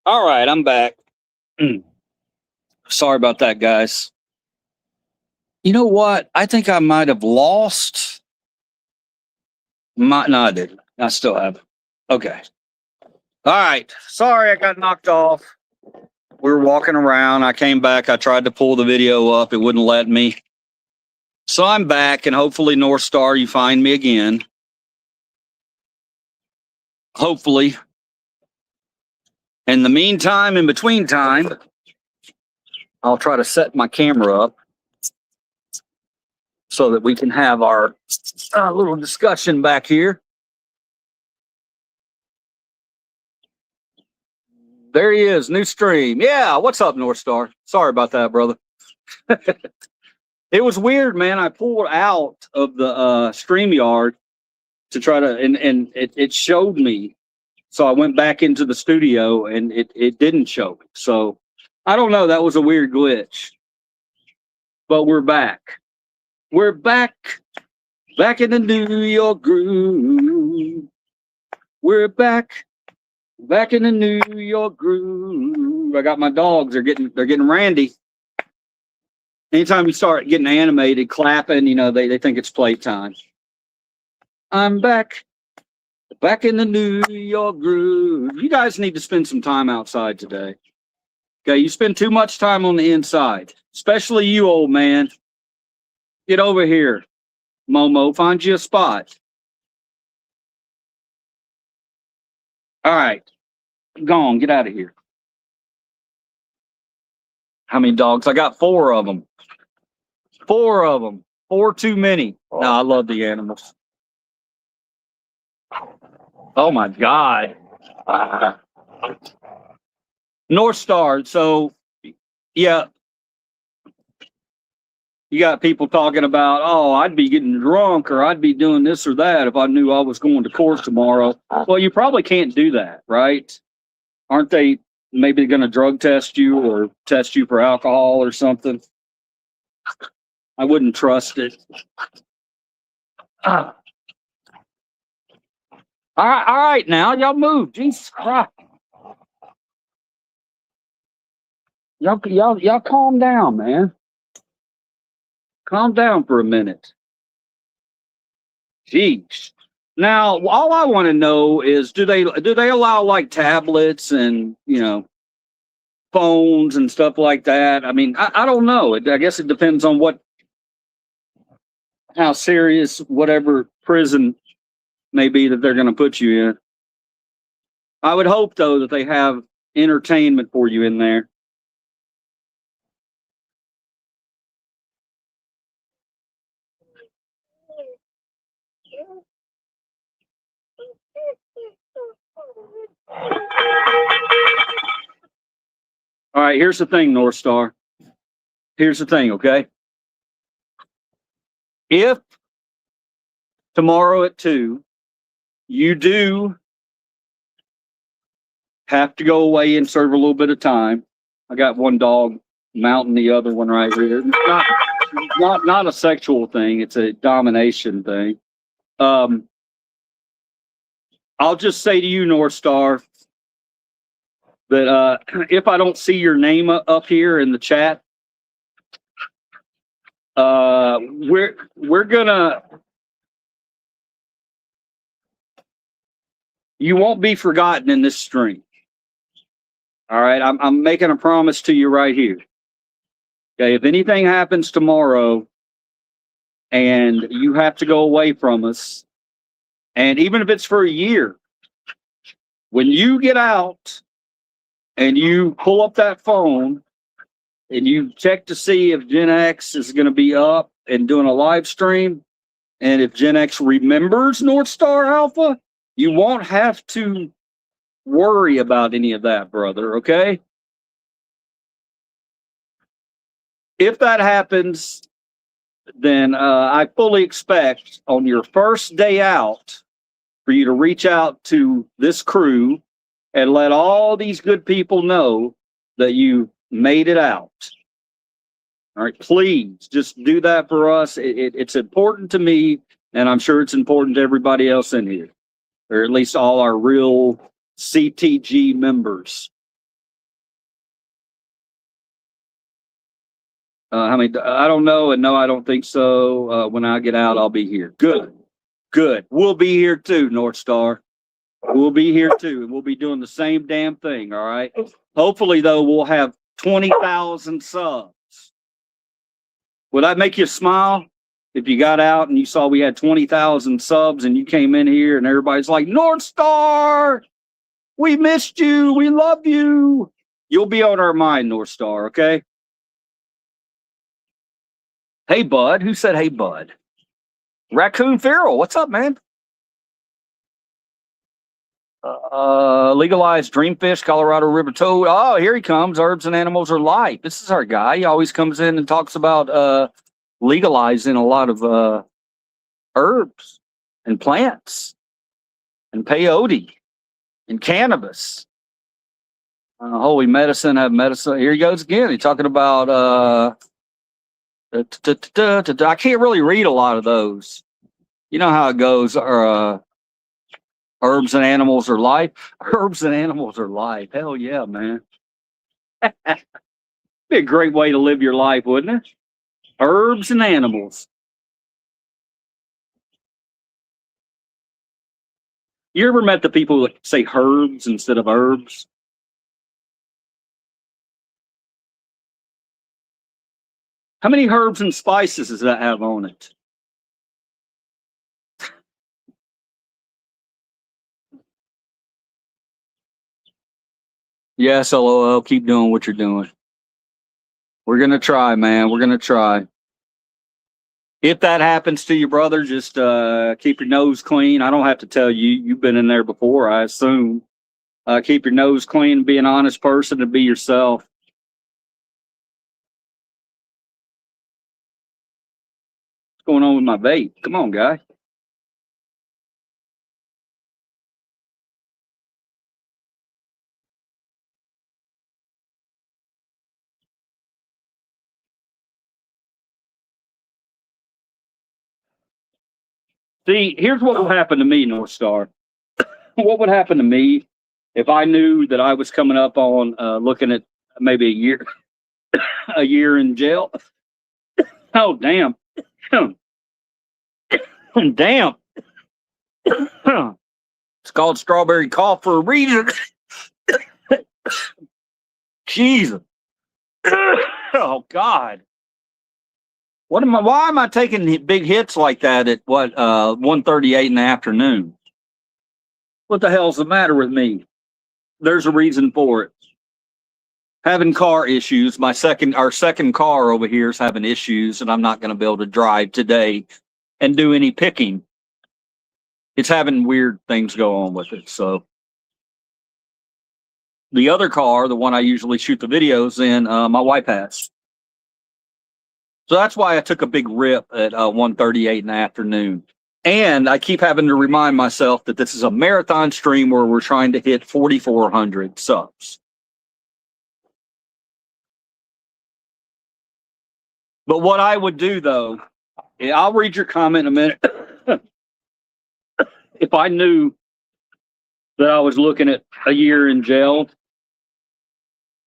All right, I'm back. Sorry about that, guys. You know what? I think I might have lost. No, I didn't. I still have it. Okay. All right. Sorry, I got knocked off. We were walking around. I came back. I tried to pull the video up. It wouldn't let me. So I'm back, and hopefully, North Star, you find me again. Hopefully. In the meantime, in between time, I'll try to set my camera up so that we can have our little discussion back here. There he is, new stream. Yeah, what's up, North Star? Sorry about that, brother. It was weird, man. I pulled out of the StreamYard to try to, and it showed me. So I went back into the studio, and it didn't show me. So I don't know. That was a weird glitch. But we're back. We're back in the New York groove. We're back in the New York groove. I got my dogs. They're getting randy. Anytime you start getting animated, clapping, they think it's playtime. I'm back in the New York groove. You guys need to spend some time outside today. Okay, you spend too much time on the inside, especially you, old man. Get over here, Momo. Find you a spot. All right, go on, get out of here. How many dogs? I got 4 of them. 4 of them. 4 too many. No, I love the animals. Oh my God. North Star. So, yeah. You got people talking about, oh, I'd be getting drunk or I'd be doing this or that if I knew I was going to court tomorrow. Well, you probably can't do that, right? Aren't they maybe going to drug test you or test you for alcohol or something? I wouldn't trust it. All right, now y'all move. Jesus Christ. Y'all calm down, man. Calm down for a minute. Jeez. Now, all I want to know is, do they allow like tablets and phones and stuff like that? I mean, I don't know. I guess it depends on how serious whatever prison may be that they're going to put you in. I would hope though that they have entertainment for you in there. All right, here's the thing, North Star. Here's the thing, okay? If tomorrow at 2, you do have to go away and serve a little bit of time. I got one dog mounting the other one right here. Not a sexual thing. It's a domination thing. I'll just say to you, North Star, that if I don't see your name up here in the chat, we're gonna. You won't be forgotten in this stream. All right, I'm making a promise to you right here. Okay, if anything happens tomorrow, and you have to go away from us, and even if it's for a year, when you get out and you pull up that phone and you check to see if Gen X is going to be up and doing a live stream, and if Gen X remembers North Star Alpha, you won't have to worry about any of that, brother, okay? If that happens, then I fully expect on your first day out for you to reach out to this crew and let all these good people know that you made it out. All right, please just do that for us. It's important to me, and I'm sure it's important to everybody else in here, or at least all our real CTG members. How many? I don't know, and no, I don't think so. When I get out, I'll be here. Good, good. We'll be here too, North Star. We'll be here too, and we'll be doing the same damn thing. All right. Hopefully, though, we'll have 20,000 subs. Would that make you smile if you got out and you saw we had 20,000 subs and you came in here and everybody's like, North Star, we missed you. We love you. You'll be on our mind, North Star. Okay. Hey, bud. Who said, hey, bud? Raccoon Feral. What's up, man? Legalized Dreamfish, Colorado River Toad. Oh, here he comes. Herbs and Animals Are Life. This is our guy. He always comes in and talks about legalizing a lot of herbs and plants and peyote and cannabis. Holy medicine, have medicine. Here he goes again. He's talking about I can't really read a lot of those. You know how it goes. Herbs and Animals Are Life. Herbs and Animals Are Life. Hell yeah, man. Be a great way to live your life, wouldn't it? Herbs and animals. You ever met the people that say herbs instead of herbs? How many herbs and spices does that have on it? Yes, LOL. Keep doing what you're doing. We're going to try, man. We're going to try. If that happens to you, brother, just keep your nose clean. I don't have to tell you. You've been in there before, I assume. Keep your nose clean, be an honest person, and be yourself. What's going on with my vape? Come on, guy. See, here's what will happen to me, North Star. What would happen to me if I knew that I was coming up on looking at maybe a year in jail? Oh, damn. Damn. It's called strawberry cough for a reason. Jesus. Oh, God. Why am I taking big hits like that at 1:38 in the afternoon? What the hell's the matter with me? There's a reason for it. Having car issues. Our second car over here is having issues, and I'm not going to be able to drive today and do any picking. It's having weird things go on with it. So the other car, the one I usually shoot the videos in, my wife has. So that's why I took a big rip at 1:38 in the afternoon. And I keep having to remind myself that this is a marathon stream where we're trying to hit 4,400 subs. But what I would do, though, I'll read your comment in a minute. If I knew that I was looking at a year in jail,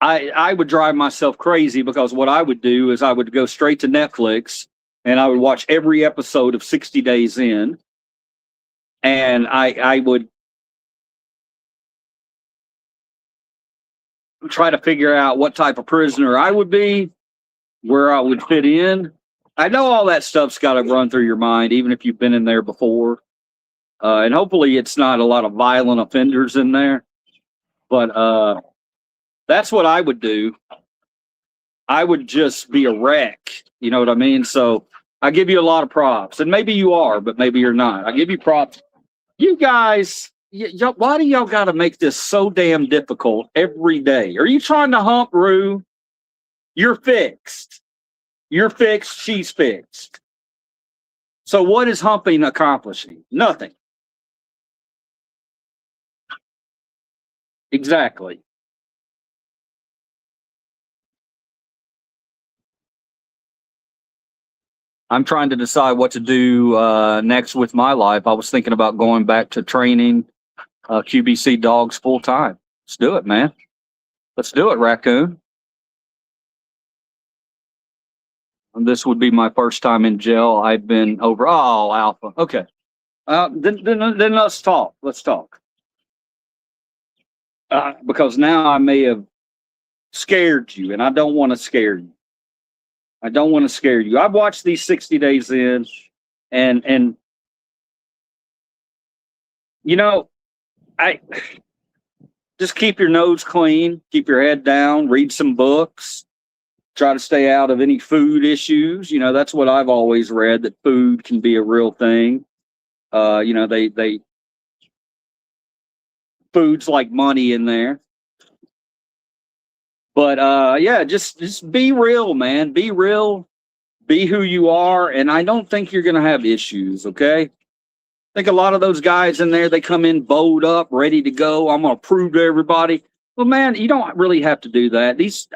I would drive myself crazy, because what I would do is I would go straight to Netflix and I would watch every episode of 60 Days In, and I would try to figure out what type of prisoner I would be, where I would fit in. I know all that stuff's got to run through your mind, even if you've been in there before. And hopefully it's not a lot of violent offenders in there. But that's what I would do. I would just be a wreck. You know what I mean? So I give you a lot of props. And maybe you are, but maybe you're not. I give you props. You guys, why do y'all got to make this so damn difficult every day? Are you trying to hump Rue? You're fixed. You're fixed. She's fixed. So what is humping accomplishing? Nothing. Exactly. I'm trying to decide what to do next with my life. I was thinking about going back to training QBC dogs full time. Let's do it, man. Let's do it, Raccoon. This would be my first time in jail. I've been over. Oh, Alpha. Okay. Then let's talk. Let's talk. Because now I may have scared you, and I don't want to scare you. I don't want to scare you. I've watched these 60 days in, and you know, I just keep your nose clean, keep your head down, read some books, try to stay out of any food issues. You know, that's what I've always read, that food can be a real thing. You know, they food's like money in there. But yeah, just be real, man. Be real. Be who you are, and I don't think you're gonna have issues. Okay. I think a lot of those guys in there, they come in bowed up, ready to go. I'm gonna prove to everybody. Well, man, you don't really have to do that. These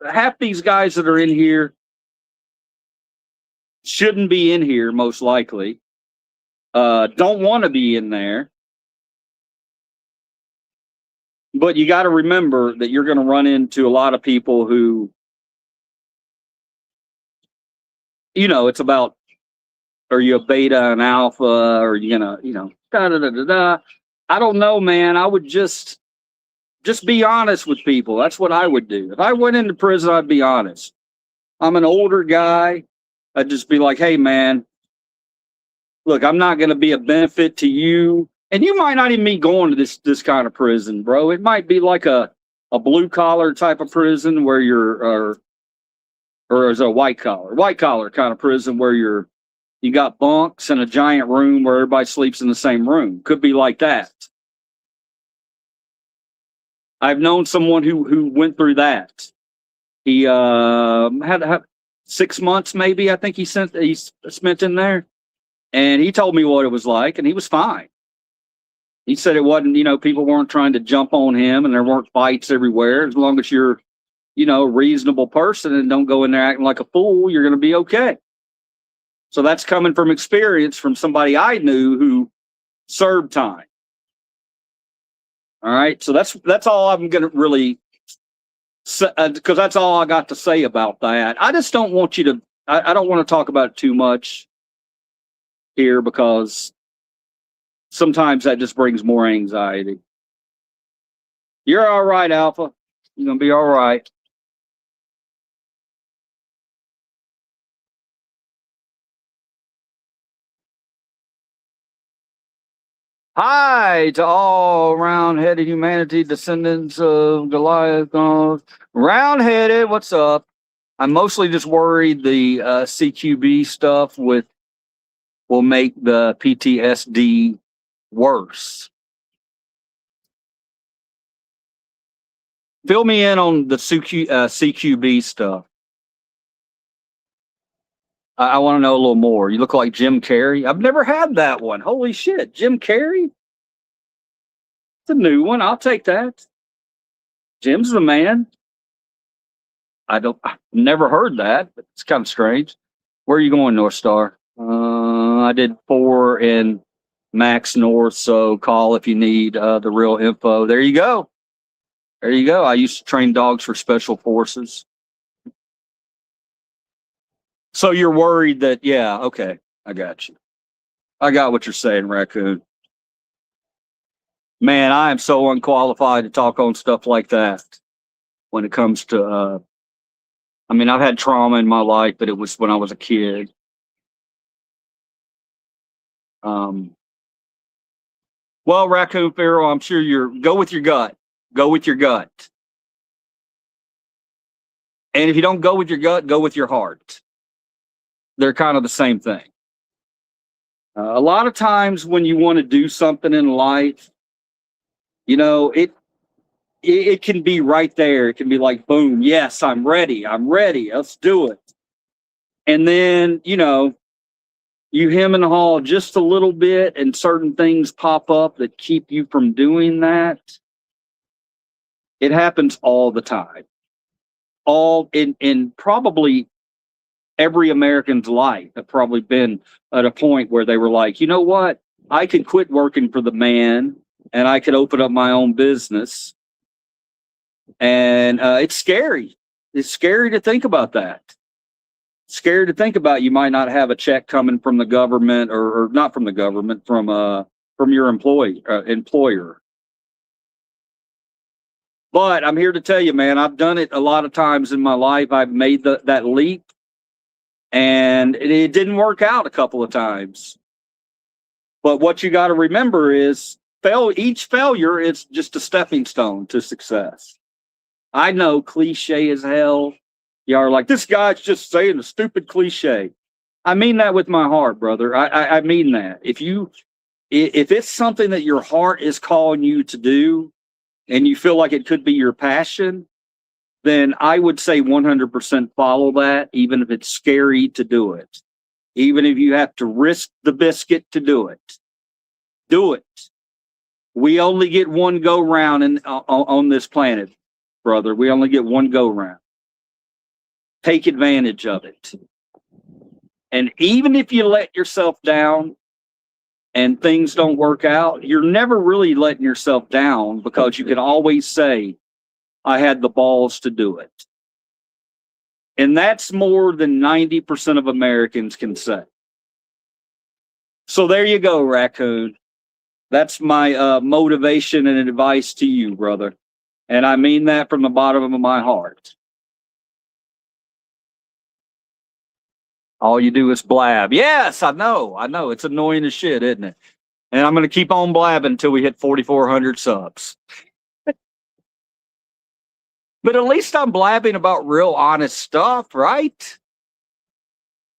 half these guys that are in here shouldn't be in here, most likely. Don't want to be in there. But you got to remember that you're going to run into a lot of people who, you know, it's about, are you a beta, an alpha? Are you going to, you know, da da da da da. I don't know, man. I would just be honest with people. That's what I would do. If I went into prison, I'd be honest. I'm an older guy. I'd just be like, hey, man, look, I'm not going to be a benefit to you. And you might not even be going to this kind of prison, bro. It might be like a blue collar type of prison where you're, or is a white collar kind of prison where you got bunks and a giant room where everybody sleeps in the same room. Could be like that. I've known someone who went through that. He had 6 months, maybe. I think he spent in there, and he told me what it was like, and he was fine. He said it wasn't, you know, people weren't trying to jump on him, and there weren't fights everywhere. As long as you're, you know, a reasonable person and don't go in there acting like a fool, you're going to be okay. So that's coming from experience from somebody I knew who served time. All right, so that's all I'm going to really, because that's all I got to say about that. I just don't want you to. I don't want to talk about it too much here because sometimes that just brings more anxiety. You're all right, Alpha. You're gonna be all right. Hi to all round-headed humanity, descendants of Goliath. Round-headed, what's up? I'm mostly just worried the CQB stuff will make the PTSD worse. Fill me in on the CQB stuff. I want to know a little more. You look like Jim Carrey. I've never had that one. Holy shit, Jim Carrey? It's a new one. I'll take that. Jim's the man. I've never heard that, but it's kind of strange. Where are you going, North Star? I did 4 in Max North, so call if you need the real info. There you go. There you go. I used to train dogs for special forces. So you're worried that, yeah, okay, I got you. I got what you're saying, Raccoon. Man, I am so unqualified to talk on stuff like that when it comes to, I mean, I've had trauma in my life, but it was when I was a kid. Well, Raccoon Pharaoh, I'm sure go with your gut. Go with your gut. And if you don't go with your gut, go with your heart. They're kind of the same thing. A lot of times when you want to do something in life, you know, it can be right there. It can be like, boom, yes, I'm ready. Let's do it. And then, you know, you hem and haw just a little bit and certain things pop up that keep you from doing that. It happens all the time. All in probably every American's life have probably been at a point where they were like, you know what? I can quit working for the man and I could open up my own business. And it's scary. It's scary to think about that. Scared to think about you might not have a check coming from the government, or not from the government, from your employer. But I'm here to tell you, man, I've done it a lot of times in my life. I've made that leap, and it didn't work out a couple of times. But what you got to remember is each failure is just a stepping stone to success. I know, cliche as hell. You are like, this guy's just saying a stupid cliche. I mean that with my heart, brother. I mean that. If it's something that your heart is calling you to do, and you feel like it could be your passion, then I would say 100% follow that, even if it's scary to do it. Even if you have to risk the biscuit to do it. Do it. We only get one go round on this planet, brother. We only get one go round. Take advantage of it. And even if you let yourself down and things don't work out, you're never really letting yourself down, because you can always say, I had the balls to do it. And that's more than 90% of Americans can say. So there you go, Raccoon. That's my motivation and advice to you, brother. And I mean that from the bottom of my heart. All you do is blab. Yes, I know. It's annoying as shit, isn't it? And I'm going to keep on blabbing until we hit 4,400 subs. But at least I'm blabbing about real honest stuff, right?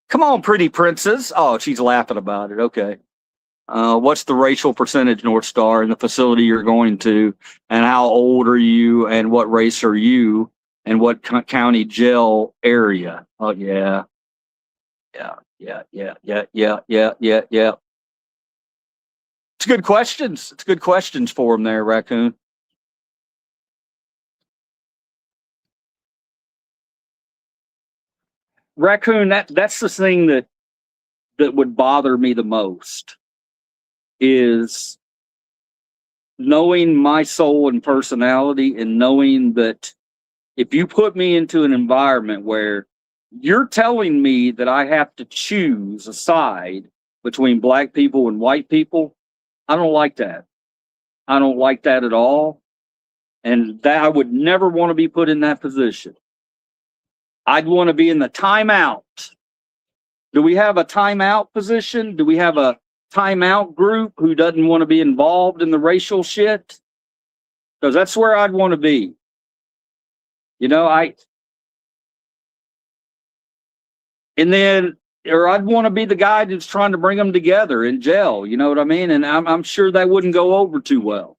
Come on, pretty princess. Oh, she's laughing about it. Okay. What's the racial percentage, North Star, in the facility you're going to? And how old are you? And what race are you? And what county jail area? Oh, yeah. Yeah. It's good questions. It's good questions for him there, Raccoon. Raccoon, that's the thing that would bother me the most, is knowing my soul and personality, and knowing that if you put me into an environment where you're telling me that I have to choose a side between black people and white people, I don't like that. I don't like that at all. And that I would never want to be put in that position. I'd want to be in the timeout. Do we have a timeout position? Do we have a timeout group who doesn't want to be involved in the racial shit? Because that's where I'd want to be. You know, or I'd want to be the guy that's trying to bring them together in jail. You know what I mean? And I'm sure that wouldn't go over too well.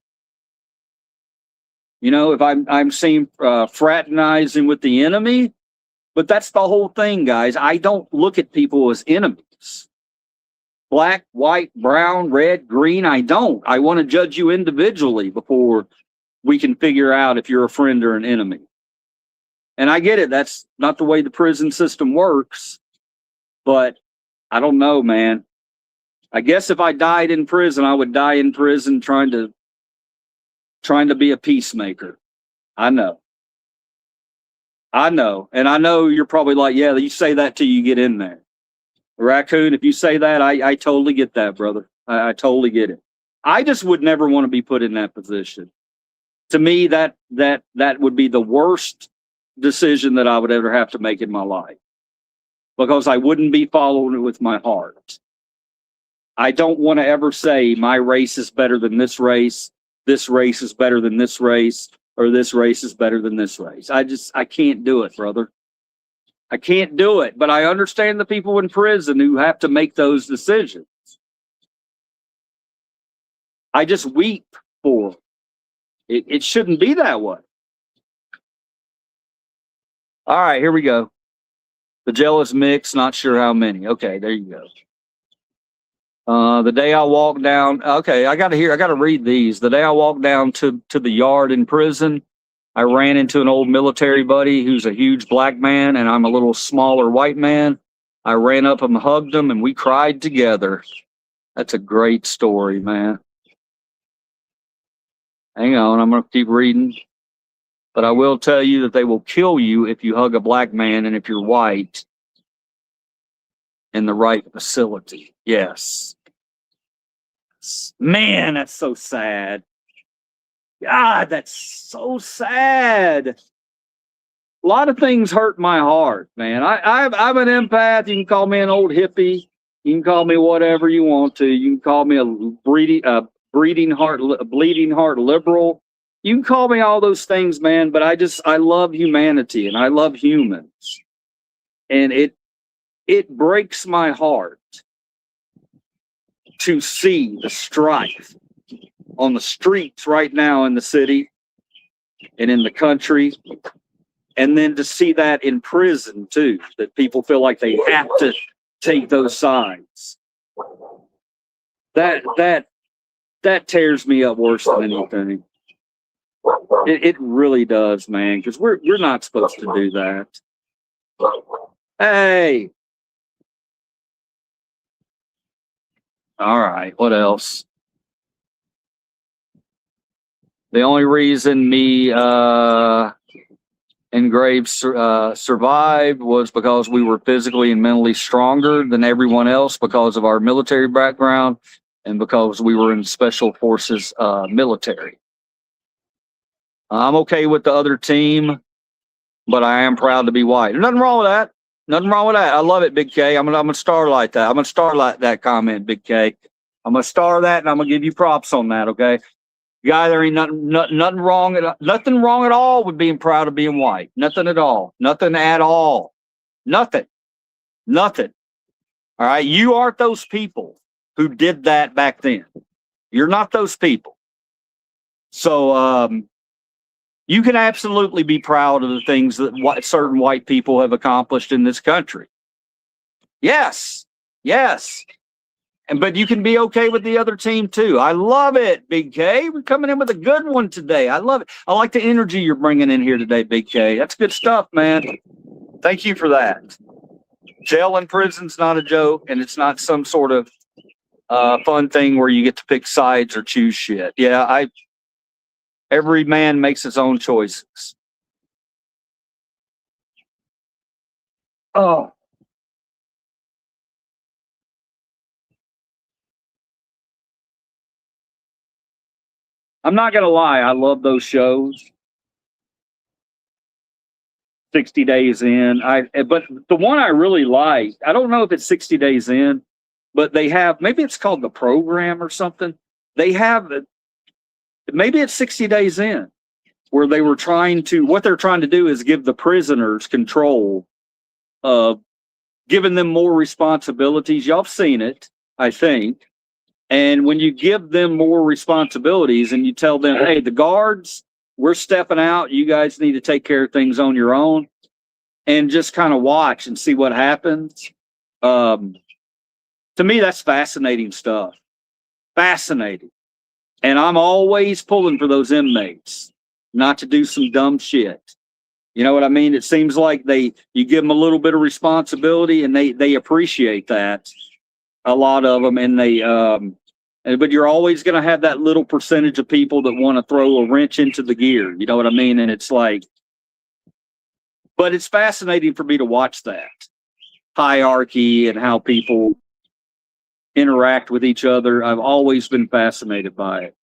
You know, if I'm seen fraternizing with the enemy, but that's the whole thing, guys. I don't look at people as enemies. Black, white, brown, red, green, I don't. I want to judge you individually before we can figure out if you're a friend or an enemy. And I get it. That's not the way the prison system works. But I don't know, man. I guess if I died in prison, I would die in prison trying to be a peacemaker. I know. And I know you're probably like, yeah, you say that till you get in there. Raccoon, if you say that, I totally get that, brother. I totally get it. I just would never want to be put in that position. To me, that would be the worst decision that I would ever have to make in my life, because I wouldn't be following it with my heart. I don't want to ever say my race is better than this race is better than this race, or this race is better than this race. I can't do it, brother. I can't do it. But I understand the people in prison who have to make those decisions. I just weep for them. It shouldn't be that way. All right, here we go. The jealous mix, not sure how many. Okay, there you go. The day I walked down, okay, I gotta read these. The day I walked down to the yard in prison, I ran into an old military buddy who's a huge black man, and I'm a little smaller white man. I ran up and hugged him, and we cried together. That's a great story, man. Hang on, I'm gonna keep reading. But I will tell you that they will kill you if you hug a black man, and if you're white. in the right facility. Yes. Man, that's so sad. God, that's so sad. A lot of things hurt my heart, man. I'm an empath. You can call me an old hippie. You can call me whatever you want to. You can call me a bleeding heart liberal. You can call me all those things, man. But I love humanity and I love humans, and it breaks my heart to see the strife on the streets right now in the city and in the country. And then to see that in prison too, that people feel like they have to take those sides. That tears me up worse than anything. It really does, man, because we're not supposed to do that. Hey. All right, what else? The only reason me and Graves survived was because we were physically and mentally stronger than everyone else because of our military background and because we were in special forces military. I'm okay with the other team, but I am proud to be white. There's nothing wrong with that. Nothing wrong with that. I love it, Big K. I'm gonna starlight that. I'm gonna starlight that comment, Big K. I'm gonna star that, and I'm gonna give you props on that. Okay, guy, there ain't nothing wrong at all with being proud of being white. Nothing at all. Nothing at all. Nothing. Nothing. All right, you aren't those people who did that back then. You're not those people. So you can absolutely be proud of the things that certain white people have accomplished in this country. Yes, yes. But you can be okay with the other team too. I love it, Big K. We're coming in with a good one today. I love it. I like the energy you're bringing in here today, Big K. That's good stuff, man. Thank you for that. Jail and prison's not a joke, and it's not some sort of fun thing where you get to pick sides or choose shit. Yeah, every man makes his own choices. Oh. I'm not gonna lie, I love those shows. 60 Days In. But the one I really like, I don't know if it's 60 Days In, but they have, maybe it's called The Program or something. They have, maybe it's 60 Days In, where what they're trying to do is give the prisoners control of giving them more responsibilities. Y'all have seen it, I think. And when you give them more responsibilities and you tell them, hey, the guards, we're stepping out, you guys need to take care of things on your own, and just kind of watch and see what happens. To me, that's fascinating stuff. Fascinating. And I'm always pulling for those inmates not to do some dumb shit. You know what I mean? It seems like you give them a little bit of responsibility and they appreciate that, a lot of them. And but you're always going to have that little percentage of people that want to throw a wrench into the gear. You know what I mean? And it's like, but it's fascinating for me to watch that hierarchy and how people interact with each other. I've always been fascinated by it.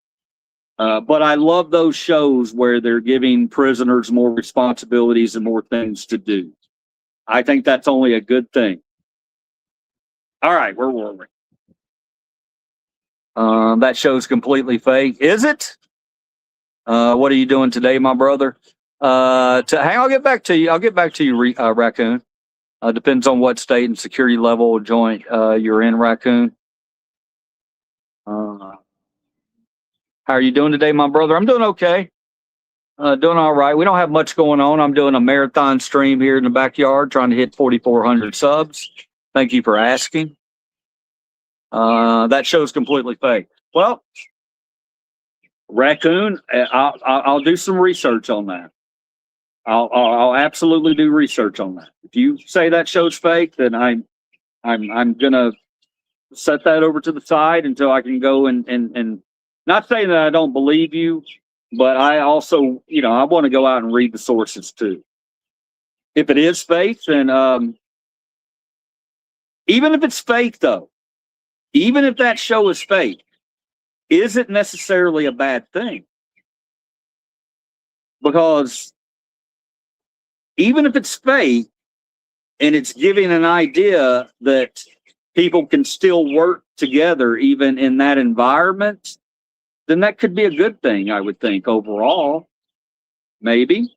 But I love those shows where they're giving prisoners more responsibilities and more things to do. I think that's only a good thing. All right, where were we? That show's completely fake. Is it? What are you doing today, my brother? I'll get back to you. I'll get back to you, Raccoon. Depends on what state and security level joint you're in, Raccoon. How are you doing today, my brother? I'm doing okay. Doing all right. We don't have much going on. I'm doing a marathon stream here in the backyard, trying to hit 4,400 subs. Thank you for asking. That show's completely fake. Well, Raccoon, I'll do some research on that. I'll absolutely do research on that. If you say that show's fake, then I'm gonna set that over to the side until I can go and not saying that I don't believe you, but I also, I want to go out and read the sources too. If it is fake, then Even if it's fake, though, even if that show is fake, isn't necessarily a bad thing. Because even if it's fake and it's giving an idea that people can still work together even in that environment, then that could be a good thing, I would think, overall. Maybe.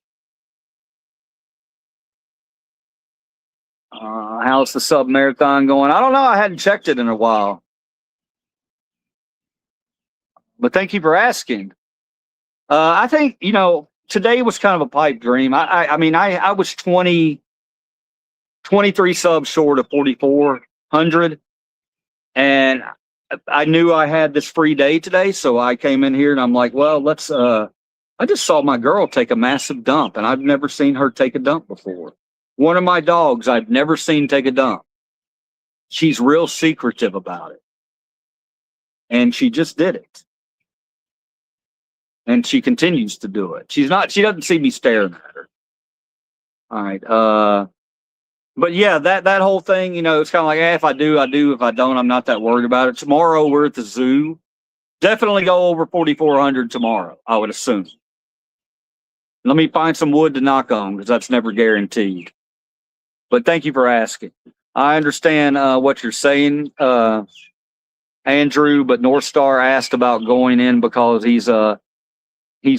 How's the sub marathon going? I don't know. I hadn't checked it in a while. But thank you for asking. I think, today was kind of a pipe dream. I mean, I was 23 subs short of 4,400. And I knew I had this free day today. So I came in here and I'm like, well, I just saw my girl take a massive dump, and I've never seen her take a dump before. One of my dogs I've never seen take a dump. She's real secretive about it. And she just did it. And she continues to do it. She doesn't see me staring at her. All right. But yeah, that whole thing, it's kind of like, if I do, I do. If I don't, I'm not that worried about it. Tomorrow we're at the zoo. Definitely go over 4,400 tomorrow, I would assume. Let me find some wood to knock on, because that's never guaranteed. But thank you for asking. I understand what you're saying, Andrew, but North Star asked about going in because he's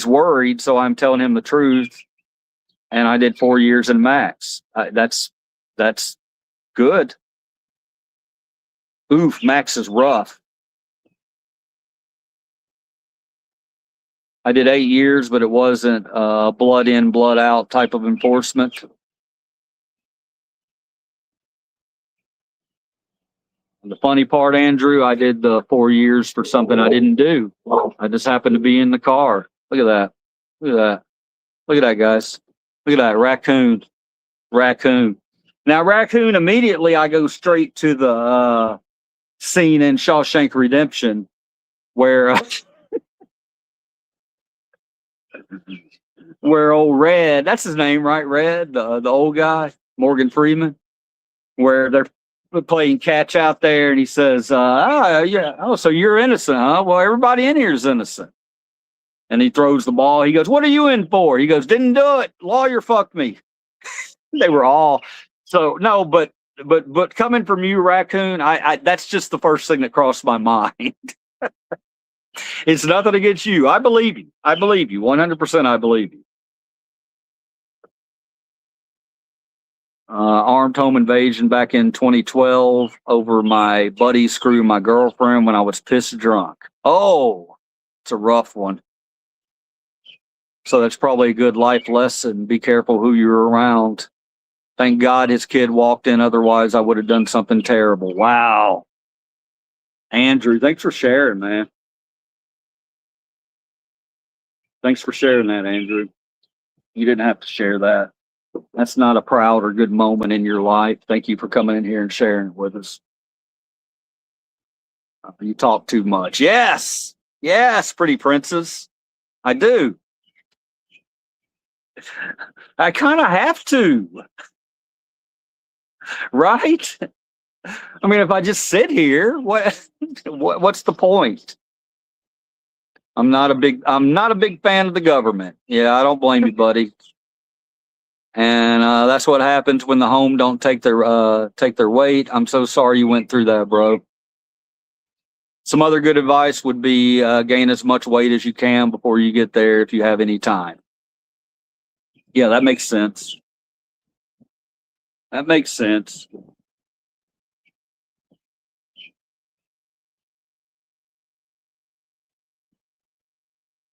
worried, so I'm telling him the truth. And I did 4 years in max. That's good. Oof, max is rough. I did 8 years, but it wasn't blood in, blood out type of enforcement. And the funny part, Andrew, I did the 4 years for something I didn't do. I just happened to be in the car. Look at that. Look at that. Look at that, guys. Look at that. Raccoon. Raccoon. Now, raccoon, immediately I go straight to the scene in Shawshank Redemption where where old Red, that's his name, right? Red, the old guy, Morgan Freeman, where they're playing catch out there, and he says, yeah, so you're innocent, huh? Well, everybody in here is innocent. And he throws the ball. He goes, what are you in for? He goes, didn't do it. Lawyer fucked me. They were all, so no, but coming from you, Raccoon, I that's just the first thing that crossed my mind. It's nothing against you. I believe you. I believe you. 100% I believe you. Armed home invasion back in 2012 over my buddy screwing my girlfriend when I was pissed drunk. Oh, it's a rough one. So that's probably a good life lesson. Be careful who you're around. Thank God his kid walked in. Otherwise, I would have done something terrible. Wow. Andrew, thanks for sharing, man. Thanks for sharing that, Andrew. You didn't have to share that. That's not a proud or good moment in your life. Thank you for coming in here and sharing it with us. You talk too much. Yes. Yes, pretty princess. I do. I kind of have to. Right? I mean, if I just sit here, what's the point? I'm not a big fan of the government. Yeah, I don't blame you, buddy. And that's what happens when the home don't take their weight. I'm so sorry you went through that, bro. Some other good advice would be gain as much weight as you can before you get there if you have any time. Yeah, that makes sense. That makes sense.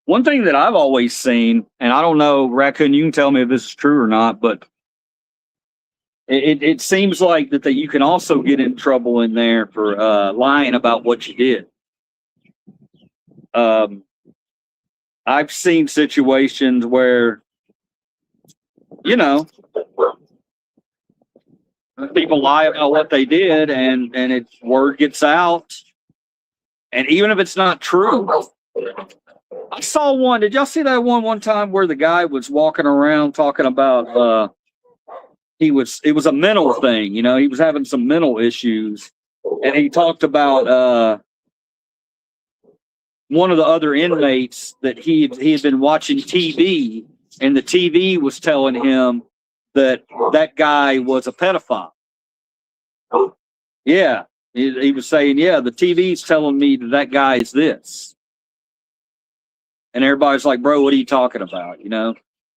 One thing that I've always seen, and I don't know, Raccoon, you can tell me if this is true or not, but it seems like that you can also get in trouble in there for lying about what you did. I've seen situations where, people lie about what they did, and word gets out, and even if it's not true. I saw one. Did y'all see that one time where the guy was walking around talking about it was a mental thing, he was having some mental issues. And he talked about one of the other inmates that he had been watching TV, and the TV was telling him that guy was a pedophile. Yeah, he was saying, yeah, the TV's telling me that guy is this. And everybody's like, bro, what are you talking about?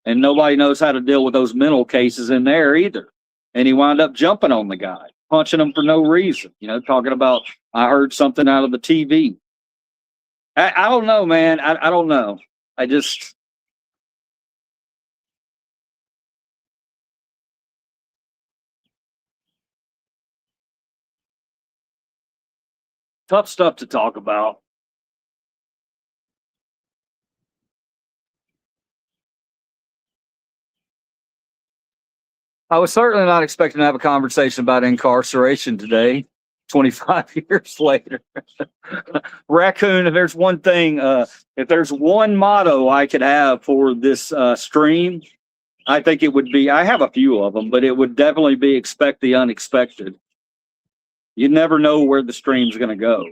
And nobody knows how to deal with those mental cases in there either. And he wound up jumping on the guy, punching him for no reason, talking about, I heard something out of the TV. I don't know, man. I don't know. Tough stuff to talk about. I was certainly not expecting to have a conversation about incarceration today, 25 years later. Raccoon, if there's one thing, if there's one motto I could have for this stream, I think it would be, I have a few of them, but it would definitely be expect the unexpected. You never know where the stream's going to go.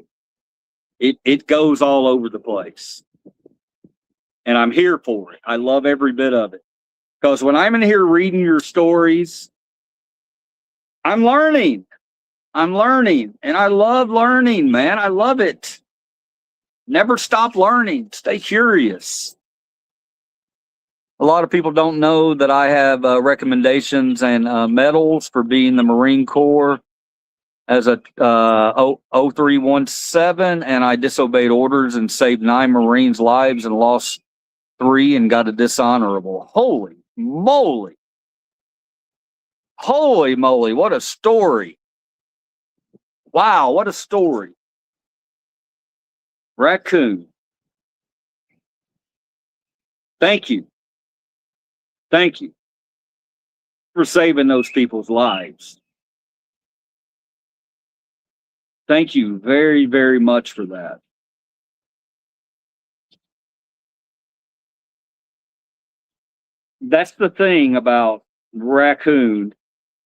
It goes all over the place. And I'm here for it. I love every bit of it. Because when I'm in here reading your stories, I'm learning. And I love learning, man. I love it. Never stop learning. Stay curious. A lot of people don't know that I have recommendations and medals for being the Marine Corps as a 0317, and I disobeyed orders and saved 9 Marines' lives and lost 3 and got a dishonorable. Holy moly. Holy moly, what a story. Wow, what a story. Raccoon. Thank you. Thank you for saving those people's lives. Thank you very, very much for that. That's the thing about Raccoon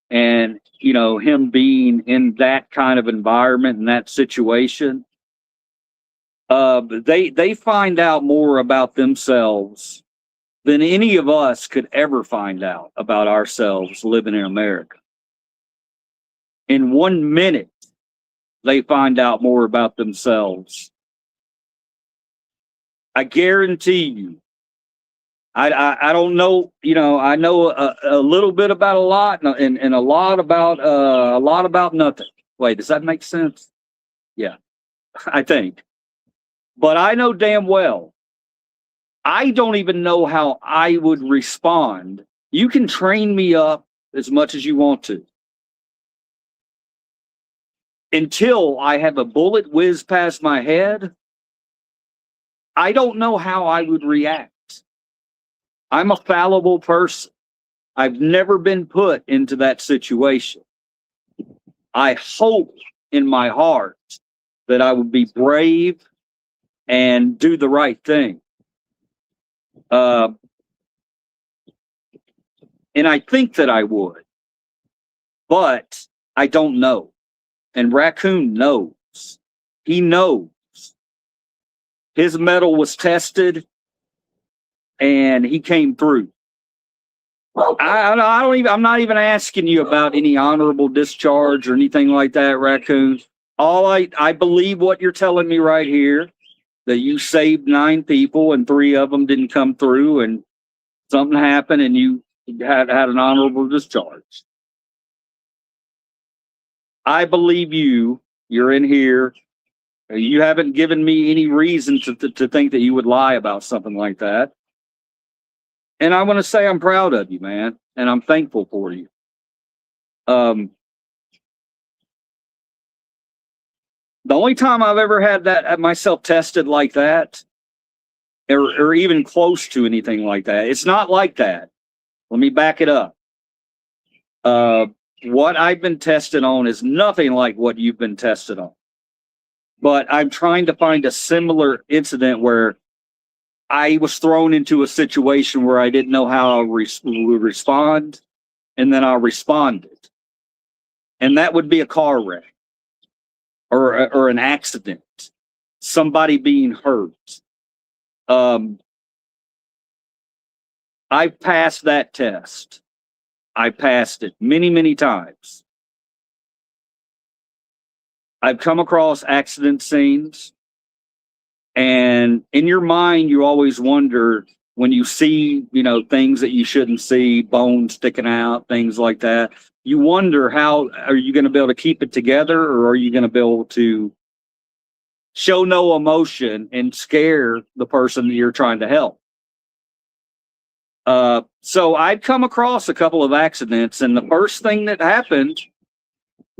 and, him being in that kind of environment and that situation. They find out more about themselves than any of us could ever find out about ourselves living in America. In 1 minute, they find out more about themselves. I guarantee you. I don't know, I know a little bit about a lot and a lot about nothing. Wait, does that make sense? Yeah, I think. But I know damn well, I don't even know how I would respond. You can train me up as much as you want to. Until I have a bullet whiz past my head, I don't know how I would react. I'm a fallible person. I've never been put into that situation. I hope in my heart that I would be brave and do the right thing. And I think that I would, but I don't know. And Raccoon knows. He knows. His mettle was tested and he came through. I'm not even asking you about any honorable discharge or anything like that, Raccoon. I believe what you're telling me right here, that you saved 9 people and 3 of them didn't come through and something happened and you had an honorable discharge. I believe you. You're in here. You haven't given me any reason to think that you would lie about something like that. And I want to say I'm proud of you, man, and I'm thankful for you. The only time I've ever had myself tested like that, or even close to anything like that, it's not like that. Let me back it up. What I've been tested on is nothing like what you've been tested on. But I'm trying to find a similar incident where I was thrown into a situation where I didn't know how I would respond. and then I responded. And that would be a car wreck or an accident, somebody being hurt. I passed that test. I passed it many, many times. I've come across accident scenes, and in your mind, you always wonder when you see, things that you shouldn't see, bones sticking out, things like that. You wonder, how are you going to be able to keep it together, or are you going to be able to show no emotion and scare the person that you're trying to help? So I'd come across a couple of accidents, and the first thing that happened,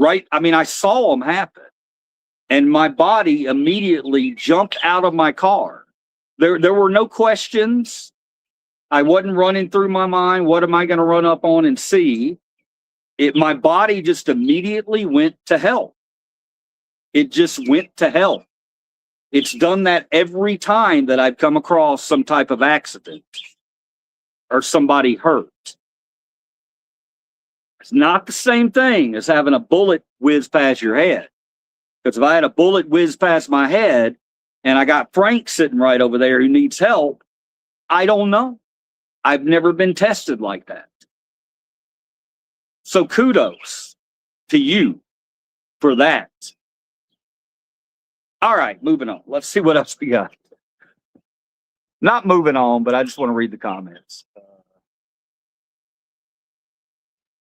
I saw them happen, and my body immediately jumped out of my car. There were no questions. I wasn't running through my mind, what am I going to run up on and see? My body just immediately went to help. It just went to help. It's done that every time that I've come across some type of accident or somebody hurt. It's not the same thing as having a bullet whiz past your head. Because if I had a bullet whiz past my head and I got Frank sitting right over there who needs help, I don't know. I've never been tested like that. So kudos to you for that. All right, moving on. Let's see what else we got. Not moving on, but I just want to read the comments.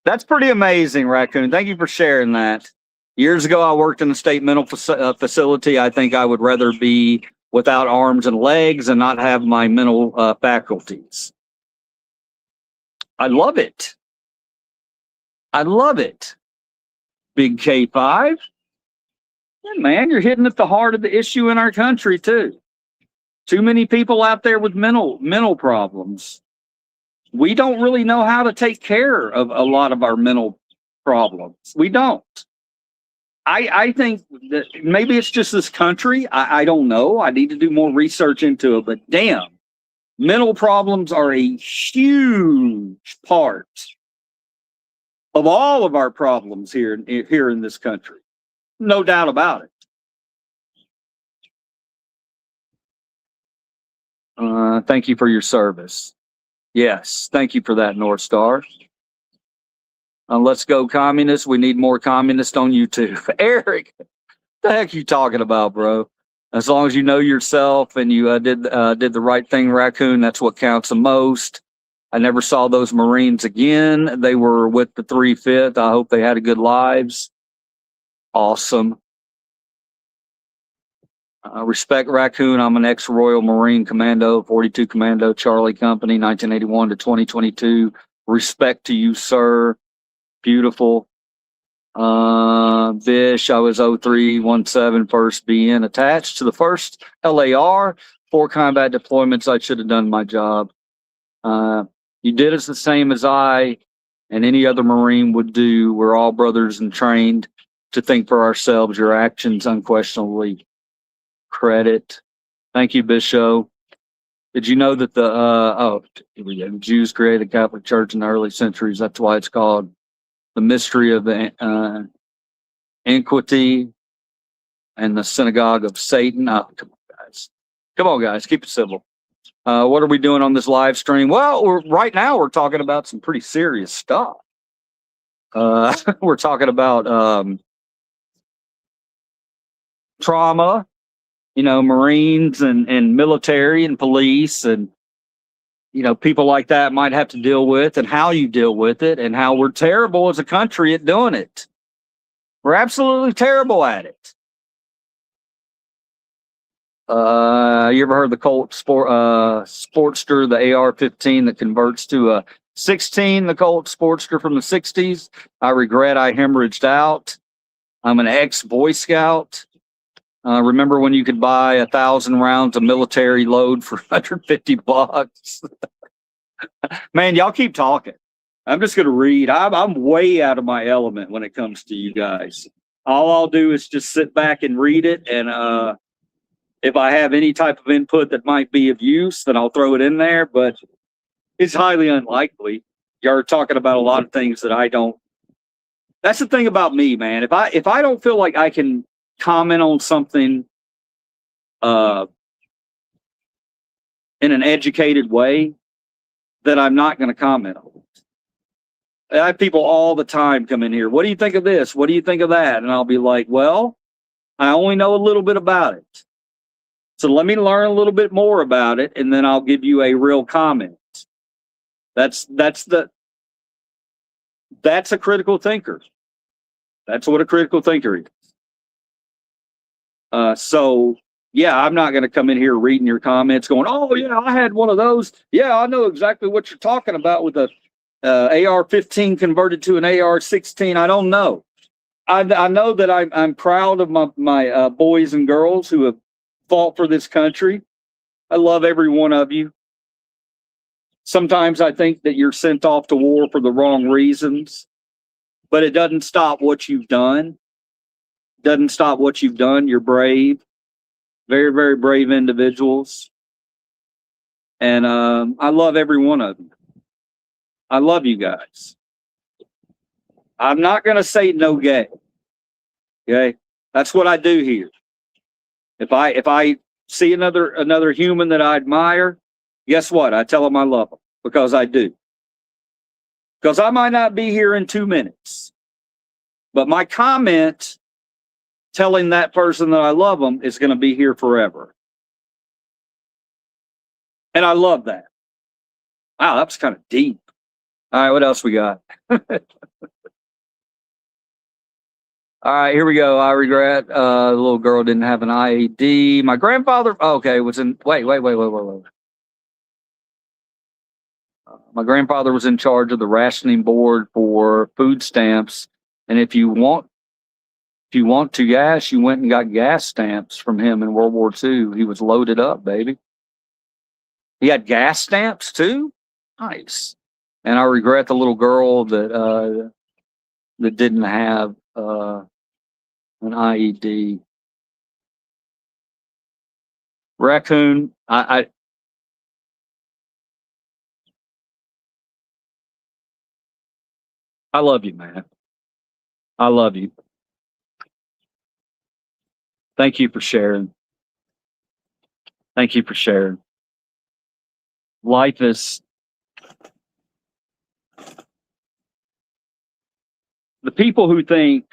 That's pretty amazing, Raccoon. Thank you for sharing that. Years ago, I worked in a state mental facility. I think I would rather be without arms and legs and not have my mental faculties. I love it. I love it. Big K5. Yeah, man, you're hitting at the heart of the issue in our country, too. Too many people out there with mental problems. We don't really know how to take care of a lot of our mental problems. We don't. I think that maybe it's just this country. I don't know. I need to do more research into it. But damn, mental problems are a huge part of all of our problems here in this country. No doubt about it. Thank you for your service. Yes, thank you for that, North Star. Let's go, communists. We need more communists on YouTube. Eric, the heck you talking about, bro? As long as you know yourself and you did the right thing, Raccoon, that's what counts the most. I never saw those Marines again. They were with the 3/5. I hope they had a good lives. Awesome. Respect, Raccoon. I'm an ex-Royal Marine Commando, 42 Commando, Charlie Company, 1981 to 2022. Respect to you, sir. Beautiful. Bish, I was 0317 first BN attached to the first LAR. 4 combat deployments. I should have done my job. You did us the same as I and any other Marine would do. We're all brothers and trained to think for ourselves. Your actions unquestionably credit. Thank you, Bishop. Did you know that the Jews created the Catholic Church in the early centuries? That's why it's called the mystery of the iniquity and the synagogue of Satan. Oh, come on, guys, keep it civil. What are we doing on this live stream? Well, right now we're talking about some pretty serious stuff. We're talking about trauma, Marines and military and police and, people like that might have to deal with, and how you deal with it, and how we're terrible as a country at doing it. We're absolutely terrible at it. You ever heard the Colt Sportster, the AR-15 that converts to a 16, the Colt Sportster from the 60s? I regret I hemorrhaged out. I'm an ex-Boy Scout. Remember when you could buy 1,000 rounds of military load for $150? Man, y'all keep talking. I'm just going to read. I'm way out of my element when it comes to you guys. All I'll do is just sit back and read it. And if I have any type of input that might be of use, then I'll throw it in there. But it's highly unlikely. You're talking about a lot of things that I don't. That's the thing about me, man. If I don't feel like I can comment on something uh, in an educated way, then I'm not going to comment on it. I have people all the time come in here. What do you think of this? What do you think of that? And I'll be like, well, I only know a little bit about it. So let me learn a little bit more about it, and then I'll give you a real comment. That's a critical thinker. That's what a critical thinker is. So yeah, I'm not going to come in here reading your comments going, oh yeah, I had one of those. Yeah, I know exactly what you're talking about with the AR-15 converted to an AR-16. I don't know. I know that I'm proud of my boys and girls who have fought for this country. I love every one of you. Sometimes I think that you're sent off to war for the wrong reasons, but it doesn't stop what you've done. Doesn't stop what you've done. You're brave, very, very brave individuals. And I love every one of you. I love you guys. I'm not going to say no gay. Okay? That's what I do here. If I see another human that I admire, guess what? I tell them I love them because I do. Because I might not be here in 2 minutes, but my comment telling that person that I love them is going to be here forever. And I love that. Wow, that was kind of deep. All right, what else we got? All right, here we go. I regret the little girl didn't have an IED. My grandfather, okay, was in, wait. My grandfather was in charge of the rationing board for food stamps. And if you want to gas, you went and got gas stamps from him in World War II. He was loaded up, baby. He had gas stamps too? Nice. And I regret the little girl that didn't have an IED. Raccoon, I love you, man. I love you. Thank you for sharing. Thank you for sharing. Life is the people who think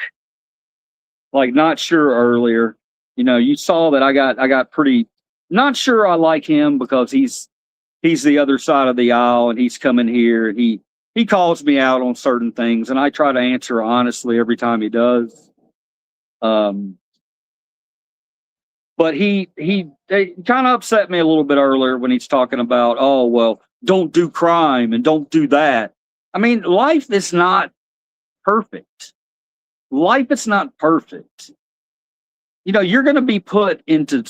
like not sure earlier, you saw that I got pretty not sure I like him because he's the other side of the aisle and he's coming here and he calls me out on certain things and I try to answer honestly every time he does. But he kind of upset me a little bit earlier when he's talking about, oh, well, don't do crime and don't do that. I mean, life is not perfect. Life is not perfect. You're going to be put into,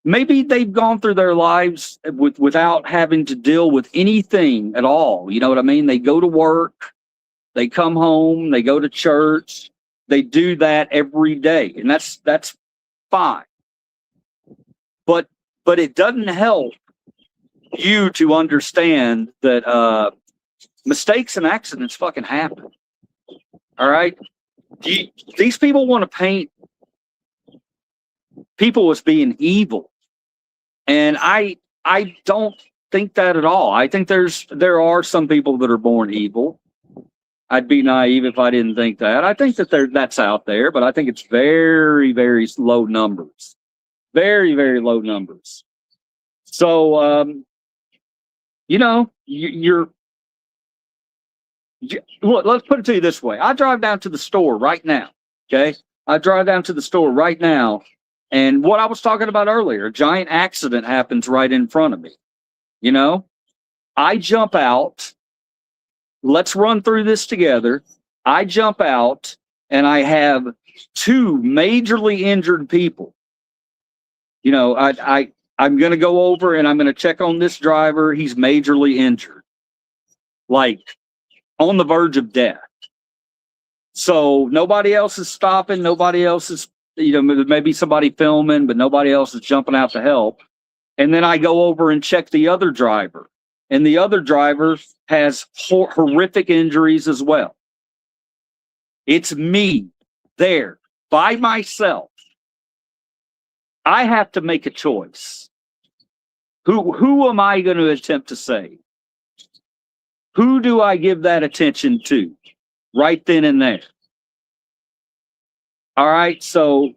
maybe they've gone through their lives without having to deal with anything at all. You know what I mean? They go to work, they come home, they go to church, they do that every day. And that's fine. But it doesn't help you to understand that mistakes and accidents fucking happen. All right? These people want to paint people as being evil. And I don't think that at all. I think there are some people that are born evil. I'd be naive if I didn't think that. I think that that's out there, but I think it's very, very low numbers. Very, very low numbers. So, look, let's put it to you this way. I drive down to the store right now. Okay. I drive down to the store right now. And what I was talking about earlier, a giant accident happens right in front of me. I jump out. Let's run through this together. I jump out and I have 2 majorly injured people. I'm going to go over and I'm going to check on this driver. He's majorly injured, like on the verge of death. So nobody else is stopping. Nobody else is, maybe somebody filming, but nobody else is jumping out to help. And then I go over and check the other driver and the other driver has horrific injuries as well. It's me there by myself. I have to make a choice. Who am I going to attempt to save? Who do I give that attention to right then and there? All right, so,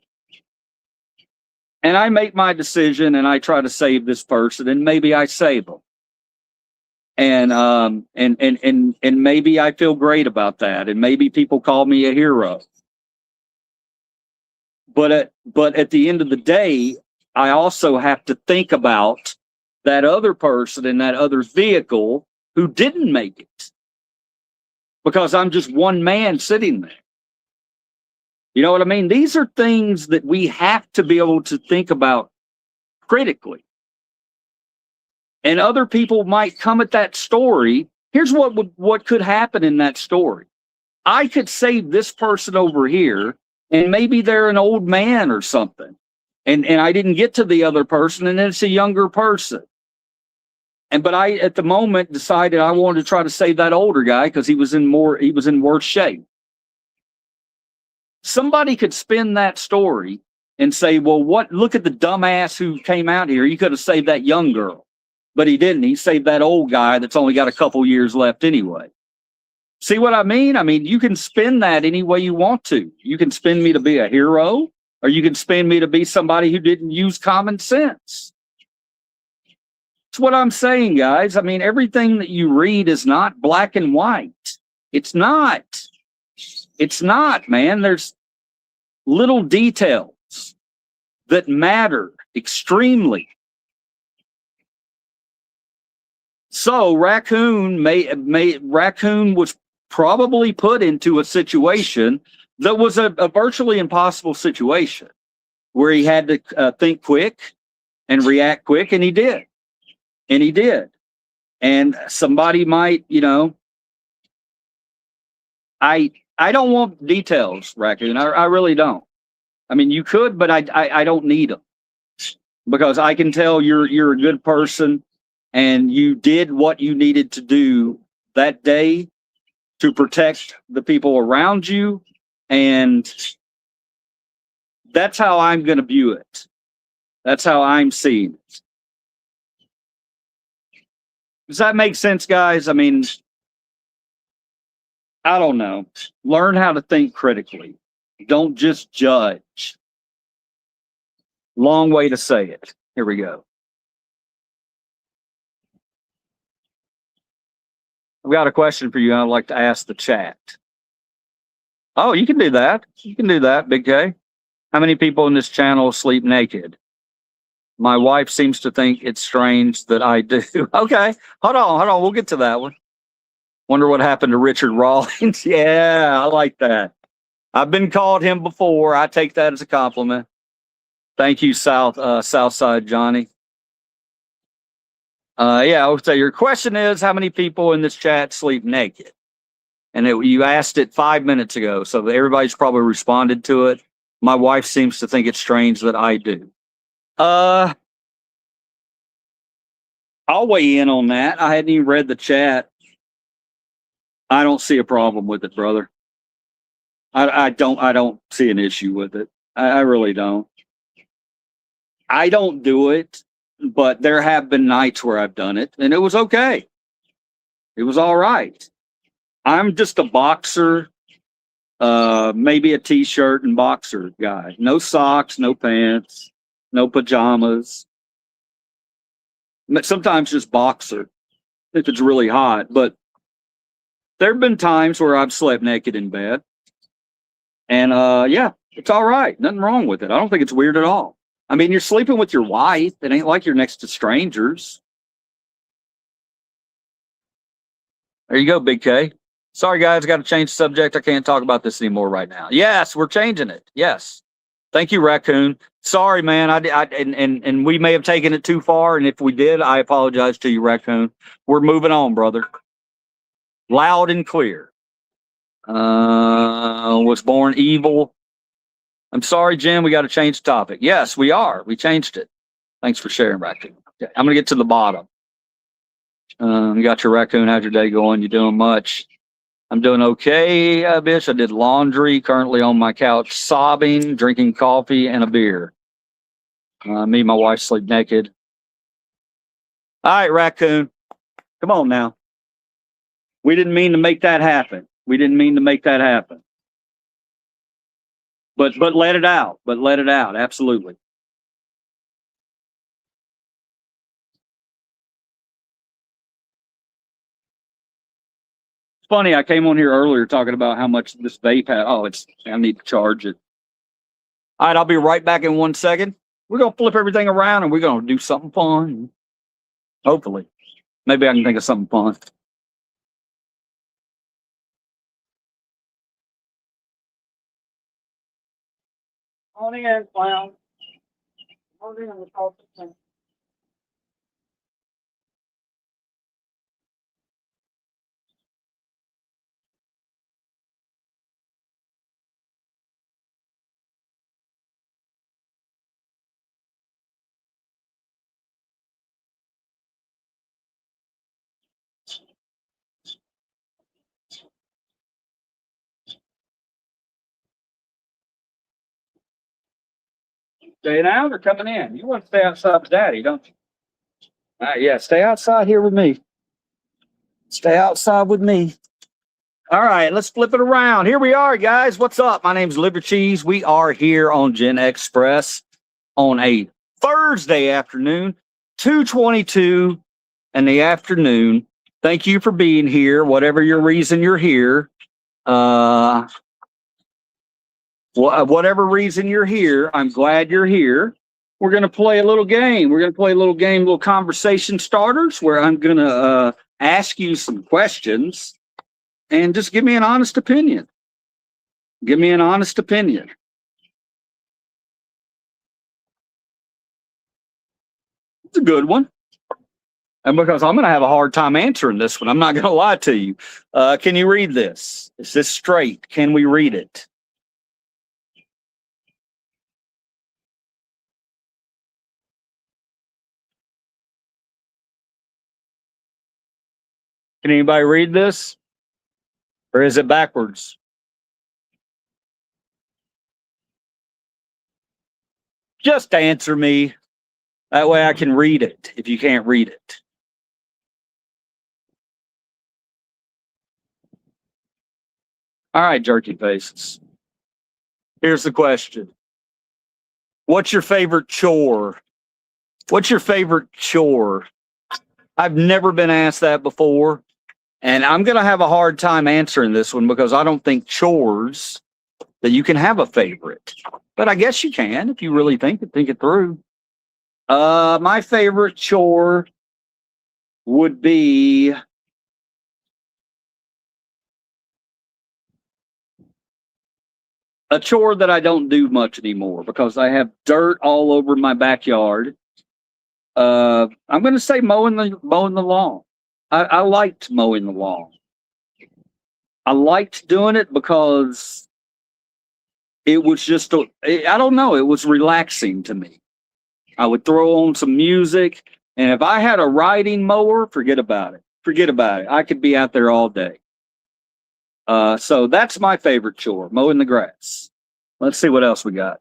and I make my decision and I try to save this person, and maybe I save them. And maybe I feel great about that, and maybe people call me a hero. But at the end of the day, I also have to think about that other person in that other vehicle who didn't make it, because I'm just one man sitting there. You know what I mean? These are things that we have to be able to think about critically. And other people might come at that story. Here's what could happen in that story. I could save this person over here, and maybe they're an old man or something. And I didn't get to the other person, and it's a younger person. But I, at the moment, decided I wanted to try to save that older guy because he was in worse shape. Somebody could spin that story and say, well, look at the dumbass who came out here. You could have saved that young girl, but he didn't. He saved that old guy that's only got a couple years left anyway. See what I mean? I mean, you can spin that any way you want to. You can spin me to be a hero, or you can spin me to be somebody who didn't use common sense. That's what I'm saying, guys. I mean, everything that you read is not black and white. It's not. It's not, man. There's little details that matter extremely. So Raccoon was probably put into a situation that was a virtually impossible situation, where he had to think quick and react quick, and he did. And he did. And somebody might, I don't want details, Raccoon. I really don't. I mean, you could, but I don't need them, because I can tell you're a good person, and you did what you needed to do that day to protect the people around you, and that's how I'm going to view it. That's how I'm seeing it. Does that make sense, guys? I mean, I don't know. Learn how to think critically. Don't just judge. Long way to say it. Here we go. I've got a question for you I'd like to ask the chat. Oh, you can do that. You can do that, Big K. How many people in this channel sleep naked? My wife seems to think it's strange that I do. Okay, hold on. We'll get to that one. Wonder what happened to Richard Rawlings. Yeah, I like that. I've been called him before. I take that as a compliment. Thank you, Southside Johnny. Yeah, I would say your question is, how many people in this chat sleep naked? And you asked it 5 minutes ago, so everybody's probably responded to it. My wife seems to think it's strange that I do. I'll weigh in on that. I hadn't even read the chat. I don't see a problem with it, brother. I don't see an issue with it. I really don't. I don't do it, but there have been nights where I've done it, and it was okay. It was all right. I'm just a boxer, maybe a t-shirt and boxer guy. No socks, no pants, no pajamas. Sometimes just boxer if it's really hot. But there have been times where I've slept naked in bed. And yeah, it's all right. Nothing wrong with it. I don't think it's weird at all. I mean, you're sleeping with your wife. It ain't like you're next to strangers. There you go, Big K. Sorry, guys, got to change the subject. I can't talk about this anymore right now. Yes, we're changing it. Yes. Thank you, Raccoon. Sorry, man. And we may have taken it too far. And if we did, I apologize to you, Raccoon. We're moving on, brother. Loud and clear. Was born evil. I'm sorry, Jim. We got to change the topic. Yes, we are. We changed it. Thanks for sharing, Raccoon. Okay, I'm going to get to the bottom. You got your raccoon. How's your day going? You doing much? I'm doing okay, bitch. I did laundry. Currently on my couch, sobbing, drinking coffee and a beer. Me and my wife sleep naked. All right, raccoon. Come on now. We didn't mean to make that happen. We didn't mean to make that happen. But let it out. But let it out. Absolutely. It's funny. I came on here earlier talking about how much this vape had. Oh, I need to charge it. All right, I'll be right back in 1 second. We're gonna flip everything around and we're gonna do something fun. Hopefully, maybe I can think of something fun. On in, clown. On in. Staying out or coming in? You want to stay outside with Daddy, don't you? Yeah, stay outside here with me. Stay outside with me. All right, let's flip it around. Here we are, guys. What's up? My name's Liver Cheese. We are here on Gen Express on a Thursday afternoon, 2:22 in the afternoon. Thank you for being here, whatever your reason you're here. Whatever reason you're here, I'm glad you're here. We're going to play a little game. We're going to play a little game, little conversation starters, where I'm going to ask you some questions and just give me an honest opinion. Give me an honest opinion. It's a good one. And because I'm going to have a hard time answering this one, I'm not going to lie to you. Can you read this? Is this straight? Can we read it? Can anybody read this? Or is it backwards? Just answer me. That way I can read it if you can't read it. All right, jerky faces. Here's the question. What's your favorite chore? What's your favorite chore? I've never been asked that before. And I'm going to have a hard time answering this one because I don't think chores that you can have a favorite. But I guess you can if you really think it through. My favorite chore would be a chore that I don't do much anymore because I have dirt all over my backyard. I'm going to say mowing the lawn. I liked mowing the lawn. I liked doing it because it was just I don't know, it was relaxing to me. I would throw on some music, and if I had a riding mower, forget about it. Forget about it. I could be out there all day. So that's my favorite chore, mowing the grass. Let's see what else we got.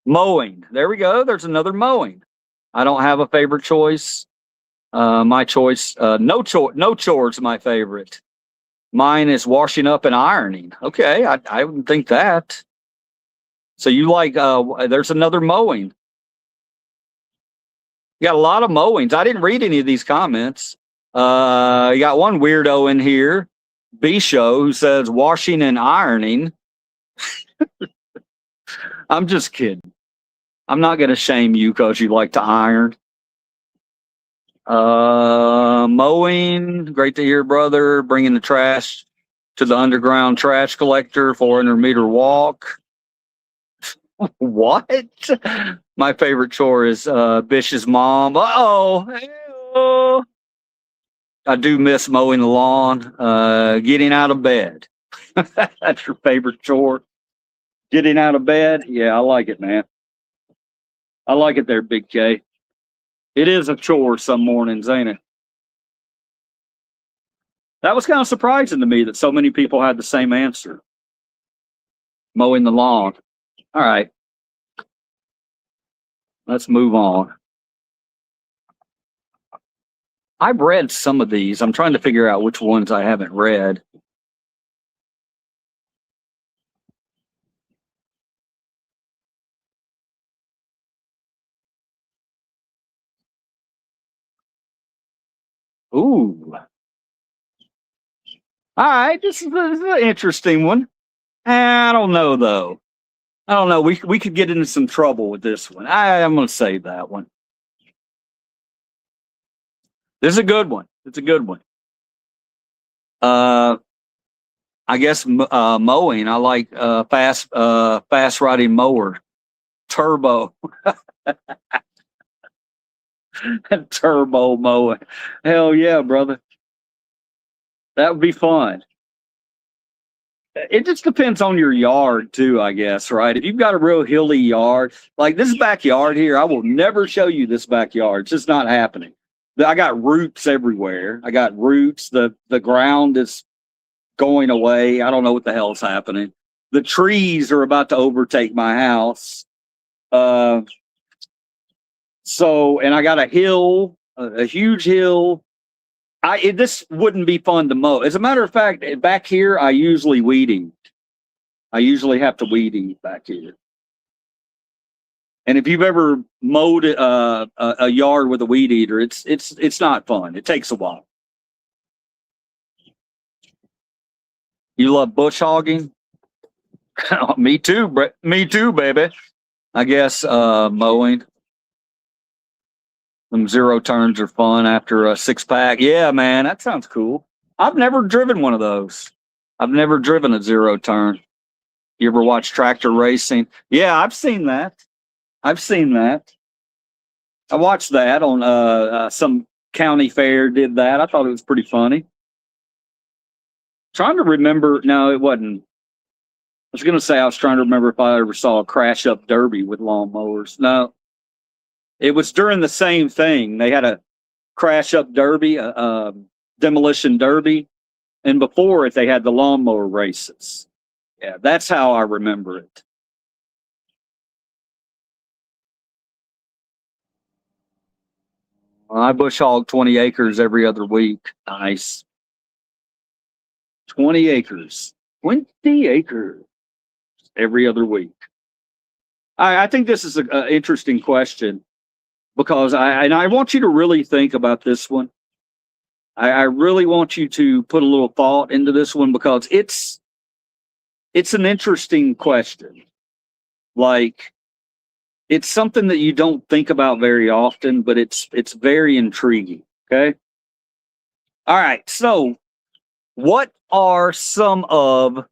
Mowing. There we go. There's another mowing. I don't have a favorite choice. My choice, no chores, my favorite. Mine is washing up and ironing. Okay, I wouldn't think that. So you like, there's another mowing. You got a lot of mowings. I didn't read any of these comments. You got one weirdo in here, B-Show, who says washing and ironing. I'm just kidding. I'm not going to shame you because you like to iron. Mowing, great to hear, brother. Bringing the trash to the underground trash collector, 400-meter walk. What? My favorite chore is Bish's mom. Uh-oh. I do miss mowing the lawn. Getting out of bed. That's your favorite chore? Getting out of bed? Yeah, I like it, man. I like it there, Big K. It is a chore some mornings, ain't it? That was kind of surprising to me that so many people had the same answer. Mowing the lawn. All right, let's move on. I've read some of these. I'm trying to figure out which ones I haven't read. Ooh. All right, this is an interesting one. I don't know though. I don't know. We could get into some trouble with this one. I'm going to save that one. This is a good one. It's a good one. I guess mowing. I like fast riding mower, turbo, turbo mowing. Hell yeah, brother. That would be fun. It just depends on your yard too, I guess, right? If you've got a real hilly yard, like this backyard here, I will never show you this backyard. It's just not happening. I got roots everywhere. I got roots. The ground is going away. I don't know what the hell's happening. The trees are about to overtake my house. And I got a hill, a huge hill. This wouldn't be fun to mow. As a matter of fact, back here, I usually weed eat. I usually have to weed eat back here. And if you've ever mowed a yard with a weed eater, it's not fun. It takes a while. You love bush hogging? Me too, me too, baby. I guess mowing. Them zero turns are fun after a 6-pack. Yeah, man, that sounds cool. I've never driven one of those. I've never driven a zero turn. You ever watch tractor racing? Yeah, I've seen that. I've seen that. I watched that on some county fair did that. I thought it was pretty funny. Trying to remember. No, it wasn't. I was going to say I was trying to remember if I ever saw a crash up derby with lawnmowers. No. It was during the same thing. They had a crash up derby, demolition derby, and before it, they had the lawnmower races. Yeah, that's how I remember it. I bush hog 20 acres every other week. Nice. 20 acres. 20 acres every other week. I think this is an interesting question. Because I want you to really think about this one. I really want you to put a little thought into this one because it's an interesting question. Like it's something that you don't think about very often, but it's very intriguing. Okay. All right. So what are some of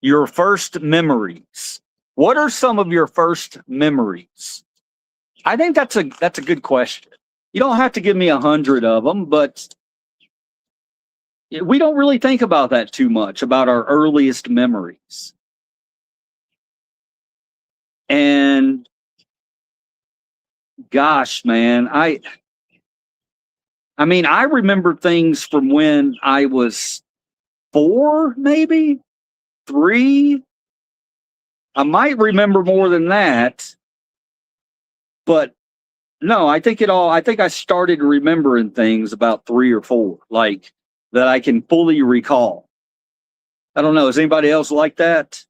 your first memories? What are some of your first memories? I think that's a good question. You don't have to give me 100 of them, but we don't really think about that too much, about our earliest memories. And gosh, man, I mean, I remember things from when I was 4, maybe 3. I might remember more than that. But no, I think I started remembering things about 3 or 4, like that I can fully recall. I don't know. Is anybody else like that?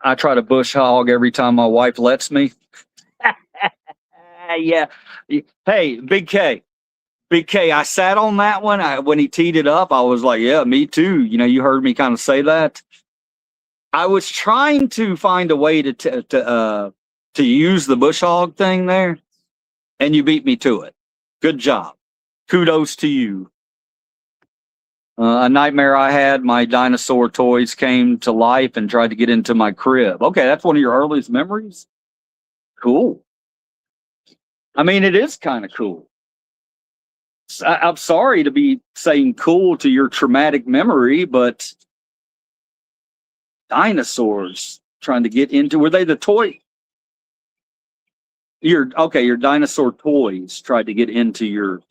I try to bush hog every time my wife lets me. Yeah. Hey, Big K. Big K, I sat on that one. When he teed it up, I was like, yeah, me too. You know, you heard me kind of say that. I was trying to find a way to use the bush hog thing there, and you beat me to it. Good job. Kudos to you. A nightmare I had, my dinosaur toys came to life and tried to get into my crib. Okay, that's one of your earliest memories? Cool. I mean, it is kind of cool. I'm sorry to be saying cool to your traumatic memory, but dinosaurs. trying to get into. Were they the toy? Your dinosaur toys tried to get into your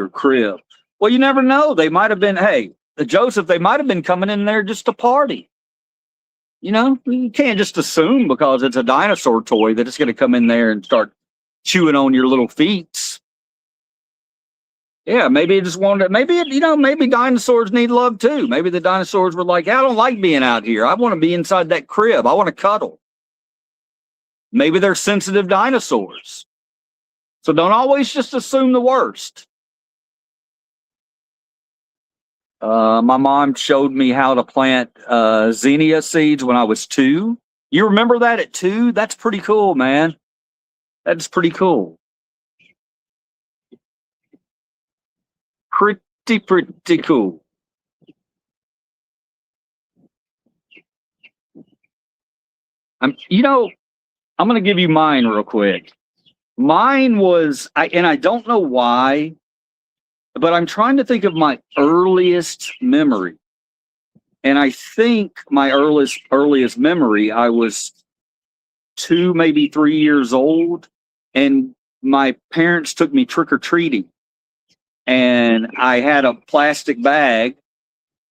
crib. Well, you never know. They might have been, hey, Joseph, they might have been coming in there just to party. You know, you can't just assume because it's a dinosaur toy that it's going to come in there and start chewing on your little feet. Yeah, maybe it just wanted, maybe dinosaurs need love too. Maybe the dinosaurs were like, I don't like being out here. I want to be inside that crib. I want to cuddle. Maybe they're sensitive dinosaurs. So don't always just assume the worst. My mom showed me how to plant zinnia seeds when I was 2. You remember that at 2? That's pretty cool, man. That's pretty cool. Pretty cool. I'm going to give you mine real quick. Mine was, I don't know why, but I'm trying to think of my earliest memory. And I think my earliest memory, I was 2, maybe 3 years old, and my parents took me trick-or-treating. And I had a plastic bag,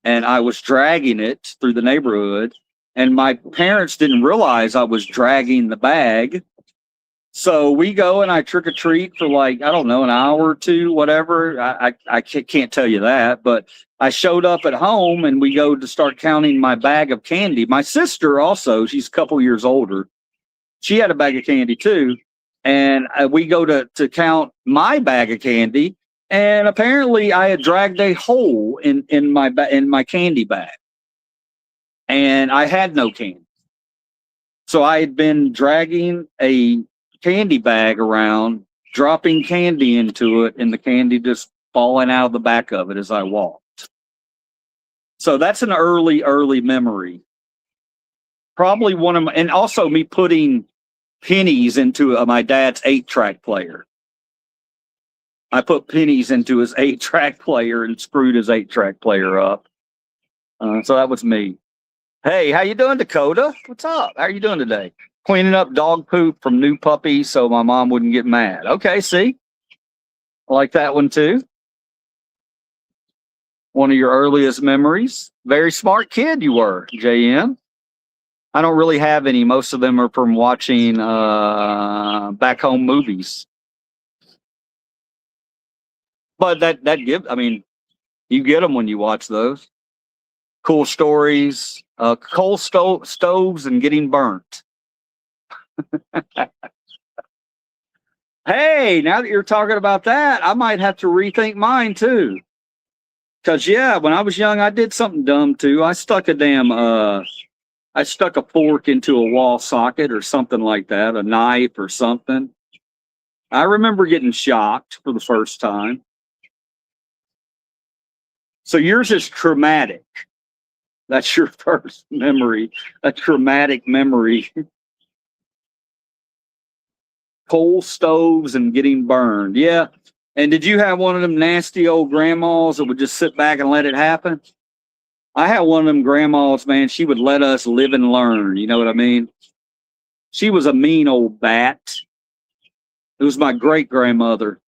and I was dragging it through the neighborhood, and my parents didn't realize I was dragging the bag. So we go and I trick or treat for like, I don't know, an hour or 2, whatever. I can't tell you that, but I showed up at home and we go to start counting my bag of candy. My sister also, she's a couple years older. She had a bag of candy too. And we go to count my bag of candy. And apparently I had dragged a hole in my candy bag. And I had no candy. So I had been dragging a candy bag around, dropping candy into it, and the candy just falling out of the back of it as I walked. So that's an early memory. Probably one of my, and also me putting pennies into my dad's 8-track player. I put pennies into his 8-track player and screwed his 8-track player up. So that was me. Hey, how you doing, Dakota? What's up? How are you doing today? Cleaning up dog poop from new puppies so my mom wouldn't get mad. Okay, see? I like that one too. One of your earliest memories. Very smart kid you were, JM. I don't really have any. Most of them are from watching back home movies. But you get them when you watch those. Cool stories, coal stoves and getting burnt. Hey, now that you're talking about that, I might have to rethink mine too. Cause yeah, when I was young, I did something dumb too. I stuck a fork into a wall socket or something like that, a knife or something. I remember getting shocked for the first time. So yours is traumatic. That's your first memory, a traumatic memory. Coal stoves and getting burned. Yeah. And did you have one of them nasty old grandmas that would just sit back and let it happen? I had one of them grandmas, man. She would let us live and learn. You know what I mean? She was a mean old bat. It was my great grandmother.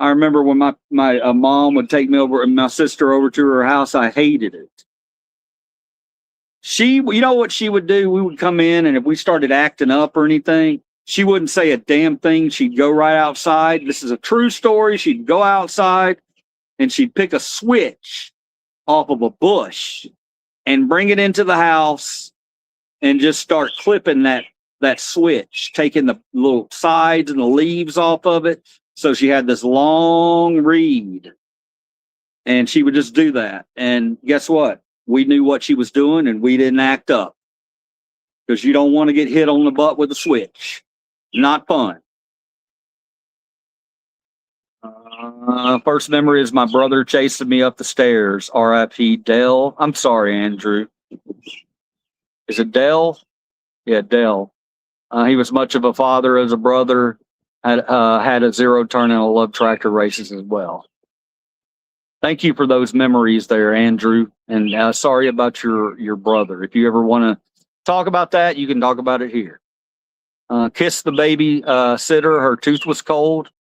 I remember when my mom would take me over and my sister over to her house, I hated it. You know what she would do? We would come in, and if we started acting up or anything, she wouldn't say a damn thing. She'd go right outside. This is a true story. She'd go outside and she'd pick a switch off of a bush and bring it into the house and just start clipping that switch, taking the little sides and the leaves off of it. So she had this long reed, and she would just do that. And guess what? We knew what she was doing, and we didn't act up, because you don't want to get hit on the butt with a switch. Not fun. First memory is my brother chasing me up the stairs. R.I.P. Dell. I'm sorry, Andrew. Is it Dell? Yeah, Dell. He was much of a father as a brother. Had a zero turn and I love tractor races as well. Thank you for those memories there, Andrew. And sorry about your brother. If you ever want to talk about that, you can talk about it here. Kiss the baby sitter. Her tooth was cold.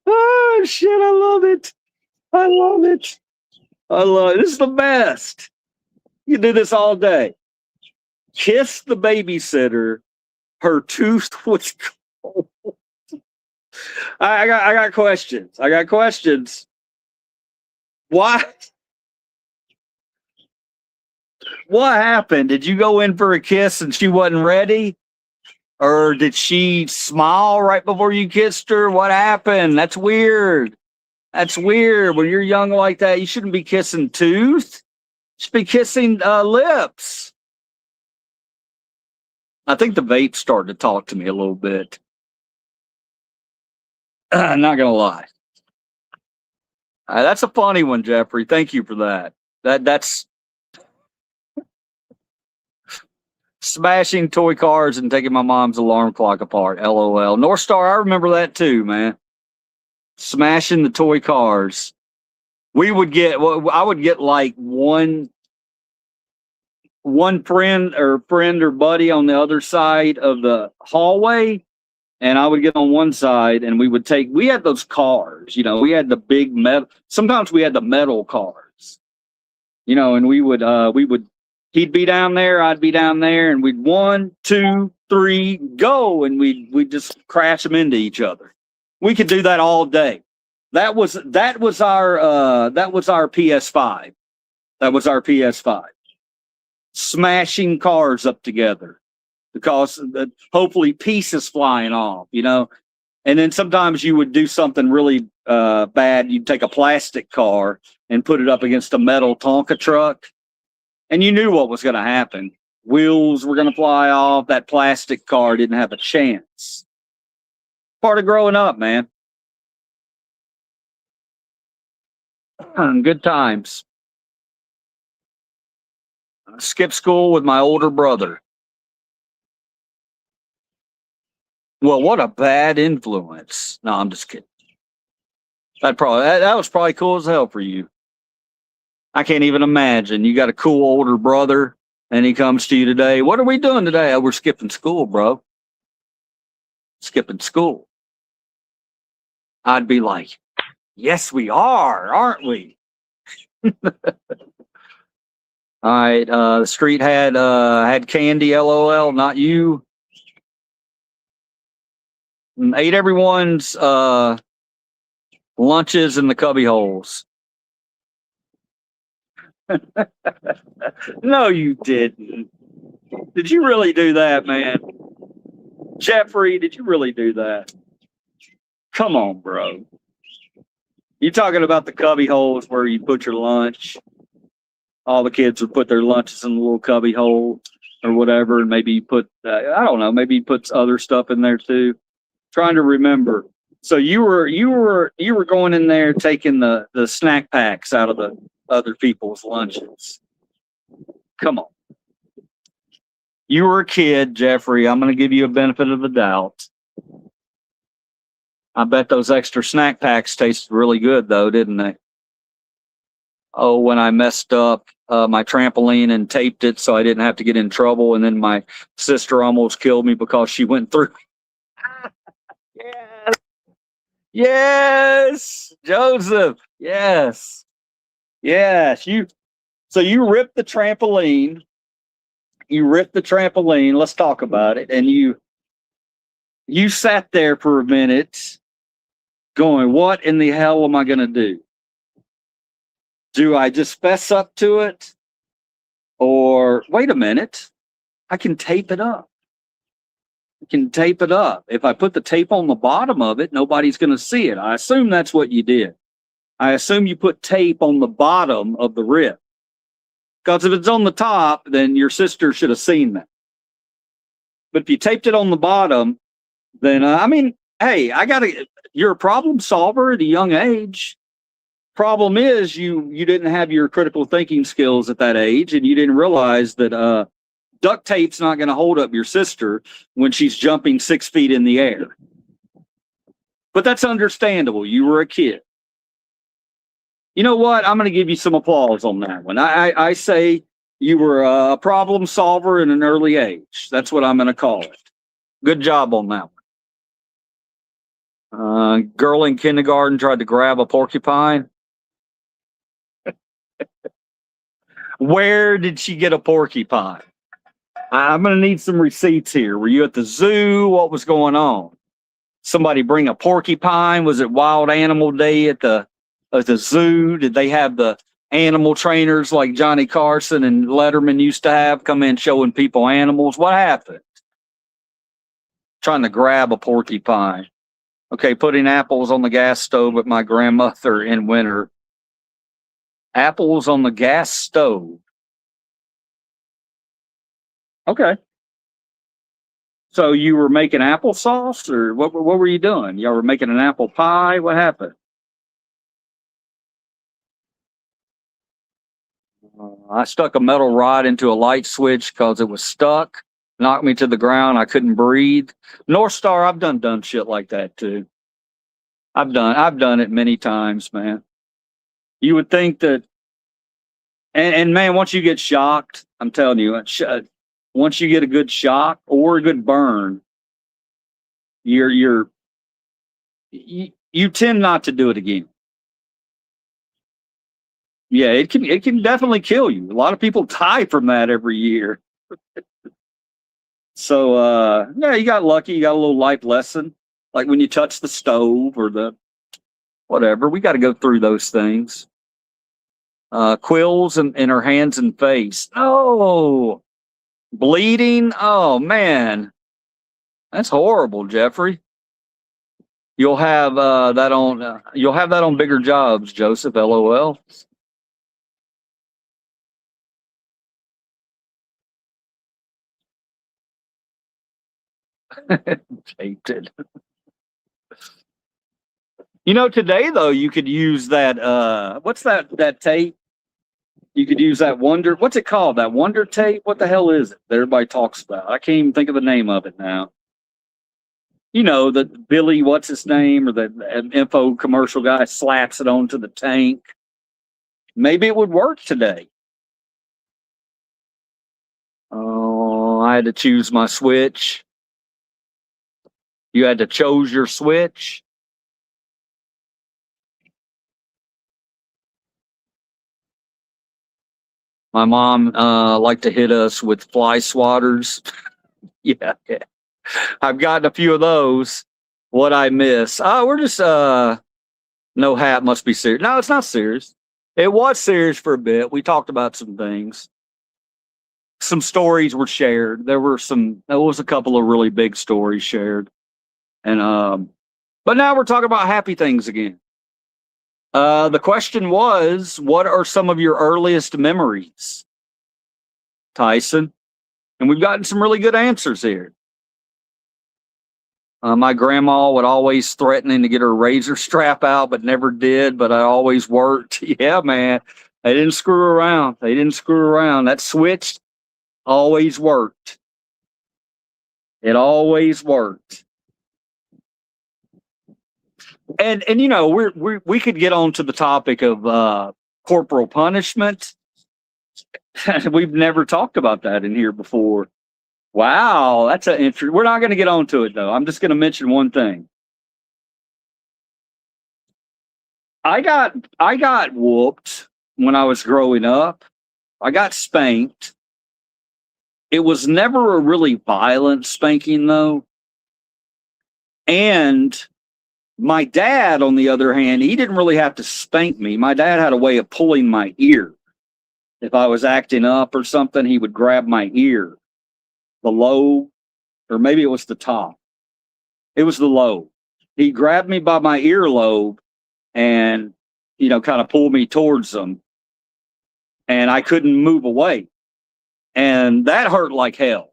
Oh shit! I love it. I love it. I love it. This is the best. You do this all day. Kiss the babysitter. Her tooth was cold. I got questions. I got questions. Why? What happened? Did you go in for a kiss and she wasn't ready? Or did she smile right before you kissed her? What happened? That's weird. That's weird. When you're young like that, you shouldn't be kissing tooth. You should be kissing lips. I think the vape started to talk to me a little bit. Not gonna lie. That's a funny one, Jeffrey. Thank you for that. That's smashing toy cars and taking my mom's alarm clock apart. LOL. North Star, I remember that too, man. Smashing the toy cars. We would get, well, I would get like one friend or buddy on the other side of the hallway, and I would get on one side, and we had those cars, we had the big metal, sometimes we had the metal cars, and he'd be down there, I'd be down there, and we'd 1, 2, 3, go, and we'd just crash them into each other. We could do that all day. That was our PS5. That was our PS5. Smashing cars up together because hopefully pieces flying off, And then sometimes you would do something really bad. You'd take a plastic car and put it up against a metal Tonka truck, and you knew what was going to happen. Wheels were going to fly off. That plastic car didn't have a chance. Part of growing up, man. Good times. Skip school with my older brother. Well, what a bad influence. No, I'm just kidding. That was probably cool as hell for you. I can't even imagine. You got a cool older brother, and he comes to you today. What are we doing today? Oh, we're skipping school, bro. Skipping school. I'd be like, yes, we are, aren't we? All right. The street had candy, LOL, not you. And ate everyone's lunches in the cubby holes. No, you didn't. Did you really do that, man? Jeffrey, did you really do that? Come on, bro. You talking about the cubby holes where you put your lunch? All the kids would put their lunches in the little cubby hole or whatever, and maybe you put, I don't know, maybe you put other stuff in there too. Trying to remember. So you were going in there taking the snack packs out of the other people's lunches. Come on. You were a kid, Jeffrey. I'm going to give you a benefit of the doubt. I bet those extra snack packs tasted really good, though, didn't they? Oh, when I messed up my trampoline and taped it so I didn't have to get in trouble, and then my sister almost killed me because she went through. Yes. Yes. Joseph. Yes. Yes. So you ripped the trampoline. Let's talk about it. And you sat there for a minute going, what in the hell am I going to do? Do I just fess up to it? Or wait a minute, I can tape it up. If I put the tape on the bottom of it, nobody's going to see it. I assume that's what you did. I assume you put tape on the bottom of the rip. Because if it's on the top, then your sister should have seen that. But if you taped it on the bottom, then, hey, you're a problem solver at a young age. Problem is you didn't have your critical thinking skills at that age, and you didn't realize that duct tape's not going to hold up your sister when she's jumping 6 feet in the air. But that's understandable. You were a kid. You know what? I'm going to give you some applause on that one. I say you were a problem solver in an early age. That's what I'm going to call it. Good job on that one. Girl in kindergarten tried to grab a porcupine. Where did she get a porcupine? I'm going to need some receipts here. Were you at the zoo? What was going on? Somebody bring a porcupine? Was it Wild Animal Day at the zoo? Did they have the animal trainers like Johnny Carson and Letterman used to have come in showing people animals? What happened? Trying to grab a porcupine. Okay, putting apples on the gas stove with my grandmother in winter. Apples on the gas stove. Okay. So you were making applesauce, or what were you doing? Y'all were making an apple pie? What happened? I stuck a metal rod into a light switch because it was stuck. Knocked me to the ground. I couldn't breathe. North Star, I've done dumb shit like that too. I've done it many times, man. You would think that, and man, once you get shocked, I'm telling you, once you get a good shock or a good burn, you tend not to do it again. Yeah, it can definitely kill you. A lot of people die from that every year. So yeah, you got lucky. You got a little life lesson, like when you touch the stove or the whatever. We got to go through those things. Quills in her hands and face. Oh, bleeding. Oh man, that's horrible, Jeffrey. You'll have that on. You'll have that on bigger jobs, Joseph. LOL. Tainted. You know, today though, you could use that. What's that tape? You could use that Wonder. What's it called? That Wonder tape? What the hell is it that everybody talks about? I can't even think of the name of it now. You know, the Billy, what's his name, or the info commercial guy slaps it onto the tank. Maybe it would work today. Oh, I had to choose my switch. You had to choose your switch. My mom liked to hit us with fly swatters. Yeah, yeah. I've gotten a few of those. What I miss? Oh, we're just no hat must be serious. No, it's not serious. It was serious for a bit. We talked about some things. Some stories were shared. There was a couple of really big stories shared. And but now we're talking about happy things again. The question was, what are some of your earliest memories, Tyson? And we've gotten some really good answers here. My grandma would always threatening to get her razor strap out, but never did. But I always worked. Yeah, man. They didn't screw around. They didn't screw around. That switch always worked. It always worked. And you know, we could get on to the topic of corporal punishment. We've never talked about that in here before. Wow, that's an interesting. We're not going to get on to it though. I'm just going to mention one thing. I got whooped when I was growing up. I got spanked. It was never a really violent spanking though. And my dad, on the other hand, he didn't really have to spank me. My dad had a way of pulling my ear. If I was acting up or something, he would grab my ear, the lobe, or maybe it was the top. It was the lobe. He grabbed me by my earlobe and, you know, kind of pulled me towards him. And I couldn't move away. And that hurt like hell.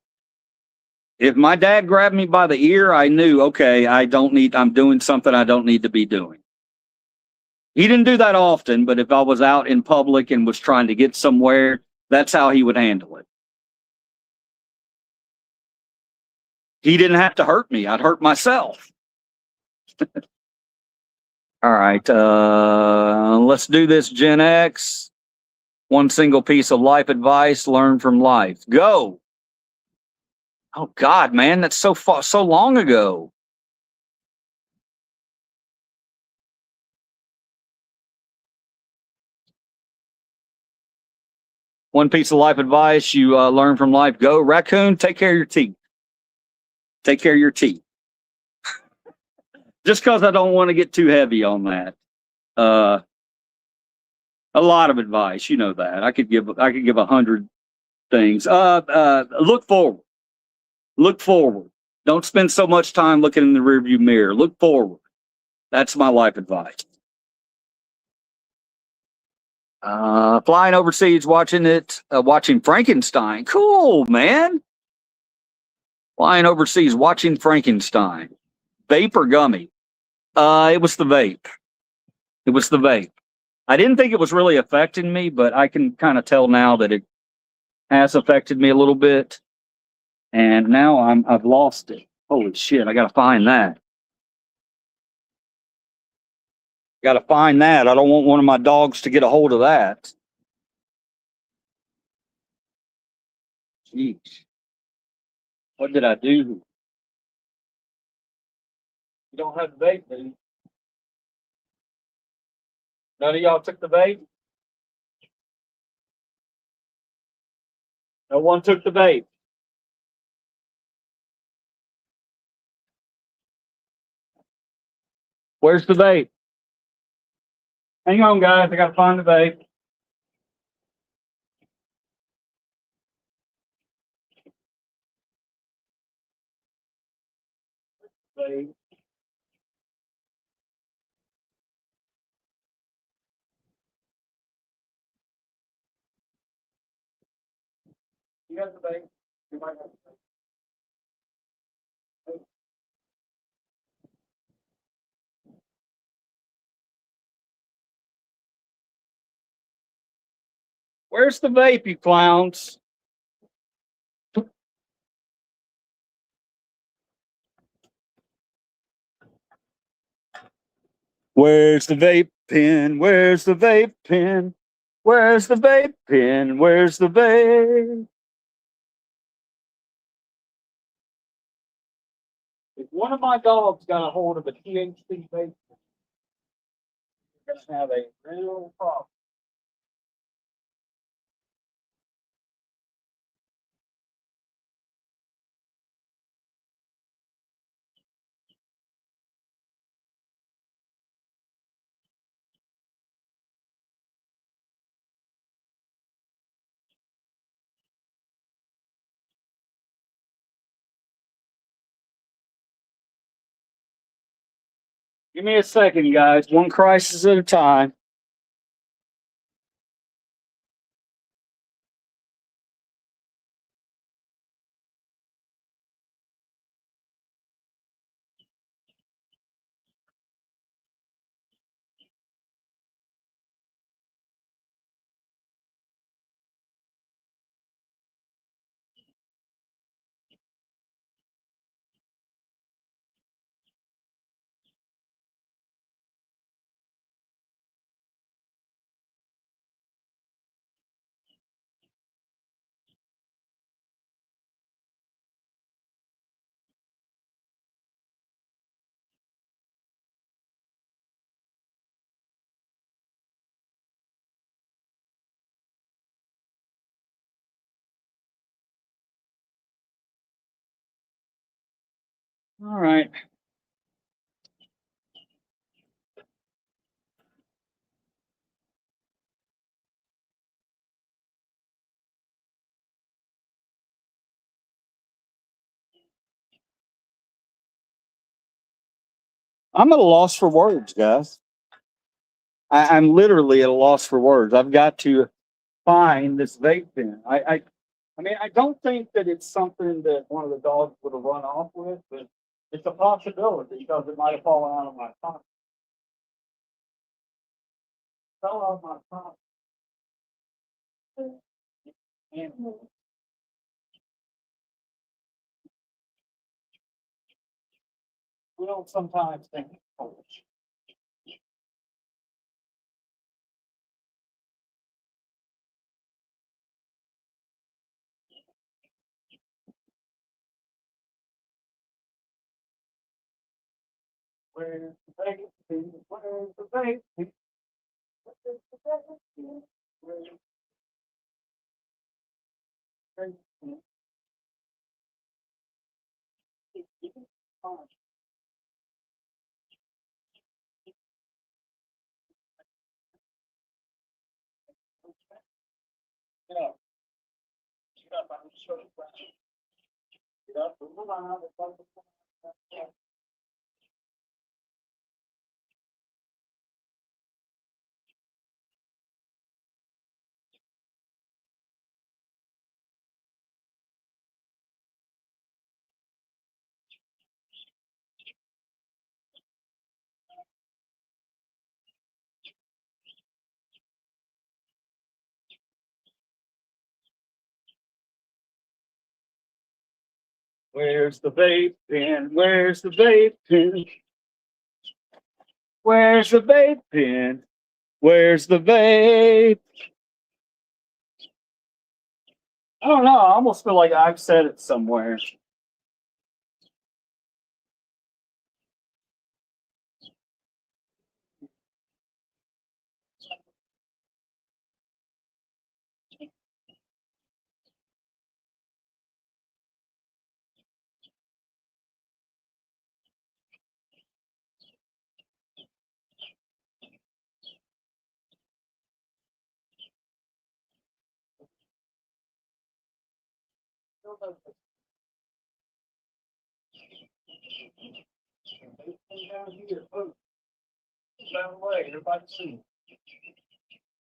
If my dad grabbed me by the ear, I knew, okay, I'm doing something I don't need to be doing. He didn't do that often, but if I was out in public and was trying to get somewhere, that's how he would handle it. He didn't have to hurt me. I'd hurt myself. All right. Let's do this, Gen X. One single piece of life advice, learn from life. Go. Oh God, man, that's so far, so long ago. One piece of life advice you learn from life. Go. Raccoon, take care of your teeth. Take care of your teeth. Just because I don't want to get too heavy on that. Uh, a lot of advice, you know that. I could give 100 things. Look forward. Look forward. Don't spend so much time looking in the rearview mirror. Look forward. That's my life advice. Flying overseas, watching Frankenstein. Cool, man. Flying overseas, watching Frankenstein. Vape or gummy? It was the vape. It was the vape. I didn't think it was really affecting me, but I can kind of tell now that it has affected me a little bit. And now I've lost it. Holy shit! I gotta find that. Gotta find that. I don't want one of my dogs to get a hold of that. Jeez, what did I do? You don't have the vape, do you? None of y'all took the vape. No one took the vape. Where's the vape? Hang on, guys. I gotta find the vape. Vape. You got the vape? You might have the vape. Where's the vape, you clowns? Where's the vape pen? Where's the vape pen? Where's the vape pen? Where's the vape? If one of my dogs got a hold of a THC vape, we're gonna have a real problem. Give me a second, guys. One crisis at a time. All right. I'm at a loss for words, guys. I'm literally at a loss for words. I've got to find this vape pen. I mean, I don't think that it's something that one of the dogs would have run off with, but it's a possibility because it might have fallen out of my pocket. Fell out of my pocket. And we don't sometimes think, oh, Where's the vape pen? Where's the vape pen? Where's the vape pen? Where's the vape pen? Get up. Get up. I'm just showing you. Get up. Move on. Where's the vape pen? Where's the vape pen? Where's the vape pen? Where's the vape? I don't know. I almost feel like I've said it somewhere.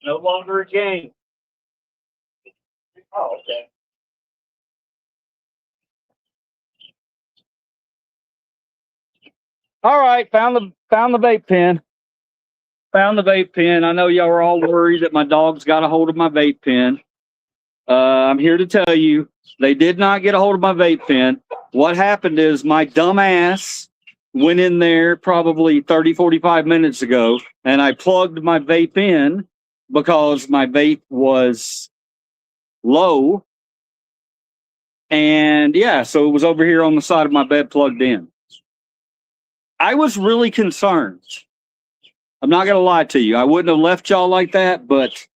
No longer a game. Oh, okay. All right, found the vape pen. Found the vape pen. I know y'all were all worried that my dog's got a hold of my vape pen. I'm here to tell you, they did not get a hold of my vape pen. What happened is my dumb ass went in there probably 30, 45 minutes ago, and I plugged my vape in because my vape was low. And yeah, so it was over here on the side of my bed plugged in. I was really concerned. I'm not going to lie to you. I wouldn't have left y'all like that, but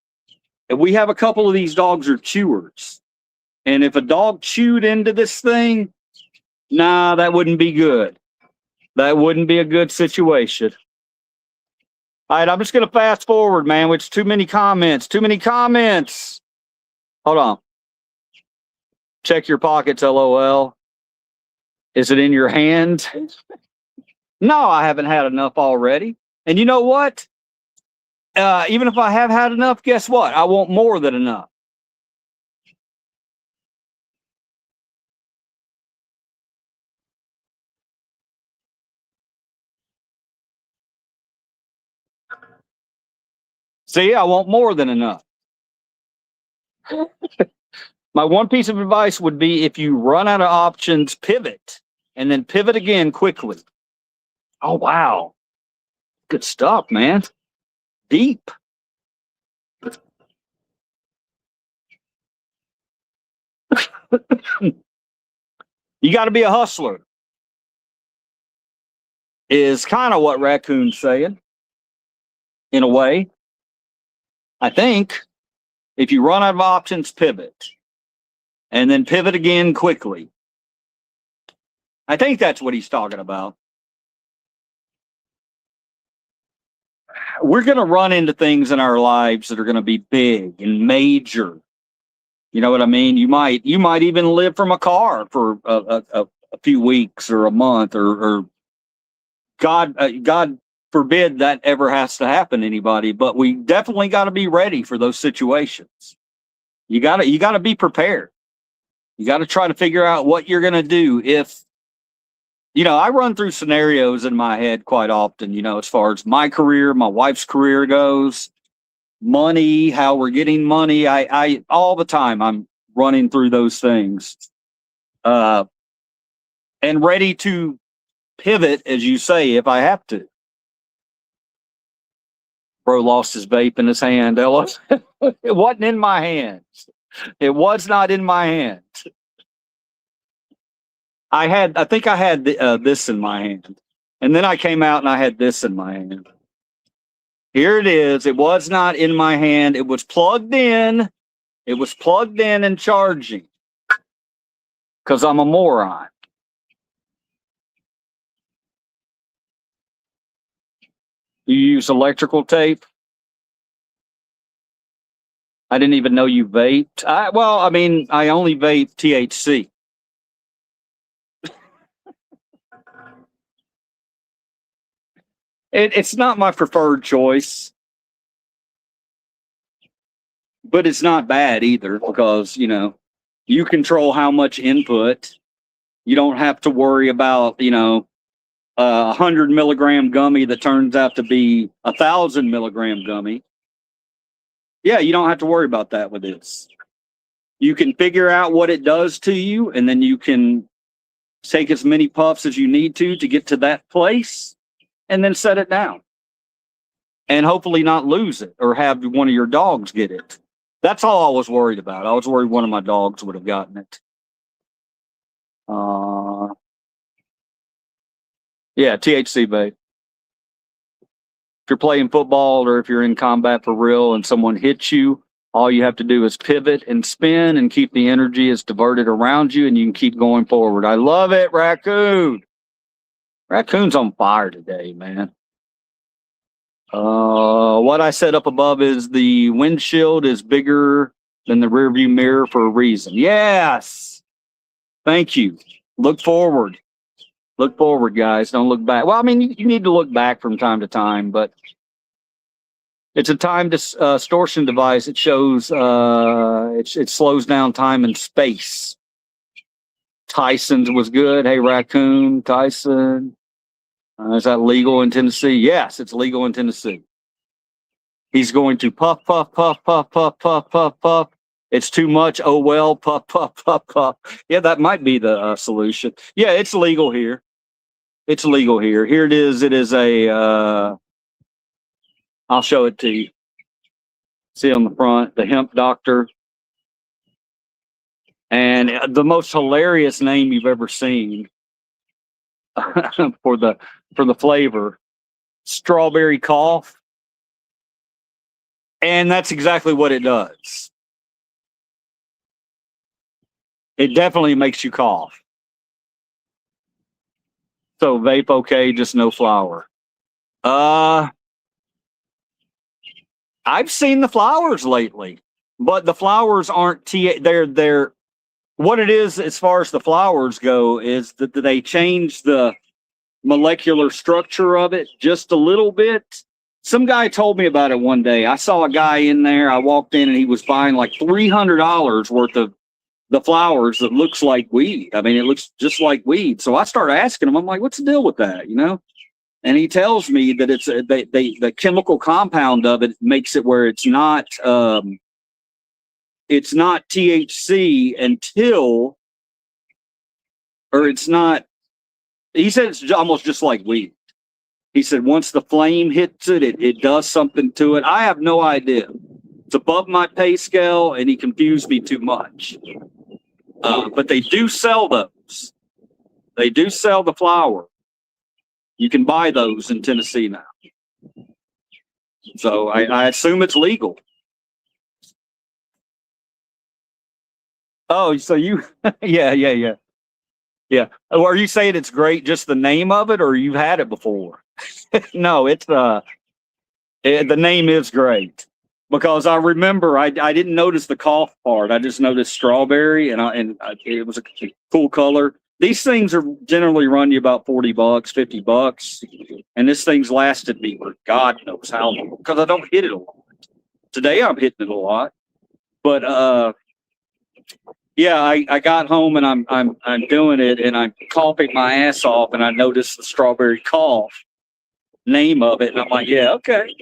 we have a couple of these dogs are chewers. And if a dog chewed into this thing, nah, that wouldn't be good. That wouldn't be a good situation. All right, I'm just going to fast forward, man, which too many comments. Too many comments. Hold on. Check your pockets, LOL. Is it in your hand? No, I haven't had enough already. And you know what? Even if I have had enough, guess what? I want more than enough. See, I want more than enough. My one piece of advice would be if you run out of options, pivot and then pivot again quickly. Oh, wow. Good stuff, man. Deep. You got to be a hustler, is kind of what Raccoon's saying, in a way. I think if you run out of options, pivot. And then pivot again quickly. I think that's what he's talking about. We're going to run into things in our lives that are going to be big and major. You know what I mean? You might even live from a car for a few weeks or a month, or God forbid that ever has to happen to anybody. But we definitely got to be ready for those situations. You got to be prepared. You got to try to figure out what you're going to do if. You know, I run through scenarios in my head quite often, you know, as far as my career, my wife's career goes, money, how we're getting money. I all the time I'm running through those things. And ready to pivot, as you say, if I have to. Bro lost his vape in his hand. It wasn't in my hands. It was not in my hand. I think I had this in my hand. And then I came out and I had this in my hand. Here it is. It was not in my hand. It was plugged in. It was plugged in and charging. Because I'm a moron. You use electrical tape? I didn't even know you vaped. I only vape THC. It's not my preferred choice, but it's not bad either because, you control how much input. You don't have to worry about, a 100 milligram gummy that turns out to be 1,000 milligram gummy. Yeah, you don't have to worry about that with this. You can figure out what it does to you, and then you can take as many puffs as you need to get to that place, and then set it down. And hopefully not lose it or have one of your dogs get it. That's all I was worried about. I was worried one of my dogs would have gotten it. Yeah, THC, babe. If you're playing football or if you're in combat for real and someone hits you, all you have to do is pivot and spin and keep the energy as diverted around you, and you can keep going forward. I love it, Raccoon. Raccoon's on fire today, man. What I set up above is the windshield is bigger than the rearview mirror for a reason. Yes. Thank you. Look forward. Look forward, guys. Don't look back. Well, I mean, you need to look back from time to time, but it's a time distortion device. It shows, it slows down time and space. Tyson's was good. Hey, Raccoon, Tyson. Is that legal in Tennessee? Yes, it's legal in Tennessee. He's going to puff, puff, puff, puff, puff, puff, puff, puff. It's too much. Oh, well, puff, puff, puff, puff. Yeah, that might be the solution. Yeah, it's legal here. It's legal here. Here it is. It is a, I'll show it to you. See on the front, the hemp doctor. And the most hilarious name you've ever seen for the flavor, strawberry cough. And that's exactly what it does. It definitely makes you cough. So vape okay, just no flower. I've seen the flowers lately, but the flowers aren't they're what it is as far as the flowers go is that they change the molecular structure of it just a little bit. Some guy told me about it one day. I saw a guy in there. I walked in and he was buying like $300 worth of the flowers that looks like weed. I mean, it looks just like weed. So I started asking him, I'm like, what's the deal with that? And he tells me that it's the chemical compound of it makes it where it's not THC until, or it's not. He said it's almost just like weed. He said once the flame hits it, it does something to it. I have no idea. It's above my pay scale, and he confused me too much. But they do sell those. They do sell the flower. You can buy those in Tennessee now. So I assume it's legal. Oh, so you, yeah. Oh, are you saying it's great, just the name of it, or you've had it before? No, it's the name is great. Because I remember I didn't notice the cough part. I just noticed strawberry, and it was a cool color. These things are generally run you about $40, $50, and this thing's lasted me for God knows how long. Because I don't hit it a lot. Today I'm hitting it a lot, but yeah, I got home and I'm doing it, and I'm coughing my ass off, and I noticed the strawberry cough name of it, and I'm like, yeah, okay.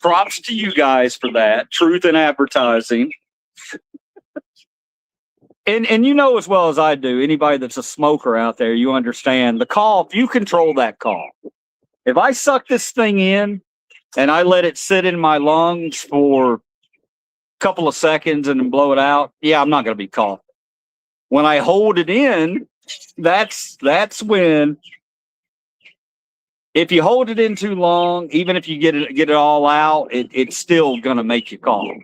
Props to you guys for that. Truth in advertising. And as well as I do, anybody that's a smoker out there, you understand the cough, you control that cough. If I suck this thing in and I let it sit in my lungs for a couple of seconds and then blow it out, yeah, I'm not going to be coughing. When I hold it in, that's when If you hold it in too long, even if you get it all out, it's still gonna make you cough.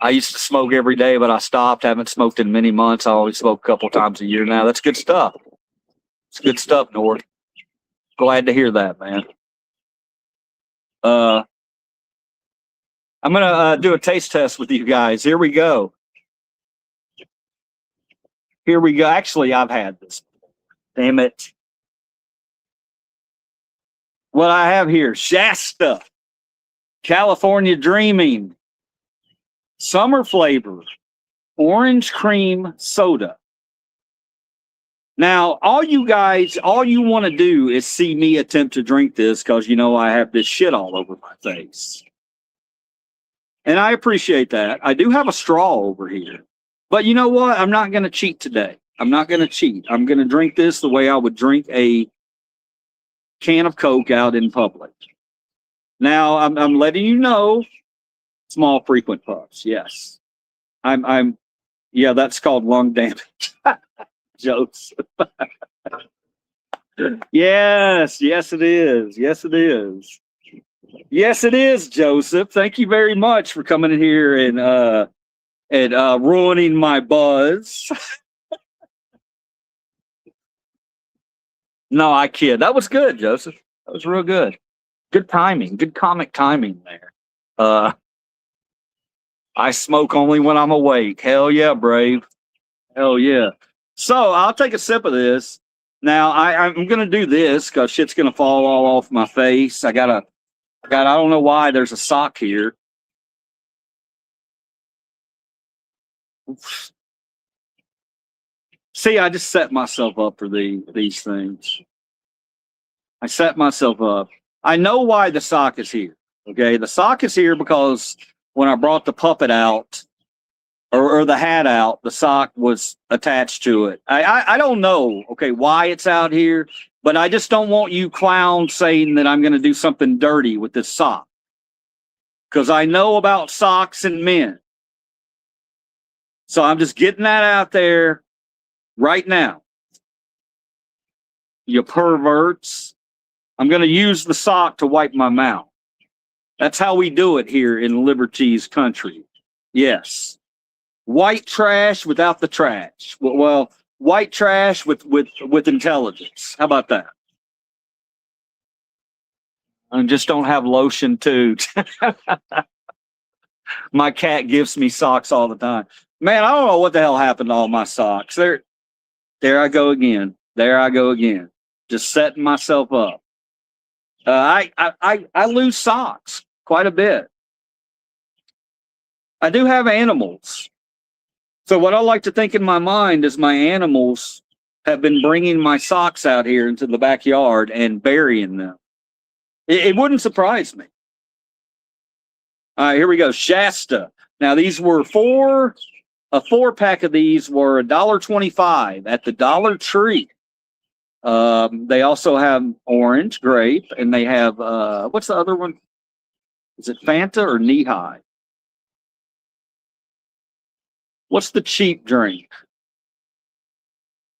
I used to smoke every day, but I stopped. Haven't smoked in many months. I only smoke a couple times a year now. That's good stuff. It's good stuff, North. Glad to hear that, man. I'm gonna do a taste test with you guys. Here we go. Here we go. Actually, I've had this. Damn it. What I have here, Shasta, California Dreaming, summer flavor, orange cream soda. Now, all you want to do is see me attempt to drink this because you know I have this shit all over my face. And I appreciate that. I do have a straw over here. But you know what? I'm not going to cheat today. I'm not going to cheat. I'm going to drink this the way I would drink a can of Coke out in public. Now, I'm letting you know, small frequent puffs. Yes. Yeah, that's called lung damage. Joseph. Yes, it is. Yes, it is. Yes, it is, Joseph. Thank you very much for coming in here and ruining my buzz. No, I kid. That was good, Joseph. That was real good. Good timing. Good comic timing there. I smoke only when I'm awake. Hell yeah, brave. Hell yeah. So I'll take a sip of this. Now I'm gonna do this because shit's gonna fall all off my face. I don't know why there's a sock here. See, I just set myself up for these things. I set myself up. I know why the sock is here. Okay, the sock is here because when I brought the puppet out or the hat out, the sock was attached to it. I don't know, okay, why it's out here, but I just don't want you clowns saying that I'm going to do something dirty with this sock. Because I know about socks and men. So I'm just getting that out there right now. You perverts. I'm going to use the sock to wipe my mouth. That's how we do it here in Liberty's country. Yes. White trash without the trash. Well, white trash with intelligence. How about that? I just don't have lotion too. My cat gives me socks all the time. Man, I don't know what the hell happened to all my socks. There I go again. There I go again. Just setting myself up. I lose socks quite a bit. I do have animals. So what I like to think in my mind is my animals have been bringing my socks out here into the backyard and burying them. It wouldn't surprise me. All right, here we go. Shasta. Now these were a 4-pack of these were $1.25 at the Dollar Tree. They also have orange, grape, and they have what's the other one? Is it Fanta or Knee High? What's the cheap drink?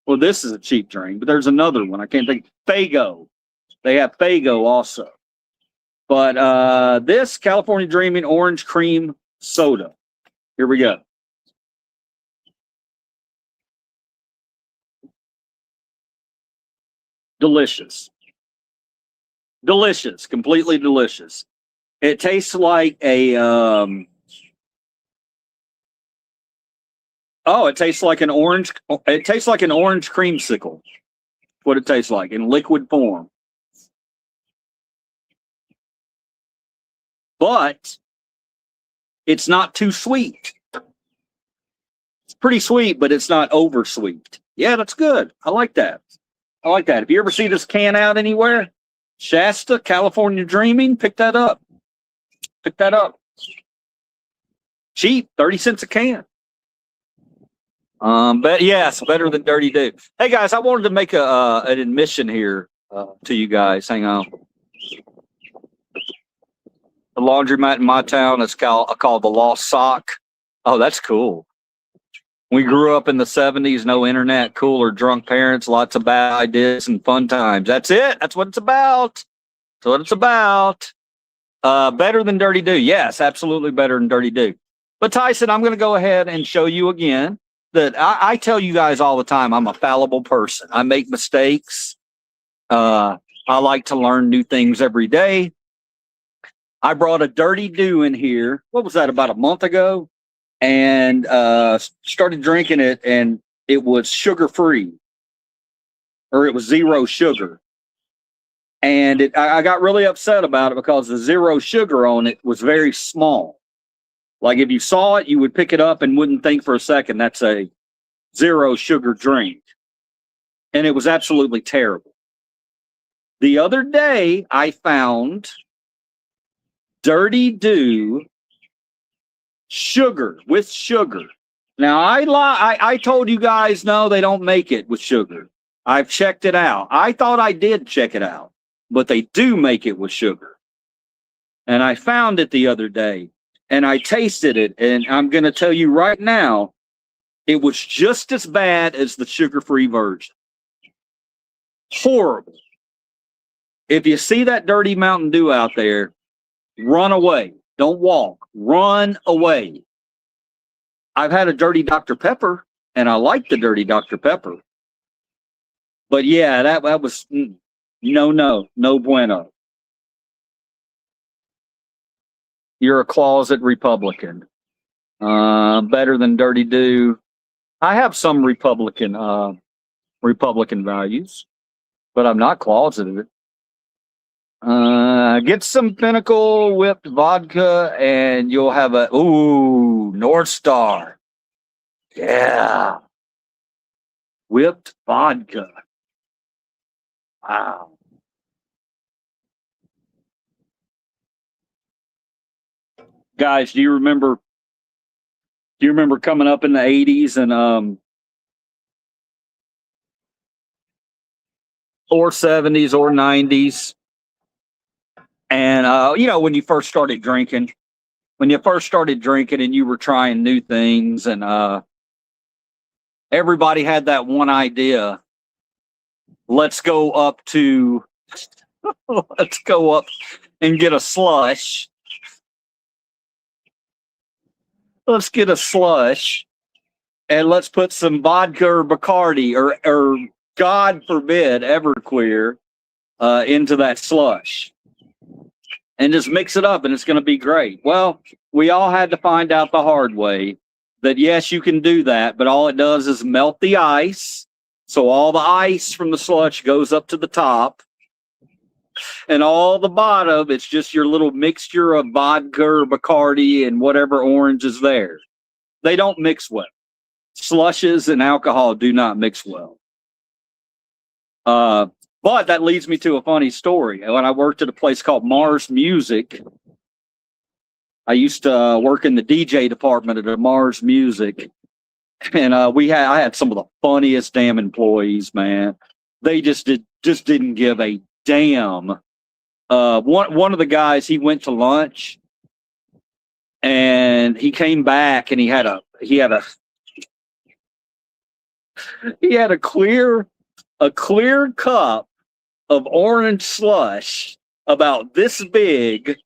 Well, this is a cheap drink, but there's another one. I can't think. Faygo. They have Faygo also. But this California Dreaming Orange Cream Soda. Here we go. Delicious. Delicious. Completely delicious. It tastes like a it tastes like an orange. It tastes like an orange creamsicle. What it tastes like in liquid form. But it's not too sweet. It's pretty sweet, but it's not over sweet. Yeah, that's good. I like that. I like that. If you ever see this can out anywhere, Shasta, California Dreaming, pick that up. Pick that up. Cheap, 30 cents a can. But yes, better than Dirty Dude. Hey guys, I wanted to make an admission here to you guys. Hang on. The laundromat in my town is called the Lost Sock. Oh, that's cool. We grew up in the 70s, no internet, cool or drunk parents, lots of bad ideas and fun times. That's it. That's what it's about. That's what it's about. Better than Dirty Do. Yes, absolutely better than Dirty Do. But Tyson, I'm going to go ahead and show you again that I tell you guys all the time, I'm a fallible person. I make mistakes. I like to learn new things every day. I brought a Dirty Do in here. What was that, about a month ago? And started drinking it, and it was sugar-free, or it was zero sugar. And I got really upset about it because the zero sugar on it was very small. Like if you saw it, you would pick it up and wouldn't think for a second that's a zero sugar drink. And it was absolutely terrible. The other day, I found Dirty Do sugar with sugar. Now, I told you guys, no, they don't make it with sugar. I've checked it out. I thought I did check it out, but they do make it with sugar. And I found it the other day, and I tasted it, and I'm going to tell you right now, it was just as bad as the sugar-free version. Horrible. If you see that dirty Mountain Dew out there, run away. Don't walk. Run away. I've had a dirty Dr. Pepper, and I like the dirty Dr. Pepper. But yeah, that was no bueno. You're a closet Republican. Better than Dirty Do. I have some Republican values, but I'm not closeted. Get some Pinnacle whipped vodka, and you'll have a North Star. Yeah, whipped vodka. Wow. Guys, do you remember coming up in the 80s and or 70s or 90s? And when you first started drinking, and you were trying new things, and everybody had that one idea. Let's go up and get a slush. Let's get a slush, and let's put some vodka or Bacardi or God forbid Everclear into that slush, and just mix it up, and it's going to be great. Well, we all had to find out the hard way that yes, you can do that, but all it does is melt the ice. So all the ice from the slush goes up to the top, and all the bottom, it's just your little mixture of vodka or Bacardi and whatever orange is there. They don't mix well. Slushes and alcohol do not mix well. But that leads me to a funny story. When I worked at a place called Mars Music, I used to work in the DJ department at a Mars Music. And I had some of the funniest damn employees, man. They just didn't give a damn. One of the guys, he went to lunch, and he came back, and he had a clear cup of orange slush about this big.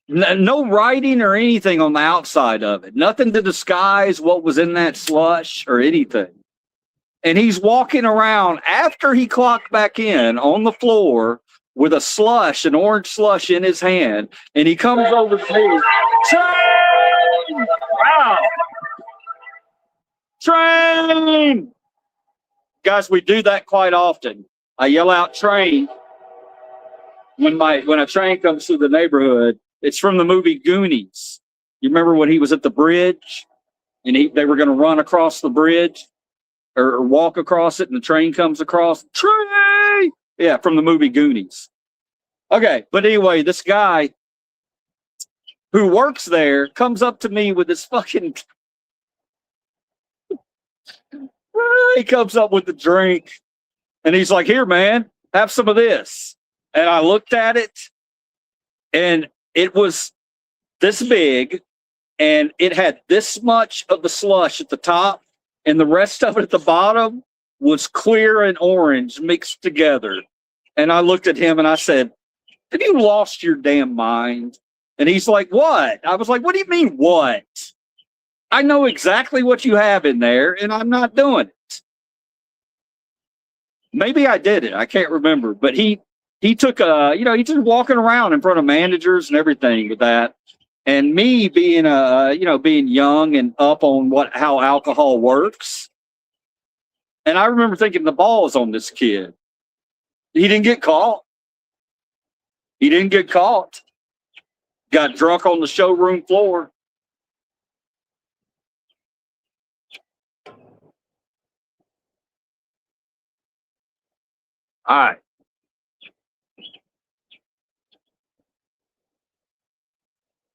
No writing or anything on the outside of it. Nothing to disguise what was in that slush or anything. And he's walking around after he clocked back in on the floor with an orange slush in his hand. And he comes over to me. Train! Wow! Train! Guys, we do that quite often. I yell out train when a train comes through the neighborhood. It's from the movie Goonies. You remember when he was at the bridge and they were going to run across the bridge or walk across it, and the train comes across? Train! Yeah, from the movie Goonies. Okay, but anyway, this guy who works there comes up to me with this fucking... He comes up with the drink, and he's like, here, man, have some of this. And I looked at it, and it was this big, and it had this much of the slush at the top and the rest of it at the bottom was clear and orange mixed together. And I looked at him and I said, "Have you lost your damn mind?" And he's like, "What?" I was like, "What do you mean, what? I know exactly what you have in there, and I'm not doing it." Maybe I did it. I can't remember. But he took he's just walking around in front of managers and everything with that. And me being being young and up on how alcohol works. And I remember thinking the ball is on this kid. He didn't get caught. He didn't get caught. Got drunk on the showroom floor. All right.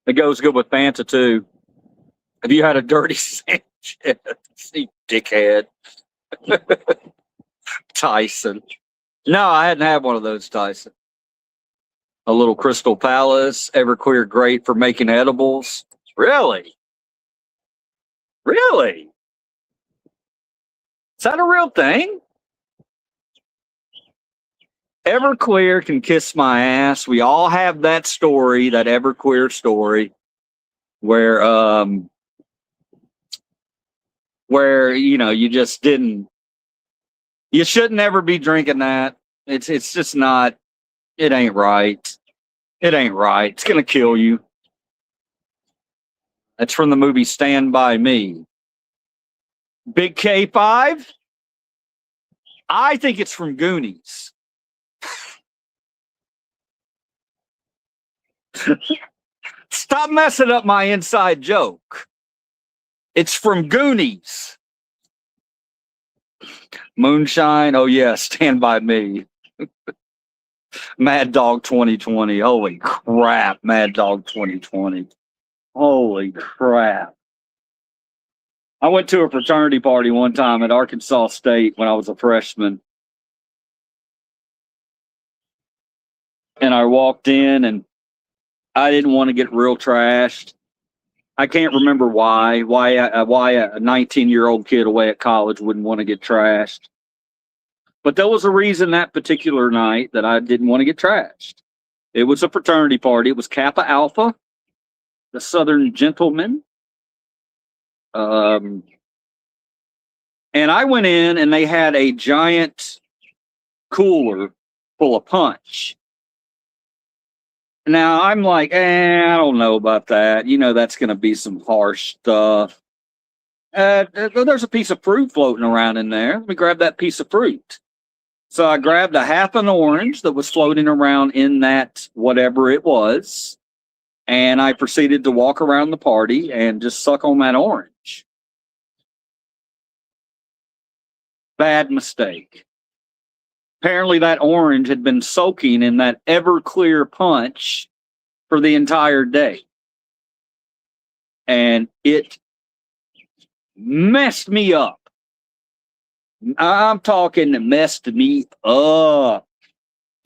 It goes good with Fanta too. Have you had a dirty sandwich? You dickhead. Tyson. No, I hadn't had one of those, Tyson. A little Crystal Palace, Everclear, great for making edibles. Really? Really? Is that a real thing? Everclear can kiss my ass. We all have that story, that Everclear story, where you just didn't. You shouldn't ever be drinking that. It's just not. It ain't right. It ain't right. It's gonna kill you. That's from the movie Stand By Me. Big K5? I think it's from Goonies. Stop messing up my inside joke. It's from Goonies. Moonshine. Oh, yeah. Stand By Me. Mad Dog 2020. Holy crap. Mad Dog 2020. Holy crap. I went to a fraternity party one time at Arkansas State when I was a freshman. And I walked in and I didn't want to get real trashed. I can't remember why a 19-year-old kid away at college wouldn't want to get trashed. But there was a reason that particular night that I didn't want to get trashed. It was a fraternity party. It was Kappa Alpha, the Southern Gentlemen. And I went in and they had a giant cooler full of punch. Now I'm like, I don't know about that. That's going to be some harsh stuff. There's a piece of fruit floating around in there. Let me grab that piece of fruit. So I grabbed a half an orange that was floating around in that whatever it was. And I proceeded to walk around the party and just suck on that orange. Bad mistake. Apparently that orange had been soaking in that Everclear punch for the entire day. And it messed me up. I'm talking messed me up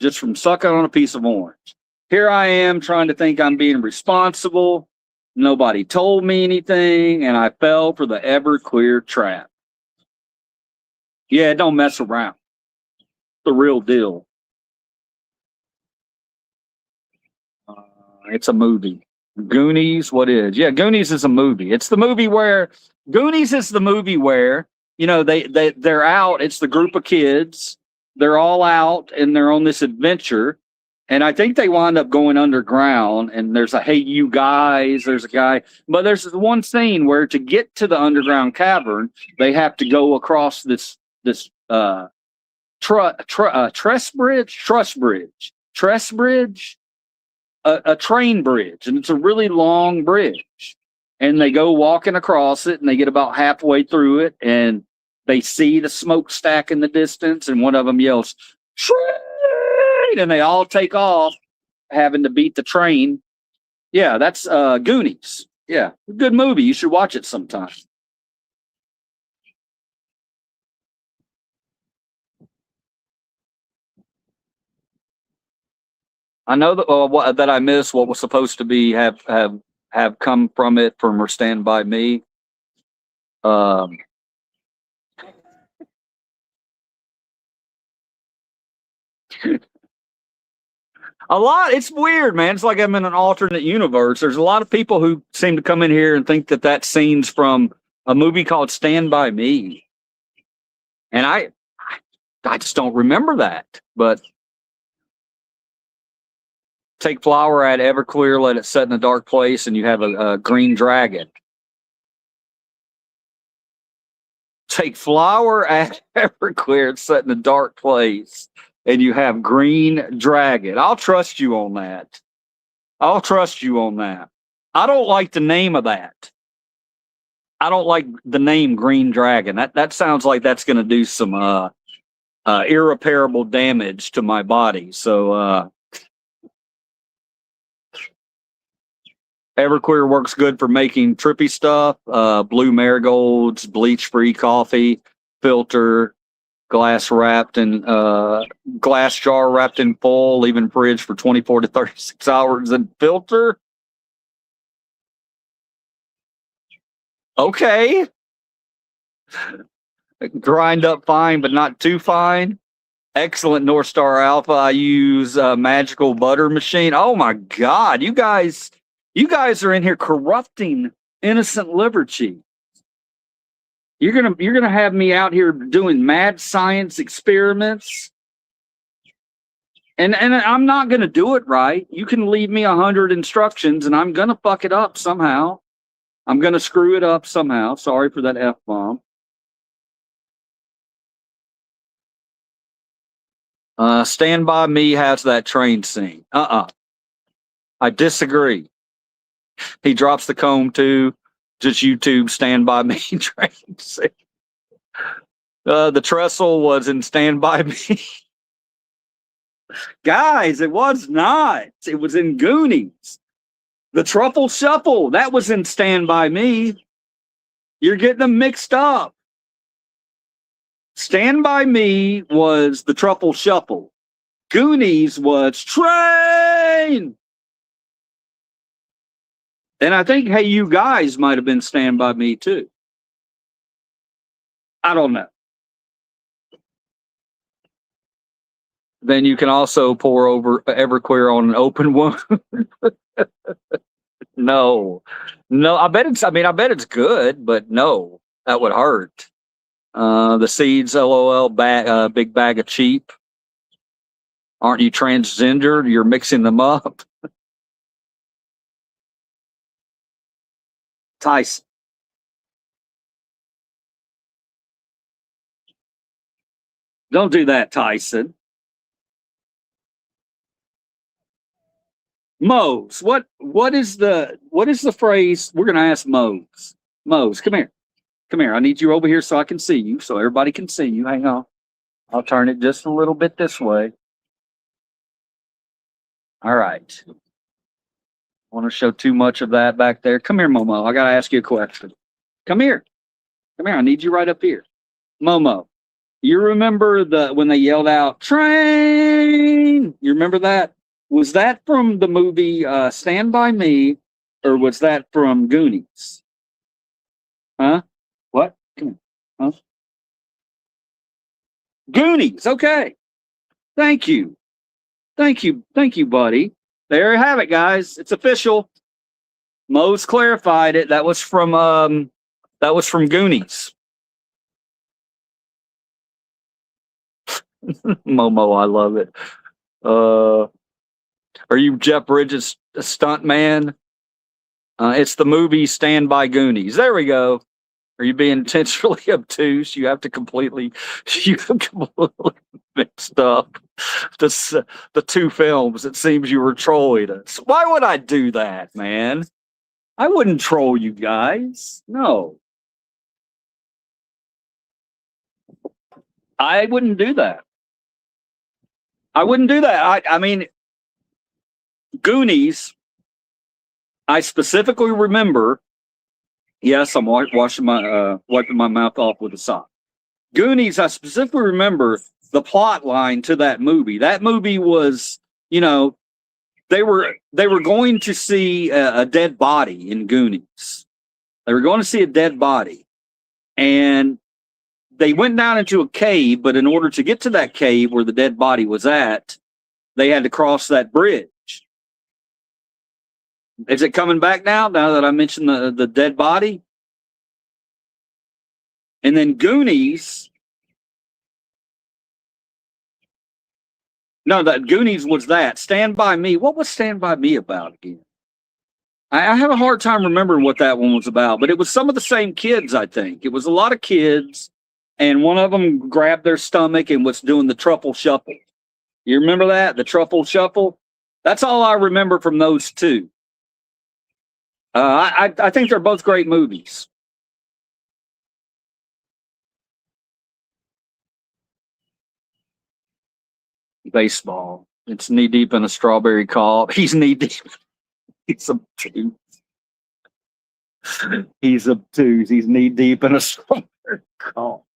just from sucking on a piece of orange. Here I am trying to think I'm being responsible. Nobody told me anything, and I fell for the Everclear trap. Yeah, don't mess around. The real deal. It's a movie. Goonies, what is? Yeah, Goonies is a movie. It's the movie where Goonies is the movie where they're out. It's the group of kids. They're all out and they're on this adventure. And I think they wind up going underground. And there's a hey you guys. There's a guy, but there's one scene where to get to the underground cavern, they have to go across this truss bridge, a train bridge, and it's a really long bridge. And they go walking across it, and they get about halfway through it, and they see the smokestack in the distance, and one of them yells, "Train!" And they all take off, having to beat the train. Yeah, that's Goonies. Yeah, good movie. You should watch it sometime. I know that that I missed what was supposed to be have come from it from Stand By Me. A lot. It's weird, man. It's like I'm in an alternate universe. There's a lot of people who seem to come in here and think that that scene's from a movie called Stand By Me, and I just don't remember that. But take flour, add Everclear, let it set in a dark place, and you have a green dragon. Take flour, add Everclear, set in a dark place, and you have green dragon. I'll trust you on that. I'll trust you on that. I don't like the name of that. I don't like the name Green Dragon. That sounds like that's going to do some irreparable damage to my body. So Everclear works good for making trippy stuff. Blue marigolds, bleach-free coffee, filter, glass jar wrapped in foil, leave in fridge for 24 to 36 hours, and filter. Okay. Grind up fine, but not too fine. Excellent North Star Alpha. I use Magical Butter Machine. Oh my God, you guys are in here corrupting innocent liberty. You're gonna have me out here doing mad science experiments, and I'm not gonna do it right. You can leave me 100 instructions, and I'm gonna fuck it up somehow. I'm gonna screw it up somehow. Sorry for that F-bomb. Stand By Me has that train scene. I disagree. He drops the comb too. Just YouTube Stand By Me train scene. The trestle was in Stand By Me. Guys, it was not. It was in Goonies. The Truffle Shuffle, that was in Stand By Me. You're getting them mixed up. Stand By Me was the Truffle Shuffle. Goonies was Train. And I think Hey You Guys might have been Stand By Me too. I don't know. Then you can also pour over Everclear on an open wound. No. I bet it's good, but no, that would hurt. The seeds, LOL, big bag of cheap. Aren't you transgender? You're mixing them up. Tyson. Don't do that, Tyson. Mose, what is the phrase? We're gonna ask Mose. Mose, come here. Come here. I need you over here so I can see you, so everybody can see you. Hang on. I'll turn it just a little bit this way. All right. I want to show too much of that back there. Come here, Momo. I gotta ask you a question. Come here. Come here. I need you right up here. Momo, you remember when they yelled out train? You remember that? Was that from the movie Stand By Me, or was that from Goonies? Huh? What? Come here. Huh? Goonies. Okay. Thank you. Thank you. Thank you, buddy. There you have it, guys. It's official. Mose clarified it. That was from Goonies. Momo, I love it. Are you Jeff Bridges' stunt man? It's the movie Stand By Goonies. There we go. Are you being intentionally obtuse? You have completely mixed up the two films. It seems you were trolling us. Why would I do that, man? I wouldn't troll you guys. No. I wouldn't do that. I wouldn't do that. I mean, Goonies, I specifically remember. Yes, I'm wiping my mouth off with a sock. Goonies, I specifically remember the plot line to that movie. That movie was, they were going to see a dead body in Goonies. They were going to see a dead body, and they went down into a cave, but in order to get to that cave where the dead body was at, they had to cross that bridge. Is it coming back now that I mentioned the dead body? And then Goonies. No, that Goonies was that. Stand By Me. What was Stand By Me about again? I have a hard time remembering what that one was about, but it was some of the same kids, I think. It was a lot of kids, and one of them grabbed their stomach and was doing the truffle shuffle. You remember that? The truffle shuffle? That's all I remember from those two. I think they're both great movies. Baseball. It's knee deep in a strawberry call. He's knee deep. He's obtuse. He's obtuse. He's knee deep in a strawberry call.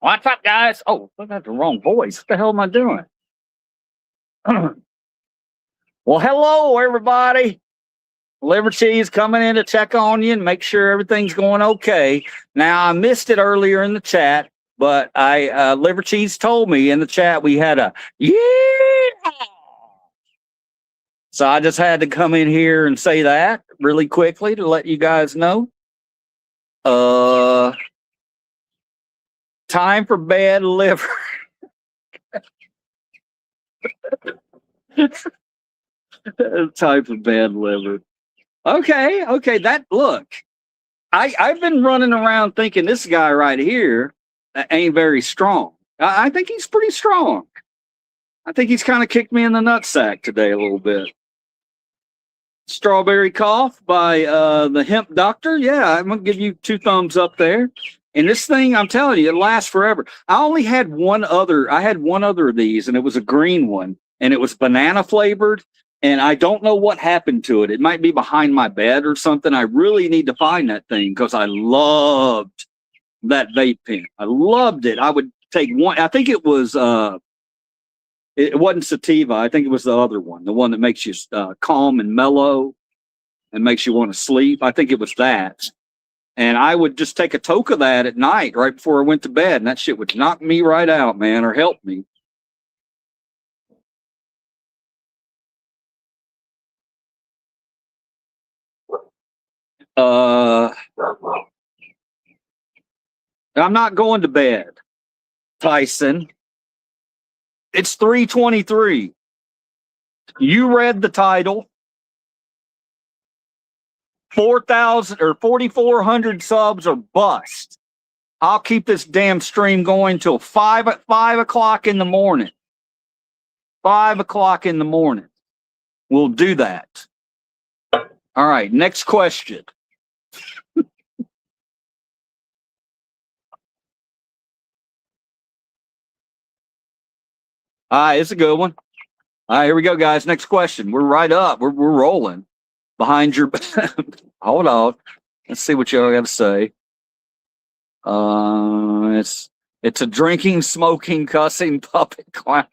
What's up, guys? Oh, I got the wrong voice. What the hell am I doing? Well, hello, everybody. Liver Cheese coming in to check on you and make sure everything's going okay. Now, I missed it earlier in the chat, but Liver Cheese told me in the chat we had a yeah. So I just had to come in here and say that really quickly to let you guys know. Time for bed, Liver. Time for bed, Liver. Okay. Look, I've been running around thinking this guy right here ain't very strong. I think he's pretty strong. I think he's kind of kicked me in the nutsack today a little bit. Strawberry Cough by the Hemp Doctor. Yeah, I'm gonna give you 2 thumbs up there. And this thing, I'm telling you, it lasts forever. I had one other of these, and it was a green one, and it was banana flavored. And I don't know what happened to it. It might be behind my bed or something. I really need to find that thing because I loved that vape pen. I loved it. I would take one. I think it was, it wasn't sativa. I think it was the other one, the one that makes you calm and mellow and makes you want to sleep. I think it was that. And I would just take a toke of that at night right before I went to bed. And that shit would knock me right out, man, or help me. I'm not going to bed, Tyson. It's 3:23. You read the title. 4,000 or 4,400 subs or bust. I'll keep this damn stream going till 5 o'clock in the morning. 5 o'clock in the morning. We'll do that. All right, next question. All right, it's a good one. All right, here we go, guys. Next question. We're right up. We're rolling behind your. Hold on. Let's see what y'all got to say. It's a drinking, smoking, cussing puppet clown.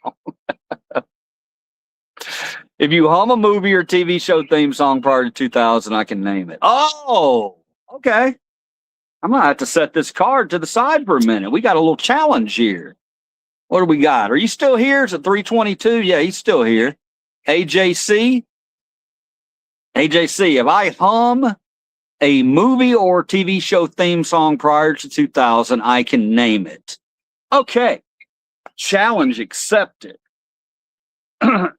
If you hum a movie or TV show theme song prior to 2000, I can name it. Oh, okay. I'm gonna have to set this card to the side for a minute. We got a little challenge here. What do we got? Are you still here? Is it 3:22? Yeah, he's still here. AJC. AJC, if I hum a movie or TV show theme song prior to 2000, I can name it. Okay. Challenge accepted. Yeah,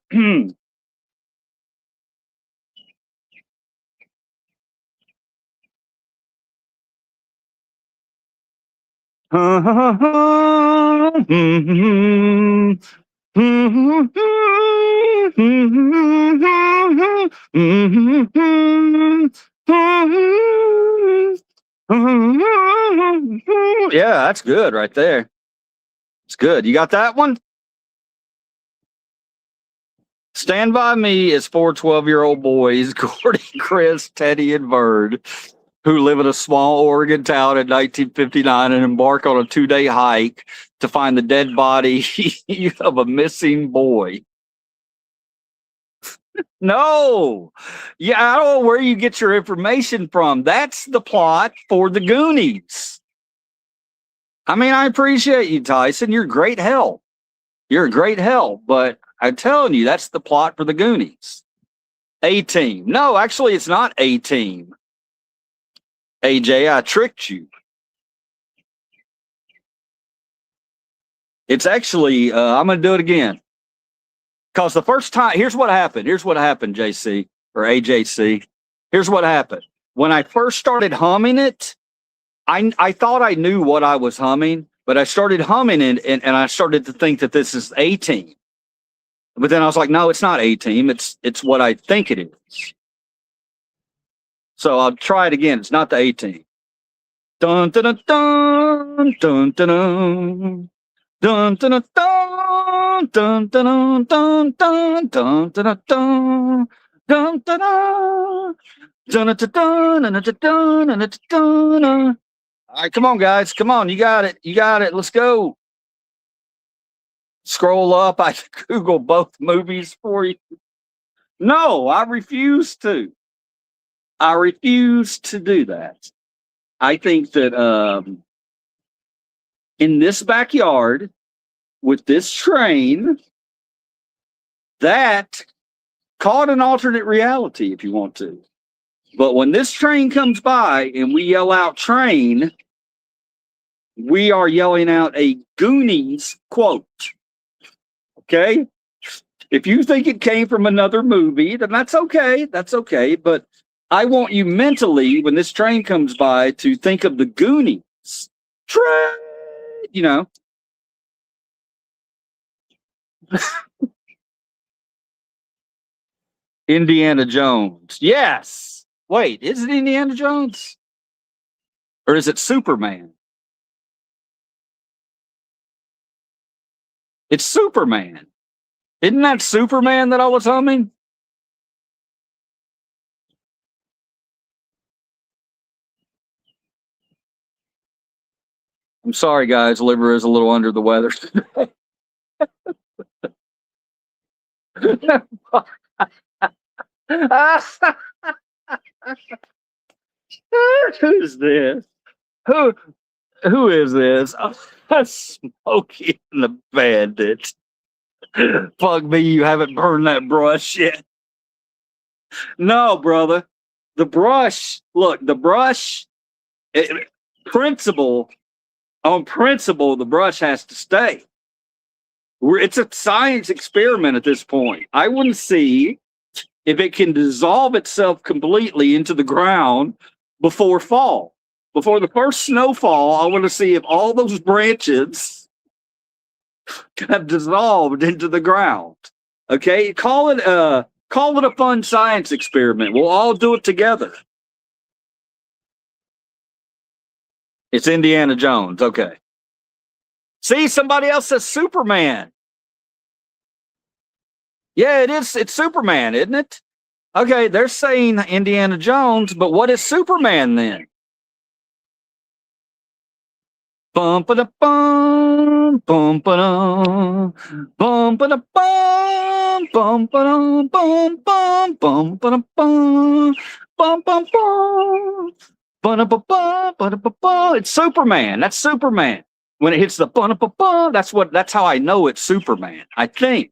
that's good right there. It's good. You got that one? Stand By Me is 4 12-year-old boys, Gordy, Chris, Teddy, and Bird, who live in a small Oregon town in 1959 and embark on a 2-day hike to find the dead body of a missing boy. No. Yeah, I don't know where you get your information from. That's the plot for the Goonies. I mean, I appreciate you, Tyson. You're great help. You're a great help, but I'm telling you, that's the plot for the Goonies. A Team. No, actually, it's not A Team. AJ, I tricked you. It's actually, I'm going to do it again. Because the first time, here's what happened. Here's what happened, JC or AJC. Here's what happened. When I first started humming it, I thought I knew what I was humming, but I started humming it and I started to think that this is A Team. But then I was like, no, it's not A Team. It's what I think it is. So I'll try it again. It's not the A Team. Dun dun dun dun dun dun. Dun dun dun dun dun dun dun dun dun dun dun dun dun dun. All right, come on, guys. Come on. You got it. You got it. Let's go. Scroll up. I Google both movies for you. No, I refuse to. I refuse to do that. I think that in this backyard with this train, that call it an alternate reality if you want to. But when this train comes by and we yell out train, we are yelling out a Goonies quote. Okay? If you think it came from another movie, then that's okay. That's okay. But I want you mentally, when this train comes by, to think of the Goonies. Train, you know. Indiana Jones. Yes. Wait, is it Indiana Jones? Or is it Superman? It's Superman. Isn't that Superman that I was humming? I'm sorry, guys. Liver is a little under the weather. Who's this? Who who is this? Smokey and the Bandit. Fuck me, you haven't burned that brush yet. No, brother. The brush, look, the brush, it, principle, on principle, the brush has to stay. It's a science experiment at this point. I want to see if it can dissolve itself completely into the ground before fall. Before the first snowfall, I want to see if all those branches have dissolved into the ground. Okay, call it a fun science experiment. We'll all do it together. It's Indiana Jones. Okay. See, somebody else says Superman. Yeah, it is. It's Superman, isn't it? Okay, they're saying Indiana Jones, but what is Superman then? Bum ba da bum bum ba dum bum ba da bum ba dum bum bum ba da bum bum bum ba. It's Superman. That's Superman. When it hits the ba, that's how I know it's Superman. I think.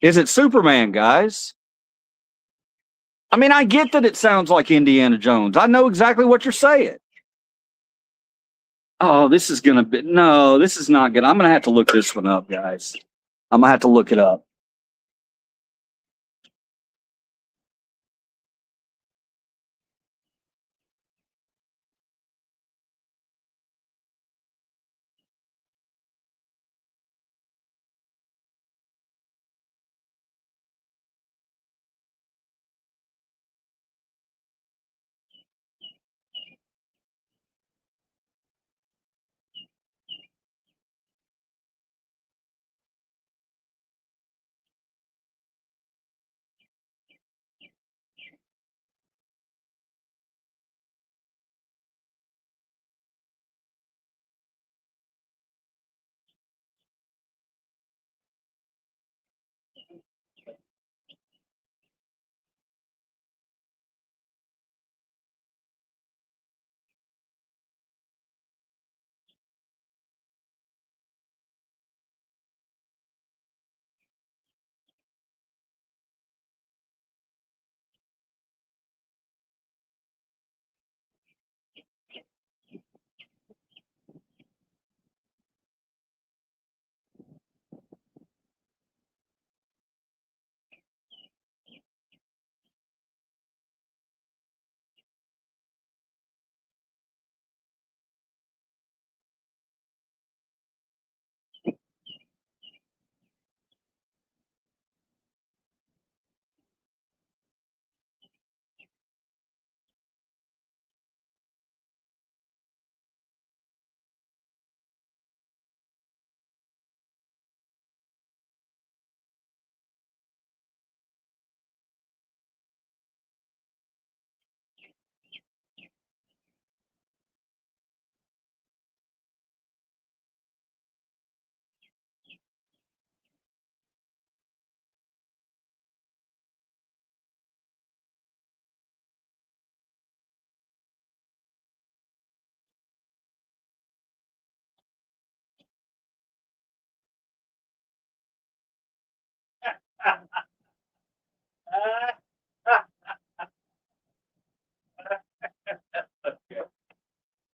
Is it Superman, guys? I mean, I get that it sounds like Indiana Jones. I know exactly what you're saying. Oh, this is gonna be no, this is not good. I'm gonna have to look this one up, guys. I'm gonna have to look it up.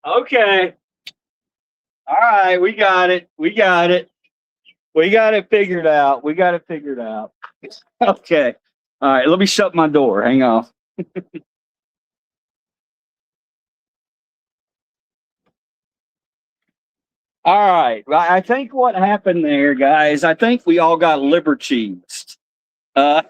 Okay. All right, we got it. We got it. We got it figured out. We got it figured out. Okay. All right, let me shut my door. Hang on. All right. Well, I think what happened there, guys, I think we all got liver cheesed. I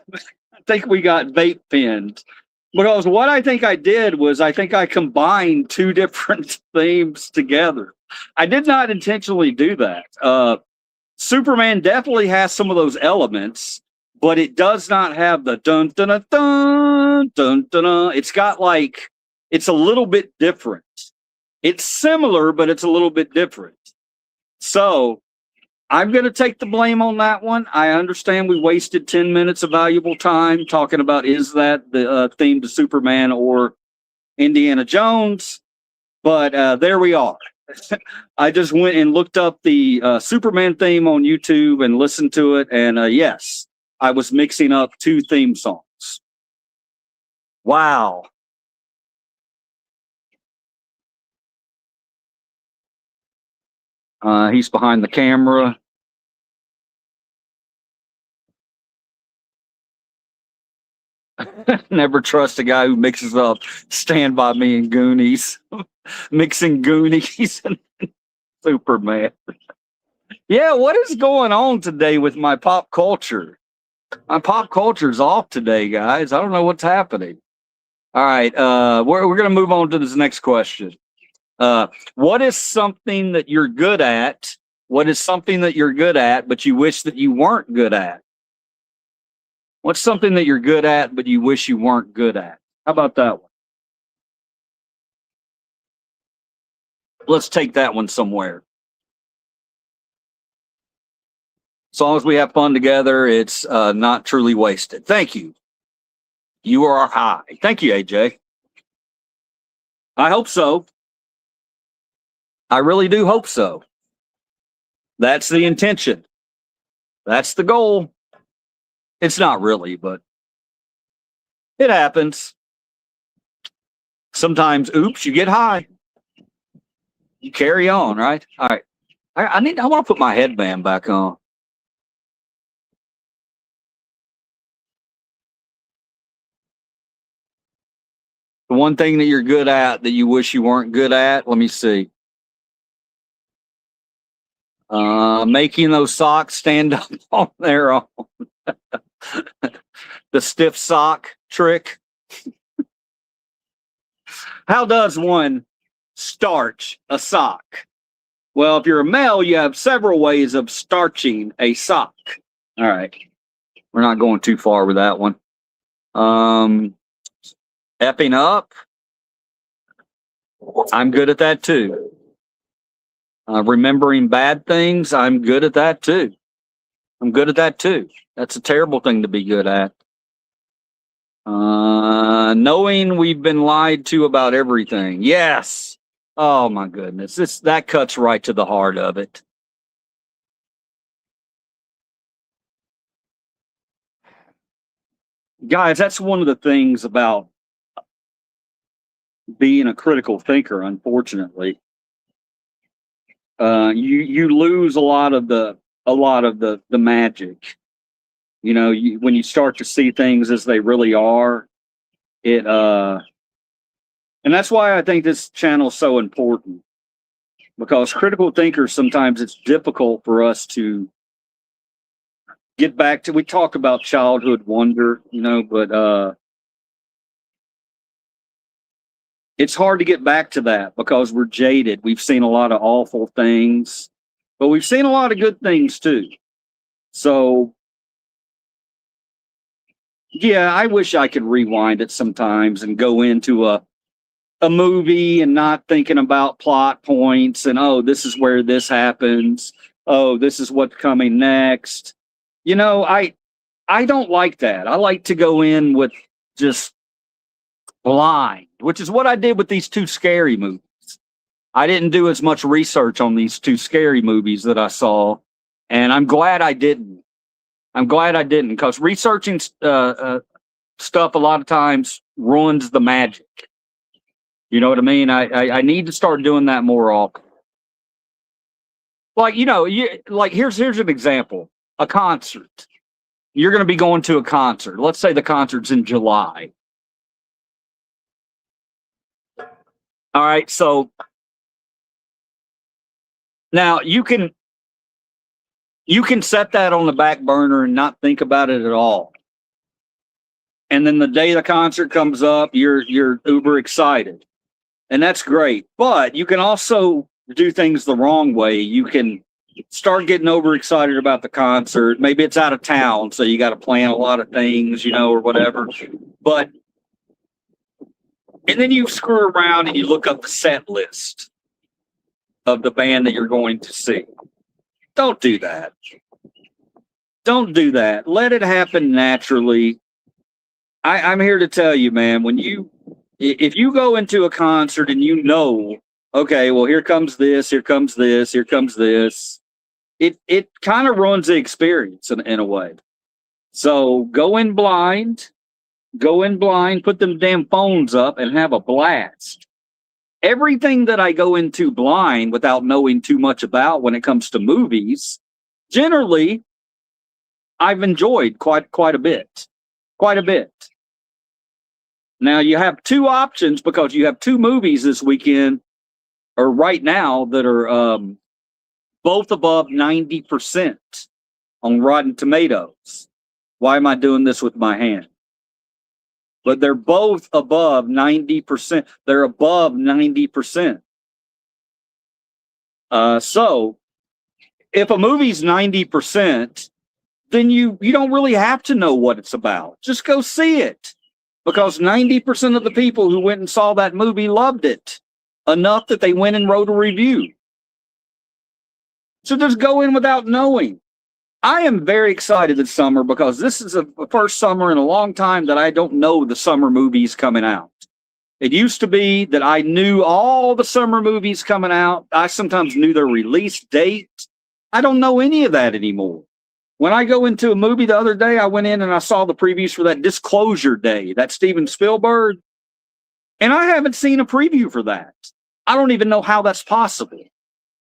think we got vape pinned. Because what I think I did was I think I combined two different themes together. I did not intentionally do that. Superman definitely has some of those elements, but it does not have the dun dun dun dun dun dun. Dun. It's got like it's a little bit different. It's similar, but it's a little bit different. So I'm going to take the blame on that one. I understand we wasted 10 minutes of valuable time talking about is that the theme to Superman or Indiana Jones, but there we are. I just went and looked up the Superman theme on YouTube and listened to it, and yes, I was mixing up two theme songs. Wow. He's behind the camera. Never trust a guy who mixes up Stand By Me and Goonies. Mixing Goonies and Superman. Yeah, what is going on today with my pop culture? My pop culture's off today, guys. I don't know what's happening. All right, we're going to move on to this next question. What is something that you're good at? What is something that you're good at, but you wish that you weren't good at? What's something that you're good at, but you wish you weren't good at? How about that one? Let's take that one somewhere. As long as we have fun together, it's not truly wasted. Thank you. You are high. Thank you, AJ. I hope so. I really do hope so. That's the intention. That's the goal. It's not really, but it happens. Sometimes, oops, you get high. You carry on, right? All right. I want to put my headband back on. The one thing that you're good at that you wish you weren't good at, let me see. Making those socks stand up on their own. The stiff sock trick. How does one starch a sock? Well, if you're a male, you have several ways of starching a sock. All right. We're not going too far with that one. Epping up. I'm good at that too. Remembering bad things. I'm good at that too. I'm good at that too. That's a terrible thing to be good at. Knowing we've been lied to about everything. Yes. Oh my goodness. That cuts right to the heart of it. Guys, that's one of the things about being a critical thinker, unfortunately. You lose a lot of the magic. You know, when you start to see things as they really are, and that's why I think this channel is so important, because critical thinkers, sometimes it's difficult for us to get back to. We talk about childhood wonder, you know, but it's hard to get back to that because we're jaded. We've seen a lot of awful things, but we've seen a lot of good things too. So yeah, I wish I could rewind it sometimes and go into a movie and not thinking about plot points and, oh, this is where this happens. Oh, this is what's coming next. You know, I don't like that. I like to go in with just blind, which is what I did with these two scary movies. I didn't do as much research on these two scary movies that I saw, and I'm glad I didn't. I'm glad I didn't, because researching stuff a lot of times ruins the magic. You know what I mean? I need to start doing that more often. Like, here's an example. A concert. You're going to be going to a concert. Let's say the concert's in July. All right, so now you can set that on the back burner and not think about it at all. And then the day the concert comes up, you're uber excited. And that's great. But you can also do things the wrong way. You can start getting overexcited about the concert. Maybe it's out of town, so you got to plan a lot of things, or whatever. And then you screw around and you look up the set list of the band that you're going to see. Don't do that. Don't do that. Let it happen naturally. I'm here to tell you, man, if you go into a concert and okay, well, here comes this, here comes this, here comes this, it kind of ruins the experience in a way. So go in blind, put them damn phones up and have a blast. Everything that I go into blind without knowing too much about when it comes to movies, generally, I've enjoyed quite a bit. Quite a bit. Now you have two options because you have two movies this weekend or right now that are both above 90% on Rotten Tomatoes. Why am I doing this with my hand? But they're both above 90%. They're above 90%. So if a movie's 90%, then you don't really have to know what it's about. Just go see it. Because 90% of the people who went and saw that movie loved it enough that they went and wrote a review. So just go in without knowing. I am very excited this summer because this is the first summer in a long time that I don't know the summer movies coming out. It used to be that I knew all the summer movies coming out. I sometimes knew their release date. I don't know any of that anymore. When I go into a movie the other day, I went in and I saw the previews for that Disclosure Day, that Steven Spielberg, and I haven't seen a preview for that. I don't even know how that's possible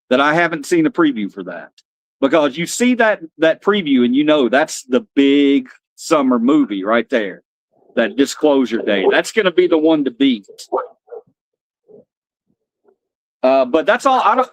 that I haven't seen a preview for that. Because you see that preview and that's the big summer movie right there, that Disclosure Day. That's going to be the one to beat. But that's all. I don't.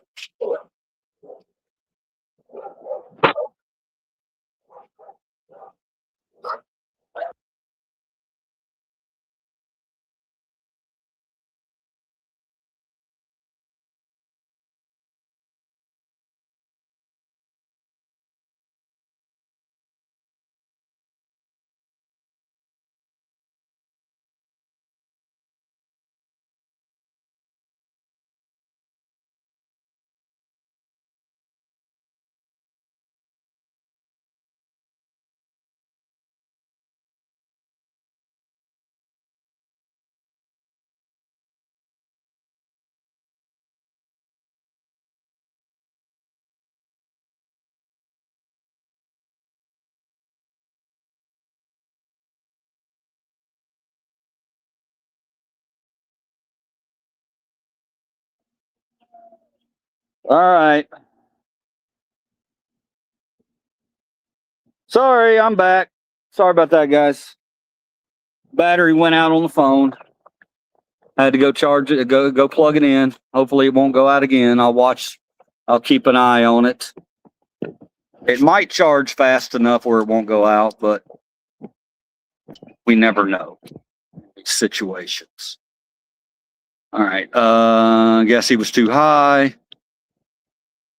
All right. Sorry, I'm back. Sorry about that, guys. Battery went out on the phone. I had to go charge it, go plug it in. Hopefully it won't go out again. I'll keep an eye on it. It might charge fast enough where it won't go out, but we never know these situations. All right. I guess he was too high.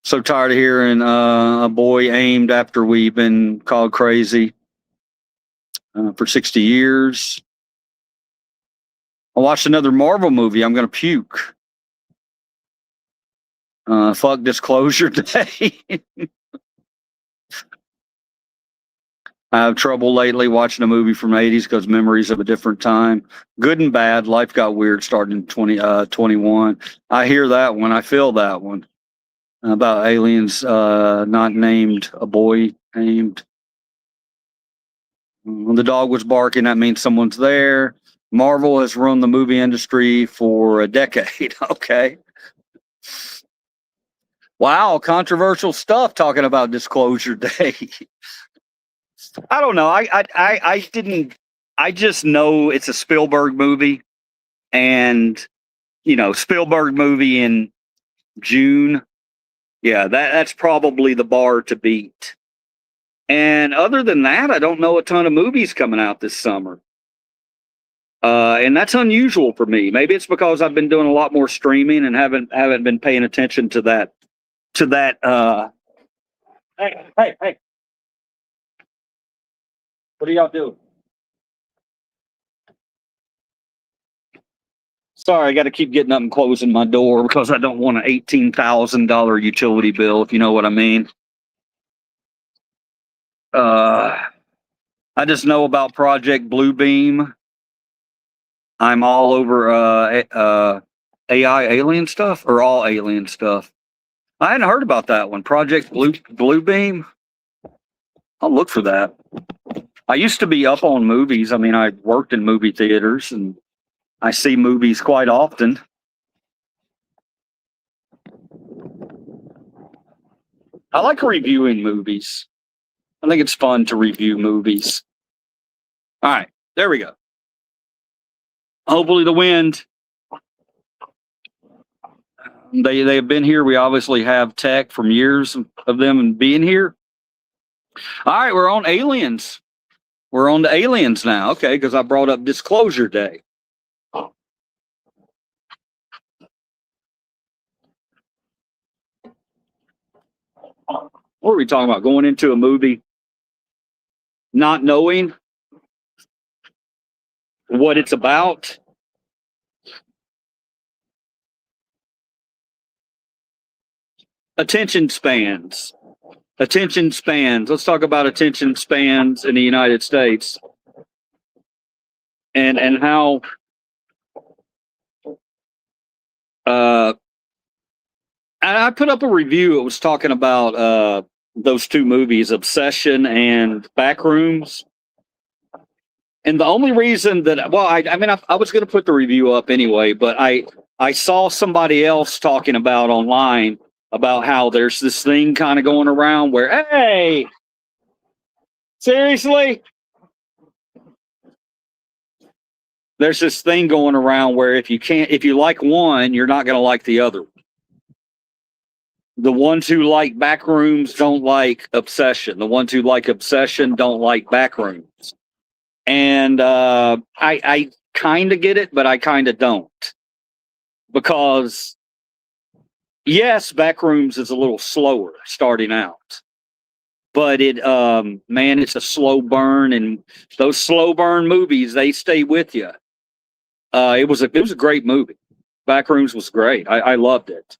So tired of hearing a boy aimed after we've been called crazy for 60 years. I watched another Marvel movie. I'm going to puke. Fuck Disclosure Day. I have trouble lately watching a movie from the 80s because memories of a different time. Good and bad. Life got weird starting in 2021. I hear that one. I feel that one. About aliens not named, a boy named. When the dog was barking, that means someone's there. Marvel has run the movie industry for a decade. Okay. Wow, controversial stuff talking about Disclosure Day. I don't know. I didn't. I just know it's a Spielberg movie, and Spielberg movie in June. Yeah, that's probably the bar to beat. And other than that, I don't know a ton of movies coming out this summer. And that's unusual for me. Maybe it's because I've been doing a lot more streaming and haven't been paying attention to that. Hey. What are y'all doing? Sorry, I got to keep getting up and closing my door because I don't want an $18,000 utility bill, if you know what I mean. I just know about Project Bluebeam. I'm all over AI alien stuff or all alien stuff. I hadn't heard about that one. Project Bluebeam. I'll look for that. I used to be up on movies. I mean, I worked in movie theaters and I see movies quite often. I like reviewing movies. I think it's fun to review movies. All right, there we go. Hopefully the wind. They have been here. We obviously have tech from years of them being here. All right, we're on aliens. We're on to aliens now. Okay, because I brought up Disclosure Day. What are we talking about? Going into a movie, not knowing what it's about. Attention spans. Attention spans. Let's talk about attention spans in the United States and how I put up a review. It was talking about those two movies, Obsession and Backrooms. And the only reason that, well, I was going to put the review up anyway, but I saw somebody else talking about online about how there's this thing kind of going around where, hey, seriously? There's this thing going around where if you like one, you're not going to like the other. The ones who like Backrooms don't like Obsession. The ones who like Obsession don't like Backrooms. And I kind of get it, but I kind of don't. Because, yes, Backrooms is a little slower starting out. But it's a slow burn. And those slow burn movies, they stay with you. It was a great movie. Backrooms was great. I loved it.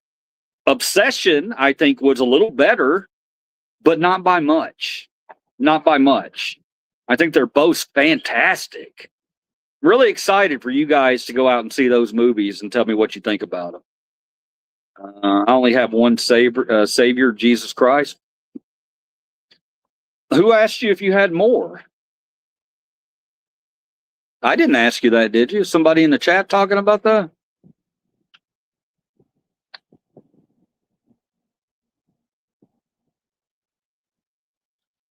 Obsession, I think, was a little better, but not by much. Not by much. I think they're both fantastic. Really excited for you guys to go out and see those movies and tell me what you think about them. I only have one savior, Jesus Christ. Who asked you if you had more? I didn't ask you that, did you? Somebody in the chat talking about that?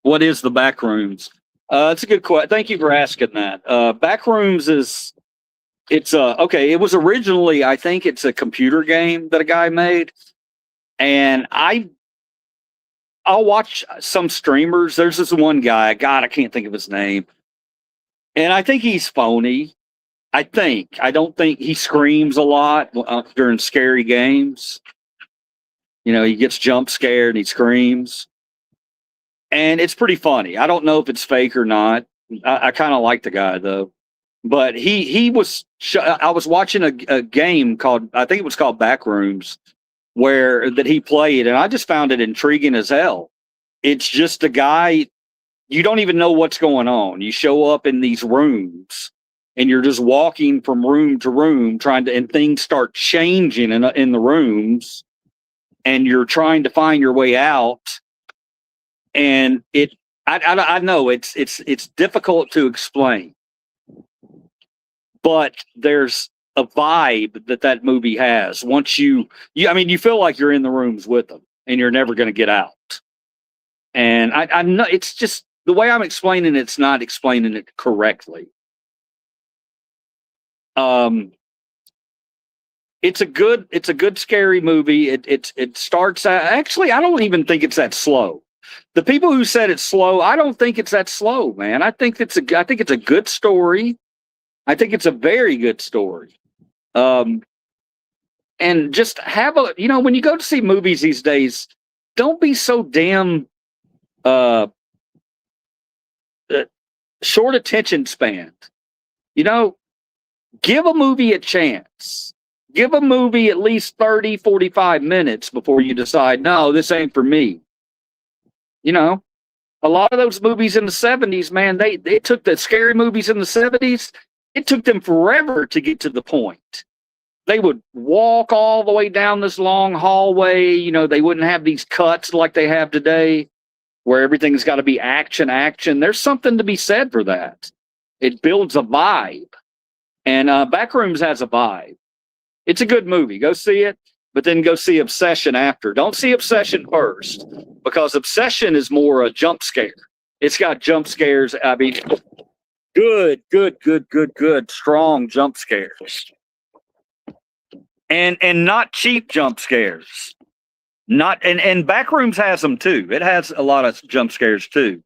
What is the Backrooms? It's a good question. Thank you for asking that. Backrooms okay. It was originally, I think it's a computer game that a guy made. And I'll watch some streamers. There's this one guy, God, I can't think of his name. And I think he's phony. I don't think he screams a lot during scary games. He gets jump scared and he screams. And it's pretty funny. I don't know if it's fake or not. I kind of like the guy though. But I was watching a game called, I think it was called Backrooms, that he played, and I just found it intriguing as hell. It's just a guy, you don't even know what's going on. You show up in these rooms and you're just walking from room to room and things start changing in the rooms and you're trying to find your way out. And I know it's difficult to explain, but there's a vibe that movie has. Once I mean, you feel like you're in the rooms with them, and you're never going to get out. And I know it's just the way I'm explaining it's not explaining it correctly. It's a good scary movie. It starts out, actually, I don't even think it's that slow. The people who said it's slow, I don't think it's that slow, man. I think it's a good story. I think it's a very good story. And just have when you go to see movies these days, don't be so damn uh, short attention span. Give a movie a chance. Give a movie at least 30, 45 minutes before you decide, no, this ain't for me. A lot of those movies in the 70s, man, they took the scary movies in the 70s. It took them forever to get to the point. They would walk all the way down this long hallway. They wouldn't have these cuts like they have today where everything's got to be action, action. There's something to be said for that. It builds a vibe. And Backrooms has a vibe. It's a good movie. Go see it, but then go see Obsession after. Don't see Obsession first, because Obsession is more a jump scare. It's got jump scares. I mean, good, strong jump scares. And not cheap jump scares. And Backrooms has them too. It has a lot of jump scares too.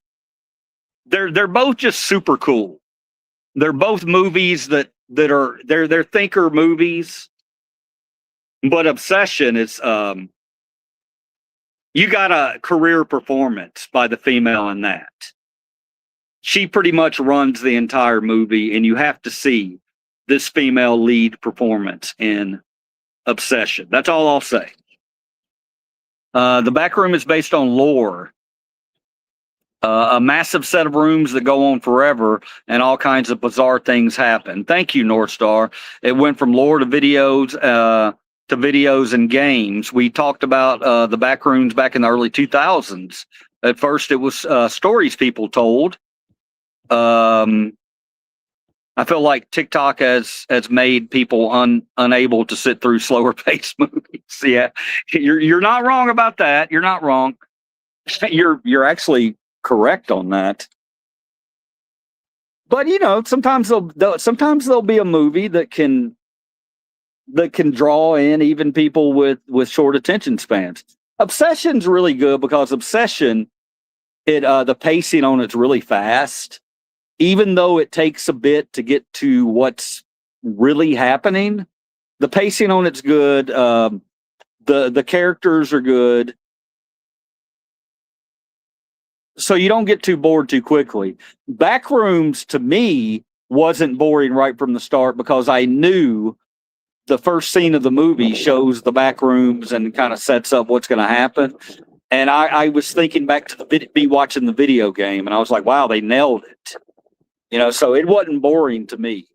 They're both just super cool. They're both movies that are they're thinker movies. But Obsession is you got a career performance by the female in that. She pretty much runs the entire movie, and you have to see this female lead performance in Obsession. That's all I'll say. The Back Room is based on lore. A massive set of rooms that go on forever, and all kinds of bizarre things happen. Thank you, North Star. It went from lore to videos and games. We talked about the back rooms back in the early 2000s. At first, it was stories people told. I feel like TikTok has made people unable to sit through slower paced movies. Yeah, you're not wrong about that. You're not wrong. You're actually correct on that. But sometimes there'll be a movie that can draw in even people with short attention spans. Obsession's really good because Obsession, the pacing on it's really fast, even though it takes a bit to get to what's really happening. The pacing on it's good. The characters are good, so you don't get too bored too quickly. Backrooms to me wasn't boring right from the start because I knew the first scene of the movie shows the back rooms and kind of sets up what's going to happen. And I was thinking back to be watching the video game, and I was like, wow, they nailed it. So it wasn't boring to me.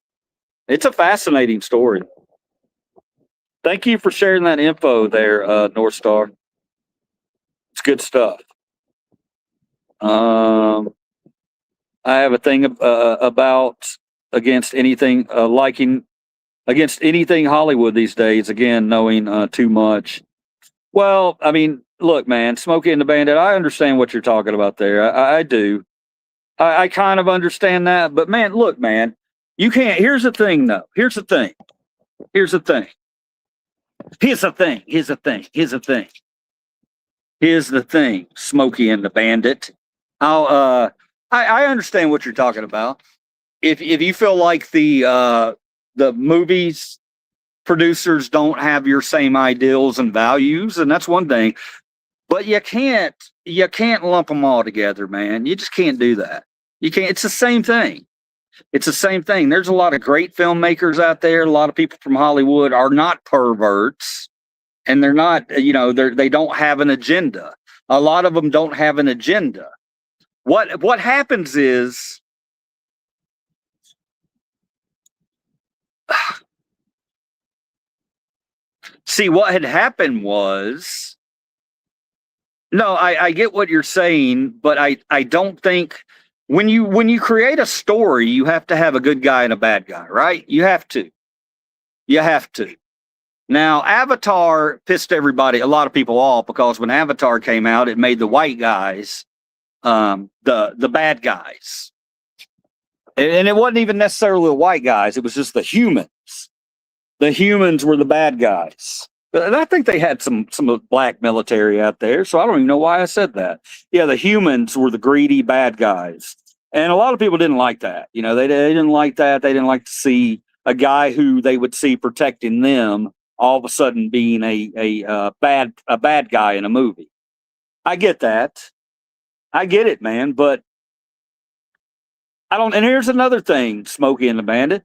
It's a fascinating story. Thank you for sharing that info there, North Star. It's good stuff. I have a thing about against anything against anything Hollywood these days. Again, knowing too much. Well, I mean, look, man, Smokey and the Bandit. I understand what you're talking about there. I do. I kind of understand that, but man, look, man, you can't. Here's the thing, though. Here's the thing. Here's the thing. Here's the thing. Here's the thing. Here's the thing. Here's the thing. Smokey and the Bandit. I understand what you're talking about. If you feel like the movies producers don't have your same ideals and values, and that's one thing. But you can't lump them all together, man. You just can't do that. You can't. It's the same thing. It's the same thing. There's a lot of great filmmakers out there. A lot of people from Hollywood are not perverts, and they're not. They don't have an agenda. A lot of them don't have an agenda. What happens is, see, what had happened was No, I get what you're saying, but I don't think when you create a story, you have to have a good guy and a bad guy, right? You have to. You have to. Now, Avatar pissed everybody, a lot of people off because when Avatar came out, it made the white guys the bad guys, and it wasn't even necessarily the white guys; it was just the humans. The humans were the bad guys. And I think they had some black military out there, so I don't even know why I said that. Yeah, the humans were the greedy bad guys, and a lot of people didn't like that. You know, they didn't like that. They didn't like to see a guy who they would see protecting them all of a sudden being a bad guy in a movie. I get that. I get it, man. But I don't. And here's another thing, Smokey and the Bandit.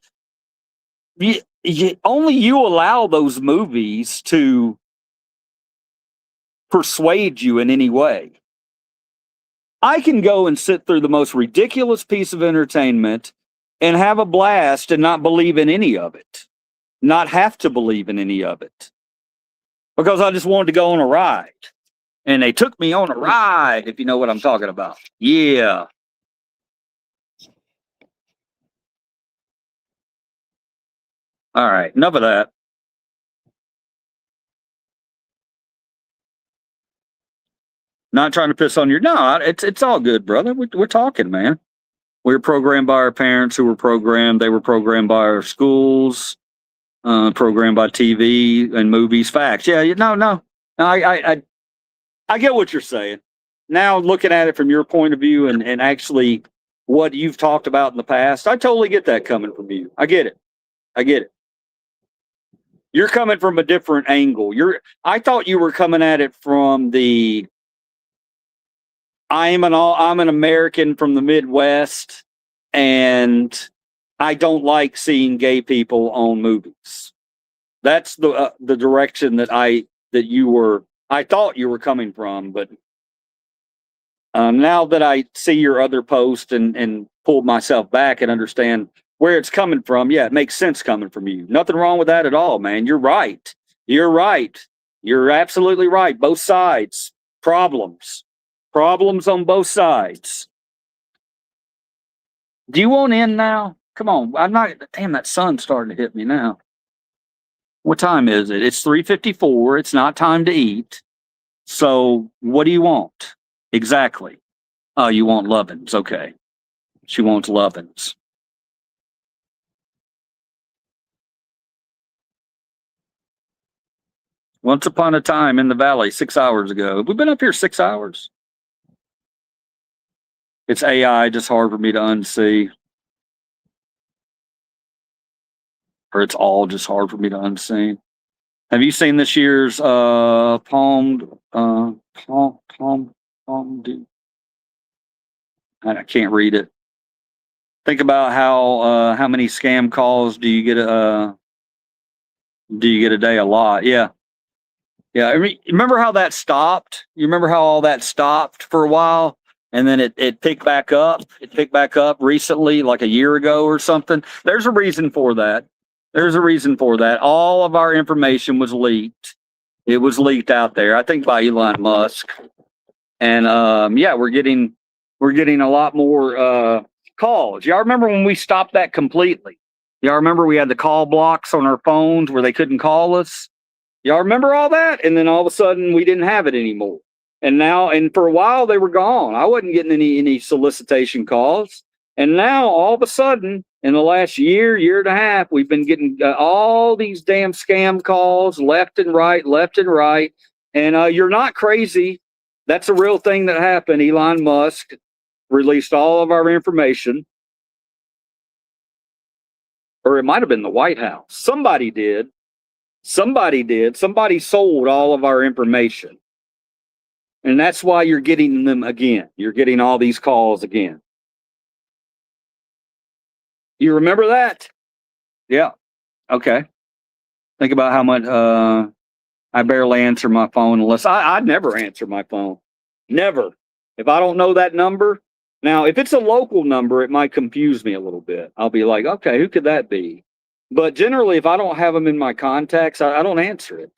Only you allow those movies to persuade you in any way. I can go and sit through the most ridiculous piece of entertainment and have a blast and not believe in any of it, not have to believe in any of it, because I just wanted to go on a ride. And they took me on a ride, if you know what I'm talking about. Yeah. All right, enough of that. Not trying to piss on your. No, it's all good, brother. We're talking, man. We were programmed by our parents, who were programmed. They were programmed by our schools, programmed by TV and movies. Facts. Yeah. No. I get what you're saying. Now, looking at it from your point of view, and actually what you've talked about in the past, I totally get that coming from you. I get it. I get it. You're coming from a different angle. I thought you were coming at it from the I'm an American from the Midwest, and I don't like seeing gay people on movies. That's the direction that I thought you were coming from. But now that I see your other post and pulled myself back and understand where it's coming from, yeah, it makes sense coming from you. Nothing wrong with that at all, man. You're right. You're right. You're absolutely right. Both sides. Problems on both sides. Do you want in now? Come on. I'm not. Damn, that sun's starting to hit me now. What time is it? It's 3:54. It's not time to eat. So what do you want? Exactly. Oh, you want lovin's. Okay. She wants lovin's. Once upon a time in the valley, 6 hours ago. We've been up here 6 hours. It's AI, just hard for me to unsee. Or it's all just hard for me to unsee. Have you seen this year's Palm Dude? I can't read it. Think about how many scam calls do you get a day? A lot. Yeah. Yeah, I mean, remember how that stopped? You remember how all that stopped for a while, and then it picked back up. It picked back up recently, like a year ago or something. There's a reason for that. There's a reason for that. All of our information was leaked. It was leaked out there, I think, by Elon Musk. And yeah, we're getting a lot more calls. Y'all remember when we stopped that completely? Y'all remember we had the call blocks on our phones where they couldn't call us? Y'all remember all that? And then all of a sudden we didn't have it anymore. And for a while they were gone. I wasn't getting any solicitation calls. And now all of a sudden in the last year and a half, we've been getting all these damn scam calls left and right. And you're not crazy. That's a real thing that happened. Elon Musk released all of our information. Or it might have been the White House. Somebody did. Somebody sold all of our information. And that's why you're getting them again. You're getting all these calls again. You remember that? Yeah. Okay. Think about how much I barely answer my phone unless I'd never answer my phone. Never. If I don't know that number. Now, if it's a local number, it might confuse me a little bit. I'll be like, okay, who could that be? But generally, if I don't have them in my contacts, I don't answer it.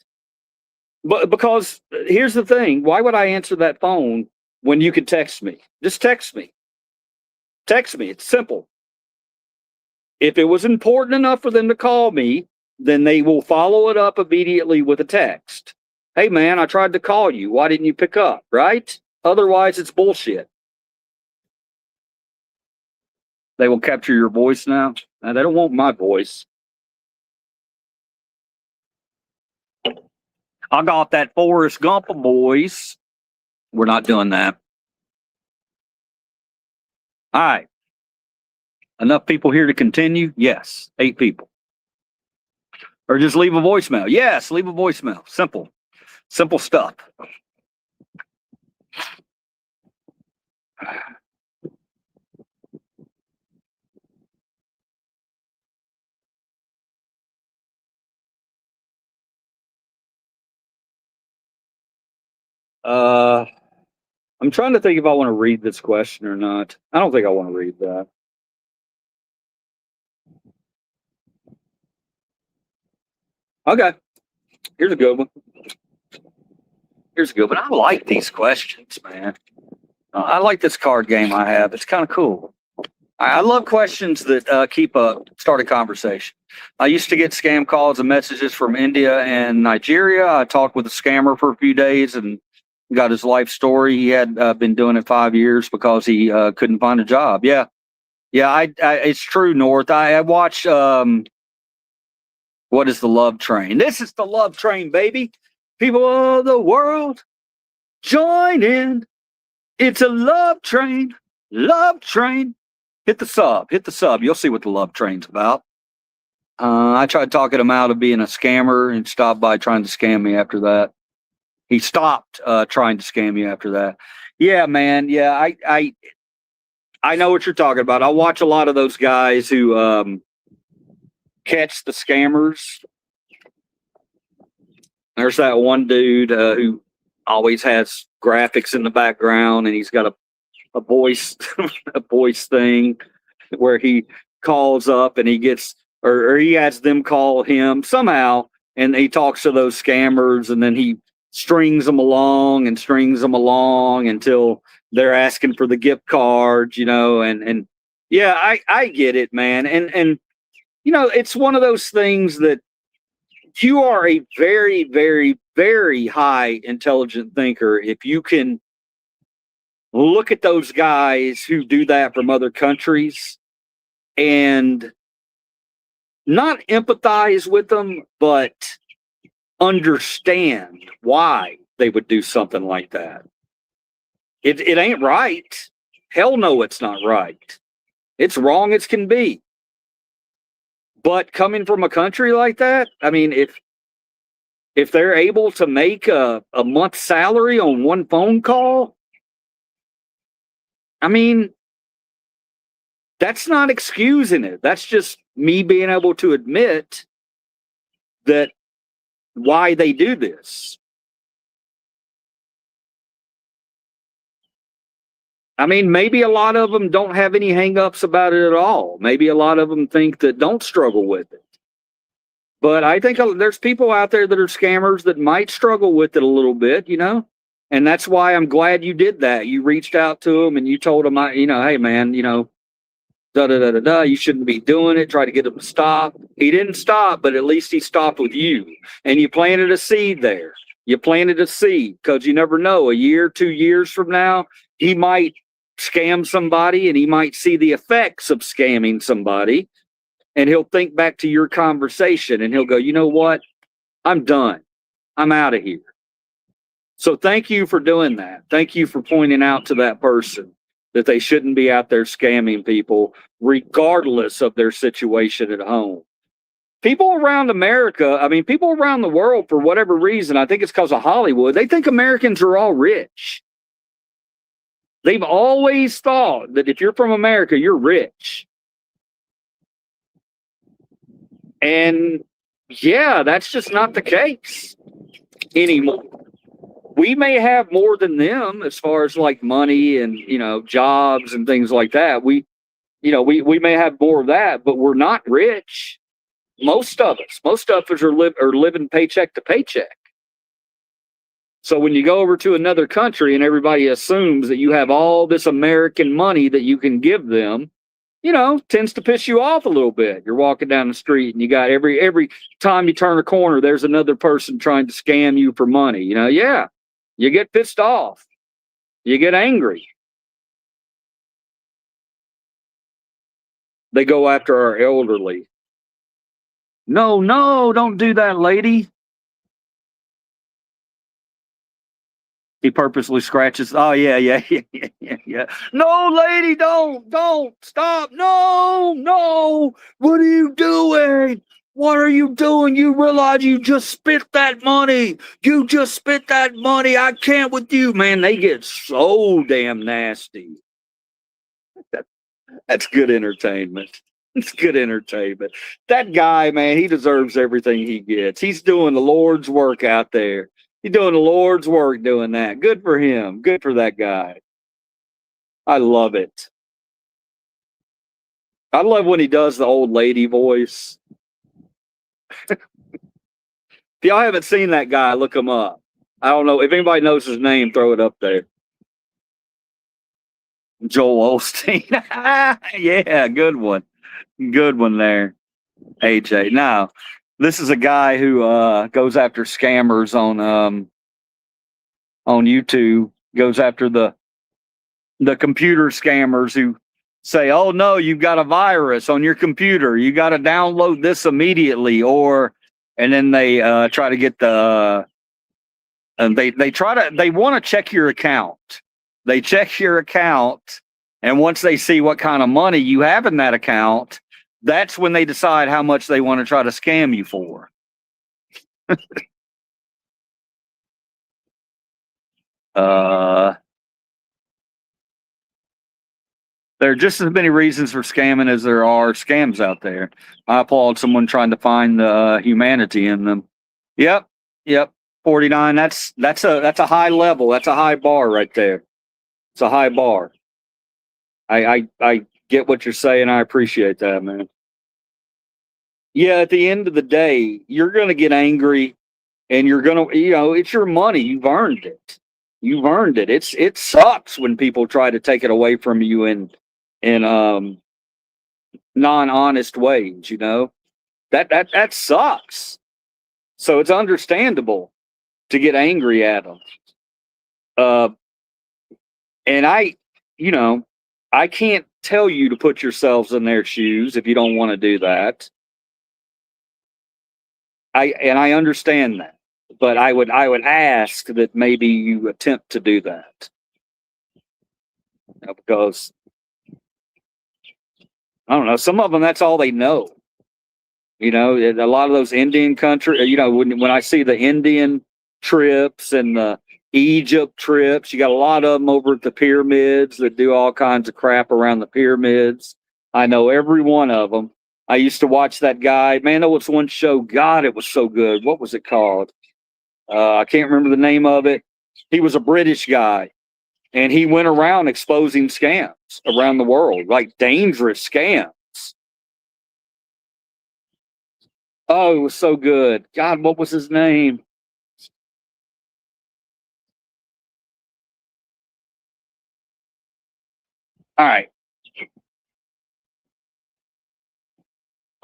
But because here's the thing, why would I answer that phone when you could text me? Just text me. Text me. It's simple. If it was important enough for them to call me, then they will follow it up immediately with a text. Hey man, I tried to call you. Why didn't you pick up? Right? Otherwise, it's bullshit. They will capture your voice now. They don't want my voice. I got that Forrest Gump boys. We're not doing that. All right. Enough people here to continue? Yes. 8 people. Or just leave a voicemail. Yes, leave a voicemail. Simple. Simple stuff. I'm trying to think if I want to read this question or not. I don't think I want to read that. Okay. Here's a good one. I like these questions, man. I like this card game I have. It's kind of cool. I love questions that start a conversation. I used to get scam calls and messages from India and Nigeria. I talked with a scammer for a few days and got his life story. He had been doing it 5 years because he couldn't find a job. Yeah. It's true, North. I watched, what is the Love Train? This is the Love Train, baby. People of the world, join in. It's a love train. Love train. Hit the sub. You'll see what the Love Train's about. I tried talking him out of being a scammer and stopped by trying to scam me after that. He stopped trying to scam me after that. Yeah, man. Yeah, I know what you're talking about. I watch a lot of those guys who catch the scammers. There's that one dude who always has graphics in the background, and he's got a voice a voice thing where he calls up and he gets or he has them call him somehow, and he talks to those scammers, and then he strings them along until they're asking for the gift cards, and yeah, I get it, man. And it's one of those things that you are a very, very, very high intelligent thinker if you can look at those guys who do that from other countries and not empathize with them, but understand why they would do something like that. It ain't right. Hell no, it's not right. It's wrong as can be. But coming from a country like that, I mean, if they're able to make a month's salary on one phone call, I mean, that's not excusing it. That's just me being able to admit that why they do this. I mean, maybe a lot of them don't have any hangups about it at all. Maybe a lot of them think that don't struggle with it. But I think there's people out there that are scammers that might struggle with it a little bit, and that's why I'm glad you did that. You reached out to them and you told them, hey man, you shouldn't be doing it. Try to get him to stop. He didn't stop, but at least he stopped with you, and you planted a seed there. You planted a seed because you never know. A year, 2 years from now, he might scam somebody, and he might see the effects of scamming somebody, and he'll think back to your conversation and he'll go, you know what? I'm done. I'm out of here. So thank you for doing that. Thank you for pointing out to that person that they shouldn't be out there scamming people regardless of their situation at home. People around America, I mean, people around the world, for whatever reason, I think it's because of Hollywood, they think Americans are all rich. They've always thought that if you're from America, you're rich. And yeah, that's just not the case anymore. We may have more than them as far as like money and, jobs and things like that. We may have more of that, but we're not rich. Most of us are living paycheck to paycheck. So when you go over to another country and everybody assumes that you have all this American money that you can give them, tends to piss you off a little bit. You're walking down the street and you got every time you turn a corner, there's another person trying to scam you for money. Yeah, you get pissed off. You get angry. They go after our elderly. No, don't do that, lady. He purposely scratches. Oh, yeah. No, lady, don't stop. No. What are you doing? What are you doing? You realize you just spent that money. You just spent that money. I can't with you, man. They get so damn nasty. That's good entertainment. It's good entertainment. That guy, man, he deserves everything he gets. He's doing the Lord's work out there. He's doing the Lord's work doing that. Good for him. Good for that guy. I love it. I love when he does the old lady voice. If y'all haven't seen that guy, look him up. I don't know. If anybody knows his name, throw it up there. Joel Osteen. Yeah, good one. Good one there, AJ. Now, this is a guy who goes after scammers on YouTube, goes after the computer scammers who say, "Oh no, you've got a virus on your computer. You got to download this immediately," and then they try to get and they want to check your account. They check your account, and once they see what kind of money you have in that account, that's when they decide how much they want to try to scam you for. There are just as many reasons for scamming as there are scams out there. I applaud someone trying to find the humanity in them. Yep. 49. That's a high level. That's a high bar right there. It's a high bar. I get what you're saying. I appreciate that, man. Yeah, at the end of the day, you're gonna get angry, and you're gonna, it's your money. You've earned it. You've earned it. It sucks when people try to take it away from you in non-honest ways. That sucks. So it's understandable to get angry at them. And I can't tell you to put yourselves in their shoes if you don't want to do that. I understand that, but I would ask that maybe you attempt to do that, because I don't know. Some of them, that's all they know. A lot of those Indian country. When I see the Indian trips and the Egypt trips, you got a lot of them over at the pyramids that do all kinds of crap around the pyramids. I know every one of them. I used to watch that guy. Man, there was one show. God, it was so good. What was it called? I can't remember the name of it. He was a British guy, and he went around exposing scams around the world, like dangerous scams. Oh, it was so good. God, what was his name? All right.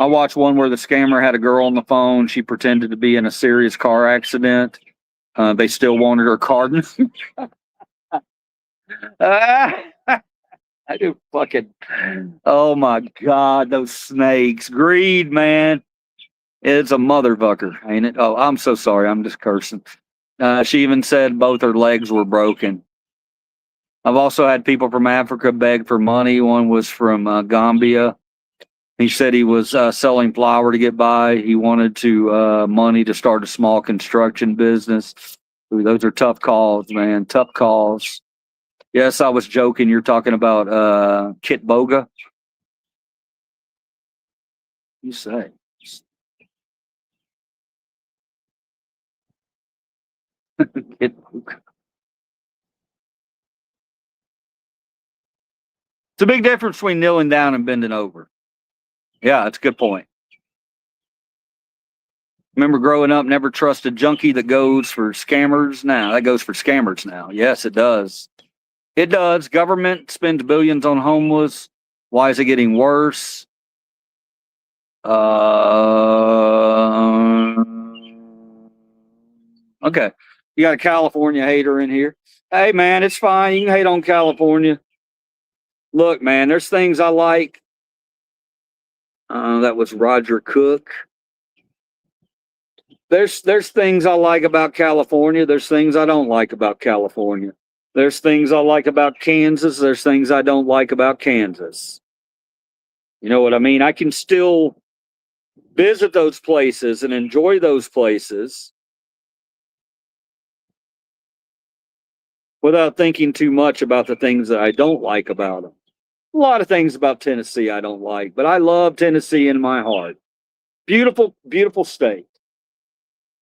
I watched one where the scammer had a girl on the phone. She pretended to be in a serious car accident. They still wanted her card. I do fucking. Oh my God, those snakes. Greed, man. It's a motherfucker, ain't it? Oh, I'm so sorry. I'm just cursing. She even said both her legs were broken. I've also had people from Africa beg for money. One was from Gambia. He said he was selling flour to get by. He wanted money to start a small construction business. Ooh, those are tough calls, man. Tough calls. Yes, I was joking. You're talking about Kit Boga. You say. Kit Boga. It's a big difference between kneeling down and bending over. Yeah, that's a good point. Remember growing up, never trust a junkie that goes for scammers now. That goes for scammers now. Yes, it does. It does. Government spends billions on homeless. Why is it getting worse? Okay. You got a California hater in here. Hey, man, it's fine. You can hate on California. Look, man, there's things I like. That was Roger Cook. There's things I like about California. There's things I don't like about California. There's things I like about Kansas. There's things I don't like about Kansas. You know what I mean? I can still visit those places and enjoy those places without thinking too much about the things that I don't like about them. A lot of things about Tennessee I don't like, but I love Tennessee in my heart. Beautiful, beautiful state.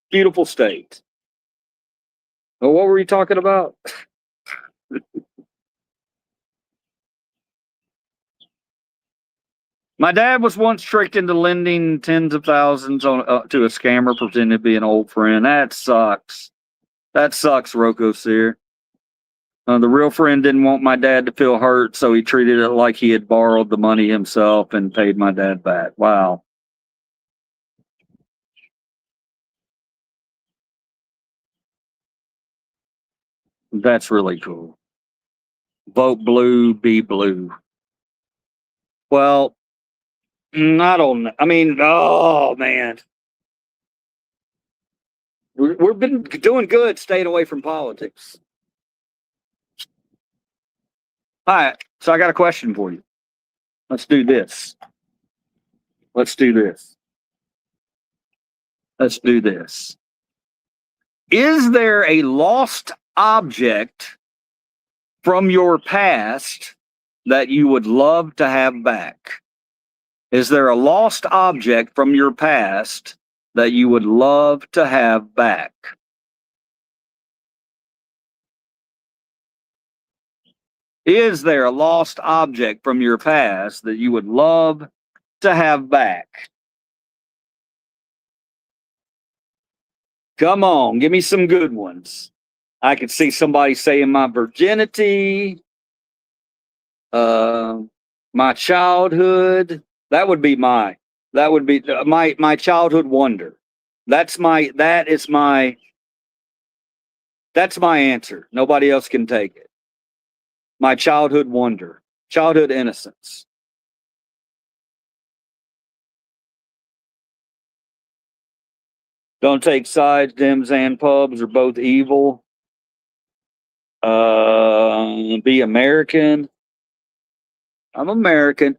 Beautiful state. Well, what were we talking about? My dad was once tricked into lending tens of thousands to a scammer pretending to be an old friend. That sucks. That sucks, Rocco Sear. The real friend didn't want my dad to feel hurt, so he treated it like he had borrowed the money himself and paid my dad back. Wow. That's really cool. Vote blue, be blue. Well, I don't know. I mean, oh, man. We've been doing good staying away from politics. All right, so I got a question for you. Let's do this. Let's do this. Let's do this. Is there a lost object from your past that you would love to have back? Is there a lost object from your past that you would love to have back? Is there a lost object from your past that you would love to have back? Come on, give me some good ones. I could see somebody saying my virginity, my childhood. That would be my childhood wonder. That's my answer. Nobody else can take it. My childhood wonder, childhood innocence. Don't take sides. Dims and pubs are both evil. Be American. I'm American.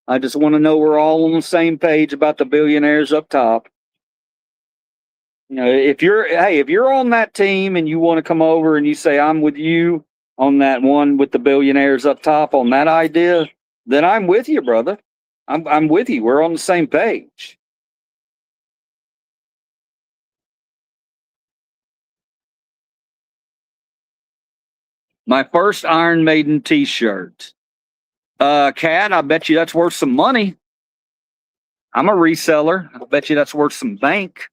I just want to know we're all on the same page about the billionaires up top. You know, if you're on that team and you want to come over and you say I'm with you on that one with the billionaires up top on that idea, then I'm with you, brother. I'm with you. We're on the same page. My first Iron Maiden t-shirt. Cat, I bet you that's worth some money. I'm a reseller. I bet you that's worth some bank.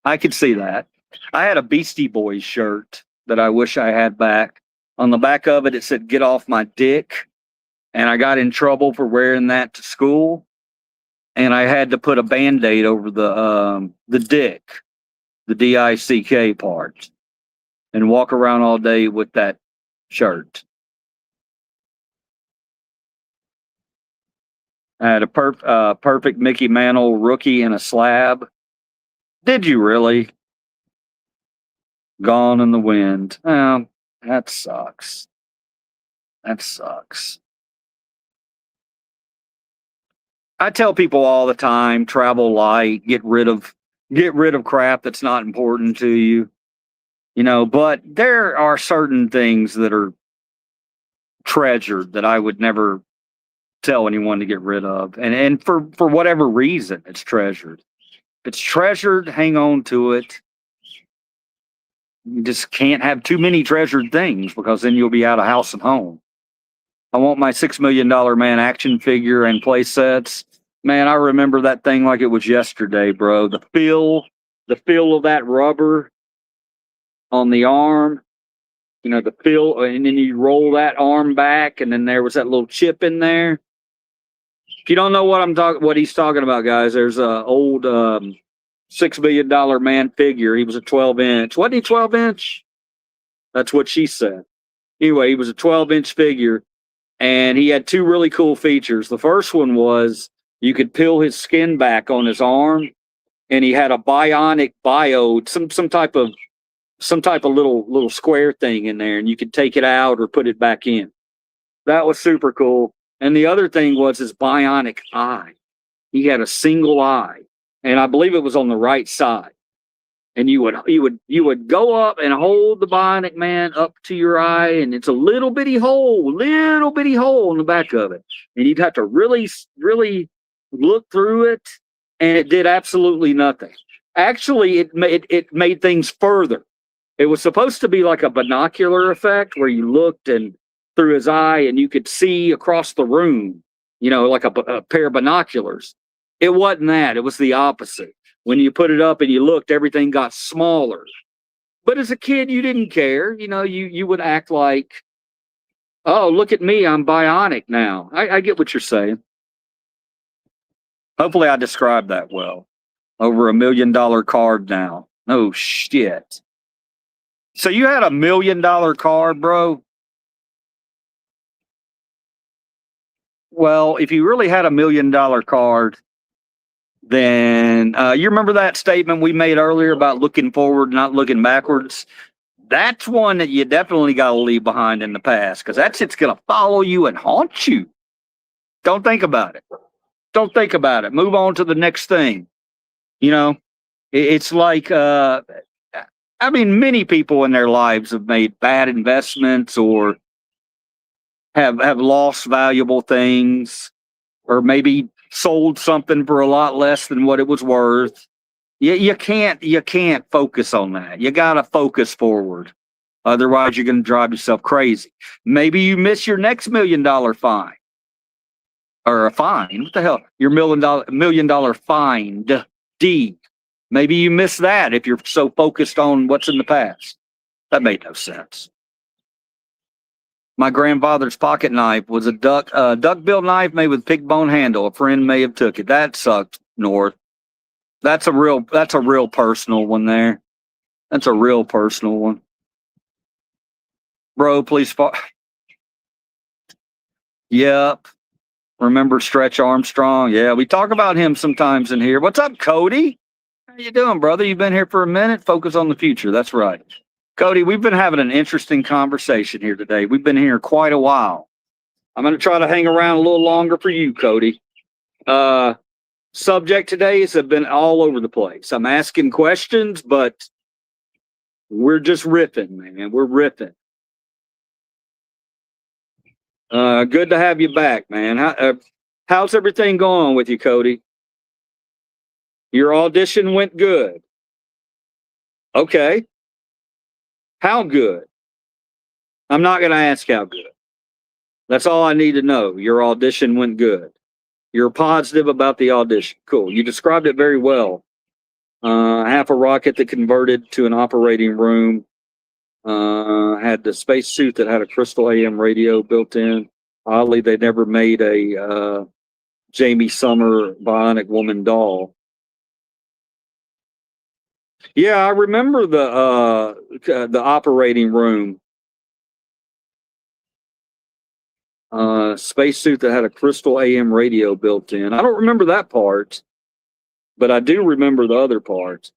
I could see that. I had a Beastie Boys shirt that I wish I had back. On the back of it, it said, "Get off my dick." And I got in trouble for wearing that to school. And I had to put a Band-Aid over the dick, the D-I-C-K part, and walk around all day with that shirt. I had a perfect Mickey Mantle rookie in a slab. Did you really? Gone in the wind. Oh, that sucks. That sucks. I tell people all the time, travel light, get rid of crap that's not important to you. You know, but there are certain things that are treasured that I would never tell anyone to get rid of. And for whatever reason, it's treasured. If it's treasured, hang on to it. You just can't have too many treasured things because then you'll be out of house and home. I want my $6 Million Man action figure and play sets Man, I remember that thing like it was yesterday, bro. The feel of that rubber on the arm, the feel, and then you roll that arm back, and then there was that little chip in there. If you don't know what he's talking about, guys, there's a old $6 billion man figure. He was a 12-inch. Wasn't he 12-inch? That's what she said. Anyway, he was a 12-inch figure, and he had two really cool features. The first one was you could peel his skin back on his arm, and he had a bionic biode, some type of little square thing in there, and you could take it out or put it back in. That was super cool. And the other thing was his bionic eye. He had a single eye, and I believe it was on the right side. And you would go up and hold the bionic man up to your eye, and it's a little bitty hole in the back of it, and you'd have to really look through it, and it did absolutely nothing. Actually, it made things further. It was supposed to be like a binocular effect where you looked and through his eye and you could see across the room, like a pair of binoculars. It wasn't that. It was the opposite. When you put it up and you looked, everything got smaller. But as a kid, you didn't care. You would act like, oh, look at me, I'm bionic now. I get what you're saying. Hopefully I described that well. Over $1 million card now. Oh, shit. So you had $1 million card, bro? Well, if you really had $1 million card, then you remember that statement we made earlier about looking forward, not looking backwards? That's one that you definitely got to leave behind in the past, because that shit's going to follow you and haunt you. Don't think about it. Don't think about it. Move on to the next thing. It's like, many people in their lives have made bad investments or have lost valuable things, or maybe sold something for a lot less than what it was worth. You can't focus on that. You got to focus forward. Otherwise, you're going to drive yourself crazy. Maybe you miss your next $1 million fine. Or a fine. What the hell? Your $1 million find. D. Maybe you miss that if you're so focused on what's in the past. That made no sense. My grandfather's pocket knife was a duck-bill knife made with pig bone handle. A friend may have took it. That sucked, North. That's a real personal one there. That's a real personal one. Bro, please. Yep. Remember Stretch Armstrong? Yeah, we talk about him sometimes in here. What's up, Cody? How you doing, brother? You've been here for a minute. Focus on the future. That's right. Cody, we've been having an interesting conversation here today. We've been here quite a while. I'm going to try to hang around a little longer for you, Cody. Subject today has been all over the place. I'm asking questions, but we're just riffing, man. We're riffing. Good to have you back, man. How's everything going with you, Cody? Your audition went good. Okay. How good? I'm not going to ask how good. That's all I need to know. Your audition went good. You're positive about the audition. Cool. You described it very well. Half a rocket that converted to an operating room. Had the space suit that had a Crystal AM radio built in. Oddly, they never made a Jamie Summer Bionic Woman doll. Yeah, I remember the operating room. Spacesuit that had a Crystal AM radio built in. I don't remember that part, but I do remember the other part.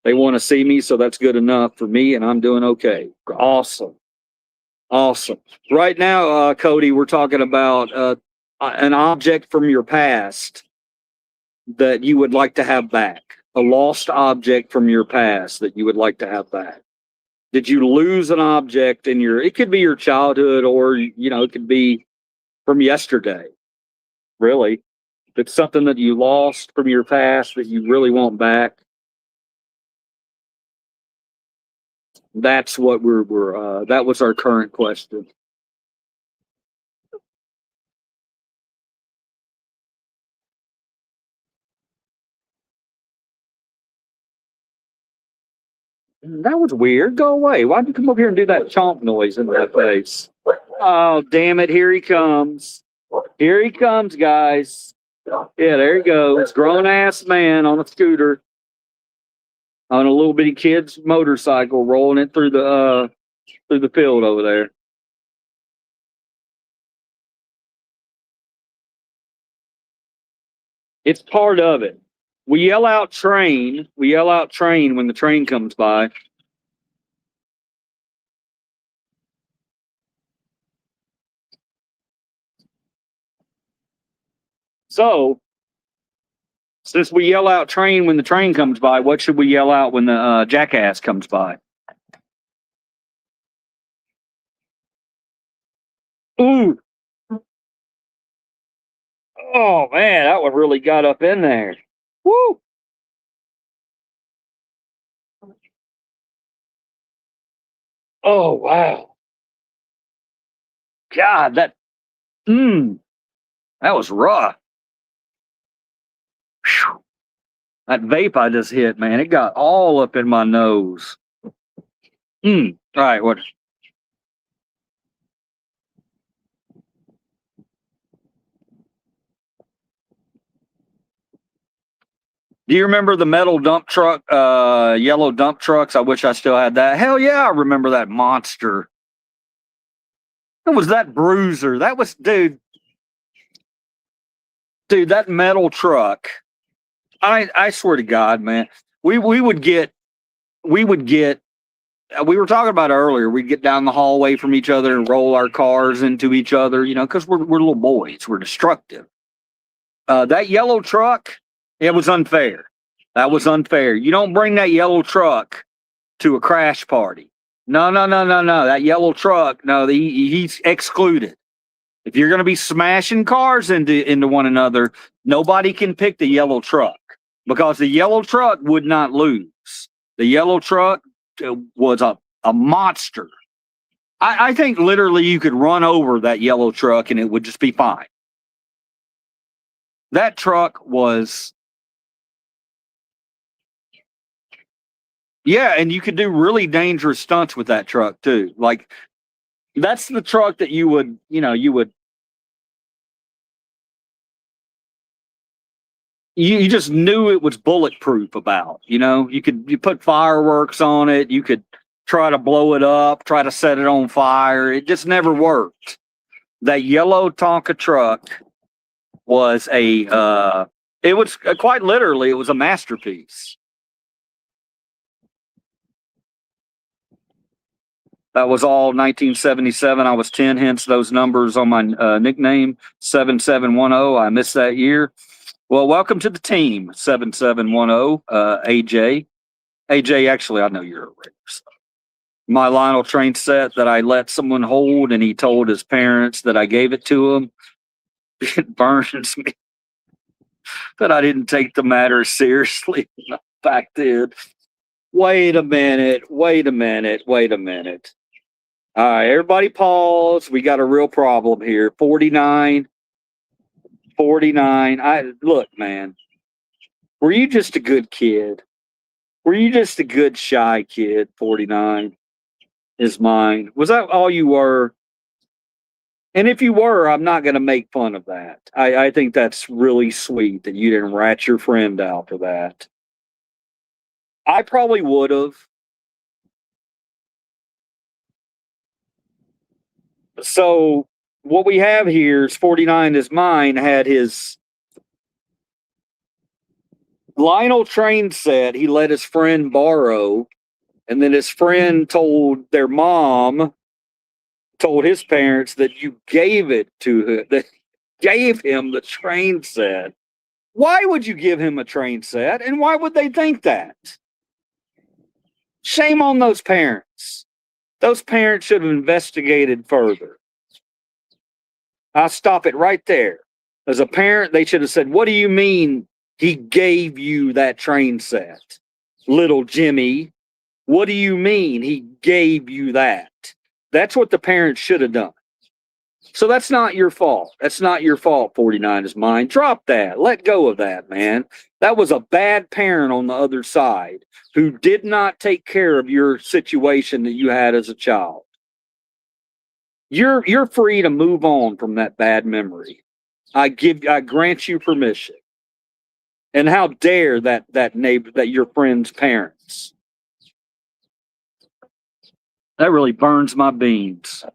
They want to see me, so that's good enough for me, and I'm doing okay. Awesome. Awesome. Right now, Cody, we're talking about an object from your past that you would like to have back. A lost object from your past that you would like to have back. Did you lose an object in it could be your childhood, or, it could be from yesterday. Really. If it's something that you lost from your past that you really want back. That's what that was our current question. That was weird. Go away. Why'd you come over here and do that chomp noise in my face? Oh, damn it. Here he comes. Here he comes, guys. Yeah, there he goes. Grown ass man on a scooter on a little bitty kid's motorcycle rolling it through the field over there. It's part of it. We yell out train. We yell out train when the train comes by. So, since we yell out train when the train comes by, what should we yell out when the jackass comes by? Ooh. Oh, man, that one really got up in there. Woo. Oh, wow. God, that was rough. Whew. That vape I just hit, man, it got all up in my nose. All right, what? Do you remember the metal dump truck, yellow dump trucks? I wish I still had that. Hell yeah, I remember that monster. It was that bruiser. That was, dude, that metal truck. I swear to God, man, we would get, we were talking about it earlier. We'd get down the hallway from each other and roll our cars into each other, because we're little boys. We're destructive. That yellow truck, it was unfair. That was unfair. You don't bring that yellow truck to a crash party. No. That yellow truck, no, he's excluded. If you're going to be smashing cars into one another, nobody can pick the yellow truck because the yellow truck would not lose. The yellow truck was a monster. I think literally you could run over that yellow truck and it would just be fine. That truck was, yeah, and you could do really dangerous stunts with that truck too. Like that's the truck that you would you just knew it was bulletproof about. You put fireworks on it, you could try to blow it up, try to set it on fire. It just never worked. That yellow Tonka truck was it was quite literally, it was a masterpiece. That was all 1977. I was 10, hence those numbers on my nickname, 7710. I missed that year. Well, welcome to the team, 7710, AJ. AJ, actually, I know you're a regular. My Lionel train set that I let someone hold, and he told his parents that I gave it to him. It burns me that I didn't take the matter seriously back then. Wait a minute. All right, everybody pause. We got a real problem here. 49. Look, man. Were you just a good kid? Were you just a good shy kid? 49 is mine. Was that all you were? And if you were, I'm not going to make fun of that. I think that's really sweet that you didn't rat your friend out for that. I probably would have. So what we have here is 49 is mine, had his Lionel train set he let his friend borrow, and then his friend told their mom, told his parents that you gave it to him, that gave him the train set. Why would you give him a train set, and why would they think that? Shame on those parents. Those parents should have investigated further. I'll stop it right there. As a parent, they should have said, what do you mean he gave you that train set? Little Jimmy, what do you mean he gave you that? That's what the parents should have done. So that's not your fault. That's not your fault, 49 is mine. Drop that. Let go of that, man. That was a bad parent on the other side who did not take care of your situation that you had as a child. You're free to move on from that bad memory. I grant you permission. And how dare that neighbor, that your friend's parents. That really burns my beans.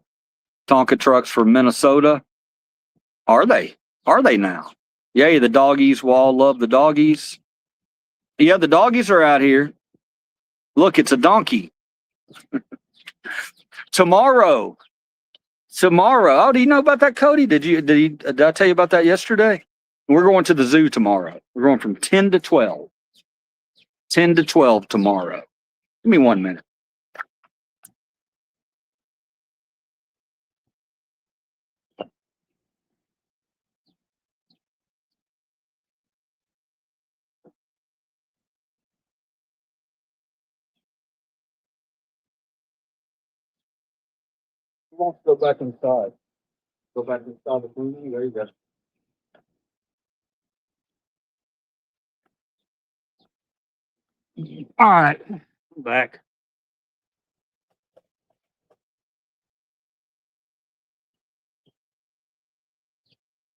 Tonka trucks from Minnesota. Are they? Are they now? Yay, the doggies will all love the doggies. Yeah, the doggies are out here. Look, it's a donkey. Tomorrow. Tomorrow. Oh, do you know about that, Cody? Did I tell you about that yesterday? We're going to the zoo tomorrow. We're going from 10 to 12. 10 to 12 tomorrow. Give me 1 minute. Let's go back inside. Go back inside the room. There you go. All right. I'm back.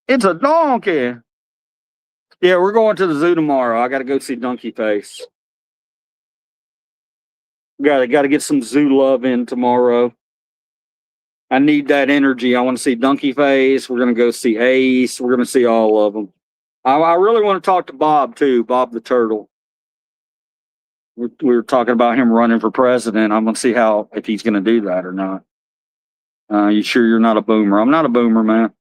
It's a donkey. Yeah, we're going to the zoo tomorrow. I got to go see Donkey Face. Got to get some zoo love in tomorrow. I need that energy. I want to see Donkey Face. We're going to go see Ace. We're going to see all of them. I really want to talk to Bob too, Bob the Turtle. We were talking about him running for president. I'm going to see if he's going to do that or not. You sure you're not a boomer? I'm not a boomer, man.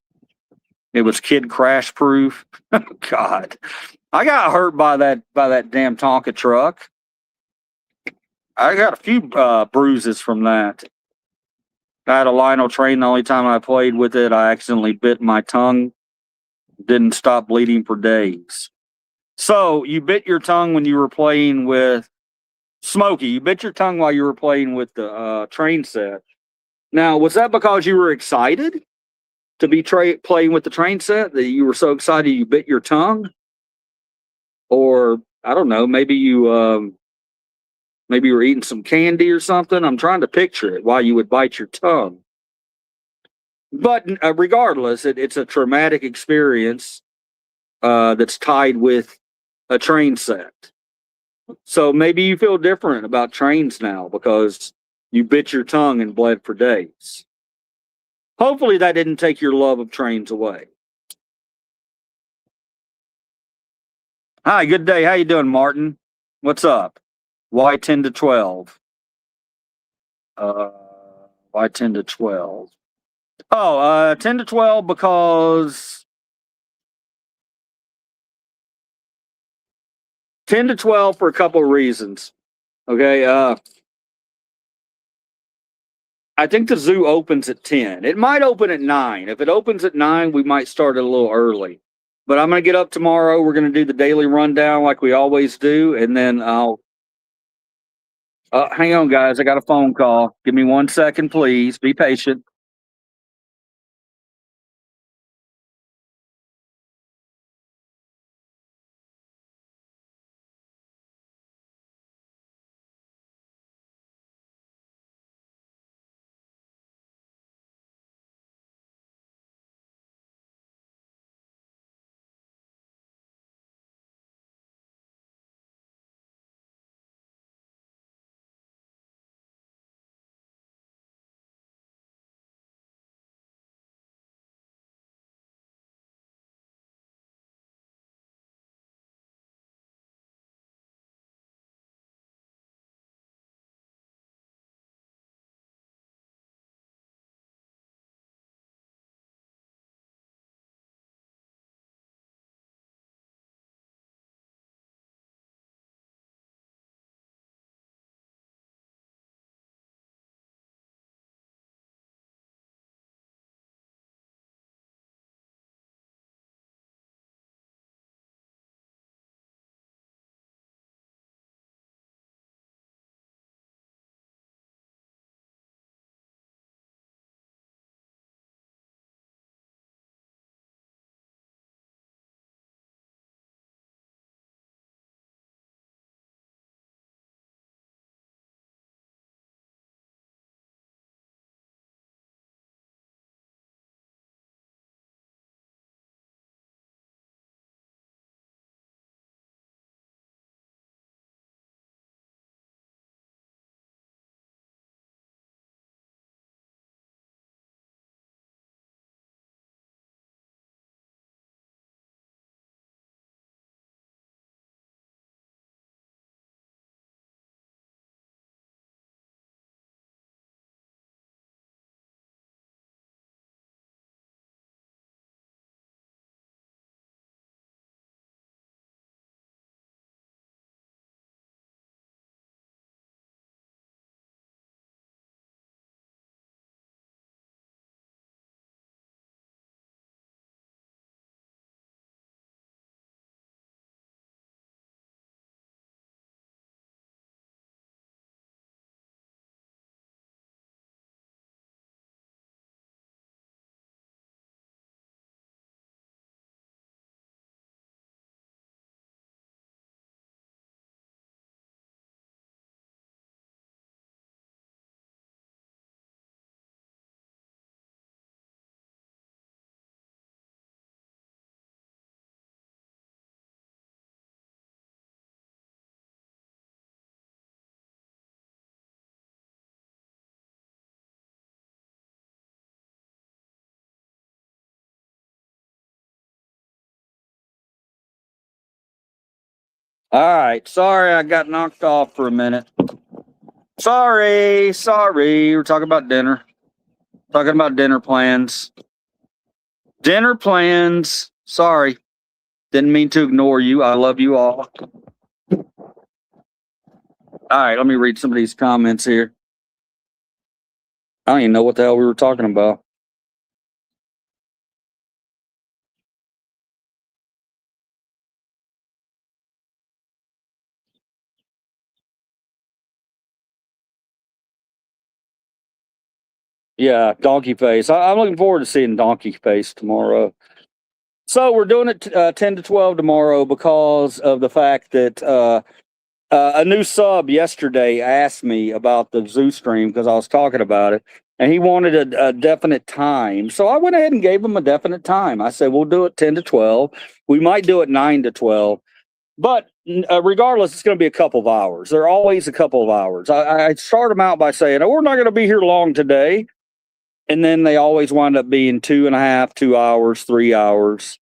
It was kid crash proof. God, I got hurt by that damn Tonka truck. I got a few bruises from that. I had a Lionel train. The only time I played with it, I accidentally bit my tongue. Didn't stop bleeding for days. So you bit your tongue when you were playing with Smokey. You bit your tongue while you were playing with the train set. Now, was that because you were excited to be playing with the train set, that you were so excited you bit your tongue? Or I don't know, maybe you were eating some candy or something. I'm trying to picture it, why you would bite your tongue. But regardless, it's a traumatic experience that's tied with a train set. So maybe you feel different about trains now because you bit your tongue and bled for days. Hopefully that didn't take your love of trains away. Hi, good day. How you doing, Martin? What's up? Why 10 to 12? Why 10 to 12? Oh, 10 to 12 because 10 to 12 for a couple of reasons. Okay. I think the zoo opens at 10. It might open at 9. If it opens at 9, we might start it a little early. But I'm going to get up tomorrow. We're going to do the daily rundown like we always do. And then I'll. Hang on, guys. I got a phone call. Give me 1 second, please. Be patient. All right. Sorry, I got knocked off for a minute. Sorry. We're talking about dinner. Talking about dinner plans. Dinner plans. Sorry. Didn't mean to ignore you. I love you all. All right, let me read some of these comments here. I don't even know what the hell we were talking about. Yeah, Donkey Face. I'm looking forward to seeing Donkey Face tomorrow. So we're doing it 10 to 12 tomorrow because of the fact that a new sub yesterday asked me about the zoo stream because I was talking about it, and he wanted a definite time. So I went ahead and gave him a definite time. I said, we'll do it 10 to 12. We might do it 9 to 12. But regardless, it's going to be a couple of hours. They're always a couple of hours. I start them out by saying, oh, we're not going to be here long today. And then they always wind up being 2.5, 2 hours, 3 hours.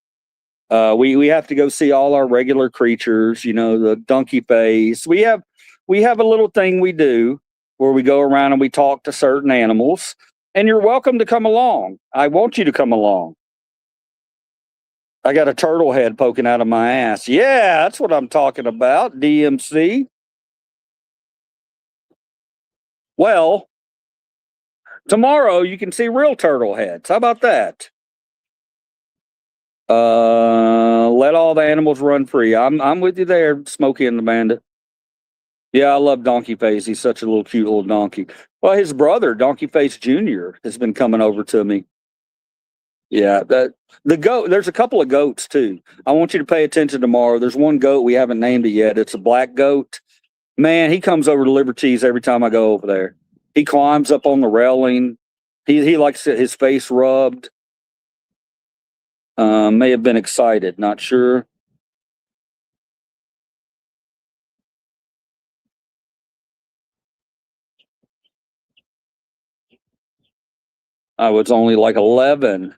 We have to go see all our regular creatures, the donkey face. We have a little thing we do where we go around and we talk to certain animals. And you're welcome to come along. I want you to come along. I got a turtle head poking out of my ass. Yeah, that's what I'm talking about. DMC. Well, tomorrow you can see real turtle heads. How about that? Let all the animals run free. I'm with you there, Smokey and the Bandit. Yeah, I love Donkey Face. He's such a little cute little donkey. Well, his brother, Donkey Face Jr., has been coming over to me. Yeah, the goat. There's a couple of goats too. I want you to pay attention tomorrow. There's one goat we haven't named it yet. It's a black goat. Man, he comes over to Liberties every time I go over there. He climbs up on the railing. He likes his face rubbed. May have been excited, not sure. I was only like 11.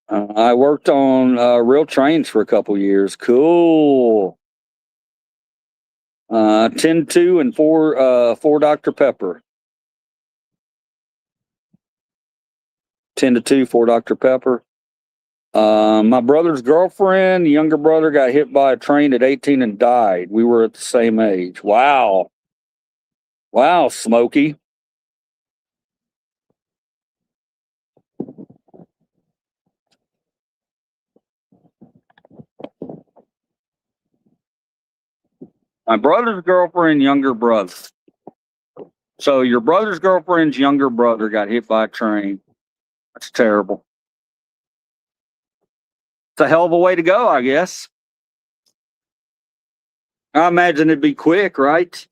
I worked on real trains for a couple years. Cool. 10-2 and 4 Dr. Pepper. 10-2, 4 Dr. Pepper. My brother's girlfriend, younger brother, got hit by a train at 18 and died. We were at the same age. Wow. Wow, Smokey. My brother's girlfriend, younger brother. So your brother's girlfriend's younger brother got hit by a train. That's terrible. It's a hell of a way to go, I guess. I imagine it'd be quick, right?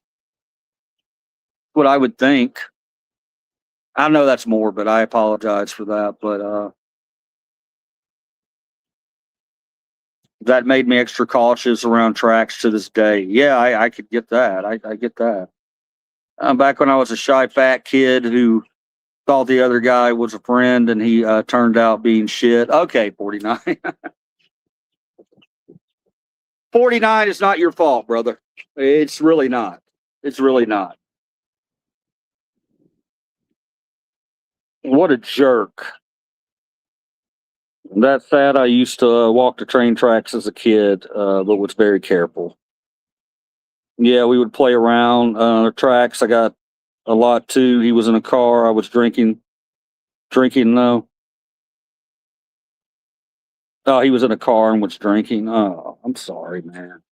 What I would think. I know that's more, but I apologize for that. But that made me extra cautious around tracks to this day. Yeah, I could get that. I get that. Back when I was a shy fat kid who thought the other guy was a friend and he turned out being shit. Okay, 49. 49 is not your fault, brother. It's really not. It's really not. What a jerk. That sad. I used to walk the train tracks as a kid, but was very careful. Yeah, we would play around the tracks. I got a lot too. He was in a car. I was drinking. No. Oh, he was in a car and was drinking. Oh, I'm sorry, man.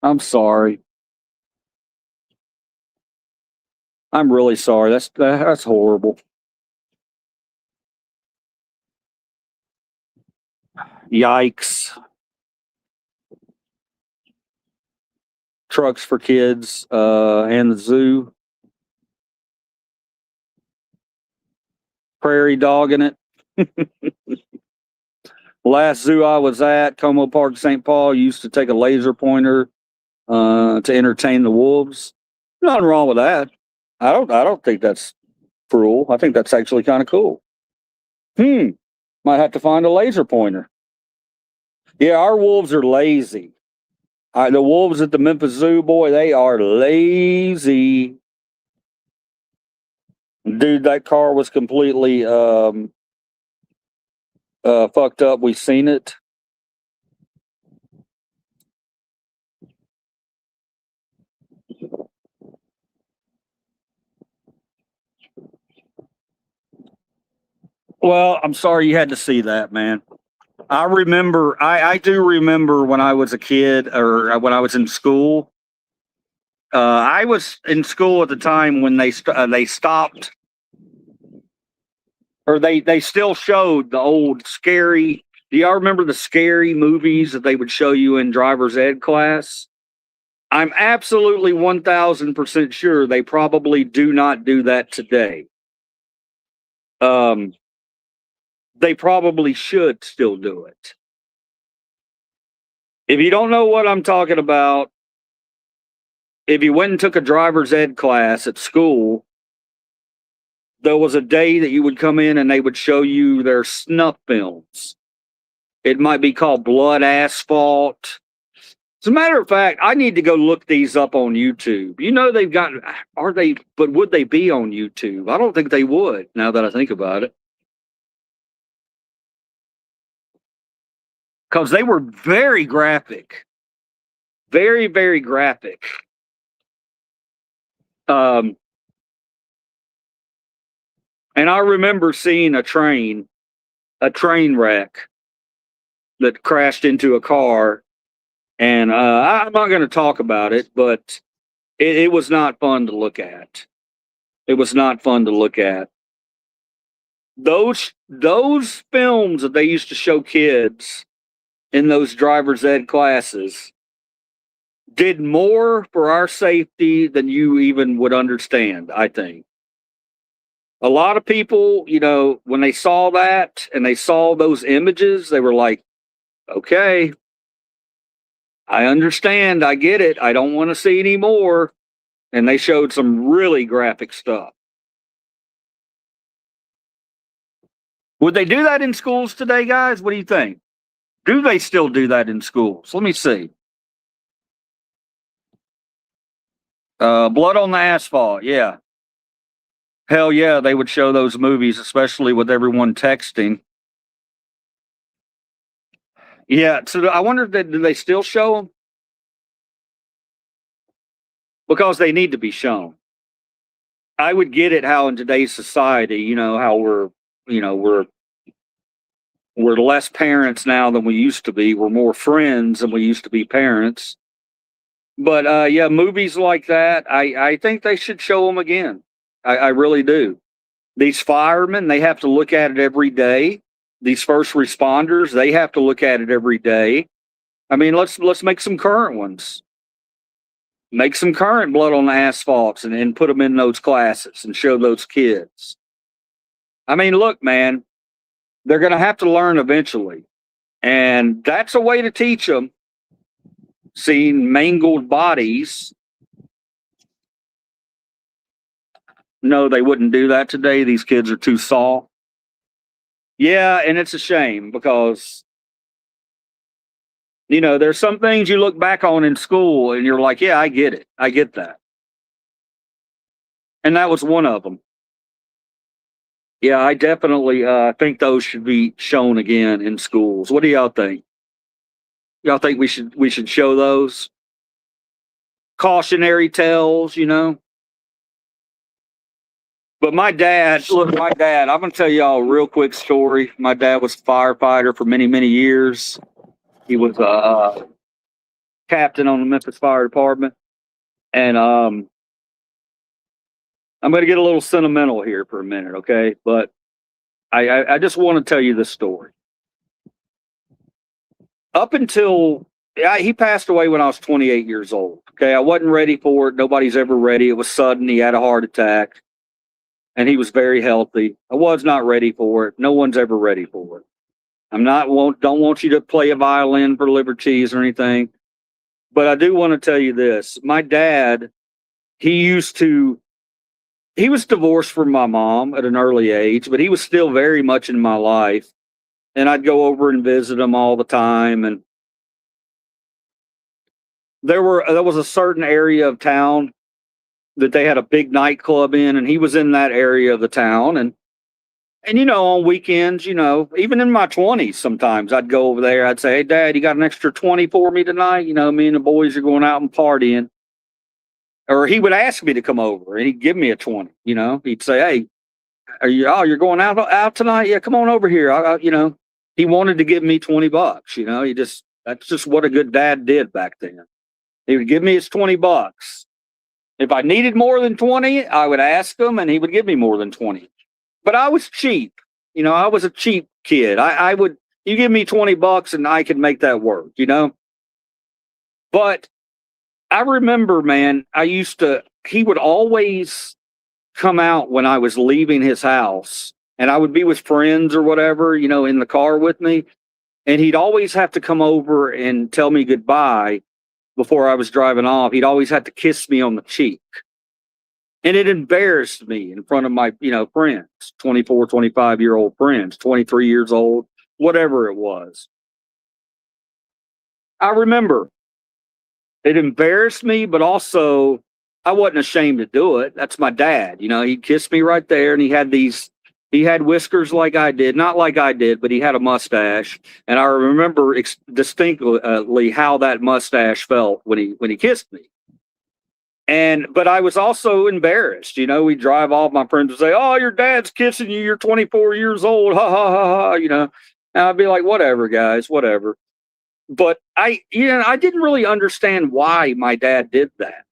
I'm sorry. I'm really sorry. That's horrible. Yikes. Trucks for kids and the zoo. Prairie dogging it. Last zoo I was at, Como Park, St. Paul, used to take a laser pointer to entertain the wolves. Nothing wrong with that. I don't think that's cruel. I think that's actually kind of cool. Might have to find a laser pointer. Yeah, our wolves are lazy. The Wolves at the Memphis Zoo, boy, they are lazy. Dude, that car was completely fucked up. We seen it. Well, I'm sorry you had to see that, man. I do remember when I was a kid or when I was in school. I was in school at the time when they stopped, or they still showed the old scary. Do y'all remember the scary movies that they would show you in driver's ed class? I'm absolutely 1000% sure they probably do not do that today. They probably should still do it. If you don't know what I'm talking about, if you went and took a driver's ed class at school, there was a day that you would come in and they would show you their snuff films. It might be called Blood Asphalt. As a matter of fact, I need to go look these up on YouTube. You know, but would they be on YouTube? I don't think they would, now that I think about it. Because they were very graphic. Very, very graphic. And I remember seeing a train wreck that crashed into a car. And I'm not going to talk about it, but it was not fun to look at. It was not fun to look at. Those films that they used to show kids in those driver's ed classes did more for our safety than you even would understand, I think. A lot of people, you know, when they saw that and they saw those images, they were like, okay, I understand. I get it. I don't want to see any more. And they showed some really graphic stuff. Would they do that in schools today, guys? What do you think? Do they still do that in schools? Let me see. Blood on the Asphalt. Yeah. Hell yeah, they would show those movies, especially with everyone texting. Yeah. So I wonder, do they still show them? Because they need to be shown. I would get it how in today's society, you know, how we're less parents now than we used to be. We're more friends than we used to be parents. But yeah, movies like that, I think they should show them again. I really do. These firemen, they have to look at it every day. These first responders, they have to look at it every day. I mean, let's make some current ones. Make some current Blood on the Asphalts and put them in those classes and show those kids. I mean, look, man, they're going to have to learn eventually. And that's a way to teach them. Seeing mangled bodies. No, they wouldn't do that today. These kids are too soft. Yeah, and it's a shame because, you know, there's some things you look back on in school and you're like, yeah, I get it. I get that. And that was one of them. Yeah, I definitely think those should be shown again in schools. What do y'all think? Y'all think we should show those cautionary tales, you know? But my dad, I'm going to tell y'all a real quick story. My dad was a firefighter for many, many years. He was a captain on the Memphis Fire Department. And I'm going to get a little sentimental here for a minute, okay? But I just want to tell you this story. Up until he passed away when I was 28 years old. Okay, I wasn't ready for it. Nobody's ever ready. It was sudden. He had a heart attack, and he was very healthy. I was not ready for it. No one's ever ready for it. Don't want you to play a violin for liver cheese or anything, but I do want to tell you this. My dad, he was divorced from my mom at an early age, but he was still very much in my life. And I'd go over and visit him all the time. And there was a certain area of town that they had a big nightclub in, and he was in that area of the town. And on weekends, even in my 20s, sometimes I'd go over there. I'd say, "Hey, Dad, you got an extra 20 for me tonight? Me and the boys are going out and partying." Or he would ask me to come over, and he'd give me a 20. He'd say, "Hey, you're going out tonight? Yeah, come on over here." He wanted to give me $20. That's just what a good dad did back then. He would give me his $20. If I needed more than 20, I would ask him, and he would give me more than 20. But I was cheap. I was a cheap kid. You give me $20 and I could make that work, But I remember, man, he would always come out when I was leaving his house, and I would be with friends or whatever, in the car with me. And he'd always have to come over and tell me goodbye before I was driving off. He'd always have to kiss me on the cheek. And it embarrassed me in front of my, friends, 24, 25-year-old friends, 23 years old, whatever it was. I remember it embarrassed me, but also I wasn't ashamed to do it. That's my dad. He'd kiss me right there, and he had whiskers like I did, not like I did, but he had a mustache. And I remember distinctly how that mustache felt when he kissed me. But I was also embarrassed. We'd drive off, my friends would say, "Oh, your dad's kissing you. You're 24 years old. Ha ha ha ha." And I'd be like, "Whatever, guys, whatever." But I didn't really understand why my dad did that.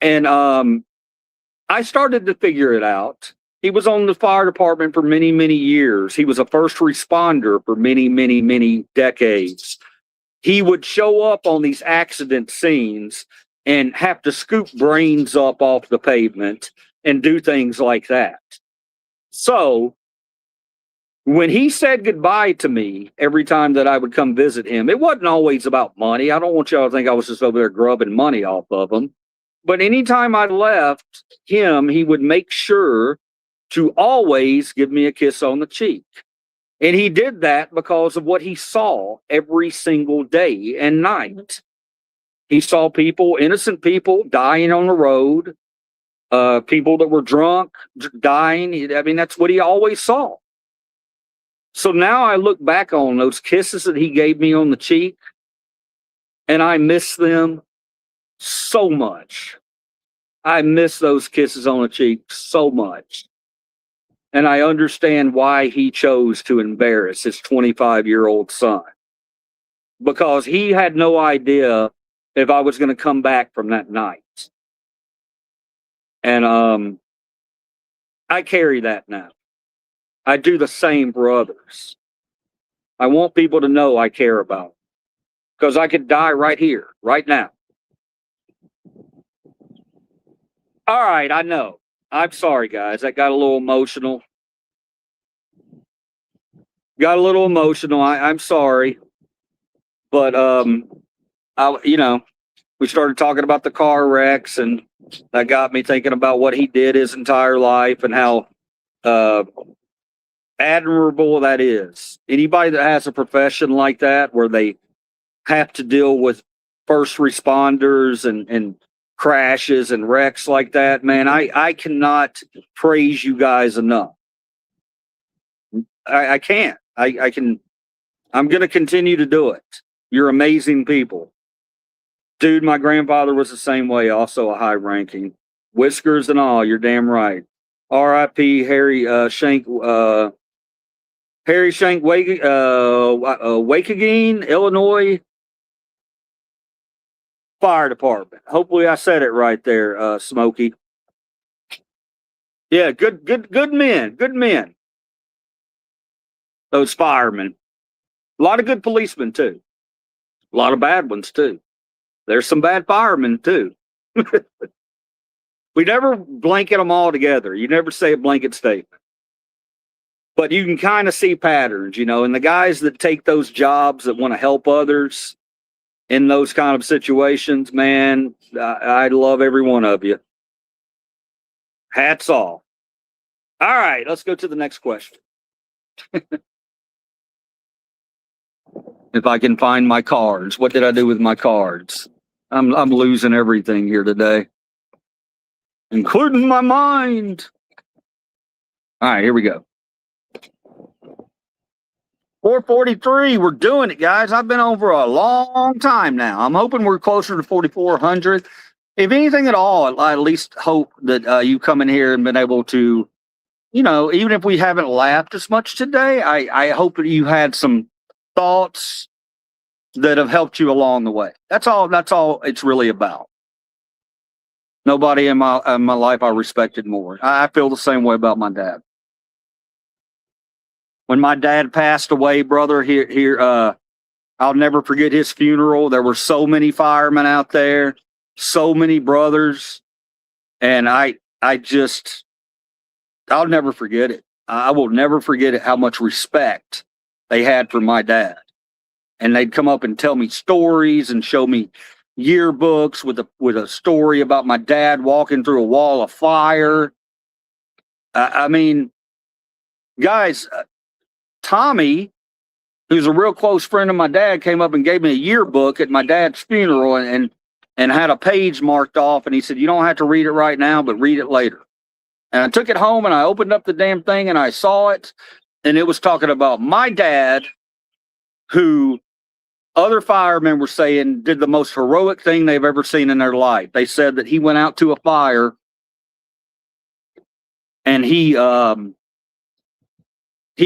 And I started to figure it out. He was on the fire department for many, many years. He was a first responder for many, many, many decades. He would show up on these accident scenes and have to scoop brains up off the pavement and do things like that. So when he said goodbye to me every time that I would come visit him, it wasn't always about money. I don't want y'all to think I was just over there grubbing money off of him. But anytime I left him, he would make sure to always give me a kiss on the cheek. And he did that because of what he saw every single day and night. He saw people, innocent people, dying on the road, people that were drunk, dying. That's what he always saw. So now I look back on those kisses that he gave me on the cheek, and I miss them so much. I miss those kisses on the cheek so much. And I understand why he chose to embarrass his 25-year-old son. Because he had no idea if I was going to come back from that night. And I carry that now. I do the same for others. I want people to know I care about them. Because I could die right here, right now. All right, I know. I'm sorry, guys. I got a little emotional. I'm sorry. But, we started talking about the car wrecks, and that got me thinking about what he did his entire life and how admirable that is. Anybody that has a profession like that where they have to deal with first responders and crashes and wrecks like that, man, I cannot praise you guys enough. I can't. I'm going to continue to do it. You're amazing people. Dude, my grandfather was the same way, also a high ranking. Whiskers and all, you're damn right. R.I.P. Harry Shank Waukegan, Illinois Fire Department. Hopefully I said it right there, Smokey. Yeah, good men. Those firemen. A lot of good policemen too. A lot of bad ones too. There's some bad firemen too. We never blanket them all together. You never say a blanket statement. But you can kind of see patterns, and the guys that take those jobs that want to help others in those kind of situations, man, I love every one of you. Hats off. All right, let's go to the next question. If I can find my cards. What did I do with my cards? I'm losing everything here today, including my mind. All right, here we go. 443. We're doing it, guys. I've been on for a long time now. I'm hoping we're closer to 4,400. If anything at all, I at least hope that you come in here and been able to, even if we haven't laughed as much today, I hope that you had some thoughts that have helped you along the way. That's all it's really about. Nobody in my life I respected more. I feel the same way about my dad. When my dad passed away, brother, I'll never forget his funeral. There were so many firemen out there, so many brothers, and I'll never forget it. I will never forget it, how much respect they had for my dad. And they'd come up and tell me stories and show me yearbooks with a story about my dad walking through a wall of fire. I mean, guys, Tommy, who's a real close friend of my dad, came up and gave me a yearbook at my dad's funeral and had a page marked off. And he said, "You don't have to read it right now, but read it later." And I took it home and I opened up the damn thing and I saw it. And it was talking about my dad, who other firemen were saying did the most heroic thing they've ever seen in their life. They said that he went out to a fire and he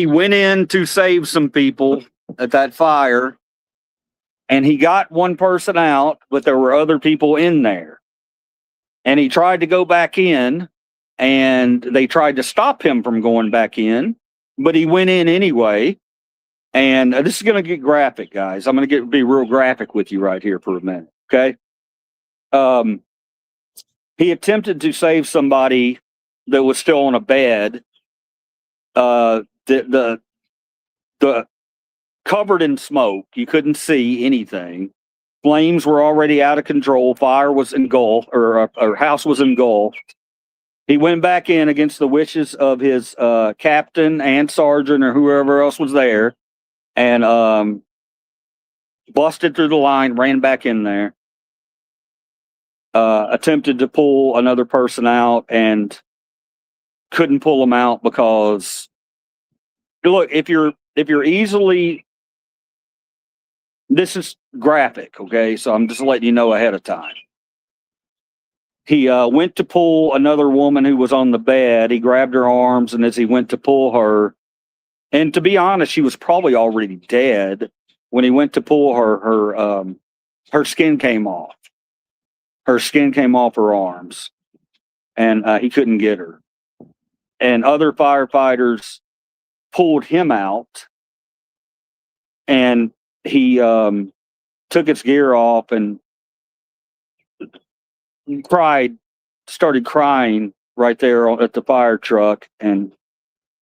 went in to save some people at that fire, and he got one person out, but there were other people in there. And he tried to go back in, and they tried to stop him from going back in, but he went in anyway. And this is going to get graphic, guys. I'm going to be real graphic with you right here for a minute, okay? He attempted to save somebody that was still on a bed. The covered in smoke. You couldn't see anything. Flames were already out of control. Fire was engulfed, or house was engulfed. He went back in against the wishes of his captain and sergeant or whoever else was there, and busted through the line, ran back in there, attempted to pull another person out and couldn't pull them out because, look, if you're easily, this is graphic, okay? So I'm just letting you know ahead of time. He went to pull another woman who was on the bed. He grabbed her arms, and as he went to pull her, and to be honest, she was probably already dead. When he went to pull her, her skin came off. Her skin came off her arms, and he couldn't get her. And other firefighters pulled him out, and he took his gear off and started crying right there at the fire truck, and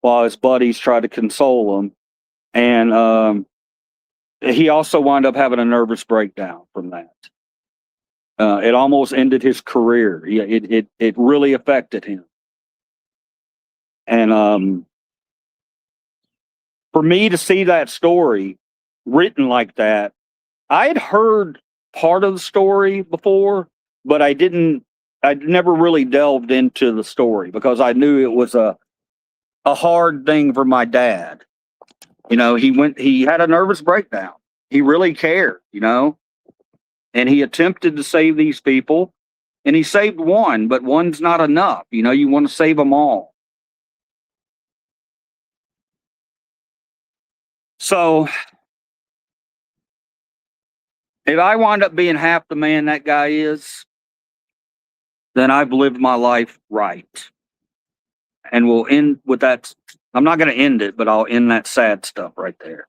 while his buddies tried to console him. And he also wound up having a nervous breakdown from that. It almost ended his career. It really affected him. And for me to see that story written like that, I had heard part of the story before, but I'd never really delved into the story because I knew it was a hard thing for my dad. He had a nervous breakdown. He really cared, and he attempted to save these people, and he saved one, but one's not enough. You want to save them all. So if I wind up being half the man that guy is, then I've lived my life right. And we'll end with that. I'm not going to end it, but I'll end that sad stuff right there.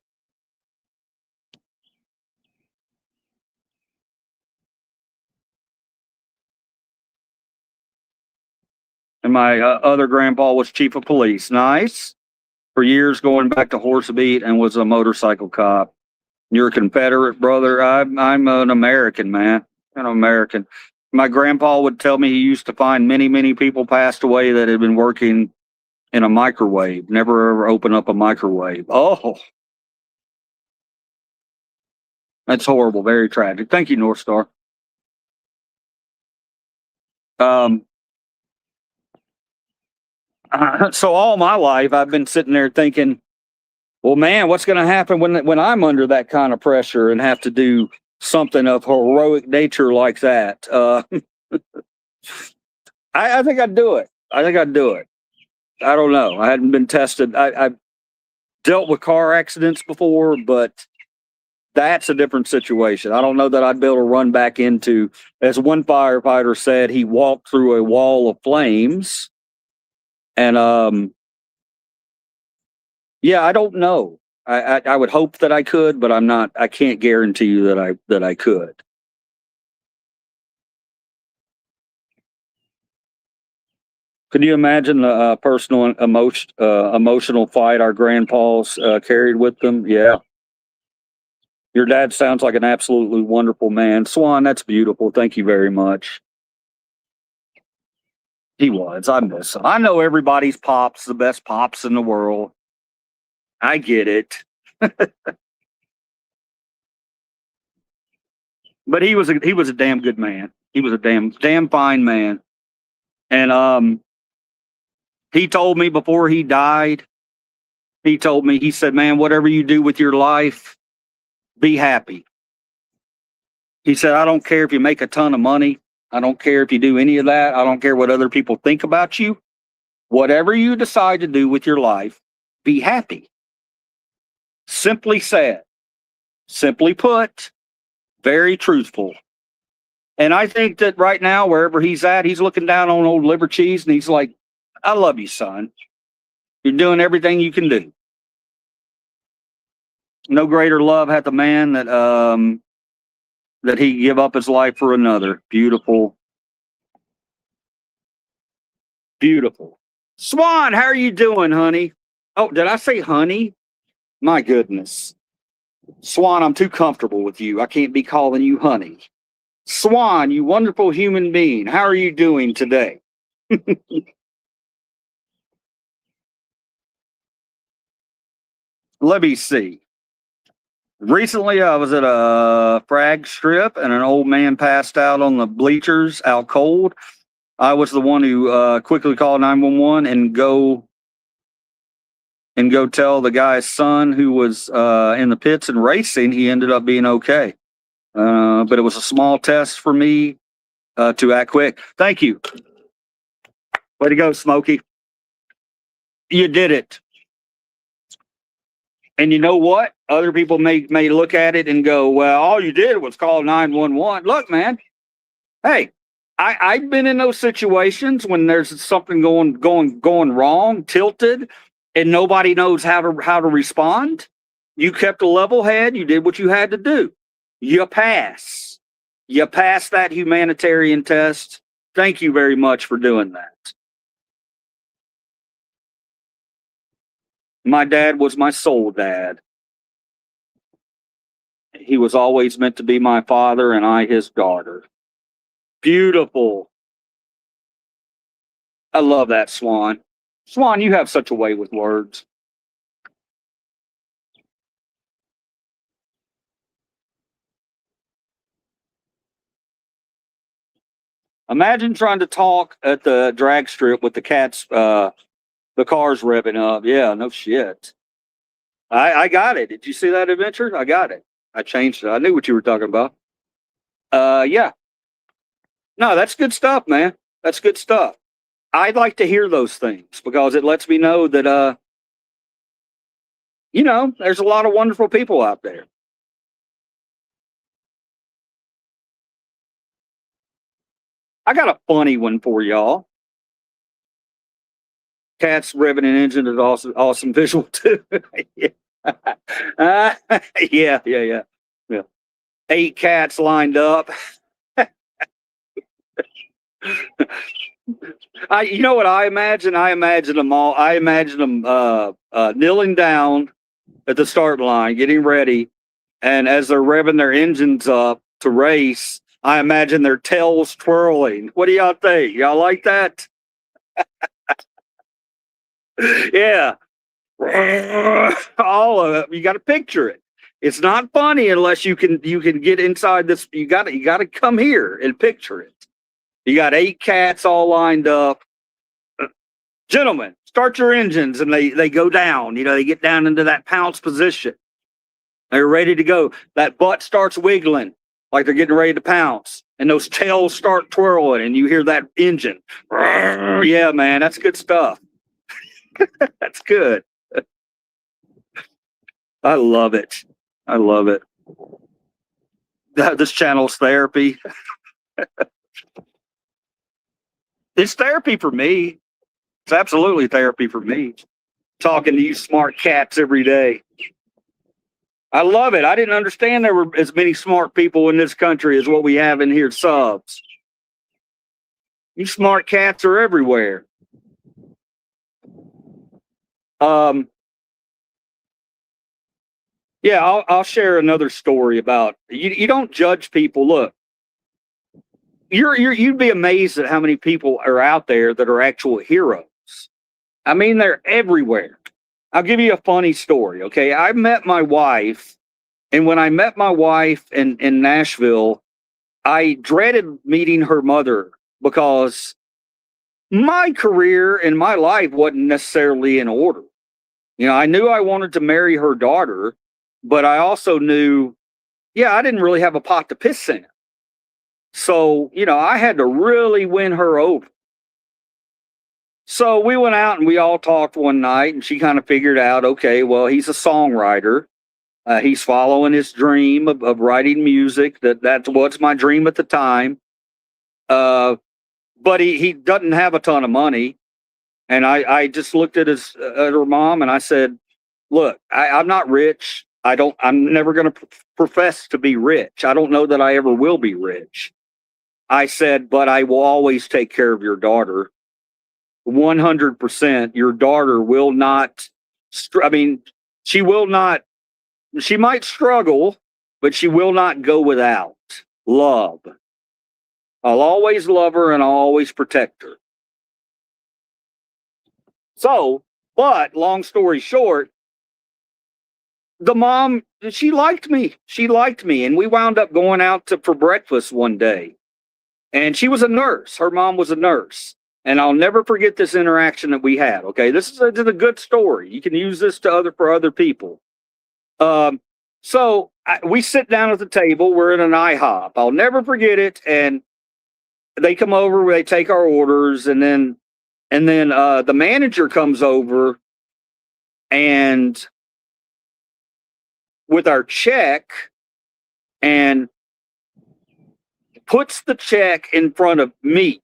And my other grandpa was chief of police. Nice. For years, going back to Horsebeat, and was a motorcycle cop. You're a Confederate, brother. I'm an American, man. I'm an American. My grandpa would tell me he used to find many, many people passed away that had been working in a microwave. Never ever open up a microwave. Oh, that's horrible. Very tragic. Thank you, North Star. Um, so all my life I've been sitting there thinking, well, man, what's going to happen when I'm under that kind of pressure and have to do something of heroic nature like that? I think I'd do it. I think I'd do it. I don't know. I hadn't been tested. I've dealt with car accidents before, but that's a different situation. I don't know that I'd be able to run back into, as one firefighter said, he walked through a wall of flames. And yeah, I don't know. I would hope that I could, but I'm not. I can't guarantee you that I could. Could you imagine the personal emotional fight our grandpas carried with them? Yeah. Your dad sounds like an absolutely wonderful man. Swan, that's beautiful. Thank you very much. He was. I miss him. I know everybody's pops, the best pops in the world. I get it. But he was a damn good man. He was a damn fine man. And he told me before he died, he said, man, whatever you do with your life, be happy. He said, I don't care if you make a ton of money. I don't care if you do any of that. I don't care what other people think about you. Whatever you decide to do with your life, be happy. Simply said, simply put, very truthful. And I think that right now, wherever he's at, he's looking down on old liver cheese and he's like, I love you, son. You're doing everything you can do. No greater love hath a man that he give up his life for another. Beautiful. Beautiful. Swan, how are you doing, honey? Oh, did I say honey? My goodness. Swan, I'm too comfortable with you. I can't be calling you honey. Swan, you wonderful human being. How are you doing today? Let me see. Recently, I was at a frag strip and an old man passed out on the bleachers out cold. I was the one who quickly called 911 and go tell the guy's son who was in the pits and racing. He ended up being okay. But it was a small test for me to act quick. Thank you. Way to go, Smokey. You did it. And you know what? Other people may look at it and go, well, all you did was call 911. Look, man, hey, I've been in those situations when there's something going wrong, tilted, and nobody knows how to respond. You kept a level head. You did what you had to do. You pass. You passed that humanitarian test. Thank you very much for doing that. My dad was my soul dad. He was always meant to be my father and I his daughter. Beautiful. I love that, Swan. Swan, you have such a way with words. Imagine trying to talk at the drag strip with the cats, the cars revving up. Yeah, no shit. I got it. Did you see that adventure? I got it. I changed it. I knew what you were talking about. Yeah. No, that's good stuff, man. That's good stuff. I'd like to hear those things because it lets me know that there's a lot of wonderful people out there. I got a funny one for y'all. Cats revving an engine is awesome visual too. Yeah. Yeah. 8 cats lined up. You know what I imagine? I imagine them all. I imagine them kneeling down at the start line, getting ready, and as they're revving their engines up to race, I imagine their tails twirling. What do y'all think? Y'all like that? Yeah. All of it. You got to picture it. It's not funny unless you can get inside this. You got to come here and picture it. You got 8 cats all lined up. Gentlemen, start your engines, and they go down. They get down into that pounce position. They're ready to go. That butt starts wiggling like they're getting ready to pounce, and those tails start twirling, and you hear that engine. Yeah, man, that's good stuff. That's good. I love it. I love it. This channel's therapy. It's therapy for me. It's absolutely therapy for me. Talking to you smart cats every day. I love it. I didn't understand there were as many smart people in this country as what we have in here subs. You smart cats are everywhere. Yeah, I'll share another story about you don't judge people. Look, you'd be amazed at how many people are out there that are actual heroes. I mean, they're everywhere. I'll give you a funny story. Okay. I met my wife, and when I met my wife in Nashville, I dreaded meeting her mother because my career and my life wasn't necessarily in order. I knew I wanted to marry her daughter, but I also knew, I didn't really have a pot to piss in. So, I had to really win her over. So we went out and we all talked one night, and she kind of figured out, okay, well, he's a songwriter. He's following his dream of writing music. That's what's my dream at the time. But he doesn't have a ton of money. And I just looked at her mom, and I said, look, I'm not rich. I'm never going to profess to be rich. I don't know that I ever will be rich. I said, but I will always take care of your daughter. 100%. Your daughter will not, she will not, she might struggle, but she will not go without love. I'll always love her, and I'll always protect her. So, but long story short, the mom, she liked me. She liked me. And we wound up going out for breakfast one day. And she was a nurse. Her mom was a nurse. And I'll never forget this interaction that we had. Okay. This is a good story. You can use this for other people. So we sit down at the table. We're in an IHOP. I'll never forget it. And they come over, they take our orders, and then the manager comes over and with our check and puts the check in front of me.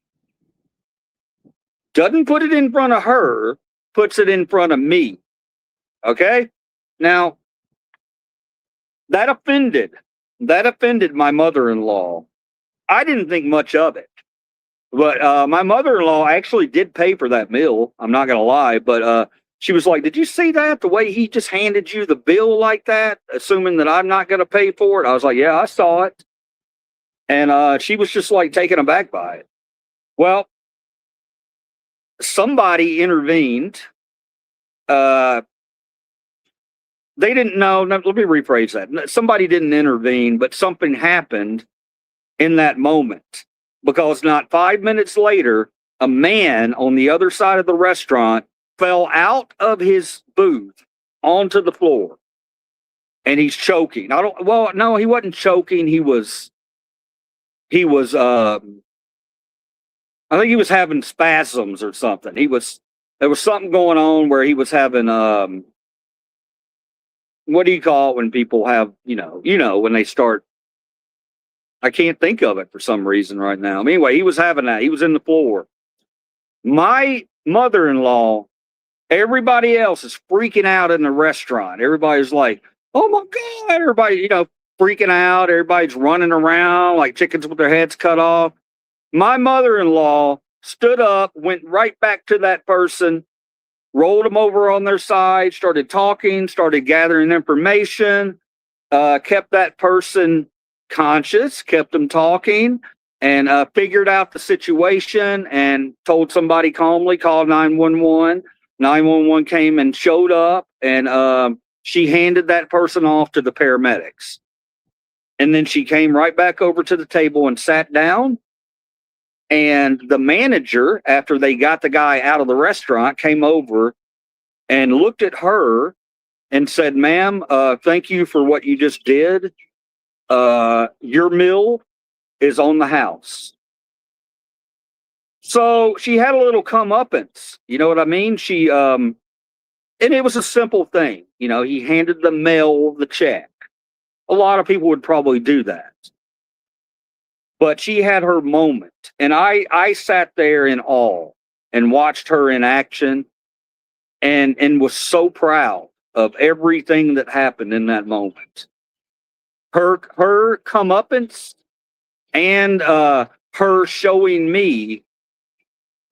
Doesn't put it in front of her, puts it in front of me. Okay? Now, that offended my mother-in-law. I didn't think much of it. But my mother-in-law actually did pay for that meal. I'm not going to lie. But she was like, did you see that? The way he just handed you the bill like that, assuming that I'm not going to pay for it? I was like, yeah, I saw it. And she was just like taken aback by it. Well, somebody intervened. They didn't know. No, let me rephrase that. Somebody didn't intervene, but something happened in that moment. Because not 5 minutes later, a man on the other side of the restaurant fell out of his booth onto the floor. And he's choking. No, he wasn't choking. He was I think he was having spasms or something. There was something going on where he was having what do you call it when people have, when they start, I can't think of it for some reason right now. Anyway, he was having that. He was in the floor. My mother-in-law, everybody else is freaking out in the restaurant. Everybody's like, oh my God, everybody, freaking out. Everybody's running around like chickens with their heads cut off. My mother-in-law stood up, went right back to that person, rolled them over on their side, started talking, started gathering information, kept that person conscious, kept them talking, and figured out the situation and told somebody calmly, call 911. 911 came and showed up, and she handed that person off to the paramedics. And then she came right back over to the table and sat down. And the manager, after they got the guy out of the restaurant, came over and looked at her and said, "Ma'am, thank you for what you just did. Your meal is on the house." So she had a little comeuppance. You know what I mean? And it was a simple thing. He handed the mail the check. A lot of people would probably do that. But she had her moment. And I sat there in awe and watched her in action and was so proud of everything that happened in that moment. Her comeuppance and her showing me,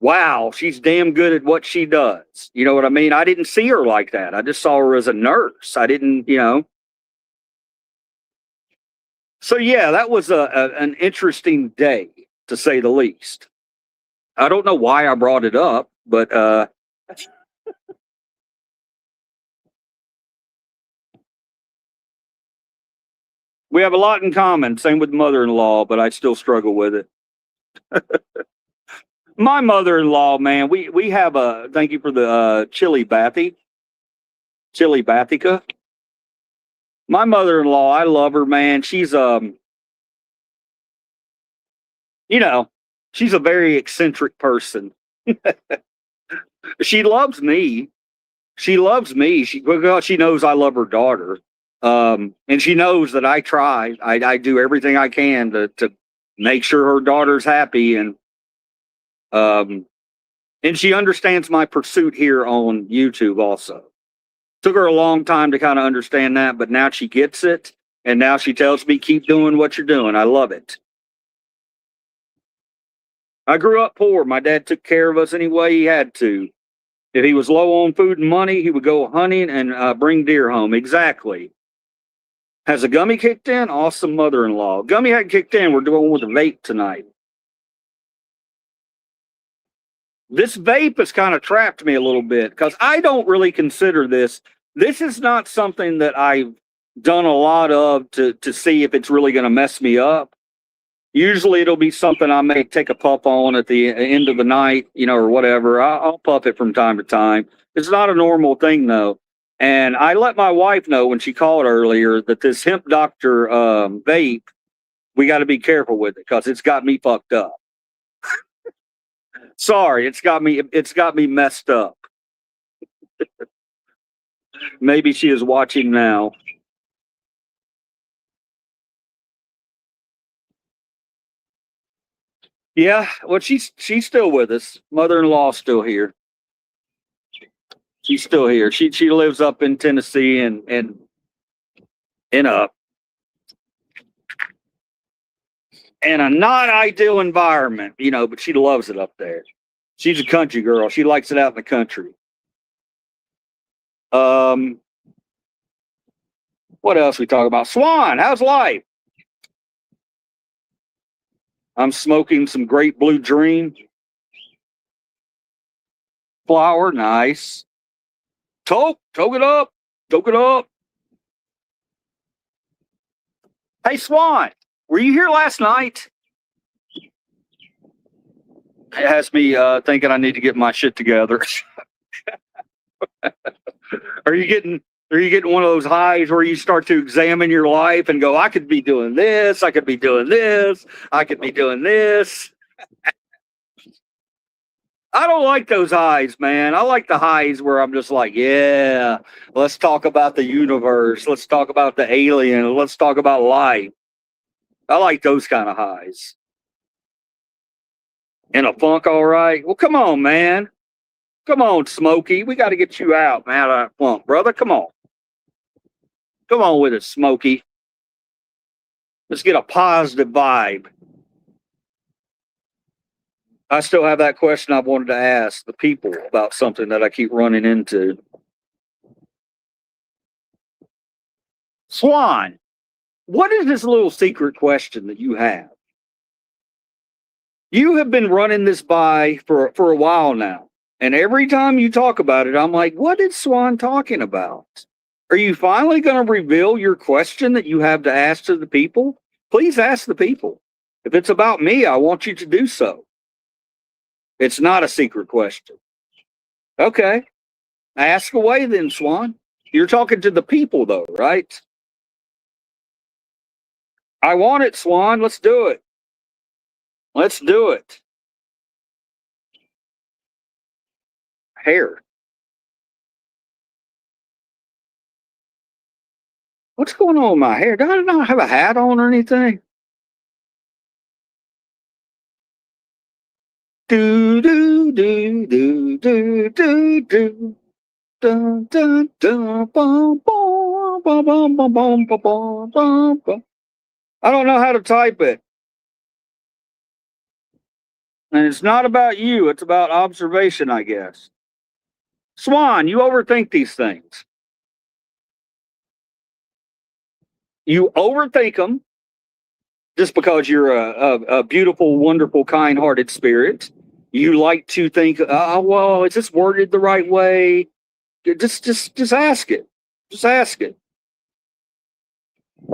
wow, she's damn good at what she does. You know what I mean? I didn't see her like that. I just saw her as a nurse. I didn't. So yeah, that was an interesting day, to say the least. I don't know why I brought it up, but we have a lot in common. Same with mother-in-law, but I still struggle with it. My mother-in-law, man, we have a, thank you for the chili bathica. My mother-in-law, I love her, man. She's she's a very eccentric person. She loves me. She loves me. Because she knows I love her daughter. And she knows that I try. I do everything I can to make sure her daughter's happy, and she understands my pursuit here on YouTube also. Took her a long time to kind of understand that, but now she gets it, and now she tells me, keep doing what you're doing. I love it. I grew up poor. My dad took care of us any way he had to. If he was low on food and money, he would go hunting and bring deer home. Exactly. Has a gummy kicked in? Awesome mother-in-law. Gummy hadn't kicked in. We're doing with a vape tonight. This vape has kind of trapped me a little bit because I don't really consider this. This is not something that I've done a lot of to see if it's really going to mess me up. Usually it'll be something I may take a puff on at the end of the night, or whatever. I'll puff it from time to time. It's not a normal thing, though. And I let my wife know when she called earlier that this hemp doctor vape, we got to be careful with it because it's got me fucked up. Sorry, it's got me messed up. Maybe she is watching now. Yeah, well, she's still with us. Mother-in-law's still here. She's still here. She lives up in Tennessee and in a not ideal environment, but she loves it up there. She's a country girl. She likes it out in the country. What else we talk about? Swan, how's life? I'm smoking some Great Blue Dream. Flower, nice. Toke it up. Toke it up. Hey, Swan, were you here last night? It has me thinking I need to get my shit together. Are you getting one of those highs where you start to examine your life and go, I could be doing this, I could be doing this, I could be doing this? I don't like those highs, man. I like the highs where I'm just like, yeah, let's talk about the universe. Let's talk about the alien. Let's talk about life. I like those kind of highs. In a funk, all right? Well, come on, man. Come on, Smokey. We got to get you out, man, out of that funk, brother. Come on. Come on with it, Smokey. Let's get a positive vibe. I still have that question I wanted to ask the people about something that I keep running into. Swan, what is this little secret question that you have? You have been running this by for a while now. And every time you talk about it, I'm like, what is Swan talking about? Are you finally going to reveal your question that you have to ask to the people? Please ask the people. If it's about me, I want you to do so. It's not a secret question. Okay. Ask away then, Swan. You're talking to the people, though, right? I want it, Swan. Let's do it. Let's do it. Hair. What's going on with my hair? Do I not have a hat on or anything? Do do do do do do do. Dun, dun, dun, bum, bum, bum, bum, bum, bum, bum, bum, bum, bum. I don't know how to type it. And it's not about you, it's about observation, I guess. Swan, you overthink these things. You overthink them just because you're a beautiful, wonderful, kind hearted spirit. You like to think, oh, well, is this worded the right way? Just ask it. Just ask it.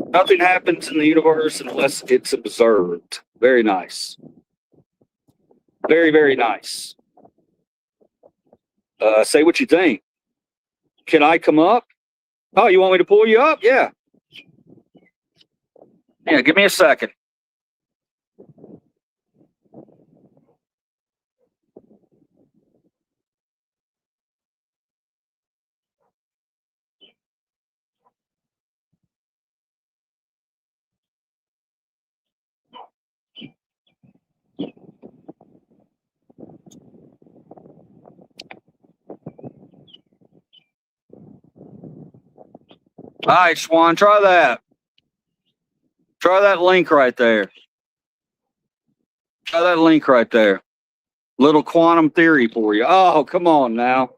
Nothing happens in the universe unless it's observed. Very nice. Very, very nice. Say what you think. Can I come up? Oh, you want me to pull you up? Yeah. Yeah, give me a second. All right, Swan, try that. Try that link right there. Try that link right there. Little quantum theory for you. Oh, come on now.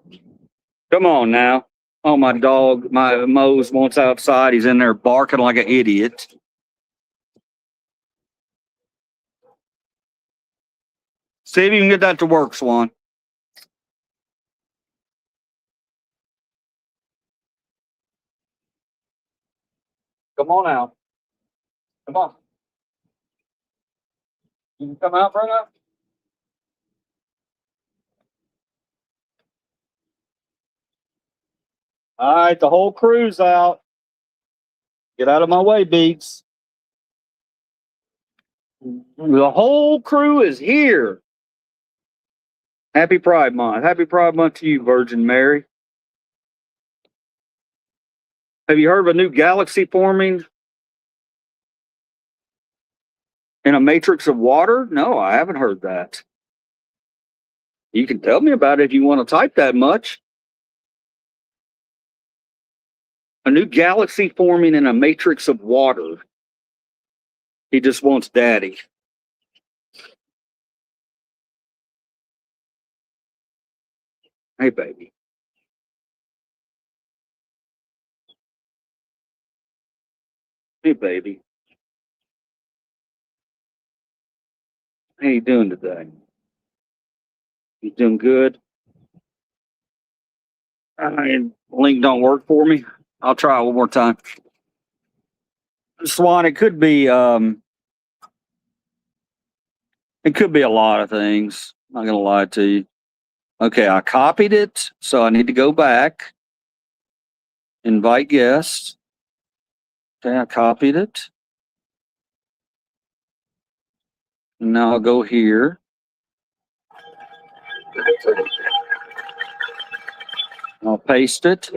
Come on now. Oh, my dog, my Mose wants outside. He's in there barking like an idiot. See if you can get that to work, Swan. Come on out. Come on. You can come out, Bruno? All right, the whole crew's out. Get out of my way, Beats. The whole crew is here. Happy Pride Month. Happy Pride Month to you, Virgin Mary. Have you heard of a new galaxy forming in a matrix of water? No, I haven't heard that. You can tell me about it if you want to type that much. A new galaxy forming in a matrix of water. He just wants daddy. Hey, baby. Hey, baby. How you doing today? You doing good? Link don't work for me. I'll try it one more time. Swan, it could be a lot of things. I'm not gonna lie to you. Okay, I copied it, so I need to go back. Invite guests. Okay, I copied it. And now I'll go here. I'll paste it.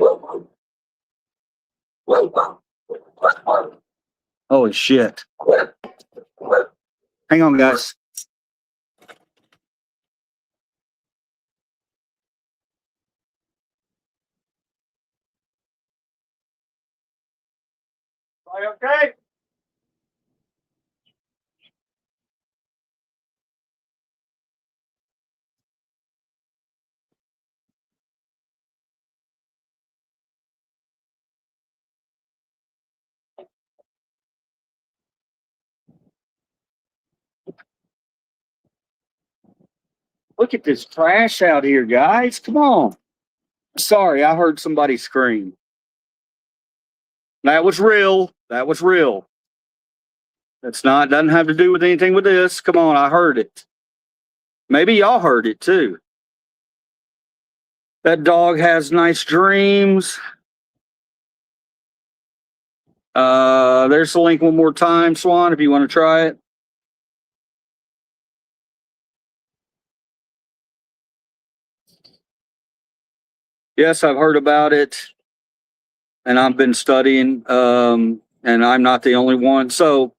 Holy shit. Hang on, guys. Are you okay? Look at this trash out here, guys. Come on. Sorry, I heard somebody scream. That was real. That was real. That's not, doesn't have to do with anything with this. Come on, I heard it. Maybe y'all heard it too. That dog has nice dreams. There's the link one more time, Swan, if you want to try it. Yes, I've heard about it, and I've been studying, and I'm not the only one. So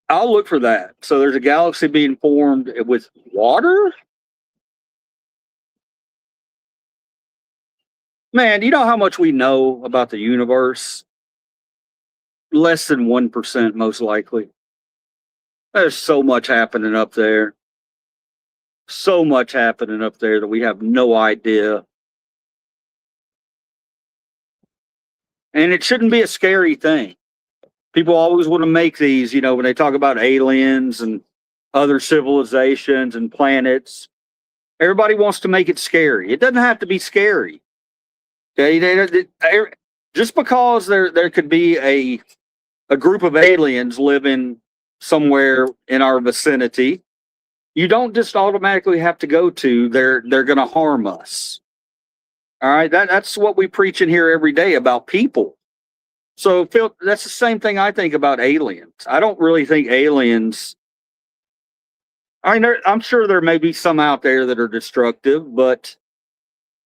I'll look for that. So there's a galaxy being formed with water? Man, do you know how much we know about the universe? Less than 1%, most likely. There's so much happening up there. So much happening up there that we have no idea. And it shouldn't be a scary thing. People always want to make these, when they talk about aliens and other civilizations and planets. Everybody wants to make it scary. It doesn't have to be scary. Okay, just because there could be a group of aliens living somewhere in our vicinity, you don't just automatically have to go to they're going to harm us. All right, that's what we preach in here every day about people. So Phil, that's the same thing I think about aliens. I don't really think aliens. I'm sure there may be some out there that are destructive, but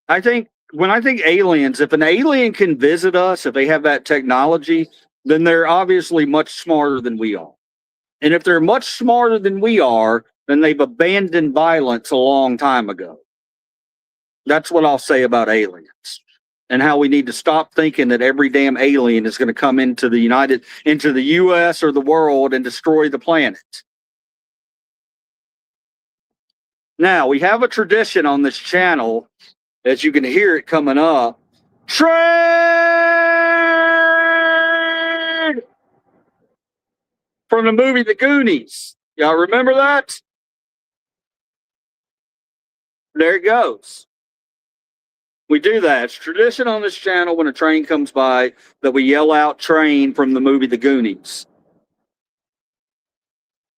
I think when I think aliens, if an alien can visit us, if they have that technology, then they're obviously much smarter than we are. And if they're much smarter than we are, then they've abandoned violence a long time ago. That's what I'll say about aliens and how we need to stop thinking that every damn alien is going to come into the US or the world and destroy the planet. Now, we have a tradition on this channel, as you can hear it coming up. Trade! From the movie The Goonies. Y'all remember that? There it goes. We do that. It's tradition on this channel when a train comes by that we yell out train from the movie The Goonies.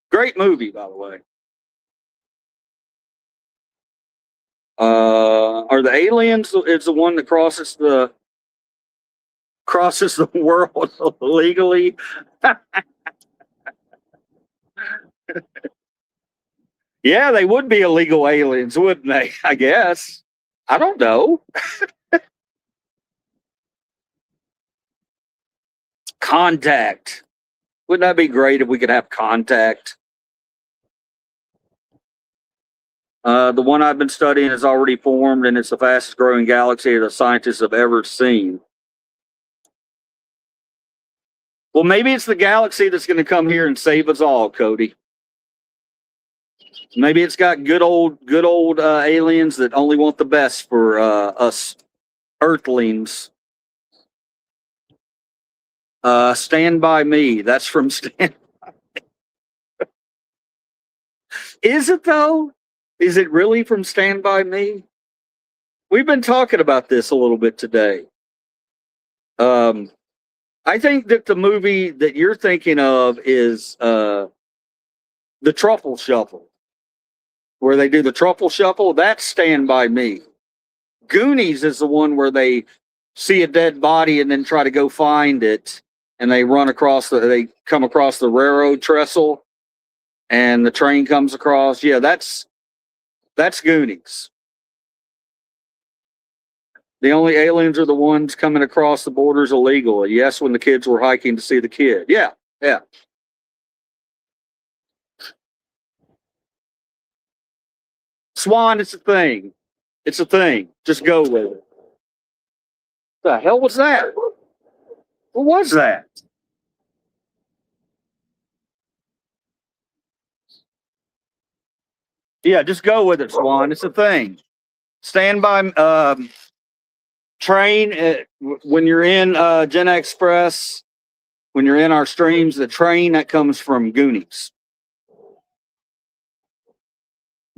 Great movie, by the way. Are the aliens is the one that crosses the world legally? Yeah, they would be illegal aliens, wouldn't they? I guess. I don't know. Contact. Wouldn't that be great if we could have contact? The one I've been studying is already formed, and it's the fastest growing galaxy the scientists have ever seen. Well, maybe it's the galaxy that's going to come here and save us all, Cody. Maybe it's got good old aliens that only want the best for us Earthlings. Stand By Me. That's from Stand By Me. Is it though? Is it really from Stand By Me? We've been talking about this a little bit today. I think that the movie that you're thinking of is The Truffle Shuffle, where they do the truffle shuffle. That's Stand By Me. Goonies is the one where they see a dead body and then try to go find it, and they come across the railroad trestle, and the train comes across. Yeah, that's Goonies. The only aliens are the ones coming across the borders illegally. Yes, when the kids were hiking to see the kid. Yeah. Swan, it's a thing. It's a thing. Just go with it. The hell was that? What was that? Yeah, just go with it, Swan. It's a thing. Stand by train when you're in Gen Express, when you're in our streams, the train that comes from Goonies.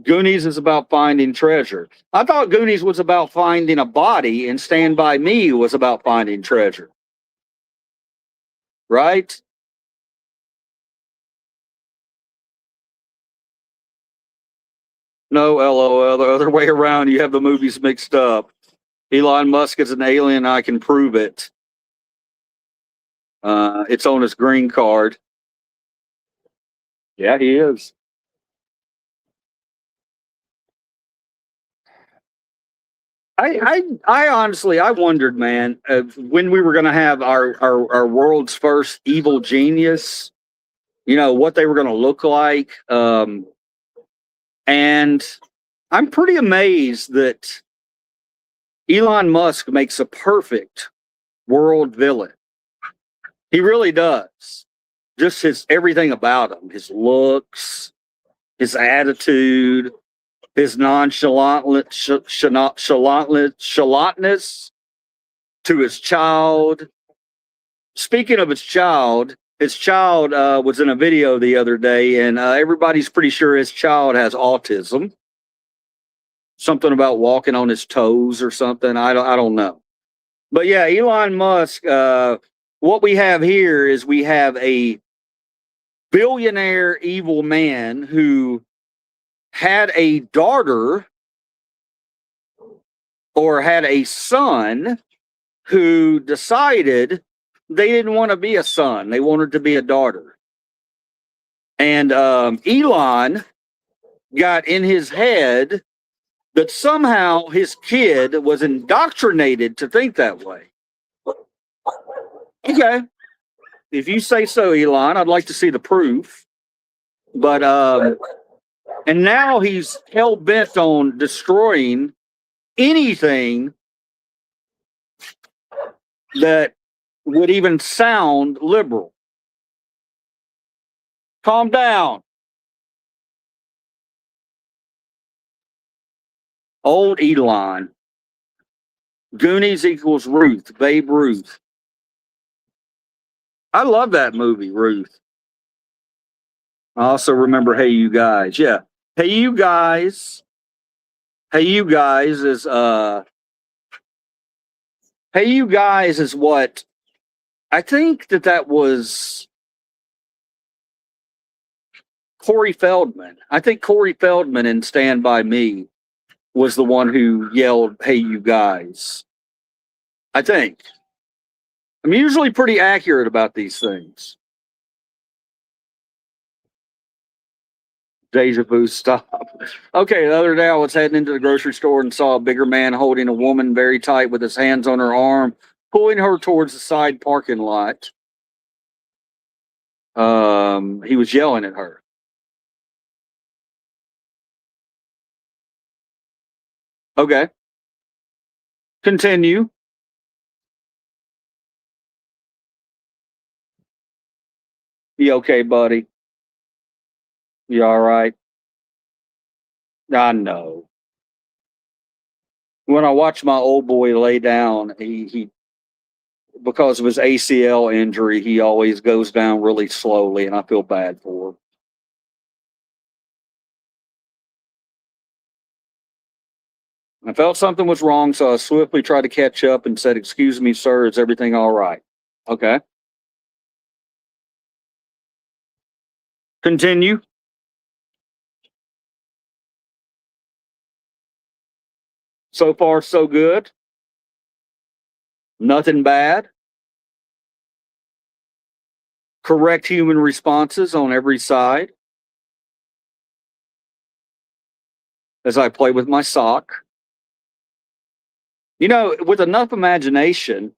Goonies is about finding treasure. I thought Goonies was about finding a body, and Stand By Me was about finding treasure. Right? No, LOL. The other way around. You have the movies mixed up. Elon Musk is an alien. I can prove it. It's on his green card. Yeah, he is. I honestly, I wondered, man, when we were going to have our world's first evil genius, what they were going to look like. And I'm pretty amazed that Elon Musk makes a perfect world villain. He really does. Just his everything about him, his looks, his attitude, his nonchalantness to his child. Speaking of his child was in a video the other day, and everybody's pretty sure his child has autism. Something about walking on his toes or something. I don't know. But yeah, Elon Musk. What we have here is we have a billionaire evil man who had a daughter or had a son who decided they didn't want to be a son. They wanted to be a daughter. And Elon got in his head that somehow his kid was indoctrinated to think that way. Okay. If you say so, Elon, I'd like to see the proof. But and now he's hell bent on destroying anything that would even sound liberal. Calm down. Old Elon. Goonies equals Ruth, Babe Ruth. I love that movie, Ruth. I also remember Hey You Guys. Yeah. Hey You Guys. Hey You Guys is Hey You Guys is what I think that was Corey Feldman. I think Corey Feldman in Stand By Me was the one who yelled, Hey You Guys. I think. I'm usually pretty accurate about these things. Deja vu, stop. Okay, the other day I was heading into the grocery store and saw a bigger man holding a woman very tight with his hands on her arm, pulling her towards the side parking lot. He was yelling at her. Okay, continue. You okay, buddy? You all right? I know. When I watch my old boy lay down, he because of his ACL injury, he always goes down really slowly, and I feel bad for him. I felt something was wrong, so I swiftly tried to catch up and said, "Excuse me, sir, is everything all right?" Okay. Continue. So far, so good. Nothing bad. Correct human responses on every side as I play with my sock. With enough imagination,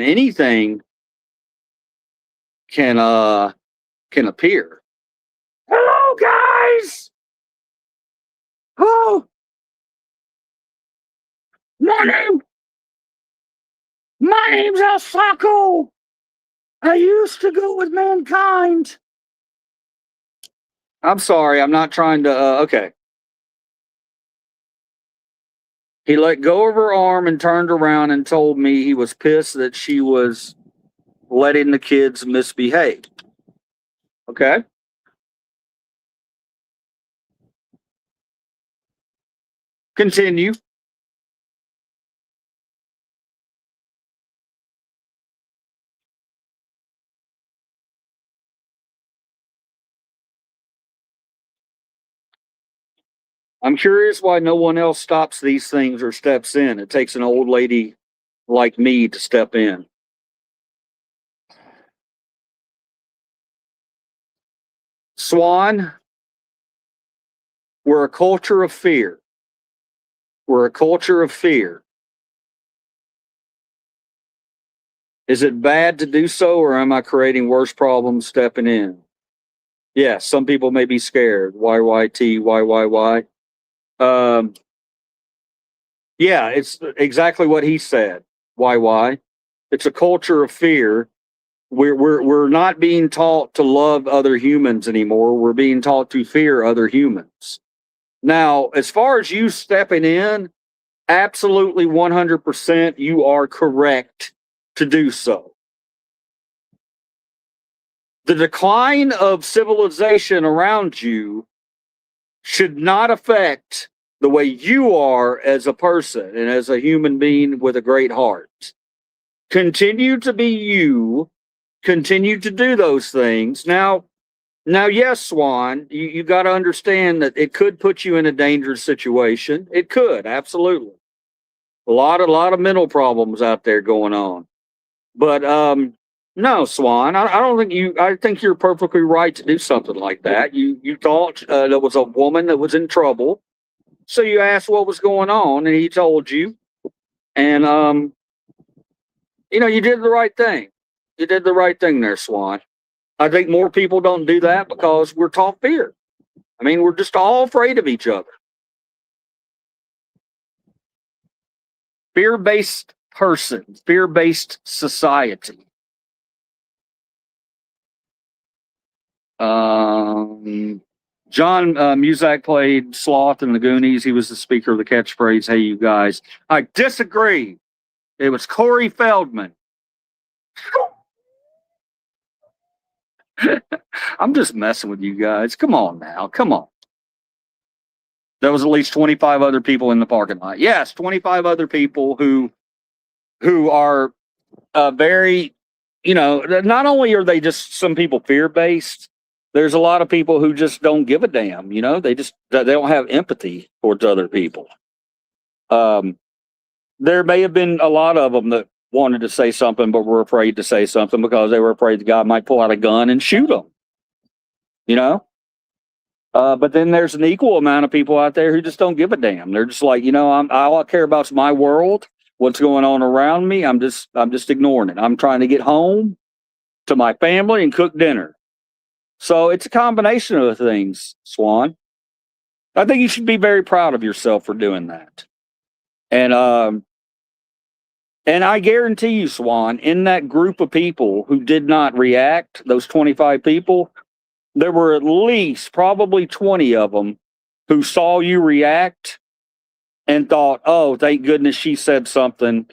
anything can can appear. Hello, guys. Oh, my name. My name's El Saco. I used to go with mankind. I'm sorry. I'm not trying to. Okay. He let go of her arm and turned around and told me he was pissed that she was letting the kids misbehave. Okay. Continue. I'm curious why no one else stops these things or steps in. It takes an old lady like me to step in. Swan, we're a culture of fear. We're a culture of fear. Is it bad to do so, or am I creating worse problems stepping in? Yes, some people may be scared. YYT, YYY. Yeah, it's exactly what he said. YY. It's a culture of fear. We're not being taught to love other humans anymore. We're being taught to fear other humans. Now, as far as you stepping in, absolutely 100% you are correct to do so. The decline of civilization around you should not affect the way you are as a person and as a human being with a great heart. Continue to be you, continue to do those things. Now, yes, Swan, you got to understand that it could put you in a dangerous situation. It could, absolutely. A lot of mental problems out there going on. But no, Swan, I don't think you. I think you're perfectly right to do something like that. You thought there was a woman that was in trouble, so you asked what was going on, and he told you, and you did the right thing. You did the right thing there, Swan. I think more people don't do that because we're taught fear. I mean, we're just all afraid of each other. Fear-based person, fear-based society. John Muzak played Sloth in the Goonies. He was the speaker of the catchphrase, "Hey, you guys." I disagree. It was Corey Feldman. I'm just messing with you guys. Come on now. Come on. There was at least 25 other people in the parking lot. Yes, 25 other people who are very, not only are they just some people fear-based, there's a lot of people who just don't give a damn. They don't have empathy towards other people. There may have been a lot of them that wanted to say something, but were afraid to say something because they were afraid the guy might pull out a gun and shoot them. But then there's an equal amount of people out there who just don't give a damn. They're just like, all I care about is my world, what's going on around me. I'm just ignoring it. I'm trying to get home to my family and cook dinner. So it's a combination of things, Swan. I think you should be very proud of yourself for doing that. And I guarantee you, Swan, in that group of people who did not react, those 25 people, there were at least probably 20 of them who saw you react and thought, "Oh, thank goodness she said something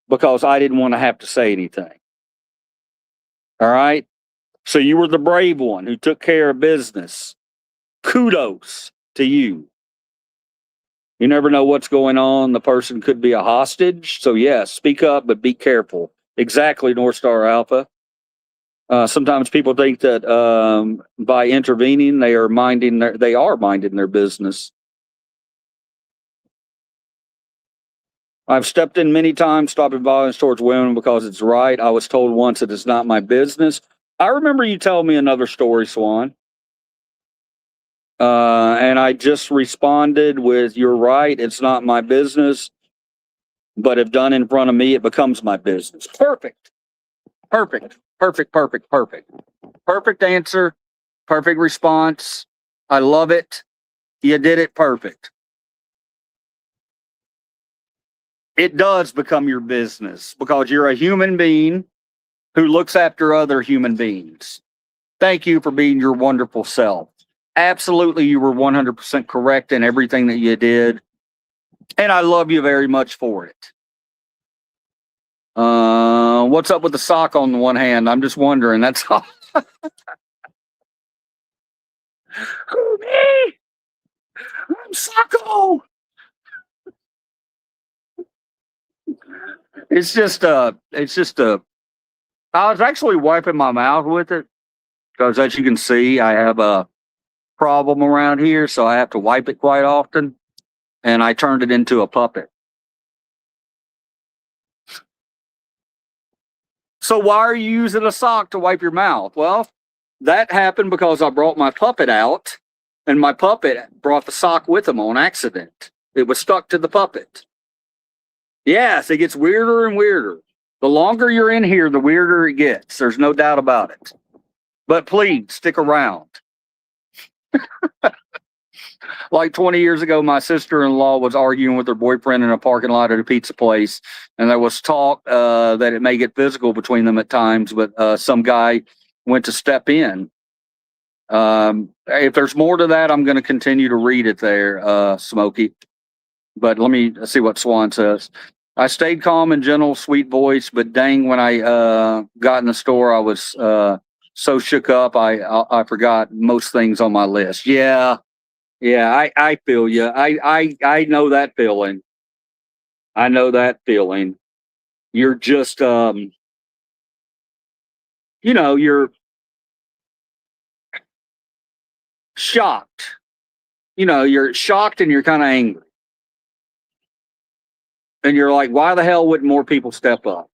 because I didn't want to have to say anything." All right? So you were the brave one who took care of business. Kudos to you. You never know what's going on. The person could be a hostage. So, yes, speak up, but be careful. Exactly, North Star Alpha. Sometimes people think that by intervening, they are minding their business. I've stepped in many times, stopping violence towards women because it's right. I was told once it is not my business. I remember you telling me another story, Swan. And I just responded with, "You're right. It's not my business. But if done in front of me, it becomes my business." Perfect. Perfect. Perfect. Perfect. Perfect. Perfect answer. Perfect response. I love it. You did it perfect. It does become your business because you're a human being who looks after other human beings. Thank you for being your wonderful self. Absolutely, you were 100% correct in everything that you did. And I love you very much for it. What's up with the sock on the one hand? I'm just wondering. That's all. Who, me? I'm Socko. I was actually wiping my mouth with it because, as you can see, I have a problem around here, so I have to wipe it quite often. and I turned it into a puppet. So why are you using a sock to wipe your mouth? Well, that happened because I brought my puppet out, and my puppet brought the sock with him on accident. It was stuck to the puppet. Yes, it gets weirder and weirder. The longer you're in here, the weirder it gets. There's no doubt about it. But please stick around. Like 20 years ago, my sister-in-law was arguing with her boyfriend in a parking lot at a pizza place, and there was talk that it may get physical between them at times, but some guy went to step in. If there's more to that, I'm going to continue to read it there, Smokey. But let me see what Swan says. I stayed calm and gentle, sweet voice, but dang, when I got in the store, I was so shook up, I forgot most things on my list. Yeah, I feel you. I know that feeling. I know that feeling. You're just, you're shocked. You're shocked and you're kind of angry. And you're like, why the hell wouldn't more people step up?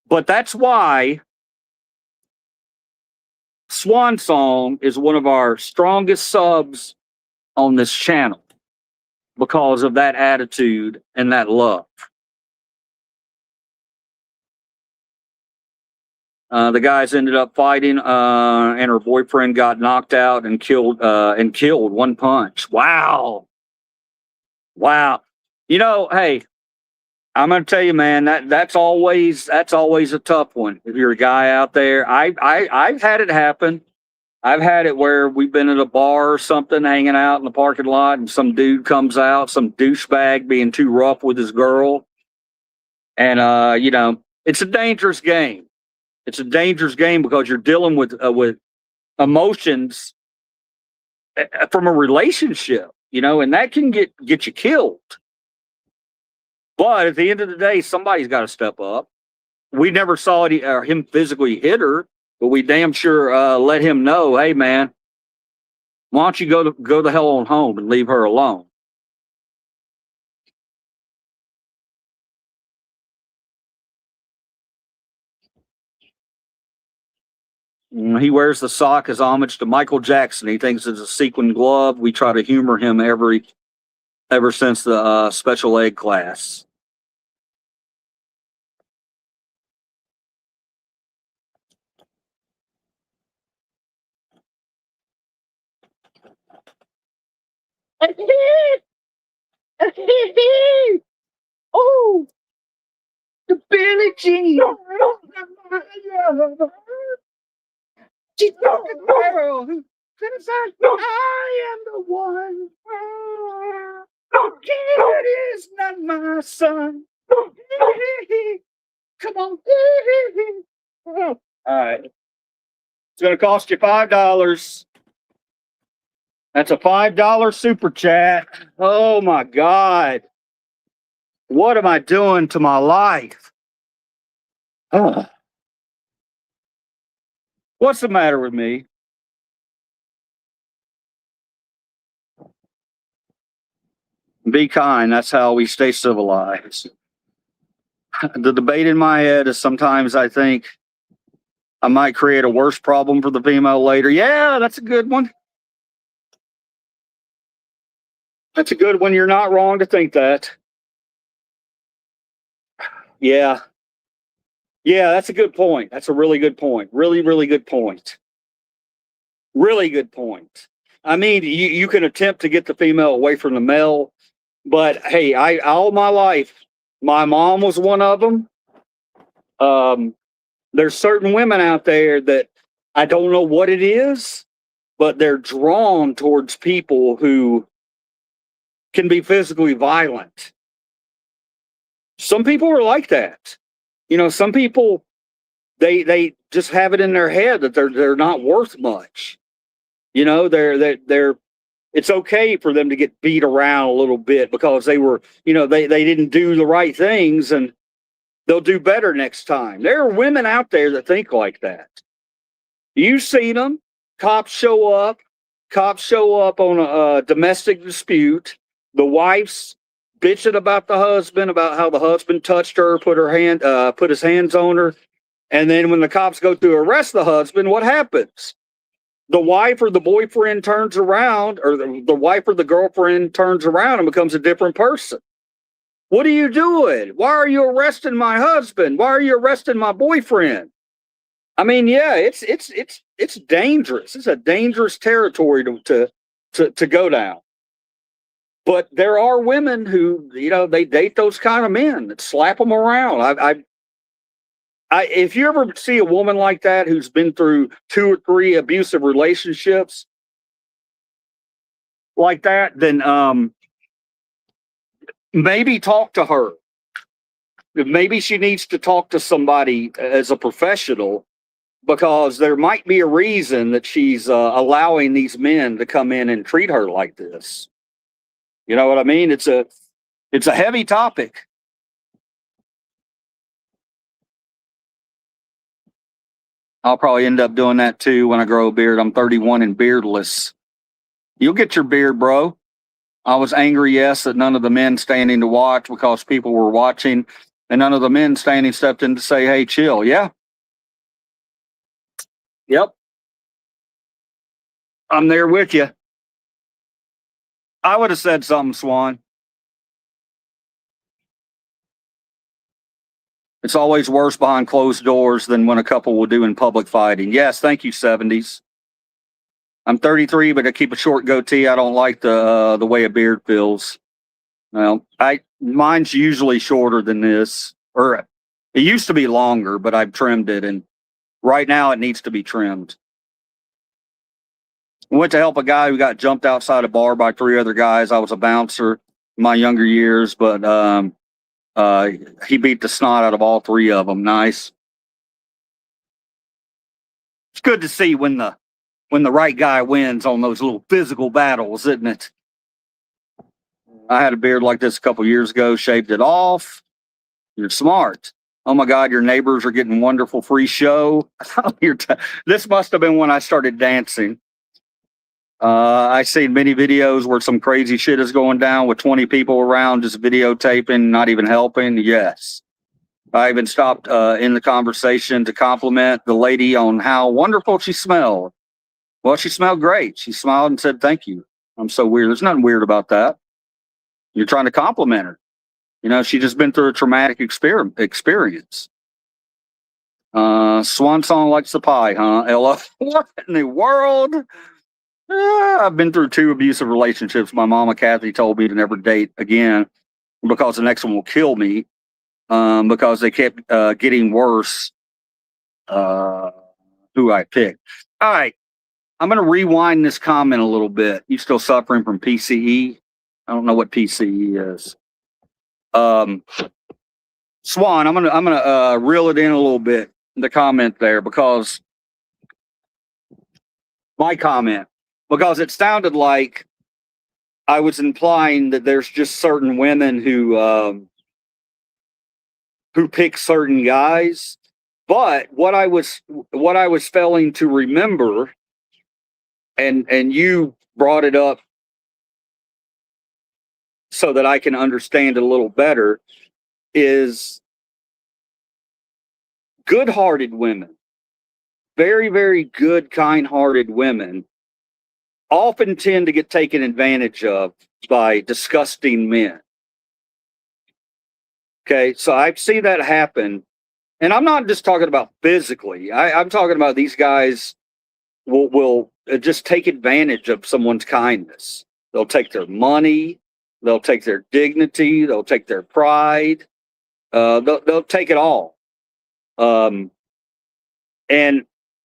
But that's why Swan Song is one of our strongest subs on this channel, because of that attitude and that love. The guys ended up fighting, and her boyfriend got knocked out and killed one punch. Wow. Hey, I'm gonna tell you, man, that's always a tough one. If you're a guy out there, I've had it happen. I've had it where we've been at a bar or something, hanging out in the parking lot, and some dude comes out, some douchebag being too rough with his girl, and it's a dangerous game. It's a dangerous game because you're dealing with emotions from a relationship, and that can get you killed. But at the end of the day, somebody's got to step up. We never saw him physically hit her, but we damn sure let him know, hey, man, why don't you go the hell on home and leave her alone? He wears the sock as homage to Michael Jackson. He thinks it's a sequin glove. We try to humor him ever since the special ed class. Oh, the Billie Jean. She's the girl who says I am the one. It is not my son. Come on. All right. It's going to cost you $5. That's a $5 super chat. Oh my God. What am I doing to my life? Oh. What's the matter with me? Be kind. That's how we stay civilized. The debate in my head is sometimes I think I might create a worse problem for the female later. Yeah, that's a good one. That's a good one. You're not wrong to think that. Yeah. Yeah, that's a good point. That's a really good point. Really, really good point. Really good point. I mean, you can attempt to get the female away from the male, but hey, all my life, my mom was one of them. There's certain women out there that I don't know what it is, but they're drawn towards people who can be physically violent. Some people are like that. Some people, they just have it in their head that they're not worth much. They're it's okay for them to get beat around a little bit because they were, they didn't do the right things, and they'll do better next time. There are women out there that think like that. You've seen them. Cops show up. Cops show up on a domestic dispute. The wife's bitching about the husband, about how the husband touched her, put his hands on her. And then when the cops go to arrest the husband, what happens? The wife or the boyfriend turns around, or the wife or the girlfriend turns around and becomes a different person. What are you doing? Why are you arresting my husband? Why are you arresting my boyfriend? I mean, yeah, it's dangerous. It's a dangerous territory to go down. But there are women who, they date those kind of men that slap them around. If you ever see a woman like that who's been through 2 or 3 abusive relationships like that, then maybe talk to her. Maybe she needs to talk to somebody as a professional, because there might be a reason that she's allowing these men to come in and treat her like this. You know what I mean? It's a heavy topic. I'll probably end up doing that too when I grow a beard. I'm 31 and beardless. You'll get your beard, bro. I was angry, yes, that none of the men standing to watch, because people were watching, and none of the men standing stepped in to say, hey, chill. Yeah. Yep. I'm there with you. I would have said something, Swan. It's always worse behind closed doors than when a couple will do in public fighting. Yes, thank you, 70s. I'm 33, but I keep a short goatee. I don't like the way a beard feels. Well, mine's usually shorter than this, or it used to be longer, but I've trimmed it, and right now it needs to be trimmed. I went to help a guy who got jumped outside a bar by 3 other guys. I was a bouncer in my younger years, but he beat the snot out of all 3 of them. Nice. It's good to see when the right guy wins on those little physical battles, isn't it? I had a beard like this a couple years ago, shaved it off. You're smart. Oh my God, your neighbors are getting wonderful free show. This must have been when I started dancing. I seen many videos where some crazy shit is going down with 20 people around just videotaping, not even helping. Yes. I even stopped in the conversation to compliment the lady on how wonderful she smelled. Well, she smelled great. She smiled and said, thank you. I'm so weird. There's nothing weird about that. You're trying to compliment her. She just been through a traumatic experience. Swan Song likes the pie, huh? Ella, what in the world? I've been through 2 abusive relationships. My mama, Kathy, told me to never date again because the next one will kill me, because they kept getting worse who I picked. All right. I'm going to rewind this comment a little bit. You still suffering from PCE? I don't know what PCE is. Swan, I'm gonna reel it in a little bit, the comment there, because it sounded like I was implying that there's just certain women who pick certain guys. But what I was failing to remember, and you brought it up so that I can understand it a little better, is good-hearted women, very, very good, kind-hearted women, often tend to get taken advantage of by disgusting men. Okay, so I see that happen. And I'm not just talking about physically. I'm talking about these guys will just take advantage of someone's kindness. They'll take their money. They'll take their dignity. They'll take their pride. They'll take it all. And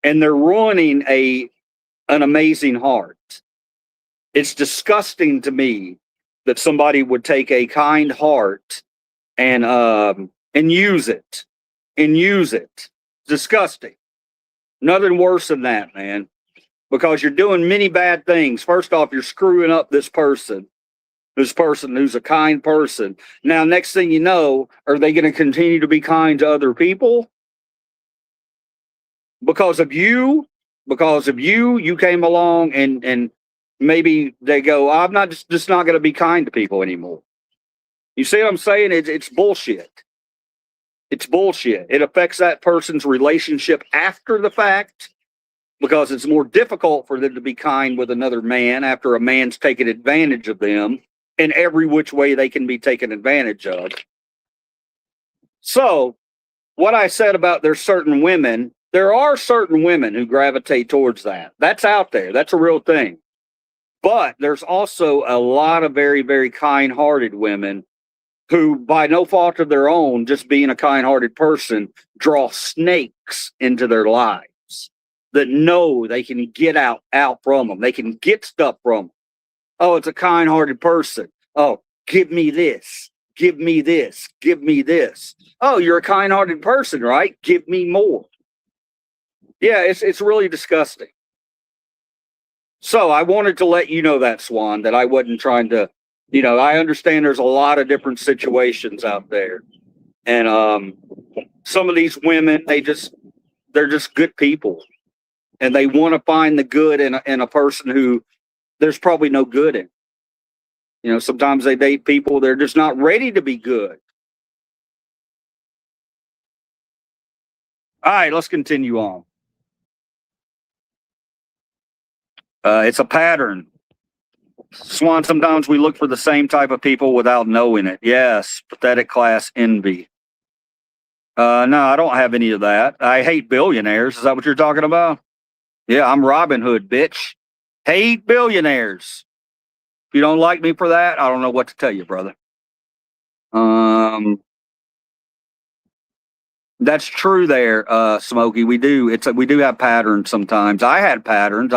they're ruining an amazing heart. It's disgusting to me that somebody would take a kind heart and use it. Disgusting. Nothing worse than that, man. Because you're doing many bad things. First off, you're screwing up this person who's a kind person. Now, next thing you know, are they going to continue to be kind to other people? Because of you, you came along and maybe they go, I'm not just not going to be kind to people anymore. You see what I'm saying? It's bullshit. It's bullshit. It affects that person's relationship after the fact because it's more difficult for them to be kind with another man after a man's taken advantage of them in every which way they can be taken advantage of. So, what I said about there's certain women, there are certain women who gravitate towards that. That's out there. That's a real thing. But there's also a lot of very, very kind-hearted women who, by no fault of their own, just being a kind-hearted person, draw snakes into their lives that know they can get out from them. They can get stuff from them. Oh, it's a kind-hearted person. Oh, give me this. Give me this. Give me this. Oh, you're a kind-hearted person, right? Give me more. Yeah, it's really disgusting. So I wanted to let you know that, Swan, that I wasn't trying to, I understand there's a lot of different situations out there. And some of these women, they're just good people. And they want to find the good in a person who there's probably no good in. Sometimes they date people, they're just not ready to be good. All right, let's continue on. It's a pattern. Swan, sometimes we look for the same type of people without knowing it. Yes, pathetic class envy. No, I don't have any of that. I hate billionaires. Is that what you're talking about? Yeah, I'm Robin Hood, bitch. Hate billionaires. If you don't like me for that, I don't know what to tell you, brother. That's true there, Smokey. We do. We do have patterns sometimes. I had patterns.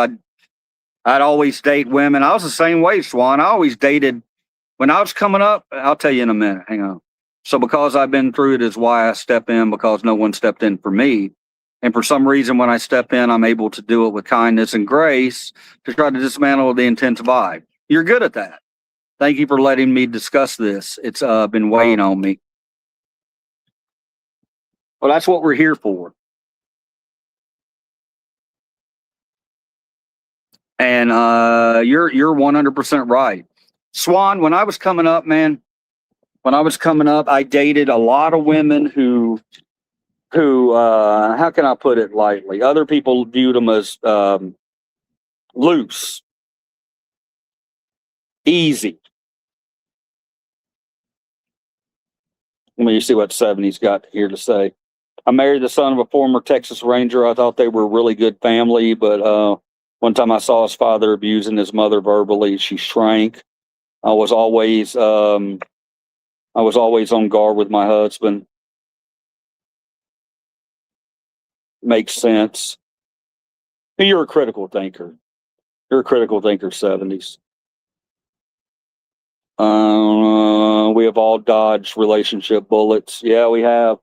I'd always date women. I was the same way, Swan. I always dated when I was coming up. I'll tell you in a minute. Hang on. So because I've been through it is why I step in, because no one stepped in for me. And for some reason, when I step in, I'm able to do it with kindness and grace to try to dismantle the intense vibe. You're good at that. Thank you for letting me discuss this. It's been weighing on me. Well, that's what we're here for. And you're 100% right. Swan, when I was coming up, man, I dated a lot of women who how can I put it lightly? Other people viewed them as loose, easy. Let me see what 70's got here to say. I married the son of a former Texas Ranger. I thought they were a really good family, but one time I saw his father abusing his mother verbally. She shrank. I was always on guard with my husband. Makes sense. You're a critical thinker. You're a critical thinker, 70's. We have all dodged relationship bullets. Yeah, we have.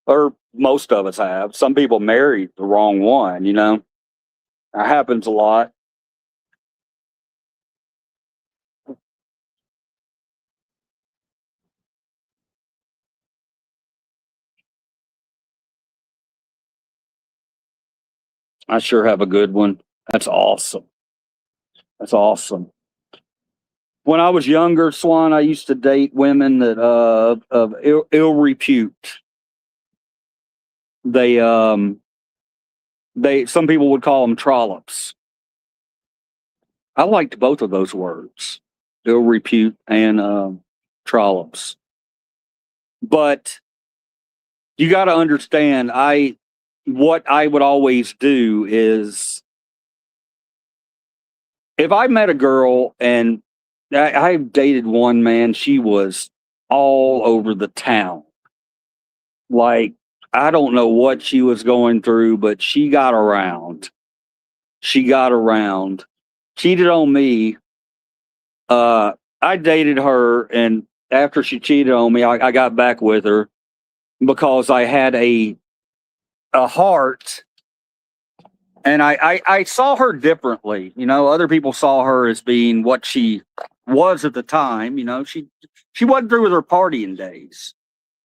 Or most of us have. Some people married the wrong one, That happens a lot. I sure have a good one. That's awesome. That's awesome. When I was younger, Swan, I used to date women that of ill repute. They some people would call them trollops. I liked both of those words, ill repute and trollops. But you got to understand, what I would always do is if I met a girl and I dated one, man, she was all over the town. Like, I don't know what she was going through, but she got around. She got around. Cheated on me. I dated her, and after she cheated on me, I got back with her because I had a heart, and I saw her differently. Other people saw her as being what she was at the time. She wasn't through with her partying days.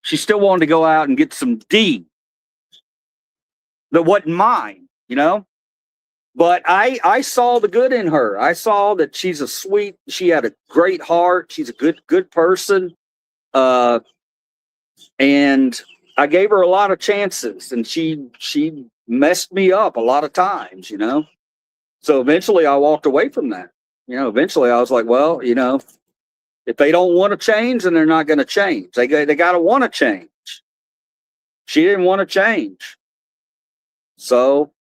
She still wanted to go out and get some D that wasn't mine. But I saw the good in her. I saw that she had a great heart. She's a good person. Uh, and I gave her a lot of chances, and she messed me up a lot of times, you know. So eventually, I walked away from that. You know, eventually, I was like, well, you know, if they don't want to change, then they're not going to change. They got to want to change. She didn't want to change, so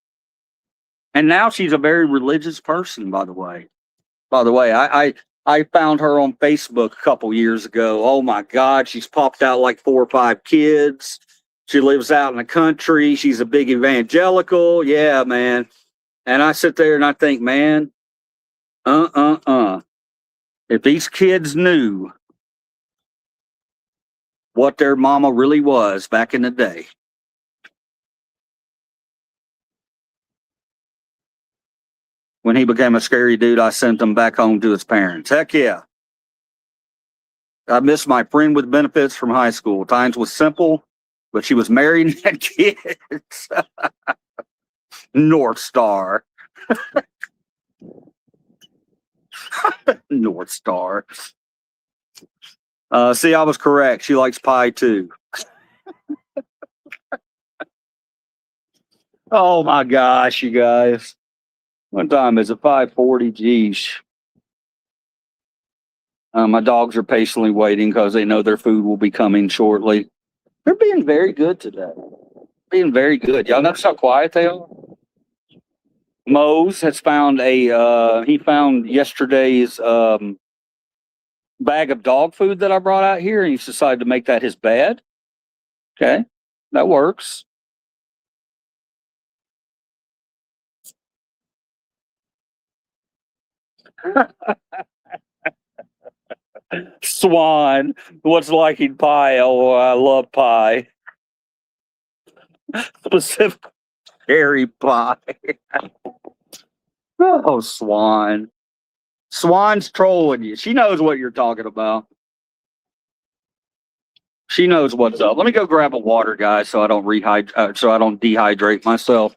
and now she's a very religious person. By the way, I found her on Facebook a couple years ago. Oh my God, she's popped out like 4 or 5 kids. She lives out in the country. She's a big evangelical. Yeah, man. And I sit there and I think, man, if these kids knew what their mama really was back in the day. When he became a scary dude, I sent him back home to his parents. Heck yeah. I miss my friend with benefits from high school. Times was simple, but she was married and had kids. North Star. North Star. See, I was correct. She likes pie too. Oh my gosh, you guys. What time is it? 5:40. Geez. My dogs are patiently waiting because they know their food will be coming shortly. They're being very good today. Being very good. Y'all notice how quiet they are? Mose has found he found yesterday's bag of dog food that I brought out here, and he's decided to make that his bed. Okay, that works. Swan, what's liking pie? Oh, I love pie. Specific cherry pie. Oh, Swan. Swan's trolling you. She knows what you're talking about. She knows what's up. Let me go grab a water, guys, so I don't so I don't dehydrate myself.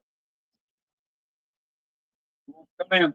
Come in.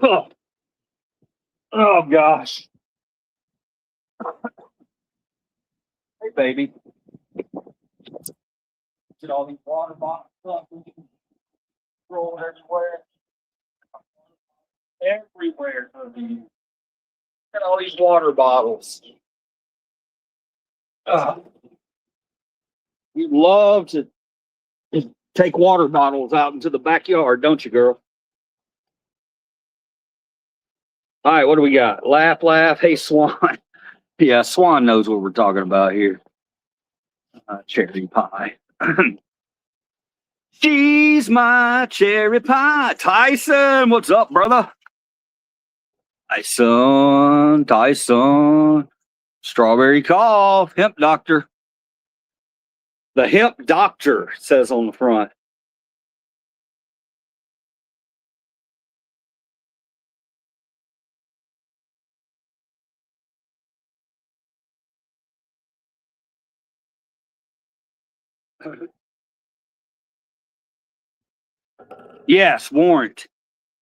Oh, oh gosh. Hey, baby. Get all these water bottles up. Roll everywhere. Everywhere. Get all these water bottles. You love to take water bottles out into the backyard, don't you, girl? All right, what do we got? Laugh, laugh. Hey, Swan. Yeah, Swan knows what we're talking about here. Cherry pie. She's my cherry pie. Tyson, what's up, brother? Tyson. Strawberry cough. Hemp doctor. The hemp doctor says on the front. Yes, Warrant.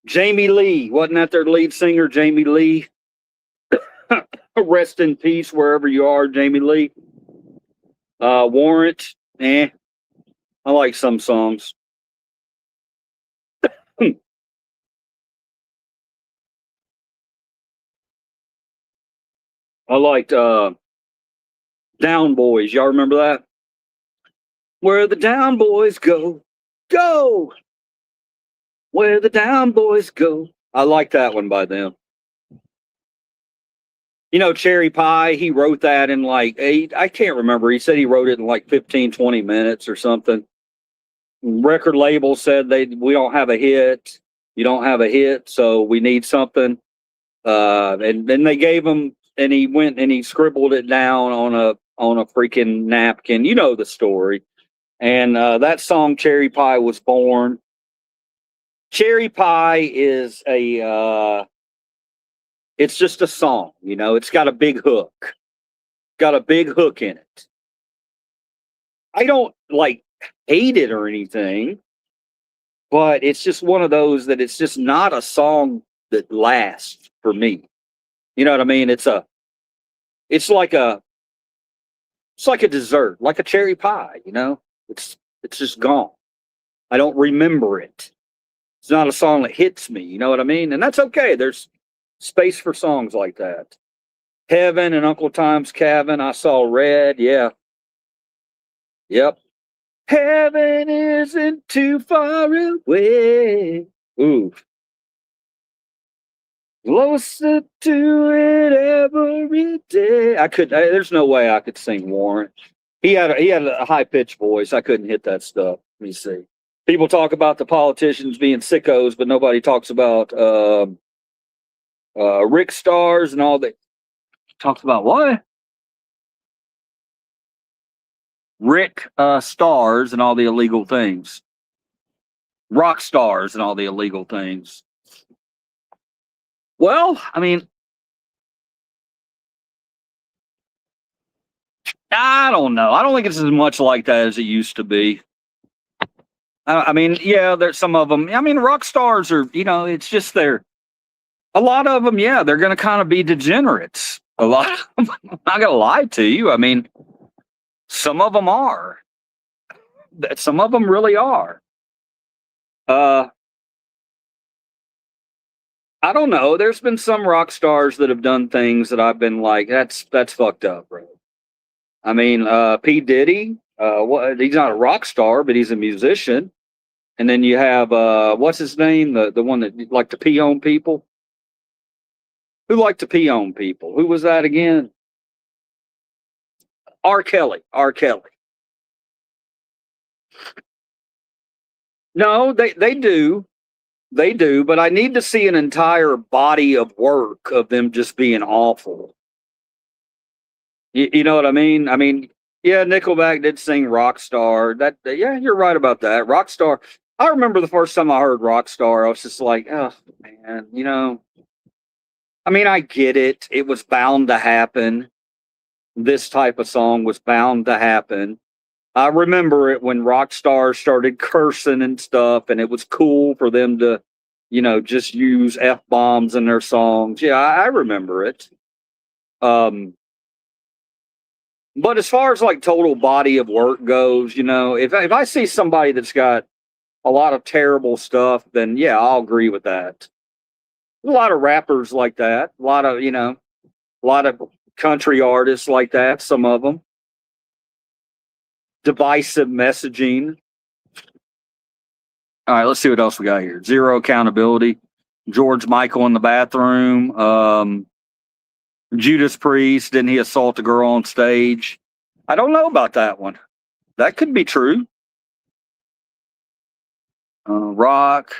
Jamie Lee. Wasn't that their lead singer, Jamie Lee? Rest in peace wherever you are, Jamie Lee. Warrant. I like some songs. I liked Down Boys. Y'all remember that? Where the down boys go, go. Where the down boys go. I like that one by them. You know, Cherry Pie, he wrote that in like eight, I can't remember. He said he wrote it in like 15, 20 minutes or something. Record label said we don't have a hit. You don't have a hit, so we need something. And then they gave him, and he went and he scribbled it down on a freaking napkin. You know the story. And that song Cherry Pie was born. Cherry Pie is it's just a song, you know. It's got a big hook. Got a big hook in it. I don't like hate it or anything, but it's just one of those that it's just not a song that lasts for me. You know what I mean? It's like a dessert, like a cherry pie, you know? It's just gone. I don't remember it. It's not a song that hits me, you know what I mean? And that's okay. There's space for songs like that. Heaven and Uncle Tom's Cabin, I Saw Red, yeah. Yep. Heaven isn't too far away. Ooh. Closer to it every day. There's no way I could sing Warren. He had a high pitched voice. I couldn't hit that stuff. Let me see. People talk about the politicians being sickos, but nobody talks about Rick Stars and all that. Talks about what? Rick Stars and all the illegal things. Rock stars and all the illegal things. Well, I mean, I don't know. I don't think it's as much like that as it used to be. I mean, yeah, there's some of them. I mean, rock stars are, you know, it's just a lot of them, yeah, they're going to kind of be degenerates. A lot of them, I'm not going to lie to you. I mean, some of them are. Some of them really are. I don't know. There's been some rock stars that have done things that I've been like, that's fucked up, bro. I mean, P. Diddy, he's not a rock star, but he's a musician. And then you have what's his name? The one that liked to pee on people. Who liked to pee on people? Who was that again? R. Kelly. R. Kelly. No, they do. They do, but I need to see an entire body of work of them just being awful. You know what I mean? I mean, yeah, Nickelback did sing Rockstar. Yeah, you're right about that. Rockstar. I remember the first time I heard Rockstar, I was just like, oh man, you know. I mean, I get it. It was bound to happen. This type of song was bound to happen. I remember it when Rockstar started cursing and stuff, and it was cool for them to, you know, just use F-bombs in their songs. Yeah, I remember it. But as far as like total body of work goes, you know, if I see somebody that's got a lot of terrible stuff, then yeah, I'll agree with that. A lot of rappers like that. A lot of, you know, a lot of country artists like that. Some of them. Divisive messaging. All right, let's see what else we got here. Zero accountability. George Michael in the bathroom. Judas Priest, didn't he assault a girl on stage? I don't know about that one. That could be true. Rock.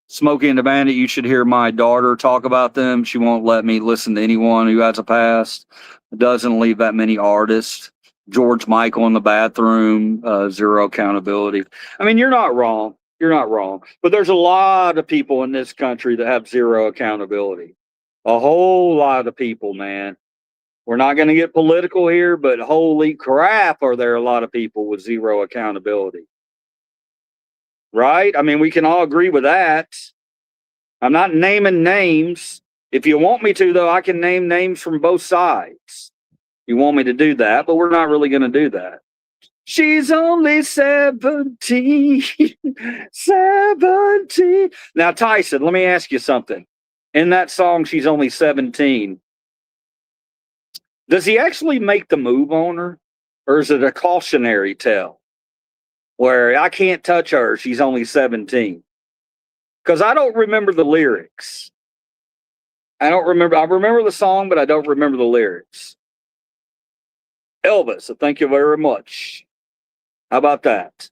Smokey and the Bandit, you should hear my daughter talk about them. She won't let me listen to anyone who has a past. It doesn't leave that many artists. George Michael in the bathroom, zero accountability. I mean, you're not wrong. You're not wrong. But there's a lot of people in this country that have zero accountability. A whole lot of people, man. We're not going to get political here, but holy crap, are there a lot of people with zero accountability? Right? I mean, we can all agree with that. I'm not naming names. If you want me to, though, I can name names from both sides. You want me to do that, but we're not really going to do that. She's only 17. 17. Now, Tyson, let me ask you something. In that song, She's Only 17. Does he actually make the move on her? Or is it a cautionary tale? where I can't touch her. She's only 17. Because I don't remember the lyrics. I remember the song, but I don't remember the lyrics. Elvis, thank you very much. How about that?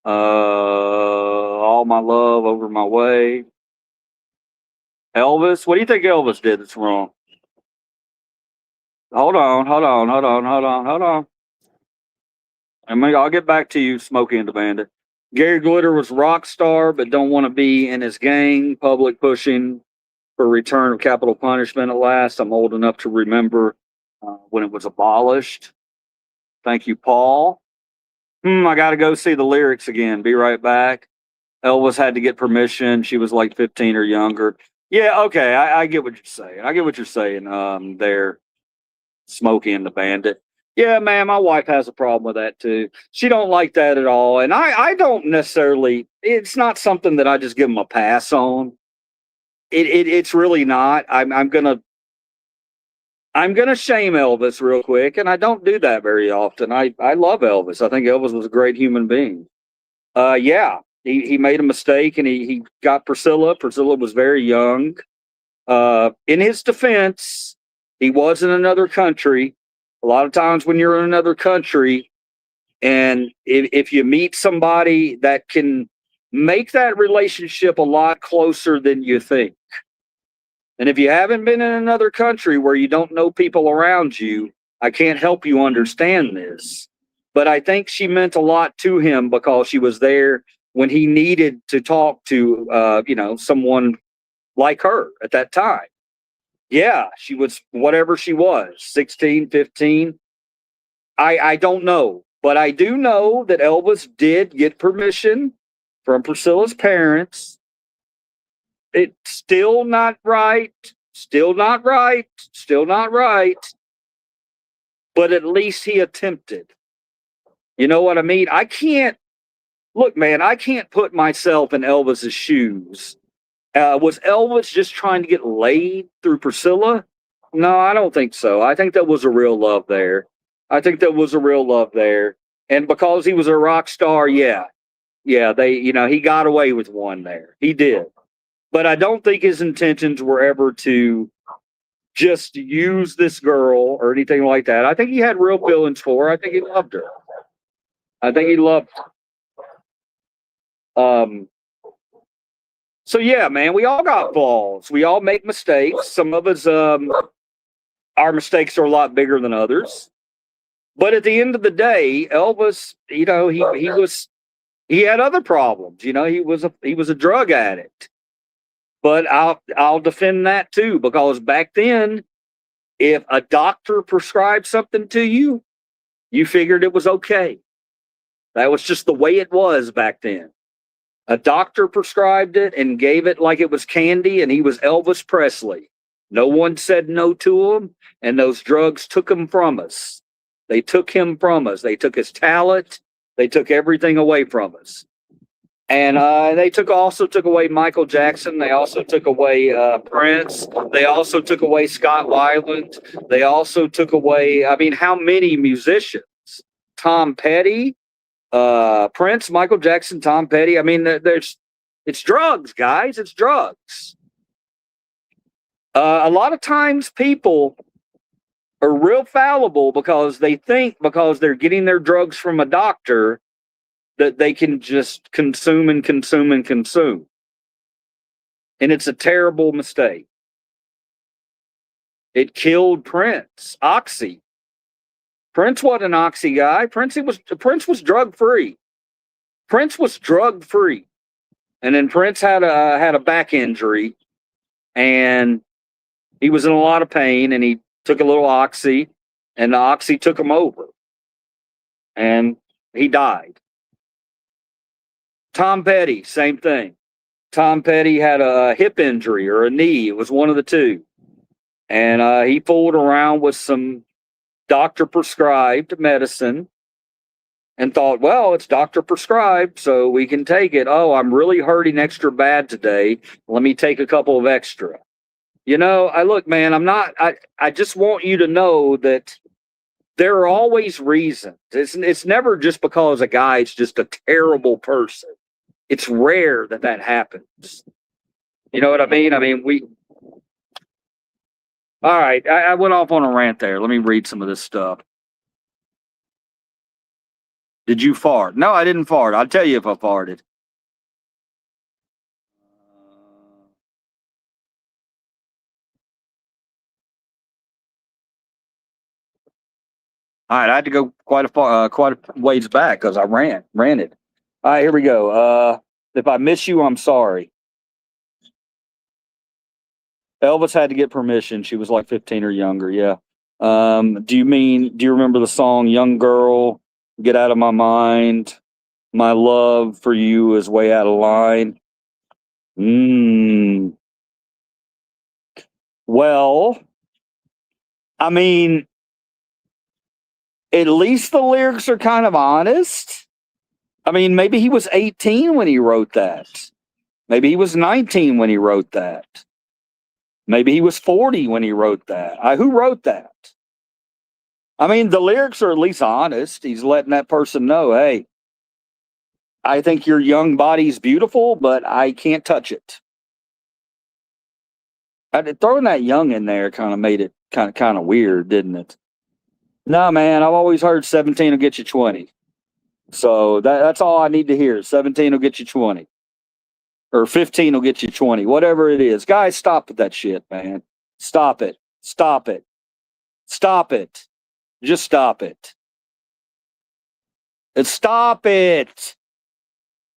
All my love over my way. Elvis, what do you think Elvis did that's wrong? Hold on. I'll get back to you, Smokey and the Bandit. Gary Glitter was rock star, but don't want to be in his gang. Public pushing for return of capital punishment at last. I'm old enough to remember when it was abolished. Thank you, Paul. I got to go see the lyrics again. Be right back. Elvis had to get permission. She was like 15 or younger. Yeah, okay. I get what you're saying. There, Smokey and the Bandit. Yeah, man, my wife has a problem with that too. She don't like that at all. And I don't necessarily, it's not something that I just give them a pass on. It's really not. I'm gonna shame Elvis real quick, and I don't do that very often. I love Elvis. I think Elvis was a great human being. Yeah, he made a mistake and he got Priscilla. Priscilla was very young. In his defense, he was in another country. A lot of times when you're in another country, and if you meet somebody that can make that relationship a lot closer than you think. And if you haven't been in another country where you don't know people around you, I can't help you understand this. But I think she meant a lot to him because she was there when he needed to talk to, someone like her at that time. Yeah, she was whatever she was, 16, 15. I don't know. But I do know that Elvis did get permission from Priscilla's parents. It's still not right. But at least he attempted. You know what I mean? I can't put myself in Elvis's shoes. Was Elvis just trying to get laid through Priscilla? No, I don't think so. I think that was a real love there. And because he was a rock star, yeah, he got away with one there. He did. But I don't think his intentions were ever to just use this girl or anything like that. I think he had real feelings for her. I think he loved her. So yeah, man, we all got flaws. We all make mistakes. Some of us, our mistakes are a lot bigger than others. But at the end of the day, Elvis, he had other problems. He was a drug addict. But I'll defend that too, because back then, if a doctor prescribed something to you, you figured it was okay. That was just the way it was back then. A doctor prescribed it and gave it like it was candy, and he was Elvis Presley. No one said no to him, and those drugs took him from us. They took him from us. They took his talent. They took everything away from us. And they also took away Michael Jackson. They also took away Prince. They also took away Scott Weiland. They also took away, how many musicians? Tom Petty, Prince, Michael Jackson, Tom Petty. It's drugs, guys. It's drugs. A lot of times people are real fallible because they think because they're getting their drugs from a doctor that they can just consume and consume and consume. And it's a terrible mistake. It killed Prince. Oxy. Prince wasn't an oxy guy. Prince was drug free. And then Prince had a back injury, and he was in a lot of pain, and he took a little oxy, and the oxy took him over, and he died. Tom Petty, same thing. Tom Petty had a hip injury or a knee. It was one of the two. And he fooled around with some doctor-prescribed medicine and thought, well, it's doctor-prescribed, so we can take it. Oh, I'm really hurting extra bad today. Let me take a couple of extra. I just want you to know that there are always reasons. It's never just because a guy's just a terrible person. It's rare that that happens. You know what I mean? I mean, all right, I went off on a rant there. Let me read some of this stuff. Did you fart? No, I didn't fart. I'll tell you if I farted. All right, I had to go quite a ways back because I ranted. All right, here we go. If I miss you, I'm sorry. Elvis had to get permission. She was like 15 or younger. Yeah. Do you remember the song "Young Girl"? Get out of my mind. My love for you is way out of line. Well, I mean, at least the lyrics are kind of honest. I mean, maybe he was 18 when he wrote that. Maybe he was 19 when he wrote that. Maybe he was 40 when he wrote that. Who wrote that? I mean, the lyrics are at least honest. He's letting that person know, hey, I think your young body's beautiful, but I can't touch it. Throwing that young in there kind of made it kind of weird, didn't it? No, man, I've always heard 17 will get you 20. So that's all I need to hear. 17 will get you 20. Or 15 will get you 20. Whatever it is. Guys, stop with that shit, man. Stop it. Stop it. Stop it. Just stop it. Stop it.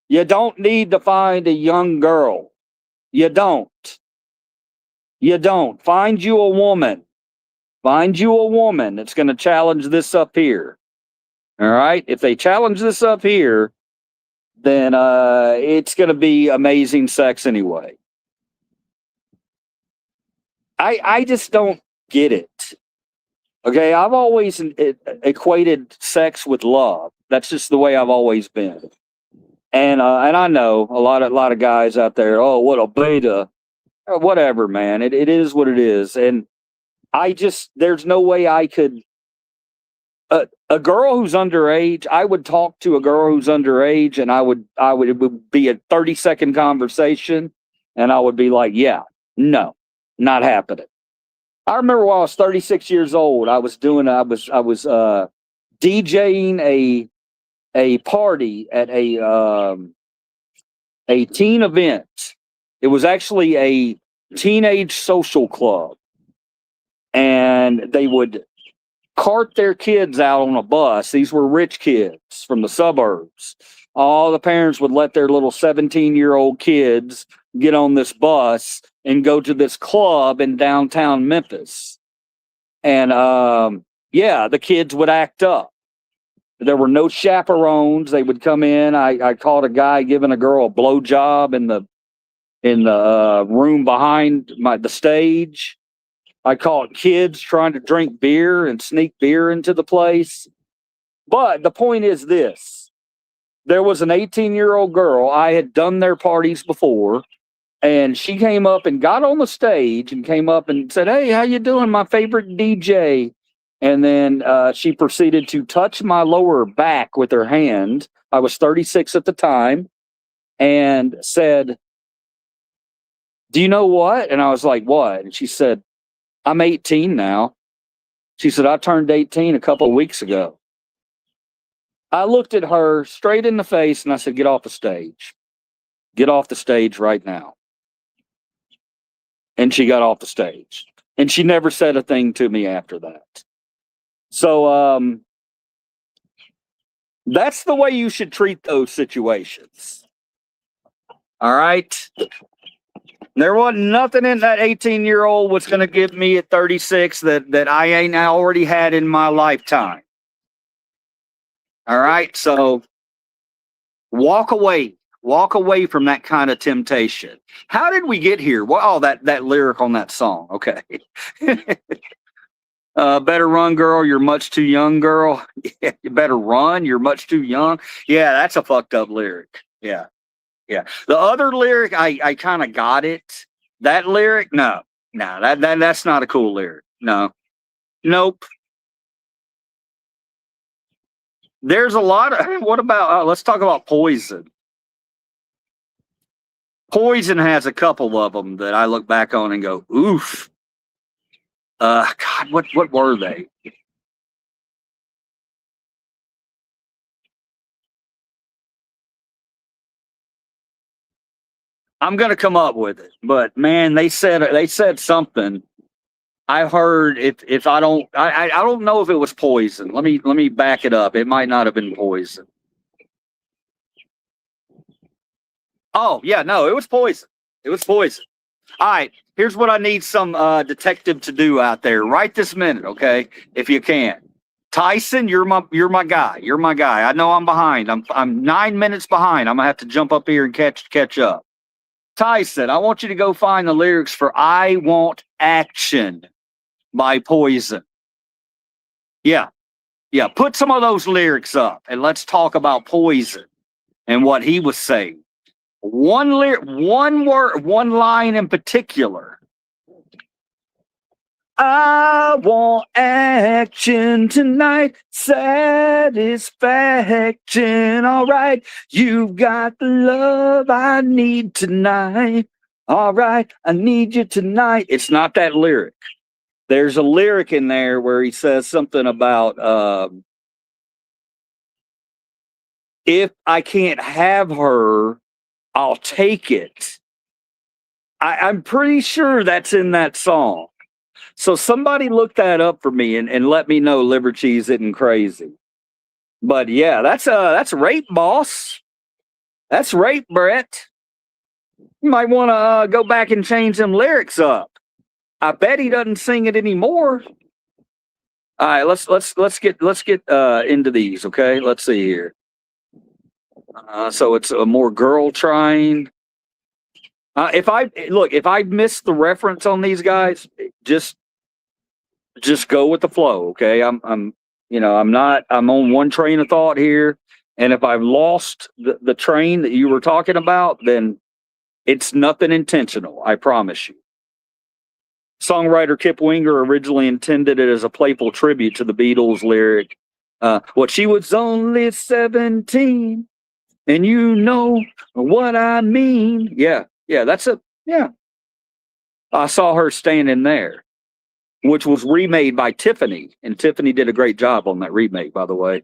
You don't need to find a young girl. You don't. You don't. Find you a woman. Find you a woman that's going to challenge this up here. All right? If they challenge this up here, then it's going to be amazing sex anyway. I just don't get it. Okay, I've always equated sex with love. That's just the way I've always been. And I know a lot of guys out there. Oh, what a beta! Whatever, man. It is what it is. And there's no way I could. A girl who's underage, I would talk to a girl who's underage, and it would be a 30-second conversation, and I would be like, yeah, no, not happening. I remember while I was 36 years old, I was DJing a party at a teen event. It was actually a teenage social club, and they would cart their kids out on a bus. These were rich kids from the suburbs. All the parents would let their little 17-year-old kids get on this bus and go to this club in downtown Memphis. And the kids would act up. There were no chaperones. They would come in. I caught a guy giving a girl a blowjob in the room behind the stage. I caught kids trying to drink beer and sneak beer into the place. But the point is this. There was an 18-year-old girl. I had done their parties before. And she came up and got on the stage and came up and said, hey, how you doing? My favorite DJ. And then she proceeded to touch my lower back with her hand. I was 36 at the time. And said, do you know what? And I was like, what? And she said, I'm 18 now. She said, I turned 18 a couple of weeks ago. I looked at her straight in the face and I said, get off the stage. Get off the stage right now. And she got off the stage. And she never said a thing to me after that. So that's the way you should treat those situations. All right? There wasn't nothing in that 18-year-old was going to give me at 36 that I ain't already had in my lifetime. All right? So walk away. Walk away from that kind of temptation. How did we get here? Well, that lyric on that song. Okay. Better run, girl. You're much too young, girl. Yeah, you better run. You're much too young. Yeah, that's a fucked up lyric. Yeah. Yeah. The other lyric, I kind of got it. That lyric, no, that's not a cool lyric. No. Nope. There's a lot of, what about, let's talk about Poison. Poison has a couple of them that I look back on and go, oof. God, what were they? I'm gonna come up with it, but man, they said something. I heard if I don't know if it was Poison. Let me back it up. It might not have been Poison. Oh yeah, no, it was Poison. It was Poison. All right, here's what I need some detective to do out there right this minute, okay? If you can. Tyson, you're my guy. You're my guy. I know I'm behind. I'm 9 minutes behind. I'm gonna have to jump up here and catch up. Tyson, I want you to go find the lyrics for "I Want Action" by Poison. Yeah, yeah. Put some of those lyrics up, and let's talk about Poison and what he was saying. One lyric, one word, one line in particular. I want action tonight, satisfaction. All right, you've got the love I need tonight. All right, I need you tonight. It's not that lyric. There's a lyric in there where he says something about if I can't have her, I'll take it. I'm pretty sure that's in that song. So somebody look that up for me and let me know liver cheese isn't crazy. But yeah, that's rape, boss. That's rape, Brett. You might want to go back and change them lyrics up. I bet he doesn't sing it anymore. All right, let's get into these, okay? Let's see here. So it's a more girl trying. If I miss the reference on these guys, just go with the flow, okay? I'm on one train of thought here, and if I've lost the train that you were talking about, then it's nothing intentional, I promise you. Songwriter Kip Winger originally intended it as a playful tribute to the Beatles lyric, "What she was only 17, and you know what I mean." Yeah, yeah. I saw her standing there, which was remade by Tiffany, and Tiffany did a great job on that remake, by the way.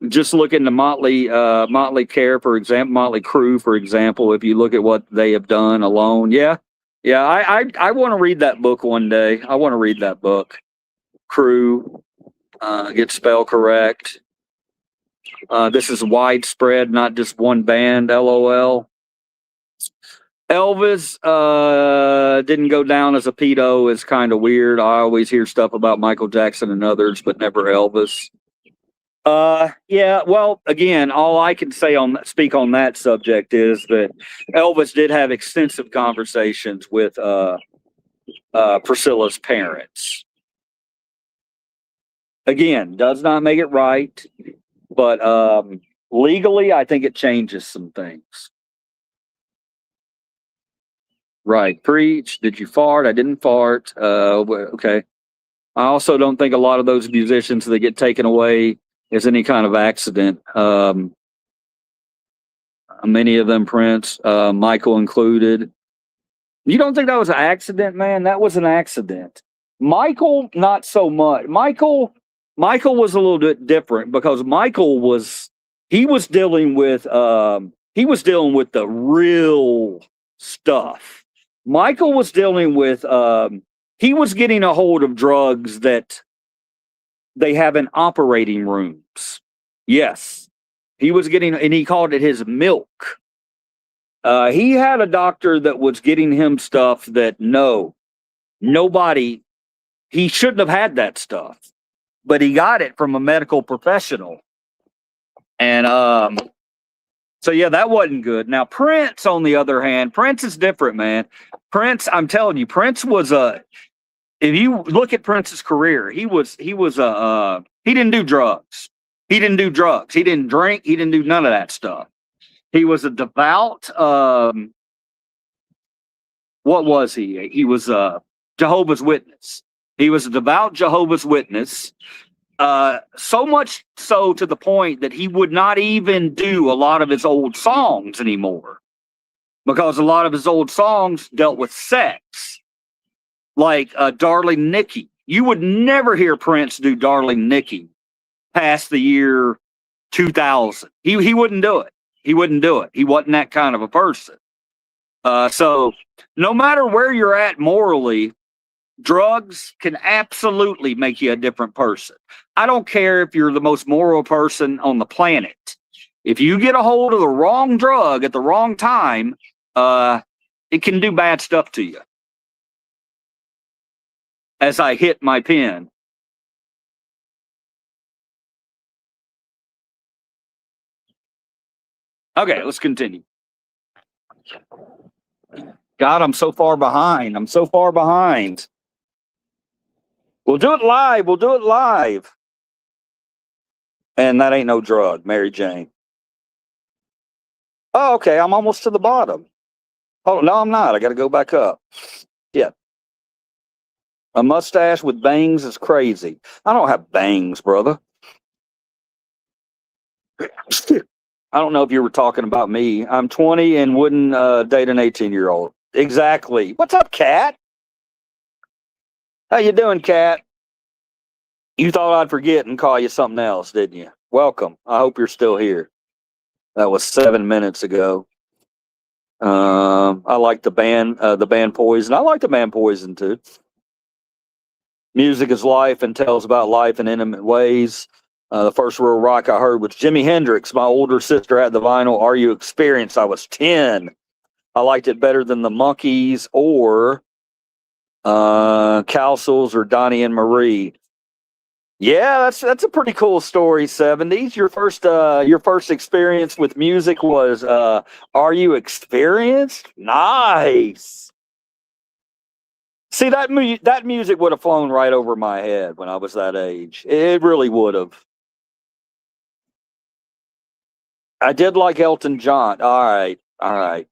Just look into Motley Crue, for example. If you look at what they have done alone, yeah. I want to read that book one day. I want to read that book. Crue, get spell correct. This is widespread, not just one band. LOL. Elvis didn't go down as a pedo is kind of weird. I always hear stuff about Michael Jackson and others, but never Elvis. Yeah, well, again, all I can speak on that subject is that Elvis did have extensive conversations with Priscilla's parents. Again, does not make it right, but legally, I think it changes some things. Right. Preach. Did you fart? I didn't fart. Okay. I also don't think a lot of those musicians that get taken away is any kind of accident. Many of them, Prince, Michael included. You don't think that was an accident, man? That was an accident. Michael, not so much. Michael was a little bit different because he was dealing with the real stuff. Michael was dealing with he was getting a hold of drugs that they have in operating rooms. Yes. He was getting, and he called it his milk. He had a doctor that was getting him stuff that nobody, he shouldn't have had that stuff, but he got it from a medical professional. And so yeah, that wasn't good. Now Prince, on the other hand, Prince is different, man. Prince, I'm telling you, Prince was if you look at Prince's career, he didn't do drugs. He didn't do drugs. He didn't drink. He didn't do none of that stuff. He was a devout, what was he? He was a Jehovah's Witness. He was a devout Jehovah's Witness. So much so to the point that he would not even do a lot of his old songs anymore, because a lot of his old songs dealt with sex, like Darling Nikki. You would never hear Prince do Darling Nikki past the year 2000. He wouldn't do it. He wouldn't do it. He wasn't that kind of a person. So no matter where you're at morally, drugs can absolutely make you a different person. I don't care if you're the most moral person on the planet. If you get a hold of the wrong drug at the wrong time, it can do bad stuff to you. As I hit my pen. Okay, let's continue. God, I'm so far behind. I'm so far behind. We'll do it live. We'll do it live. And that ain't no drug, Mary Jane. Oh, okay. I'm almost to the bottom. Oh, no, I'm not. I got to go back up. Yeah. A mustache with bangs is crazy. I don't have bangs, brother. I don't know if you were talking about me. I'm 20 and wouldn't date an 18-year-old. Exactly. What's up, Cat? How you doing, Cat? You thought I'd forget and call you something else, didn't you? Welcome. I hope you're still here. That was 7 minutes ago. I like the band Poison. I like the band Poison too. Music is life and tells about life in intimate ways. The first real rock I heard was Jimi Hendrix. My older sister had the vinyl Are You Experienced? I was 10. I liked it better than the Monkees or Cowsills or Donnie and Marie. Yeah, that's a pretty cool story. 70s. Your first experience with music was Are You Experienced? Nice. See, that music would have flown right over my head when I was that age. It really would have. I did like Elton John. All right.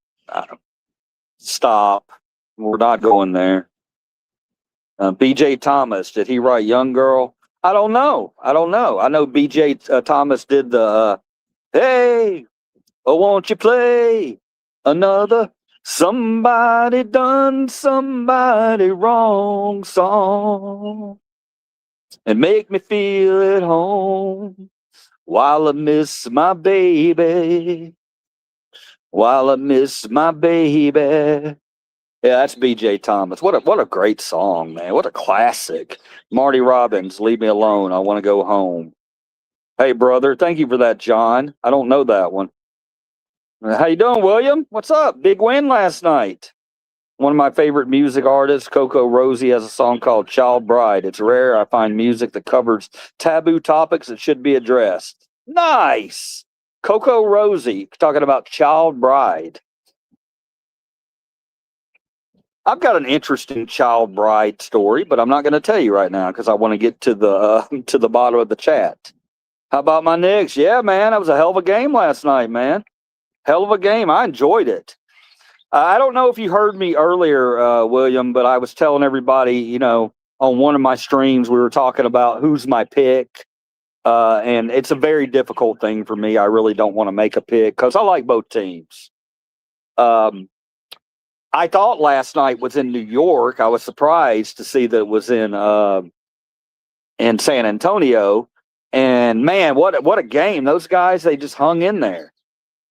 Stop. We're not going there. B.J. Thomas, did he write Young Girl? I don't know. I know B.J. Thomas did the Hey, oh, won't you play another Somebody Done Somebody Wrong song and make me feel at home while I miss my baby. While I miss my baby. Yeah, that's B.J. Thomas. What a great song, man. What a classic. Marty Robbins, Leave Me Alone. I Want to Go Home. Hey, brother. Thank you for that, John. I don't know that one. How you doing, William? What's up? Big win last night. One of my favorite music artists, Coco Rosie, has a song called Child Bride. It's rare I find music that covers taboo topics that should be addressed. Nice. Coco Rosie, talking about Child Bride. I've got an interesting Child Bride story, but I'm not going to tell you right now because I want to get to the bottom of the chat. How about my Knicks? Yeah, man, that was a hell of a game last night, man. Hell of a game. I enjoyed it. I don't know if you heard me earlier, William, but I was telling everybody, on one of my streams, we were talking about who's my pick. And it's a very difficult thing for me. I really don't want to make a pick because I like both teams. I thought last night was in New York. I was surprised to see that it was in San Antonio. And man, what a game. Those guys, they just hung in there.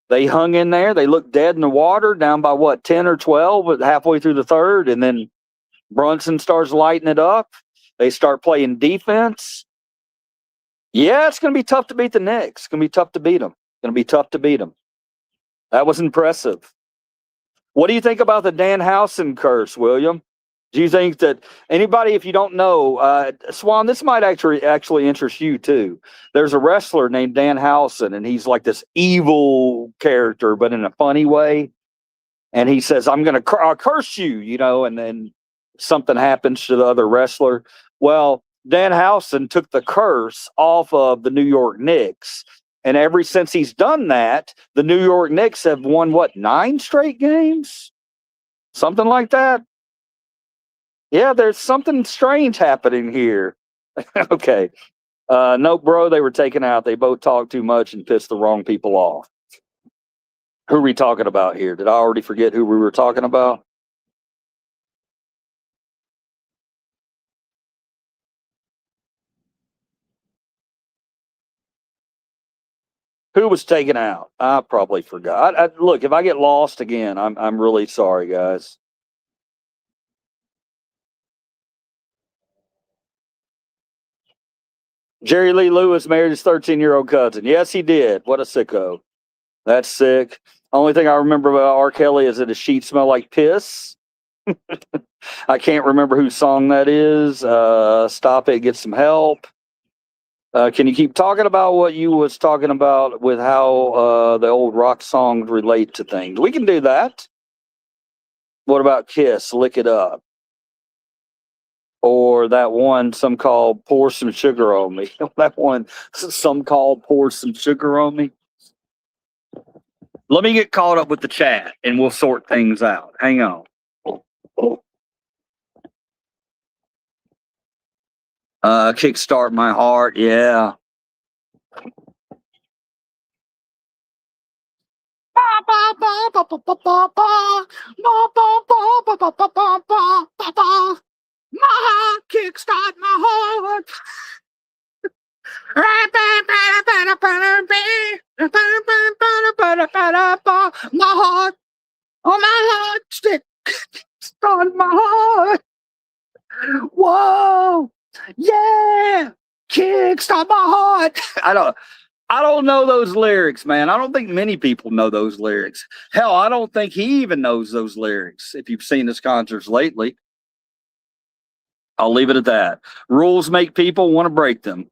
They hung in there. They looked dead in the water, down by 10 or 12 halfway through the third. And then Brunson starts lighting it up. They start playing defense. Yeah, it's going to be tough to beat the Knicks. It's going to be tough to beat them. That was impressive. What do you think about the Danhausen curse, William? Do you think that anybody, if you don't know, Swan, this might actually interest you too. There's a wrestler named Danhausen, and he's like this evil character, but in a funny way. And he says, I'm going to curse you, and then something happens to the other wrestler. Well, Danhausen took the curse off of the New York Knicks. And ever since he's done that, the New York Knicks have won, 9 straight games? Something like that. Yeah, there's something strange happening here. Okay. No, bro, they were taken out. They both talked too much and pissed the wrong people off. Who are we talking about here? Did I already forget who we were talking about? Who was taken out? I probably forgot. Look, if I get lost again, I'm really sorry, guys. Jerry Lee Lewis married his 13-year-old cousin. Yes, he did. What a sicko. That's sick. Only thing I remember about R. Kelly is that his sheets smell like piss. I can't remember whose song that is. Stop it, get some help. Can you keep talking about what you was talking about with how the old rock songs relate to things? We can do that. What about Kiss, Lick It Up? Or that one, some called Pour Some Sugar on Me. That one, some called Pour Some Sugar on Me. Let me get caught up with the chat and we'll sort things out. Hang on. Kickstart My Heart. Yeah. My heart, kickstart my heart. My heart, oh my heart, stick, start my heart. Whoa, yeah, kickstart my heart. I don't know those lyrics, man. I don't think many people know those lyrics. Hell, I don't think he even knows those lyrics. If you've seen his concerts lately, I'll leave it at that. Rules make people want to break them.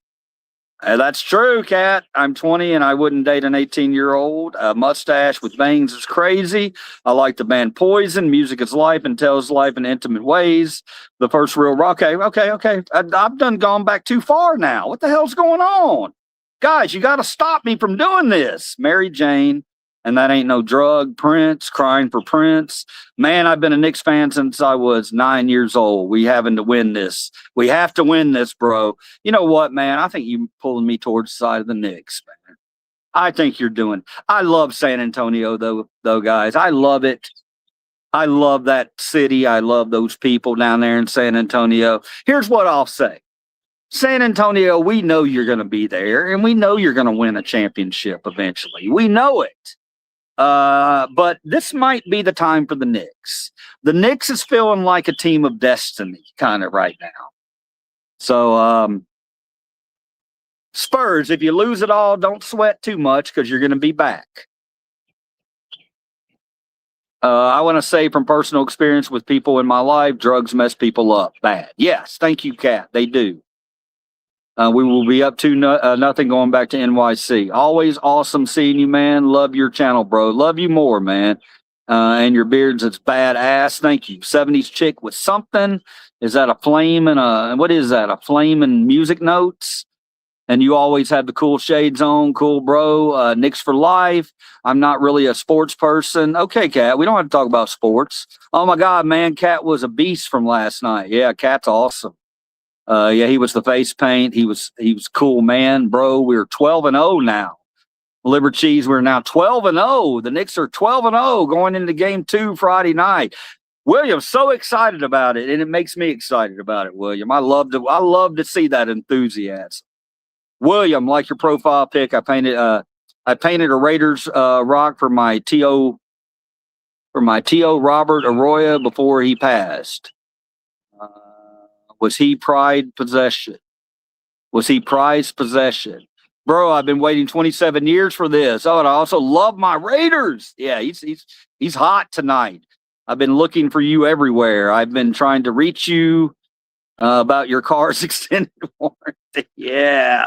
That's true, Kat. I'm 20 and I wouldn't date an 18-year-old. A mustache with bangs is crazy. I like the band Poison. Music is life and tells life in intimate ways. The first real rock. Okay. I've done gone back too far now. What the hell's going on? Guys, you got to stop me from doing this. Mary Jane. And that ain't no drug. Prince, crying for Prince. Man, I've been a Knicks fan since I was 9 years old. We having to win this. We have to win this, bro. You know what, man? I think you're pulling me towards the side of the Knicks, man. I think you're doing. I love San Antonio, though, guys. I love it. I love that city. I love those people down there in San Antonio. Here's what I'll say. San Antonio, we know you're going to be there, and we know you're going to win a championship eventually. We know it. But this might be the time for the Knicks. The Knicks is feeling like a team of destiny kind of right now. So, Spurs, if you lose it all, don't sweat too much because you're going to be back. I want to say from personal experience with people in my life, drugs mess people up bad. Yes, thank you, Kat. They do. We will be up to nothing going back to NYC. Always awesome seeing you, man. Love your channel, bro. Love you more, man. And your beards, it's badass. Thank you. 70s chick with something. Is that a flame and what is that? A flame and music notes? And you always have the cool shades on. Cool, bro. Knicks for life. I'm not really a sports person. Okay, Kat, we don't have to talk about sports. Oh, my God, man. Kat was a beast from last night. Yeah, Kat's awesome. Yeah, he was the face paint. He was cool, man, bro. We're 12-0 now. Liver Cheese, we're now 12-0. The Knicks are 12-0 going into game 2 Friday night. William's so excited about it, and it makes me excited about it, William. I love to see that enthusiasm. William, like your profile pic, I painted a Raiders rock for my T.O. Robert Arroyo before he passed. Was he prized possession? Was he prized possession? Bro, I've been waiting 27 years for this. Oh, and I also love my Raiders. Yeah, he's hot tonight. I've been looking for you everywhere. I've been trying to reach you about your car's extended warranty. Yeah.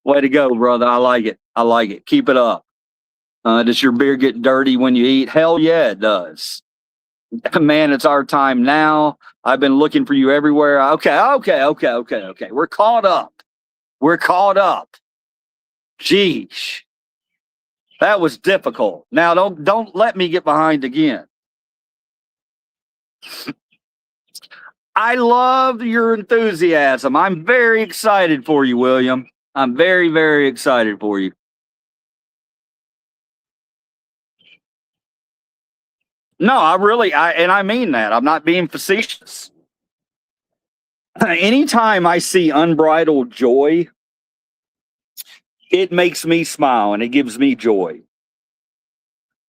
Way to go, brother. I like it. Keep it up. Does your beard get dirty when you eat? Hell yeah, it does. Man, it's our time now. I've been looking for you everywhere. Okay. We're caught up. Geesh. That was difficult. Now don't let me get behind again. I love your enthusiasm. I'm very excited for you, William. I'm very, very excited for you. No, I mean that. I'm not being facetious. Anytime I see unbridled joy, it makes me smile and it gives me joy.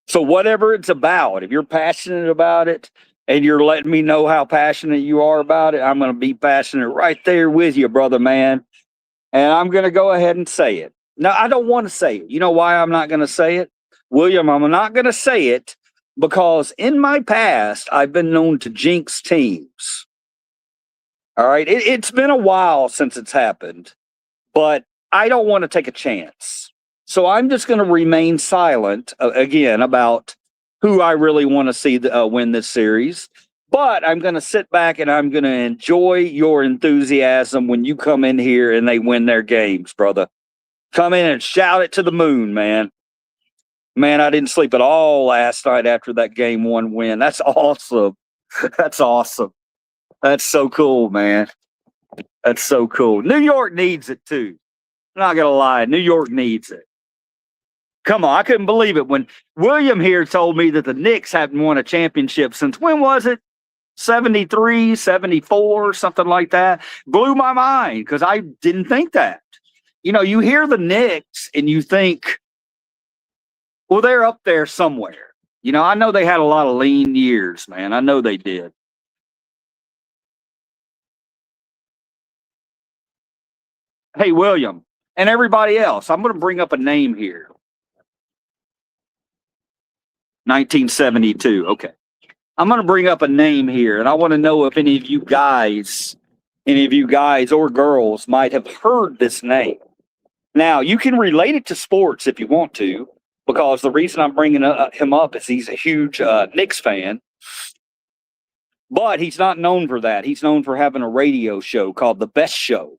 So whatever it's about, if you're passionate about it and you're letting me know how passionate you are about it, I'm going to be passionate right there with you, brother, man. And I'm going to go ahead and say it. No, I don't want to say it. You know why I'm not going to say it? William, I'm not going to say it because in my past, I've been known to jinx teams. All right. It's been a while since it's happened, but I don't want to take a chance. So I'm just going to remain silent again about who I really want to see win this series. But I'm going to sit back and I'm going to enjoy your enthusiasm when you come in here and they win their games, brother. Come in and shout it to the moon, man. Man, I didn't sleep at all last night after that game 1 win. That's awesome. That's awesome. That's so cool, man. That's so cool. New York needs it too. I'm not going to lie. New York needs it. Come on. I couldn't believe it when William here told me that the Knicks hadn't won a championship since when was it? 73, 74, something like that. Blew my mind because I didn't think that. You know, you hear the Knicks and you think, well, they're up there somewhere. You know, I know they had a lot of lean years, man. I know they did. Hey, William, and everybody else, I'm going to bring up a name here. 1972. Okay. I'm going to bring up a name here, and I want to know if any of you guys or girls might have heard this name. Now, you can relate it to sports if you want to, because the reason I'm bringing him up is he's a huge Knicks fan. But he's not known for that. He's known for having a radio show called The Best Show.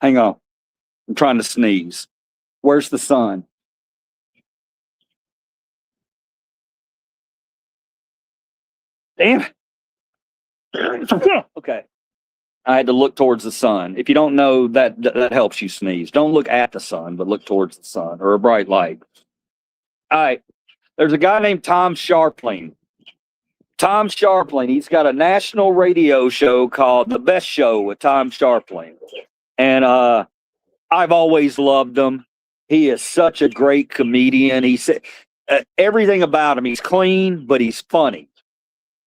Hang on. I'm trying to sneeze. Where's the sun? Damn it. Okay. I had to look towards the sun. If you don't know, that helps you sneeze. Don't look at the sun, but look towards the sun or a bright light. All right. There's a guy named Tom Sharpling. Tom Sharpling, he's got a national radio show called The Best Show with Tom Sharpling. And I've always loved him. He is such a great comedian. He said everything about him. He's clean, but he's funny.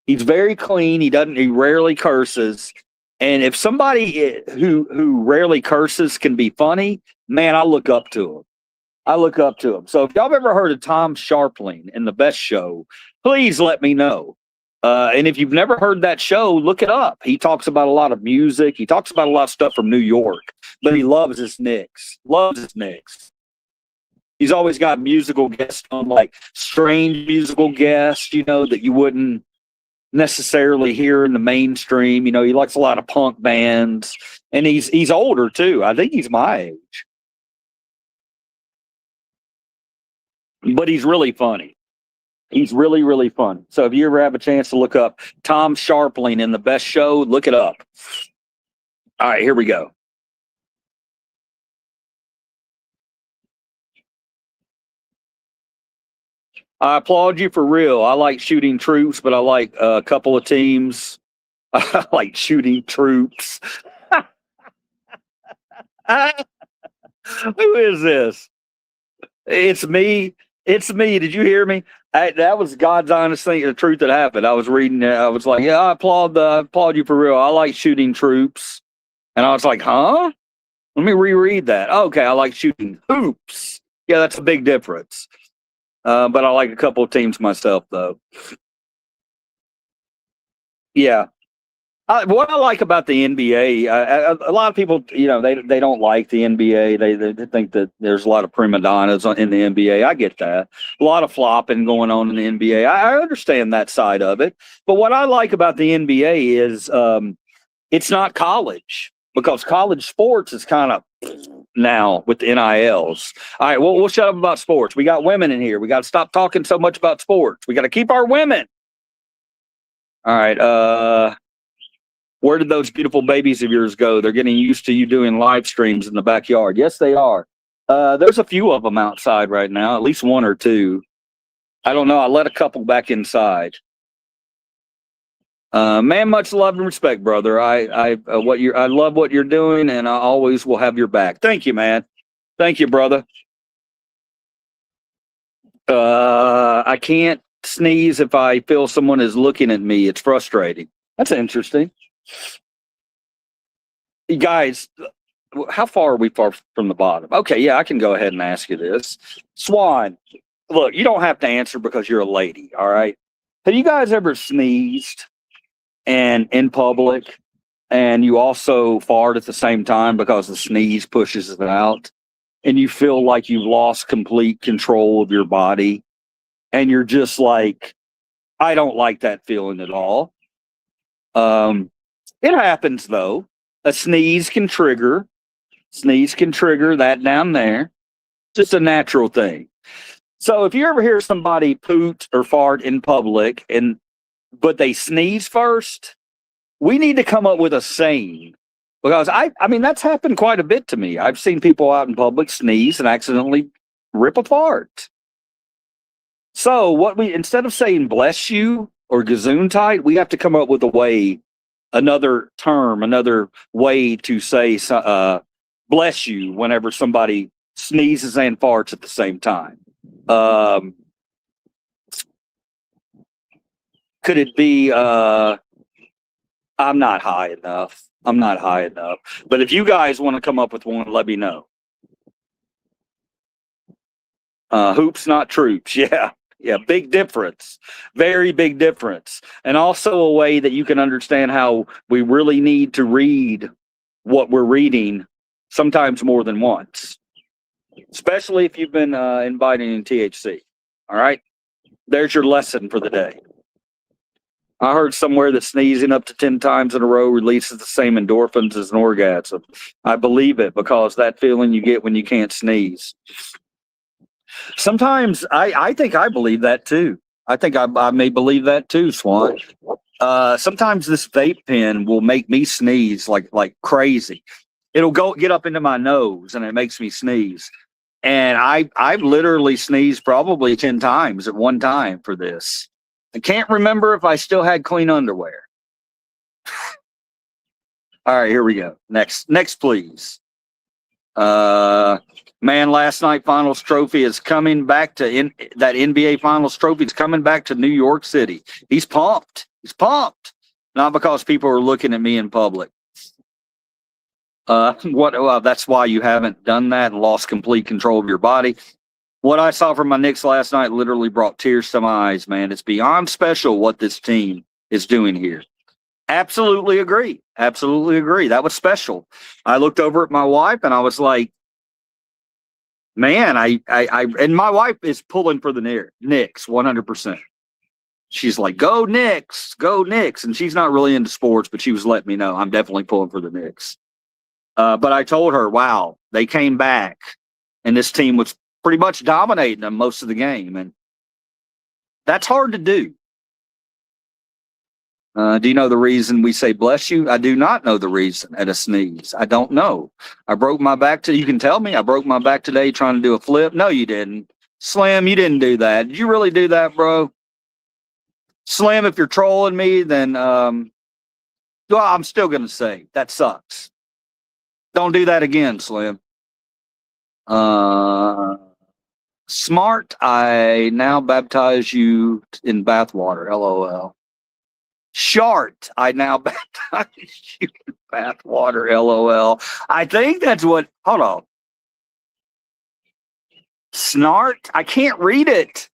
He's very clean. He rarely curses. And if somebody who rarely curses can be funny, man, I look up to him. I look up to him. So if y'all have ever heard of Tom Sharpling in The Best Show, please let me know. And if you've never heard that show, look it up. He talks about a lot of music. He talks about a lot of stuff from New York, but he loves his Knicks. Loves his Knicks. He's always got musical guests on, like strange musical guests, you know, that you wouldn't necessarily hear in the mainstream. You know, he likes a lot of punk bands, and he's older too. I think he's my age, but he's really funny. He's really, really funny. So if you ever have a chance to look up Tom Sharpling in The Best Show, look it up. All right, here we go. I applaud you for real. I like shooting troops, but I like a couple of teams. I like shooting troops. Who is this? It's me. It's me. Did you hear me? That was God's honest thing, the truth that happened. I was reading it. I was like, yeah, I applaud you for real. I like shooting troops. And I was like, huh? Let me reread that. Okay, I like shooting hoops. Yeah, that's a big difference. But I like a couple of teams myself, though. Yeah. What I like about the NBA, a lot of people, you know, they don't like the NBA. They think that there's a lot of prima donnas in the NBA. I get that. A lot of flopping going on in the NBA. I understand that side of it. But what I like about the NBA is it's not college, because college sports is kind of, now with the NILs. All right, we'll shut up about sports. We got women in here. We got to stop talking so much about sports. We got to keep our women. All right. Where did those beautiful babies of yours go? They're getting used to you doing live streams in the backyard. Yes, they are. There's a few of them outside right now, at least one or two. I don't know. I let a couple back inside. Man, much love and respect, brother. I love what you're doing, and I always will have your back. Thank you, man. Thank you, brother. I can't sneeze if I feel someone is looking at me. It's frustrating. That's interesting. You guys, how far are we far from the bottom? Okay, yeah, I can go ahead and ask you this. Swan, look, you don't have to answer because you're a lady, all right? Have you guys ever sneezed and in public and you also fart at the same time because the sneeze pushes it out and you feel like you've lost complete control of your body and you're just like, I don't like that feeling at all. It happens though. A sneeze can trigger that down there. Just a natural thing. So if you ever hear somebody poot or fart in public but they sneeze first, we need to come up with a saying. Because I mean, that's happened quite a bit to me. I've seen people out in public sneeze and accidentally rip a fart. So instead of saying bless you or gesundheit, we have to come up with another term, another way to say bless you whenever somebody sneezes and farts at the same time. Could it be I'm not high enough? I'm not high enough. But if you guys want to come up with one, let me know. Hoops, not troops. Yeah. Yeah, big difference. Very big difference. And also a way that you can understand how we really need to read what we're reading sometimes more than once, especially if you've been inviting in THC. All right? There's your lesson for the day. I heard somewhere that sneezing up to 10 times in a row releases the same endorphins as an orgasm. I believe it because that feeling you get when you can't sneeze. Sometimes I think I believe that too. I think I may believe that too, Swan. Sometimes this vape pen will make me sneeze like crazy. It'll get up into my nose and it makes me sneeze. And I've literally sneezed probably 10 times at one time for this. I can't remember if I still had clean underwear. All right, here we go. Next, please. Man, last night finals trophy is coming back to that NBA finals trophy is coming back to New York City. He's pumped. Not because people are looking at me in public. That's why you haven't done that and lost complete control of your body. What I saw from my Knicks last night literally brought tears to my eyes, man. It's beyond special what this team is doing here. Absolutely agree. That was special. I looked over at my wife and I was like, man, and my wife is pulling for the Knicks 100%. She's like, go Knicks. And she's not really into sports, but she was letting me know I'm definitely pulling for the Knicks. But I told her, wow, they came back and this team was pretty much dominating them most of the game. And that's hard to do. Do you know the reason we say bless you? I do not know the reason at a sneeze. I don't know. I broke my back you can tell me I broke my back today trying to do a flip. No, you didn't. Slim, you didn't do that. Did you really do that, bro? Slim, if you're trolling me, then well, I'm still gonna say that sucks. Don't do that again, Slim. Smart, I now baptize you in bathwater. LOL. Shart, I now baptize you in bathwater. LOL. I think that's what. Hold on. Snart. I can't read it.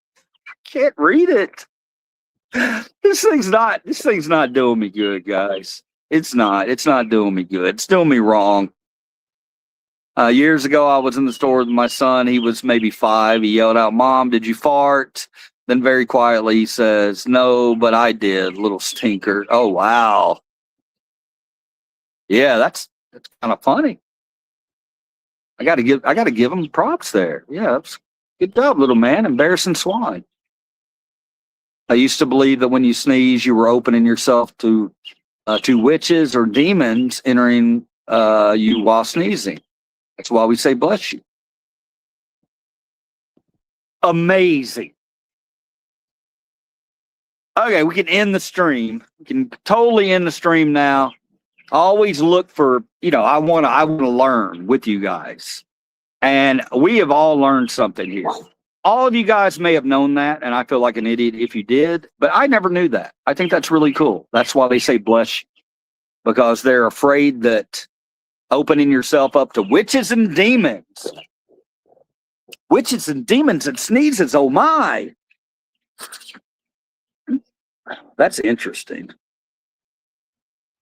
This thing's not doing me good, guys. It's not doing me good. It's doing me wrong. Years ago, I was in the store with my son. He was maybe 5. He yelled out, "Mom, did you fart?" Then very quietly he says, "No, but I did, little stinker." Oh, wow. Yeah, that's kind of funny. I got to give him props there. Yeah, that's good job, little man. Embarrassing swine. I used to believe that when you sneeze, you were opening yourself to witches or demons entering you while sneezing. That's why we say bless you. Amazing. Okay, we can end the stream. We can totally end the stream now. Always look for, I want to learn with you guys. And we have all learned something here. All of you guys may have known that, and I feel like an idiot if you did, but I never knew that. I think that's really cool. That's why they say bless you, because they're afraid that opening yourself up to witches and demons. Witches and demons and sneezes, oh my. That's interesting.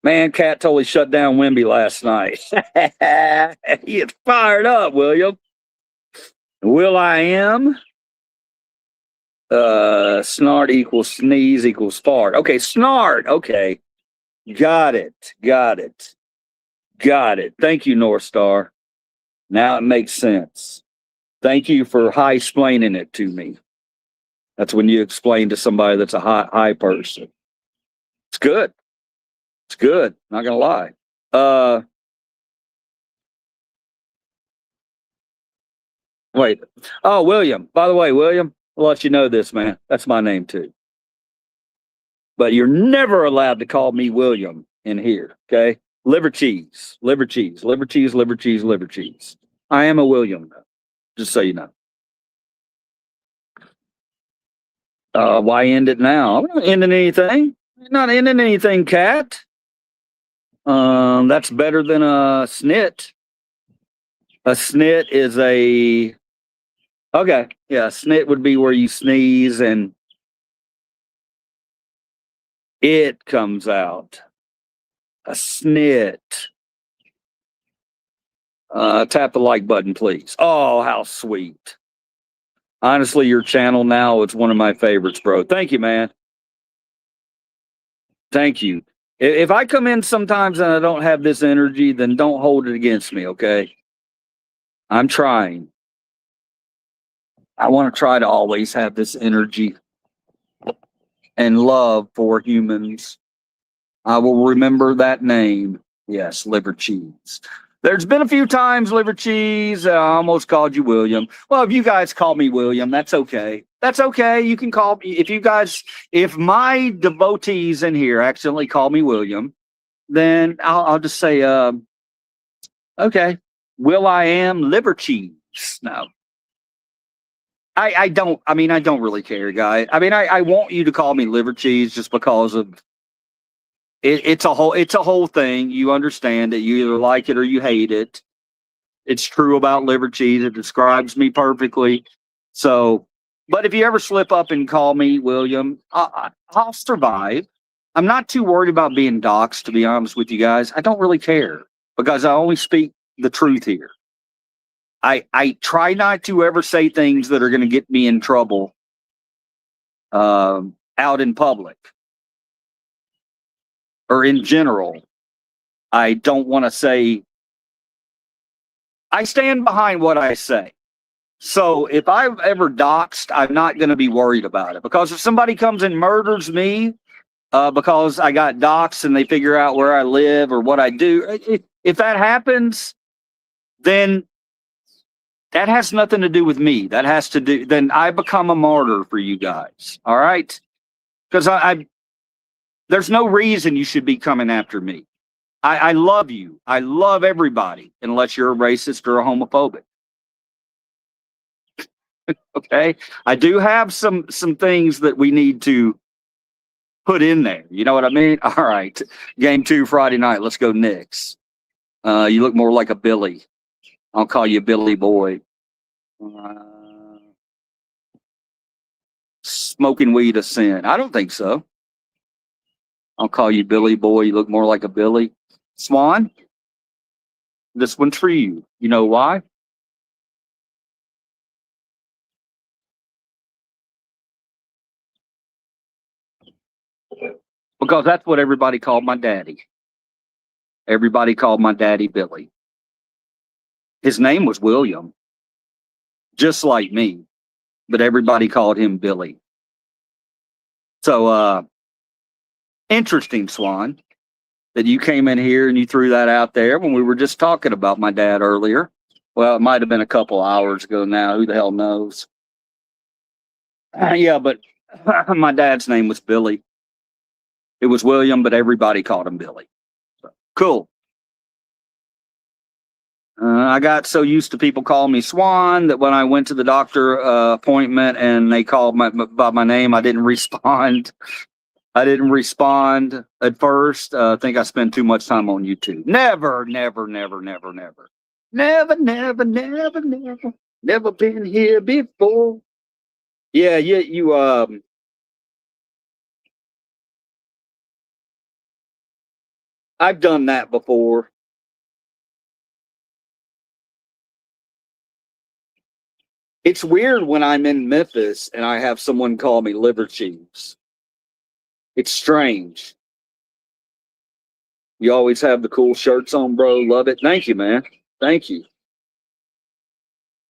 Man, Cat totally shut down Wimby last night. He is fired up, William. Will I am? Snart equals sneeze equals fart. Okay, snart. Okay. Got it. Thank you, North Star. Now it makes sense. Thank you for high-splaining it to me. That's when you explain to somebody that's a high person. It's good. Not gonna lie. Wait. Oh, William. By the way, William, I'll let you know this, man. That's my name too. But you're never allowed to call me William in here, okay? Liver cheese. I am a William, though, just so you know. Why end it now? I'm not ending anything. I'm not ending anything, Cat. That's better than a snit. A snit is a... Okay, yeah, snit would be where you sneeze and it comes out. A snit. Tap the like button, please. Oh, how sweet. Honestly, your channel now, it's one of my favorites, bro. Thank you, man. Thank you. If I come in sometimes and I don't have this energy, then don't hold it against me, okay? I'm trying. I want to try to always have this energy and love for humans. I will remember that name. Yes, Liver Cheese. There's been a few times, Liver Cheese, I almost called you William. Well, if you guys call me William, that's okay. That's okay. You can call me, if my devotees in here accidentally call me William, then I'll just say, okay, Will I am Liver Cheese. No. I don't really care, guy. I want you to call me Liver Cheese just because of it's a whole thing. You understand that you either like it or you hate it. It's true about Liver Cheese. It describes me perfectly. So, but if you ever slip up and call me William, I'll survive. I'm not too worried about being doxxed, to be honest with you guys. I don't really care because I only speak the truth here. I try not to ever say things that are going to get me in trouble out in public or in general. I don't want to say. I stand behind what I say. So if I've ever doxed, I'm not going to be worried about it, because if somebody comes and murders me because I got doxed and they figure out where I live or what I do, if that happens, then that has nothing to do with me. That has to do, then I become a martyr for you guys. All right? Because there's no reason you should be coming after me. I love you. I love everybody, unless you're a racist or a homophobic. Okay? I do have some things that we need to put in there. You know what I mean? All right. Game 2 Friday night. Let's go Knicks. You look more like a Billy. I'll call you Billy Boy. Smoking weed a sin? I don't think so. I'll call you Billy Boy. You look more like a Billy. Swan, this one's for you. You know why? Because that's what everybody called my daddy. Everybody called my daddy Billy. His name was William, just like me, but everybody called him Billy. So, interesting, Swan, that you came in here and you threw that out there when we were just talking about my dad earlier. Well, it might have been a couple hours ago now. Who the hell knows? Yeah, but my dad's name was Billy. It was William, but everybody called him Billy. So, cool. I got so used to people calling me Swan that when I went to the doctor appointment and they called by my name, I didn't respond. I didn't respond at first. I think I spent too much time on YouTube. Never been here before. Yeah, I've done that before. It's weird when I'm in Memphis and I have someone call me liver cheese. It's strange. You always have the cool shirts on, bro. Love it. Thank you, man. Thank you.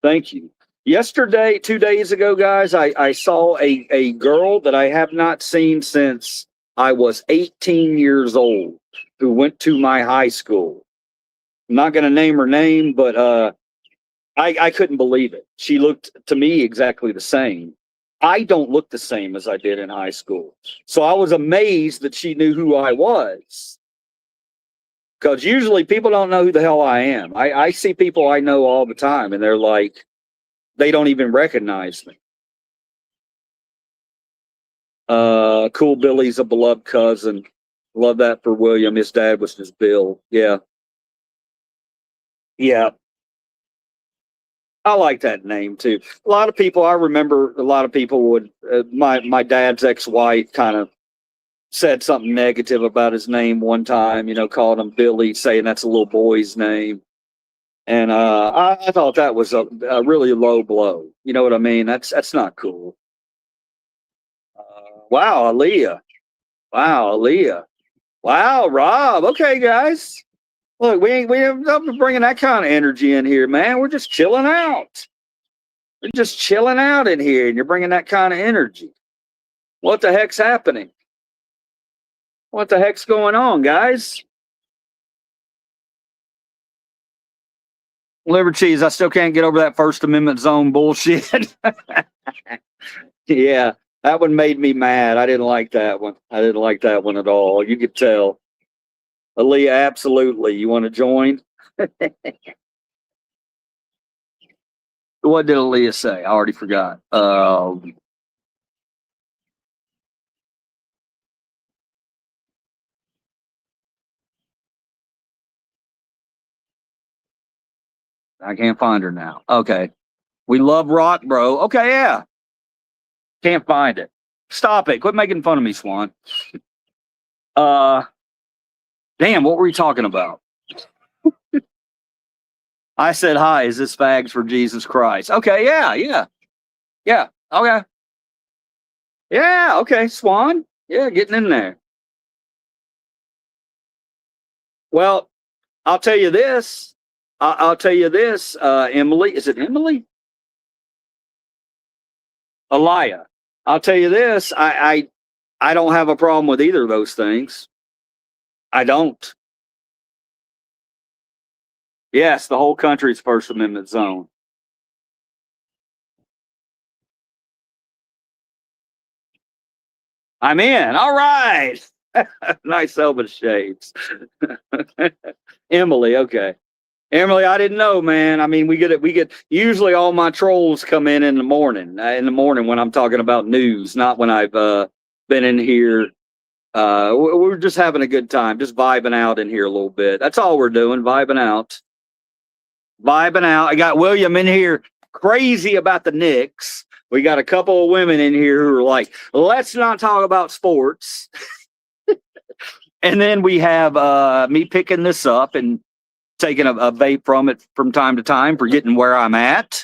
Thank you. Yesterday, 2 days ago, guys, I saw a girl that I have not seen since I was 18 years old who went to my high school. I'm not going to name her name, but I couldn't believe it. She looked to me exactly the same. I don't look the same as I did in high school. So I was amazed that she knew who I was. Because usually people don't know who the hell I am. I see people I know all the time, and they're like, they don't even recognize me. Cool Billy's a beloved cousin. Love that for William. His dad was just Bill. Yeah. Yeah. I like that name too. A lot of people, I remember a lot of people would, my dad's ex-wife kind of said something negative about his name one time, called him Billy, saying that's a little boy's name. And I thought that was a really low blow. You know what I mean? That's not cool. Wow, Aaliyah. Wow, Aaliyah. Wow, Rob. Okay, guys. Look, we ain't bringing that kind of energy in here, man. We're just chilling out. We're just chilling out in here, and you're bringing that kind of energy. What the heck's happening? What the heck's going on, guys? Liver cheese, I still can't get over that First Amendment zone bullshit. Yeah, that one made me mad. I didn't like that one. I didn't like that one at all. You could tell. Aaliyah, absolutely. You want to join? What did Aaliyah say? I already forgot. I can't find her now. Okay. We love rock, bro. Okay, yeah. Can't find it. Stop it. Quit making fun of me, Swan. Damn, what were we talking about? I said, hi, is this Fags for Jesus Christ? Okay, yeah. Okay. Yeah, okay, Swan. Yeah, getting in there. Well, I'll tell you this. I'll tell you this, Emily. Is it Emily? Elia. I'll tell you this. I don't have a problem with either of those things. I don't. Yes, the whole country's First Amendment zone. I'm in. All right. Nice Elvis shades. Emily, okay. Emily, I didn't know, man. I mean, we get usually all my trolls come in the morning when I'm talking about news, not when I've been in here. We're just having a good time, just vibing out in here a little bit. That's all we're doing, vibing out. I got William in here crazy about the Knicks. We got a couple of women in here who are like, let's not talk about sports. And then we have me picking this up and taking a vape from it from time to time, forgetting where I'm at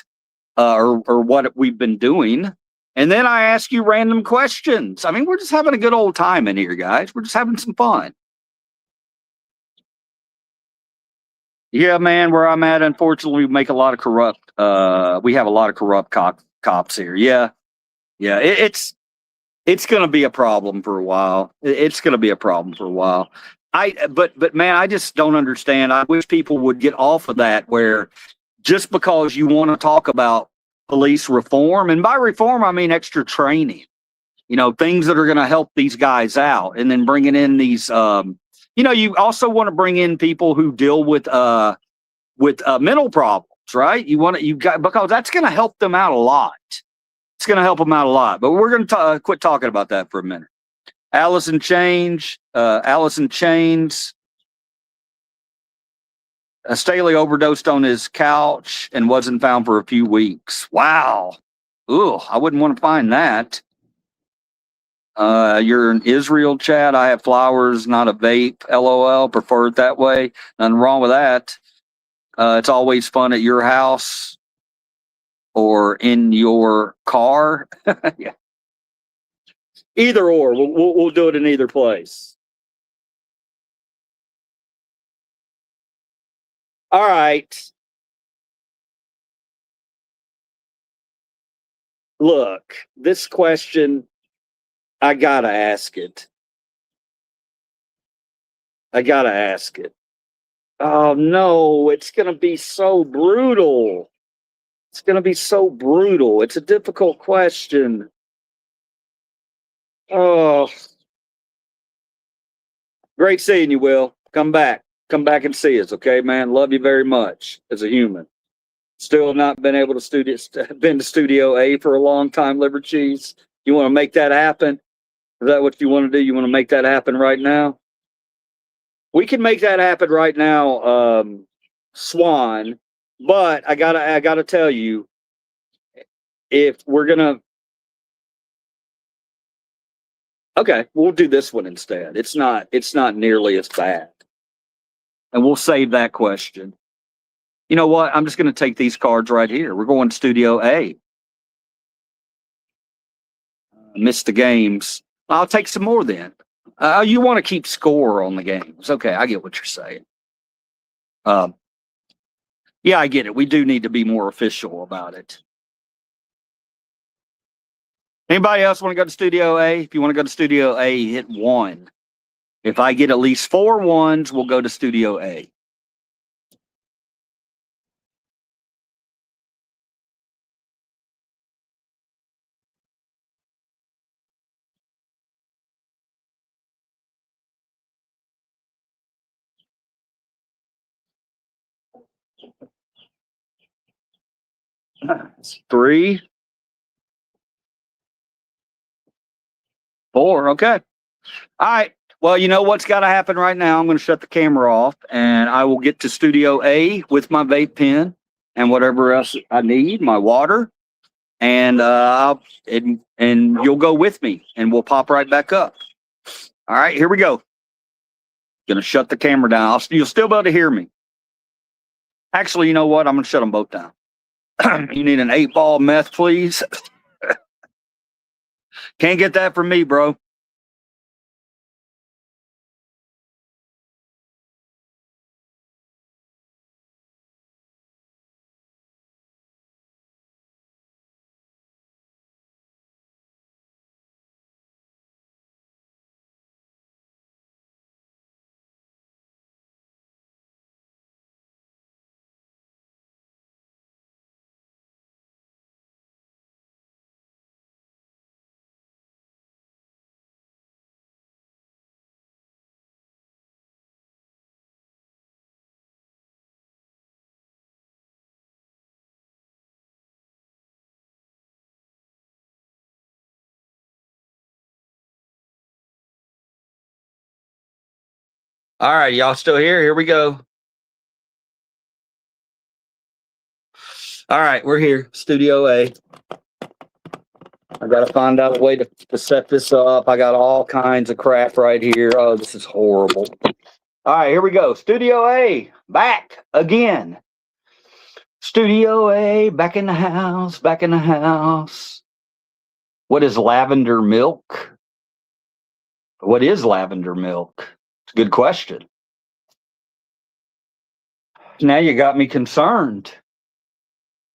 or what we've been doing. And then I ask you random questions. I mean, we're just having a good old time in here, guys. We're just having some fun. Yeah, man, where I'm at, unfortunately, we make a lot of corrupt. We have a lot of corrupt cops here. Yeah, yeah, it's going to be a problem for a while. It's going to be a problem for a while. But man, I just don't understand. I wish people would get off of that where just because you want to talk about police reform, and by reform I mean extra training, things that are going to help these guys out, and then bringing in these, you also want to bring in people who deal with mental problems, right? You got, because that's going to help them out a lot. It's going to help them out a lot. But we're going to quit talking about that for a minute. Alice in Chains. Staley overdosed on his couch and wasn't found for a few weeks. Wow. Ooh, I wouldn't want to find that. You're in Israel, Chad. I have flowers, not a vape. LOL. Prefer it that way. Nothing wrong with that. It's always fun at your house or in your car. Yeah. Either or. We'll do it in either place. All right. Look, this question, I gotta ask it. Oh no, it's gonna be so brutal. It's a difficult question. Oh, great seeing you, Will. Come back. Come back and see us, okay, man? Love you very much as a human. Still not been able to been to Studio A for a long time, Liver Cheese. You want to make that happen? Is that what you want to do? You want to make that happen right now? We can make that happen right now, Swan. But I gotta tell you, if we're gonna, okay, we'll do this one instead. It's not nearly as bad, and we'll save that question. You know what? I'm just gonna take these cards right here. We're going to Studio A. Missed the games. I'll take some more then. You want to keep score on the games? Okay, I get what you're saying. Yeah, I get it. We do need to be more official about it. Anybody else want to go to Studio A? If you want to go to Studio A, hit 1. If I get at least 4 1s, we'll go to Studio A. It's 3, 4. Okay. All right. Well, you know what's got to happen right now? I'm going to shut the camera off, and I will get to Studio A with my vape pen and whatever else I need, my water, and you'll go with me, and we'll pop right back up. All right, here we go. Going to shut the camera down. You'll still be able to hear me. Actually, you know what? I'm going to shut them both down. You need an 8-ball meth, please? Can't get that from me, bro. All right, y'all still here? Here we go. All right, we're here. Studio A. I got to find out a way to set this up. I got all kinds of crap right here. Oh, this is horrible. All right, here we go. Studio A, back again. Studio A, back in the house, back in the house. What is lavender milk? What is lavender milk? It's a good question. Now you got me concerned.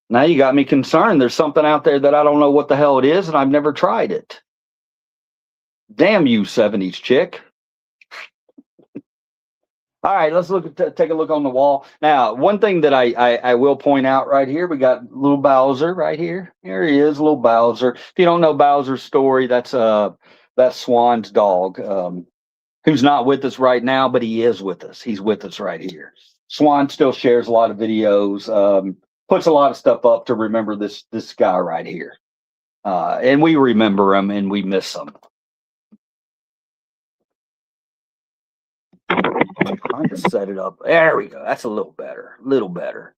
Now you got me concerned. There's something out there that I don't know what the hell it is, and I've never tried it. Damn you, 70s chick. All right, let's take a look on the wall. Now, one thing that I will point out right here, we got little Bowser right here. Here he is, little Bowser. If you don't know Bowser's story, that's Swan's dog, who's not with us right now, but he is with us. He's with us right here. Swan still shares a lot of videos, puts a lot of stuff up to remember this guy right here. And we remember him and we miss him. I just set it up. There we go. That's a little better. A little better.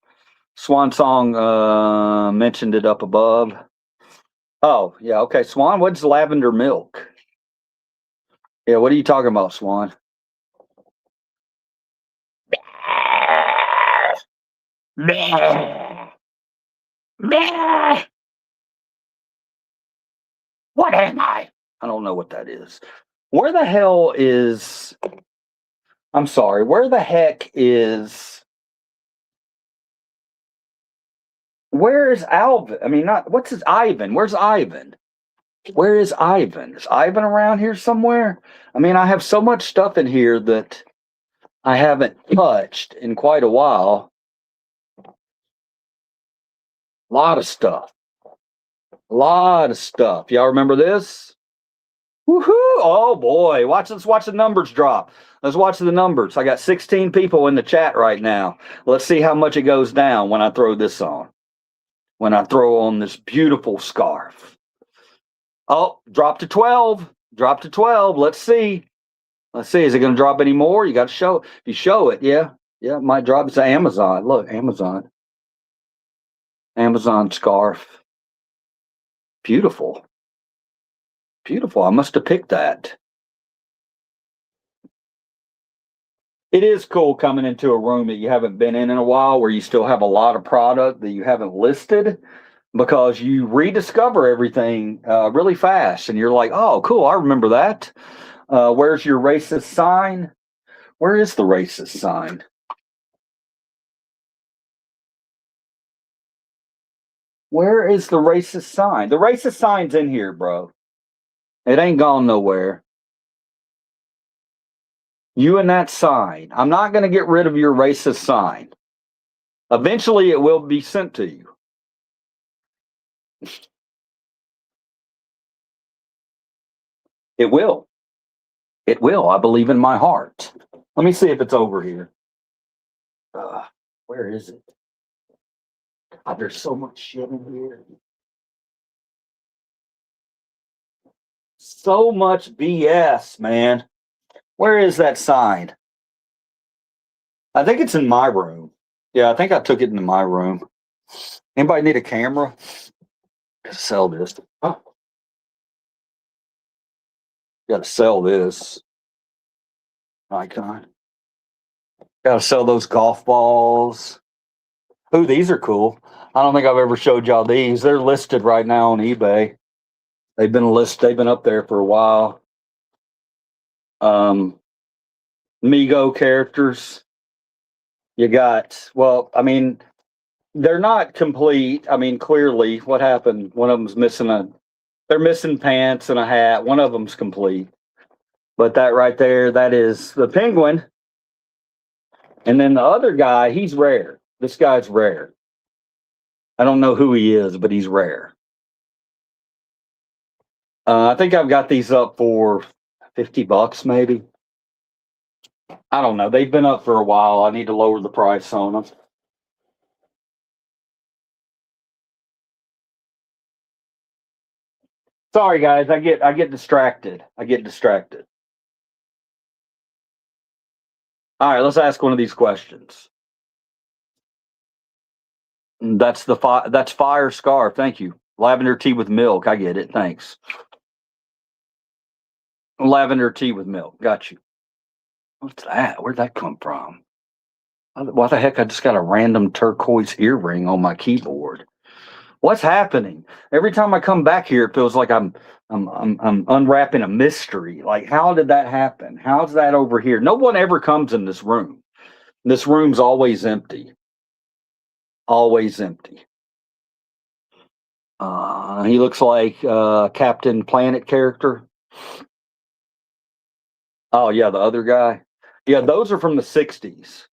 Swan Song mentioned it up above. Oh, yeah. Okay. Swan, what's lavender milk? Yeah, what are you talking about, Swan? What am I? I don't know what that is. Where the hell is... I'm sorry, where the heck is... Where is Alvin? I mean, not... What's his... Ivan? Where's Ivan? Where is Ivan? Is Ivan around here somewhere? I mean, I have so much stuff in here that I haven't touched in quite a while. A lot of stuff. A lot of stuff. Y'all remember this? Woohoo! Oh boy, let's watch the numbers drop. Let's watch the numbers. I got 16 people in the chat right now. Let's see how much it goes down when I throw this on. When I throw on this beautiful scarf. Oh, drop to 12. Drop to 12. Let's see. Let's see. Is it going to drop any more? You got to show it. If you show it, yeah. Yeah, it might drop. It's Amazon. Look, Amazon. Amazon scarf. Beautiful. Beautiful. I must have picked that. It is cool coming into a room that you haven't been in a while, where you still have a lot of product that you haven't listed, because you rediscover everything really fast. And you're like, oh, cool, I remember that. Where's your racist sign? Where is the racist sign? Where is the racist sign? The racist sign's in here, bro. It ain't gone nowhere. You and that sign. I'm not going to get rid of your racist sign. Eventually, it will be sent to you. It will. It will. I believe in my heart. Let me see if it's over here. Where is it? God, there's so much shit in here. So much BS, man. Where is that sign? I think it's in my room. Yeah, I think I took it into my room. Anybody need a camera? Sell this. Oh. Got to sell this. Icon. Got to sell those golf balls. Ooh, these are cool. I don't think I've ever showed y'all these. They're listed right now on eBay. They've been listed. They've been up there for a while. Mego characters. You got, well, I mean, they're not complete. I mean, clearly, what happened? One of them's missing they're missing pants and a hat. One of them's complete. But that right there, that is the penguin. And then the other guy, he's rare. This guy's rare. I don't know who he is, but he's rare. I think I've got these up for $50 maybe. I don't know. They've been up for a while. I need to lower the price on them. Sorry, guys. I get distracted. I get distracted. All right, let's ask one of these questions. That's fire scarf. Thank you. Lavender tea with milk. I get it. Thanks. Lavender tea with milk. Got you. What's that? Where'd that come from? Why the heck? I just got a random turquoise earring on my keyboard. What's happening? Every time I come back here, it feels like I'm unwrapping a mystery. Like, how did that happen? How's that over here? No one ever comes in this room. This room's always empty. Always empty. He looks like Captain Planet character. Oh yeah, the other guy. Yeah, those are from the '60s,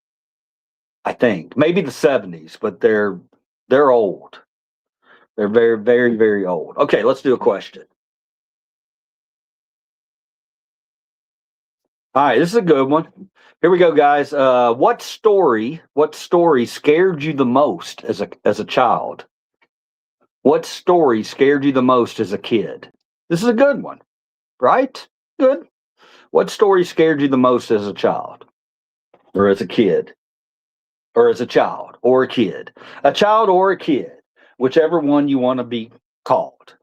I think. Maybe the '70s, but they're old. They're very, very, very old. Okay, let's do a question. All right, this is a good one. Here we go, guys. What story scared you the most as a child? What story scared you the most as a kid? This is a good one, right? Good. What story scared you the most as a child, or as a kid, or as a child, or a kid, a child or a kid, whichever one you want to be called?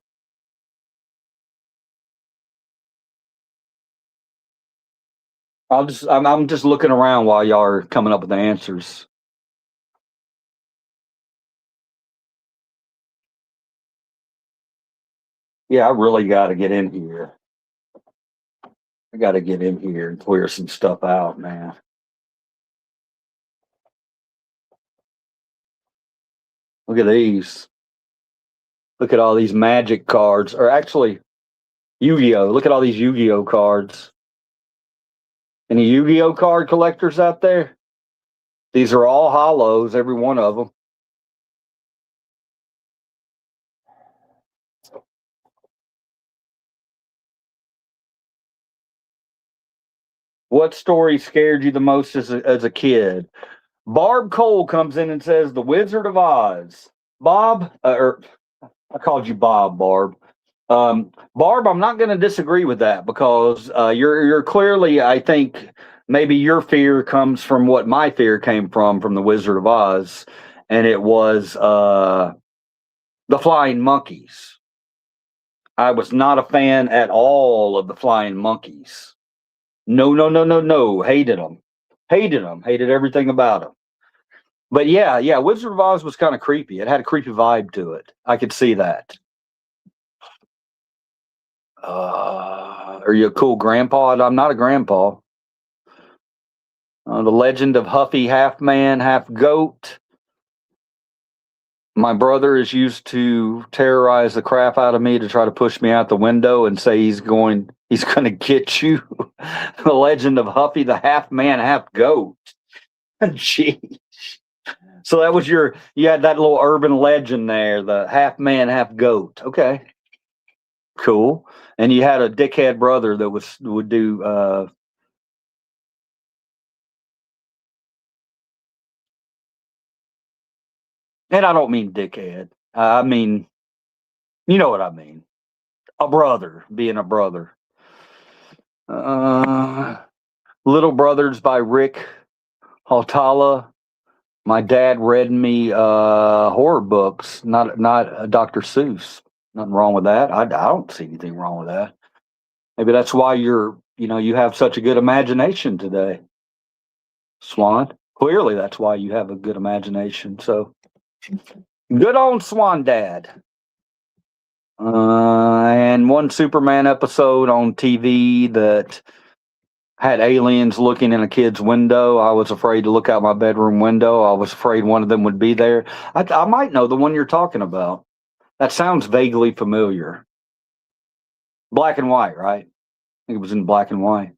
I'm just looking around while y'all are coming up with the answers. Yeah, I really got to get in here. I got to get in here and clear some stuff out, man. Look at these. Look at all these magic cards, or actually Yu-Gi-Oh. Look at all these Yu-Gi-Oh cards. Any Yu-Gi-Oh card collectors out there? These are all hollows, every one of them. What story scared you the most as a kid? Barb Cole comes in and says, The Wizard of Oz. Bob, or I called you Bob, Barb. Barb, I'm not going to disagree with that because you're clearly, I think, maybe your fear comes from what my fear came from the Wizard of Oz, and it was the flying monkeys. I was not a fan at all of the flying monkeys. No, no, no, no, no. Hated them. Hated them. Hated everything about them. But yeah, yeah, Wizard of Oz was kind of creepy. It had a creepy vibe to it. I could see that. Are you a cool grandpa? I'm not a grandpa. The Legend of Huffy, half man, half goat. My brother is used to terrorize the crap out of me to try to push me out the window and say he's going to get you. The Legend of Huffy, the half man, half goat. Gee. So that was you had that little urban legend there, the half man, half goat. Okay. Cool. And you had a dickhead brother that would do and I don't mean dickhead. I mean, you know what I mean. A brother, being a brother. Uh, Little Brothers by Rick Haltala. My dad read me horror books, not Dr. Seuss. Nothing wrong with that. I don't see anything wrong with that. Maybe that's why you have such a good imagination today, Swan. Clearly, that's why you have a good imagination. So, good on Swan Dad. And one Superman episode on TV that had aliens looking in a kid's window. I was afraid to look out my bedroom window. I was afraid one of them would be there. I might know the one you're talking about. That sounds vaguely familiar. Black and white, right? I think it was in black and white.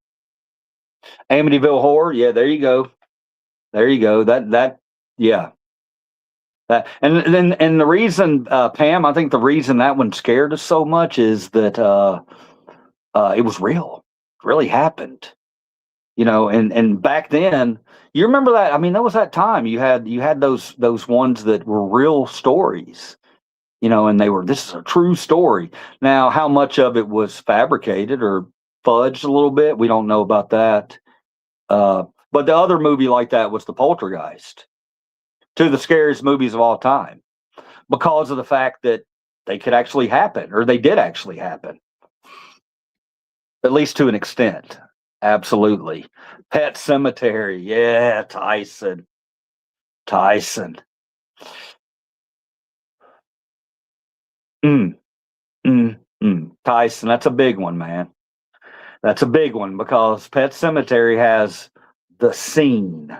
Amityville Horror. Yeah, there you go. There you go. Yeah. And the reason, Pam, I think the reason that one scared us so much is that it was real. It really happened. And back then, you remember that? I mean, that was that time. You had those ones that were real stories. And this is a true story. Now, how much of it was fabricated or fudged a little bit, we don't know about that. But the other movie like that was The Poltergeist, two of the scariest movies of all time, because of the fact that they could actually happen, or they did actually happen, at least to an extent. Absolutely. Pet Cemetery. Yeah, Tyson. Tyson. Mm, Tyson. That's a big one, man. That's a big one because Pet Cemetery has the scene.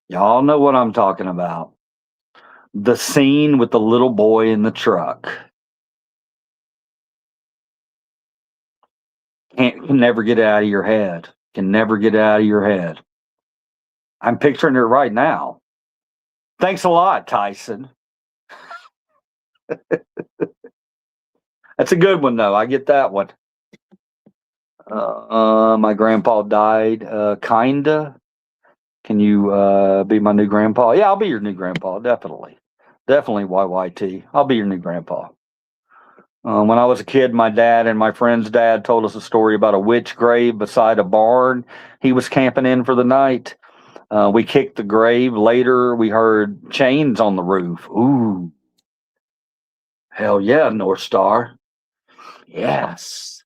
Y'all know what I'm talking about. The scene with the little boy in the truck. Can never get it out of your head. Can never get it out of your head. I'm picturing it right now. Thanks a lot, Tyson. That's a good one, though. I get that one. My grandpa died. Kinda. Can you be my new grandpa? Yeah, I'll be your new grandpa. Definitely. Definitely YYT. I'll be your new grandpa. When I was a kid, my dad and my friend's dad told us a story about a witch grave beside a barn he was camping in for the night. We kicked the grave. Later, we heard chains on the roof. Ooh, hell yeah, North Star. Yes,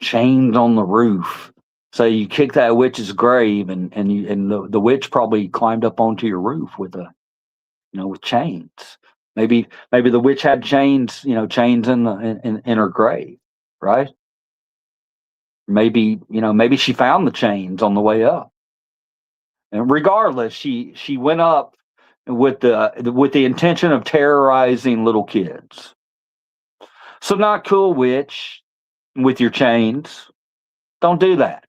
chains on the roof. So you kick that witch's grave, and the witch probably climbed up onto your roof with with chains. Maybe the witch had chains, chains in her grave, right? Maybe she found the chains on the way up. And regardless, she went up with the intention of terrorizing little kids. So not cool, witch, with your chains. Don't do that.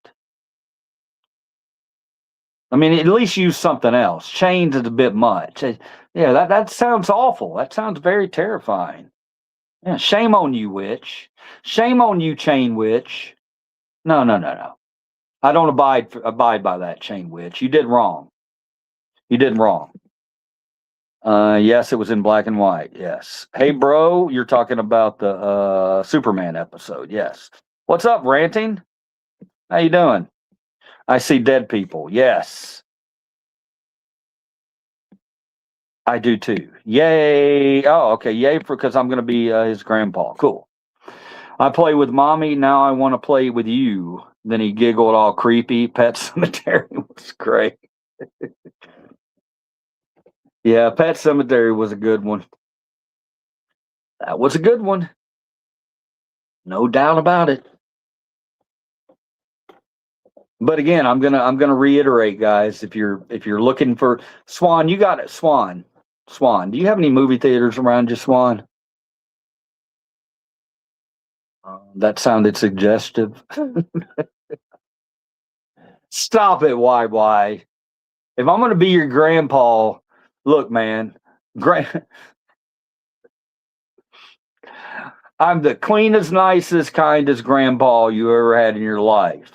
I mean, at least use something else. Chains is a bit much. Yeah, that sounds awful. That sounds very terrifying. Yeah, shame on you, witch. Shame on you, chain witch. No, no, no, no. I don't abide by that, chain witch. You did wrong. You did wrong. Yes, it was in black and white. Yes. Hey, bro, you're talking about the Superman episode. Yes. What's up, ranting? How you doing? I see dead people. Yes, I do too. Yay! Oh, okay. Yay for because I'm gonna be his grandpa. Cool. I play with mommy. Now I want to play with you. Then he giggled all creepy. Pet Cemetery was great. Yeah, Pet Cemetery was a good one. That was a good one. No doubt about it. But again, I'm gonna reiterate, guys. If you're looking for Swan, you got it. Swan, Swan. Do you have any movie theaters around you, Swan? That sounded suggestive. Stop it, YY. If I'm gonna be your grandpa, look, man, grand. I'm the cleanest, nicest, kindest grandpa you ever had in your life.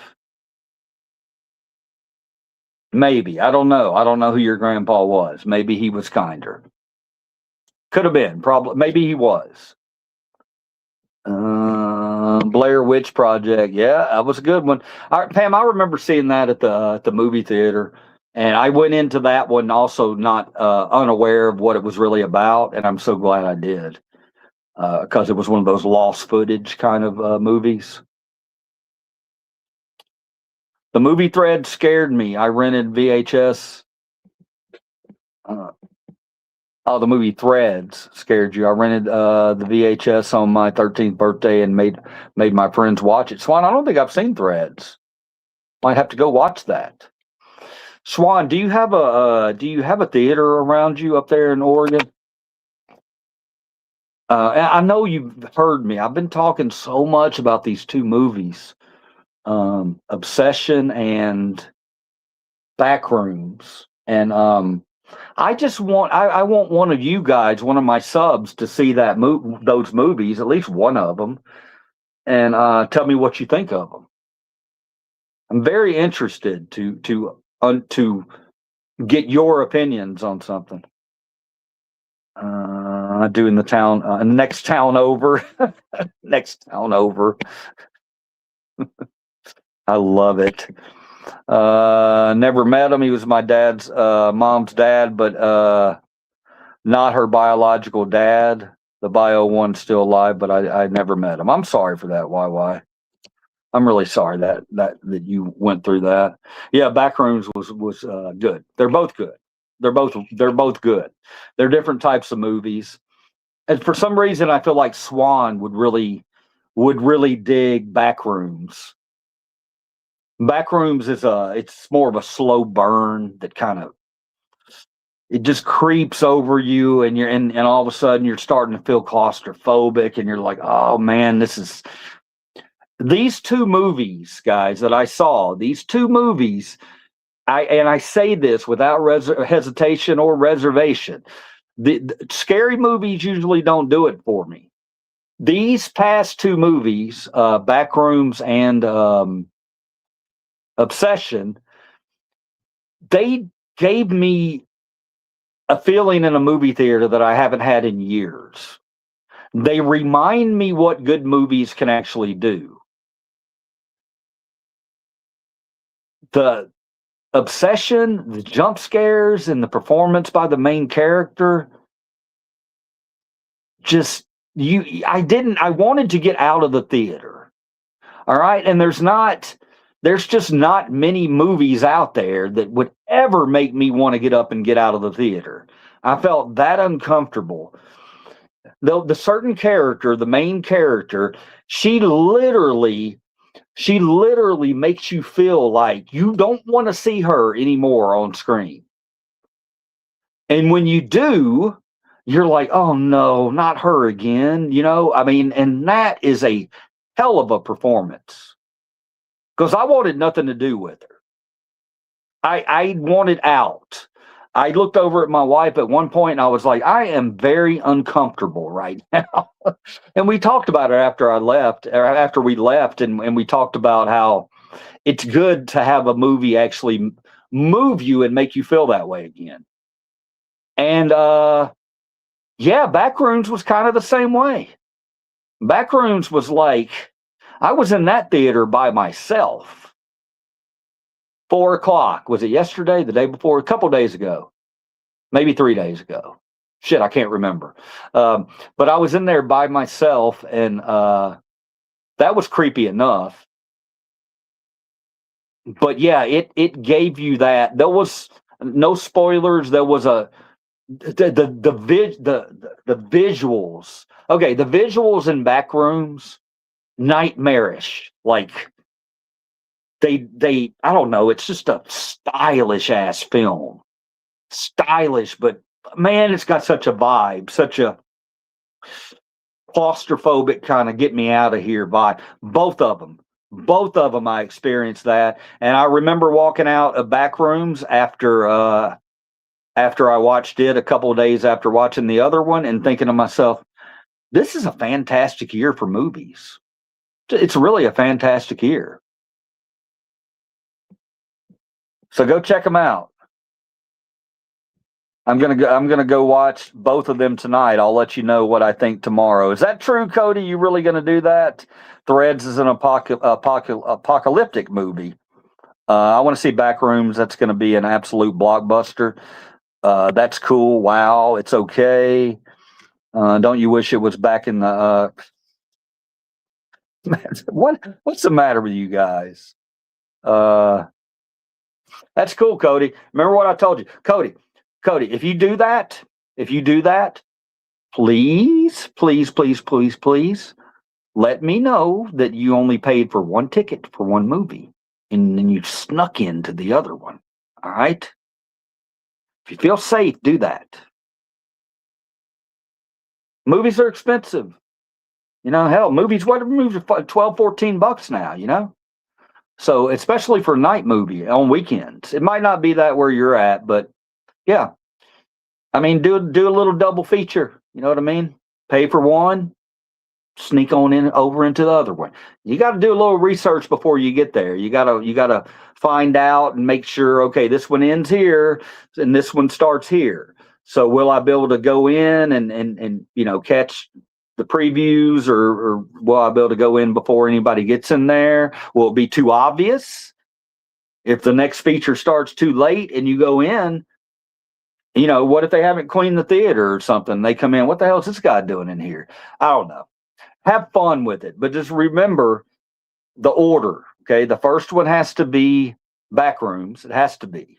Maybe. I don't know. I don't know who your grandpa was. Maybe he was kinder. Could have been. Probably. Maybe he was. Blair Witch Project. Yeah, that was a good one. Pam, I remember seeing that at the movie theater, and I went into that one also not unaware of what it was really about, and I'm so glad I did because it was one of those lost footage kind of movies. The movie Thread scared me. I rented VHS. Uh, oh, the movie Threads scared you. I rented the VHS on my 13th birthday and made my friends watch it. Swan, I don't think I've seen Threads. Might have to go watch that. Swan, do you have a theater around you up there in Oregon? I know you've heard me. I've been talking so much about these two movies, Obsession and Backrooms, and I want one of you guys, one of my subs, to see those movies, at least one of them, and tell me what you think of them. I'm very interested to get your opinions on something. Doing the town, next town over, next town over. I love it. Never met him. He was my dad's mom's dad, but not her biological dad. The bio one's still alive, but I never met him. I'm sorry for that, YY. I'm really sorry that you went through that. Yeah, Backrooms was good. They're both good. They're both good. They're different types of movies. And for some reason, I feel like Swan would really dig Backrooms. Backrooms it's more of a slow burn that kind of it just creeps over you, and and all of a sudden you're starting to feel claustrophobic, and you're like, oh man, these two movies, guys, that I saw, these two movies, I say this without hesitation or reservation. The scary movies usually don't do it for me. These past two movies, Backrooms and Obsession, they gave me a feeling in a movie theater that I haven't had in years. They remind me what good movies can actually do. The obsession, the jump scares, and the performance by the main character, I wanted to get out of the theater. All right. And there's just not many movies out there that would ever make me want to get up and get out of the theater. I felt that uncomfortable. The certain character, the main character, she literally makes you feel like you don't want to see her anymore on screen. And when you do, you're like, oh no, not her again. I mean, and that is a hell of a performance. Because I wanted nothing to do with her. I wanted out. I looked over at my wife at one point and I was like, I am very uncomfortable right now. And we talked about it after we left, and we talked about how it's good to have a movie actually move you and make you feel that way again. And yeah, Backrooms was kind of the same way. Backrooms was like, I was in that theater by myself. 4:00. Was it yesterday, the day before, a couple days ago, maybe 3 days ago? Shit, I can't remember. But I was in there by myself, and that was creepy enough. But yeah, it gave you that. There was no spoilers. There was the visuals. Okay, the visuals in Backrooms, nightmarish. Like they I don't know, it's just a stylish ass film. Stylish, but man, it's got such a vibe, such a claustrophobic kind of get me out of here vibe. Both of them I experienced that. And I remember walking out of Backrooms after I watched it a couple of days after watching the other one, and thinking to myself, this is a fantastic year for movies. It's really a fantastic year. So go check them out. I'm gonna go watch both of them tonight. I'll let you know what I think tomorrow. Is that true, Cody? You really gonna do that? Threads is an apocalyptic movie. I want to see Backrooms. That's going to be an absolute blockbuster. That's cool. Wow, it's okay. Don't you wish it was back in the? What's the matter with you guys? That's cool, Cody. Remember what I told you, Cody. If you do that, please, let me know that you only paid for one ticket for one movie, and then you snuck into the other one. All right. If you feel safe, do that. Movies are expensive. Hell, movies are $12, $14 now, So especially for a night movie on weekends, it might not be that where you're at, but yeah. I mean, do a little double feature. You know what I mean? Pay for one, sneak on in over into the other one. You got to do a little research before you get there. You gotta find out and make sure, okay, this one ends here and this one starts here. So will I be able to go in and catch the previews, or will I be able to go in before anybody gets in there? Will it be too obvious? If the next feature starts too late and you go in, what if they haven't cleaned the theater or something? They come in, what the hell is this guy doing in here? I don't know. Have fun with it, but just remember the order. Okay, the first one has to be Backrooms. It has to be,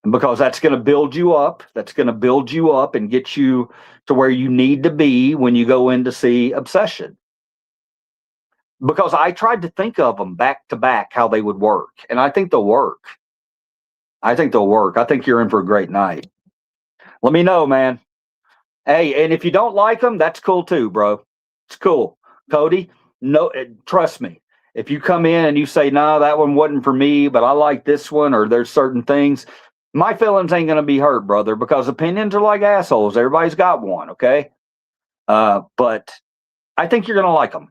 because that's going to build you up. That's going to build you up and get you to where you need to be when you go in to see Obsession. Because I tried to think of them back to back, how they would work, and I think they'll work. I think they'll work. I think you're in for a great night. Let me know, man. Hey, and if you don't like them, that's cool too, bro. It's cool. Cody, no, trust me. If you come in and you say, no, that one wasn't for me, but I like this one, or there's certain things, my feelings ain't going to be hurt, brother, because opinions are like assholes. Everybody's got one, okay? But I think you're going to like them.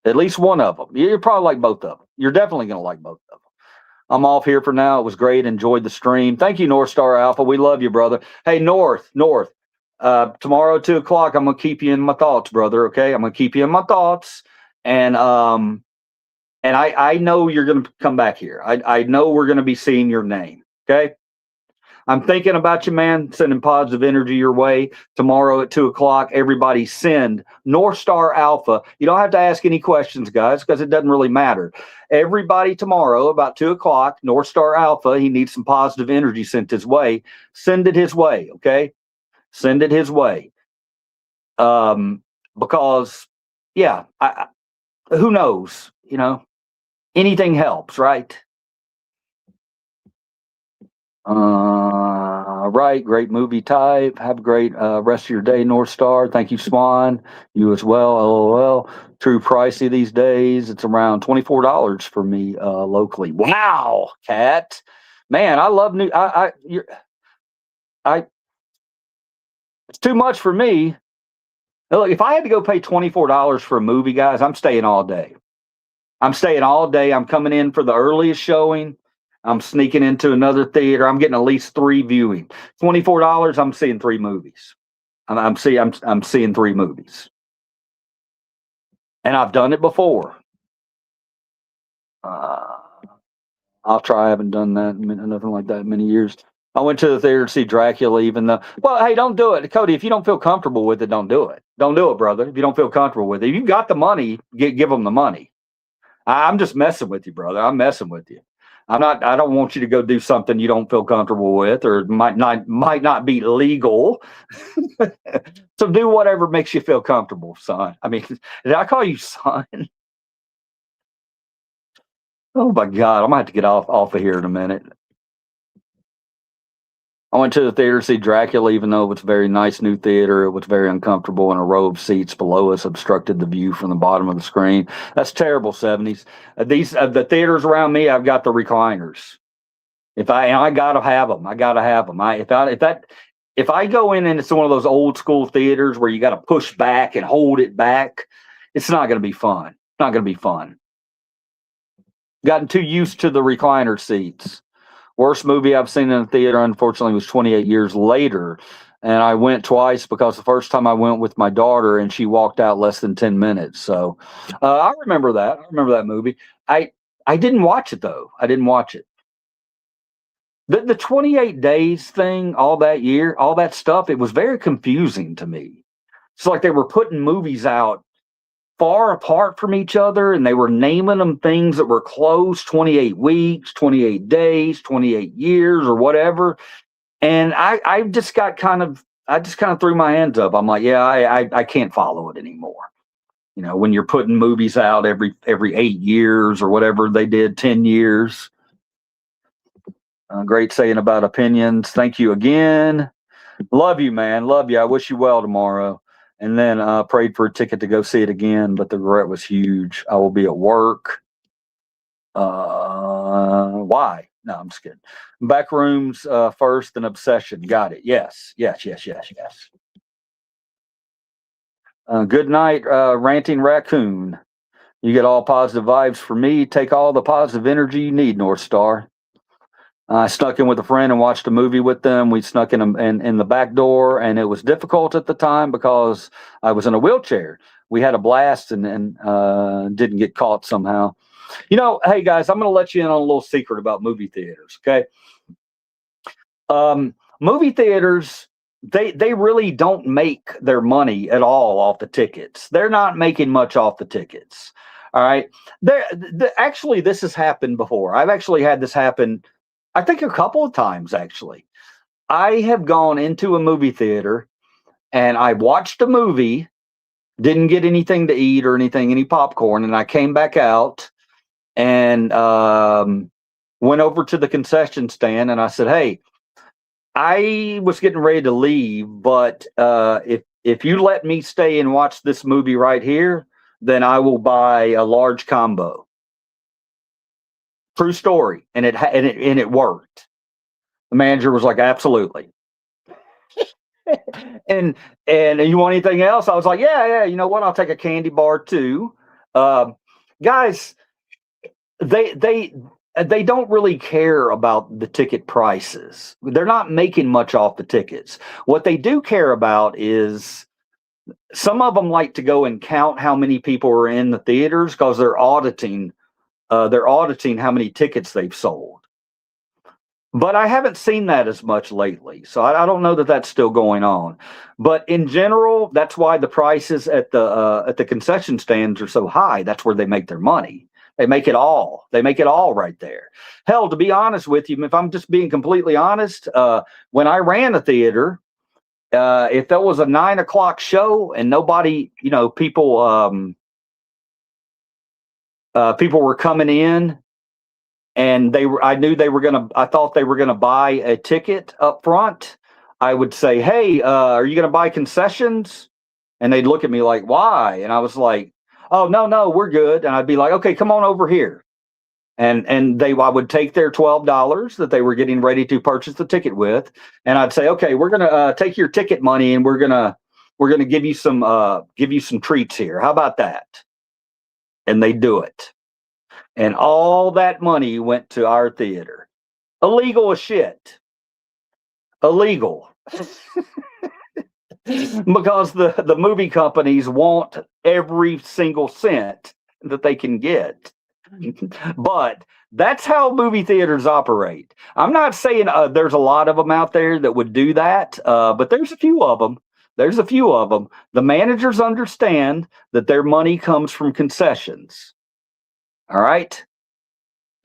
At least one of them. You're probably like both of them. You're definitely going to like both of them. I'm off here for now. It was great. Enjoyed the stream. Thank you, North Star Alpha. We love you, brother. Hey, North. Tomorrow at 2:00, I'm gonna keep you in my thoughts, brother. Okay, I'm gonna keep you in my thoughts, and I know you're gonna come back here. I know we're gonna be seeing your name. Okay, I'm thinking about you, man. Sending positive energy your way tomorrow at 2:00. Everybody send North Star Alpha. You don't have to ask any questions, guys, because it doesn't really matter. Everybody tomorrow about 2:00, North Star Alpha. He needs some positive energy sent his way. Send it his way. Okay. Send it his way. Because, yeah, who knows? You know, anything helps, right? Right. Great movie type. Have a great rest of your day, North Star. Thank you, Swan. You as well. LOL. True pricey these days. It's around $24 for me locally. Wow, Cat. Man, I love new. It's too much for me. Look, if I had to go pay $24 for a movie, guys, I'm staying all day. I'm staying all day. I'm coming in for the earliest showing. I'm sneaking into another theater. I'm getting at least 3 viewing. $24, I'm seeing 3 movies. I'm seeing 3 movies. And I've done it before. I'll try. I haven't done that, nothing like that in many years. I went to the theater to see Dracula, even though, well, hey, don't do it. Cody, if you don't feel comfortable with it, don't do it. Don't do it, brother. If you don't feel comfortable with it, if you've got the money, give them the money. I'm just messing with you, brother. I'm messing with you. I don't want you to go do something you don't feel comfortable with, or might not be legal. So do whatever makes you feel comfortable, son. I mean, did I call you son? Oh my God, I'm gonna have to get off of here in a minute. I went to the theater to see Dracula, even though it was a very nice new theater. It was very uncomfortable, and a row of seats below us obstructed the view from the bottom of the screen. That's terrible, 70s. The theaters around me, I've got the recliners. I gotta have them. I gotta have them. If I go in and it's one of those old school theaters where you got to push back and hold it back, it's not going to be fun. It's not going to be fun. Gotten too used to the recliner seats. Worst movie I've seen in the theater, unfortunately, was 28 Years Later. And I went twice because the first time I went with my daughter and she walked out less than 10 minutes. So I remember that. I remember that movie. I didn't watch it, though. I didn't watch it. The 28 days thing, all that year, all that stuff, it was very confusing to me. It's like they were putting movies out far apart from each other, and they were naming them things that were close, 28 weeks, 28 days, 28 years, or whatever. And I just kind of threw my hands up. I'm like, yeah, I can't follow it anymore. You know, when you're putting movies out every 8 years or whatever they did, 10 years. Great saying about opinions. Thank you again. Love you, man. Love you. I wish you well tomorrow. And then prayed for a ticket to go see it again, but the regret was huge. I will be at work. Why? No, I'm just kidding. Back rooms first and Obsession. Got it. Yes. Good night, Ranting Raccoon. You get all positive vibes for me. Take all the positive energy you need, North Star. I snuck in with a friend and watched a movie with them. We snuck in the back door, and it was difficult at the time because I was in a wheelchair. We had a blast and didn't get caught somehow. You know, hey guys, I'm going to let you in on a little secret about movie theaters. Okay, movie theaters, they really don't make their money at all off the tickets. They're not making much off the tickets. All right, actually, this has happened before. I've actually had this happen, I think, a couple of times, actually. I have gone into a movie theater and I watched a movie, didn't get anything to eat or anything, any popcorn, and I came back out and went over to the concession stand and I said, "Hey, I was getting ready to leave, but if you let me stay and watch this movie right here, then I will buy a large combo." True story, and it worked. The manager was like, "Absolutely." and you want anything else? I was like, yeah. You know what? I'll take a candy bar too. Guys, they don't really care about the ticket prices. They're not making much off the tickets. What they do care about is some of them like to go and count how many people are in the theaters because they're auditing how many tickets they've sold. But I haven't seen that as much lately, so I don't know that that's still going on. But in general, that's why the prices at the concession stands are so high. That's where they make their money. They make it all. They make it all right there. Hell, to be honest with you, if I'm just being completely honest, when I ran a theater, if there was a 9 o'clock show and nobody, people were coming in and I thought they were gonna buy a ticket up front, I would say, "Hey, are you gonna buy concessions?" And they'd look at me like, "Why?" And I was like, "Oh, no, we're good." And I'd be like, "Okay, come on over here." And I would take their $12 that they were getting ready to purchase the ticket with, and I'd say, "Okay, we're gonna take your ticket money and we're gonna give you some treats here. How about that?" And they do it. And all that money went to our theater. Illegal as shit. Illegal. Because the movie companies want every single cent that they can get. But that's how movie theaters operate. I'm not saying there's a lot of them out there that would do that, but there's a few of them. The managers understand that their money comes from concessions. All right?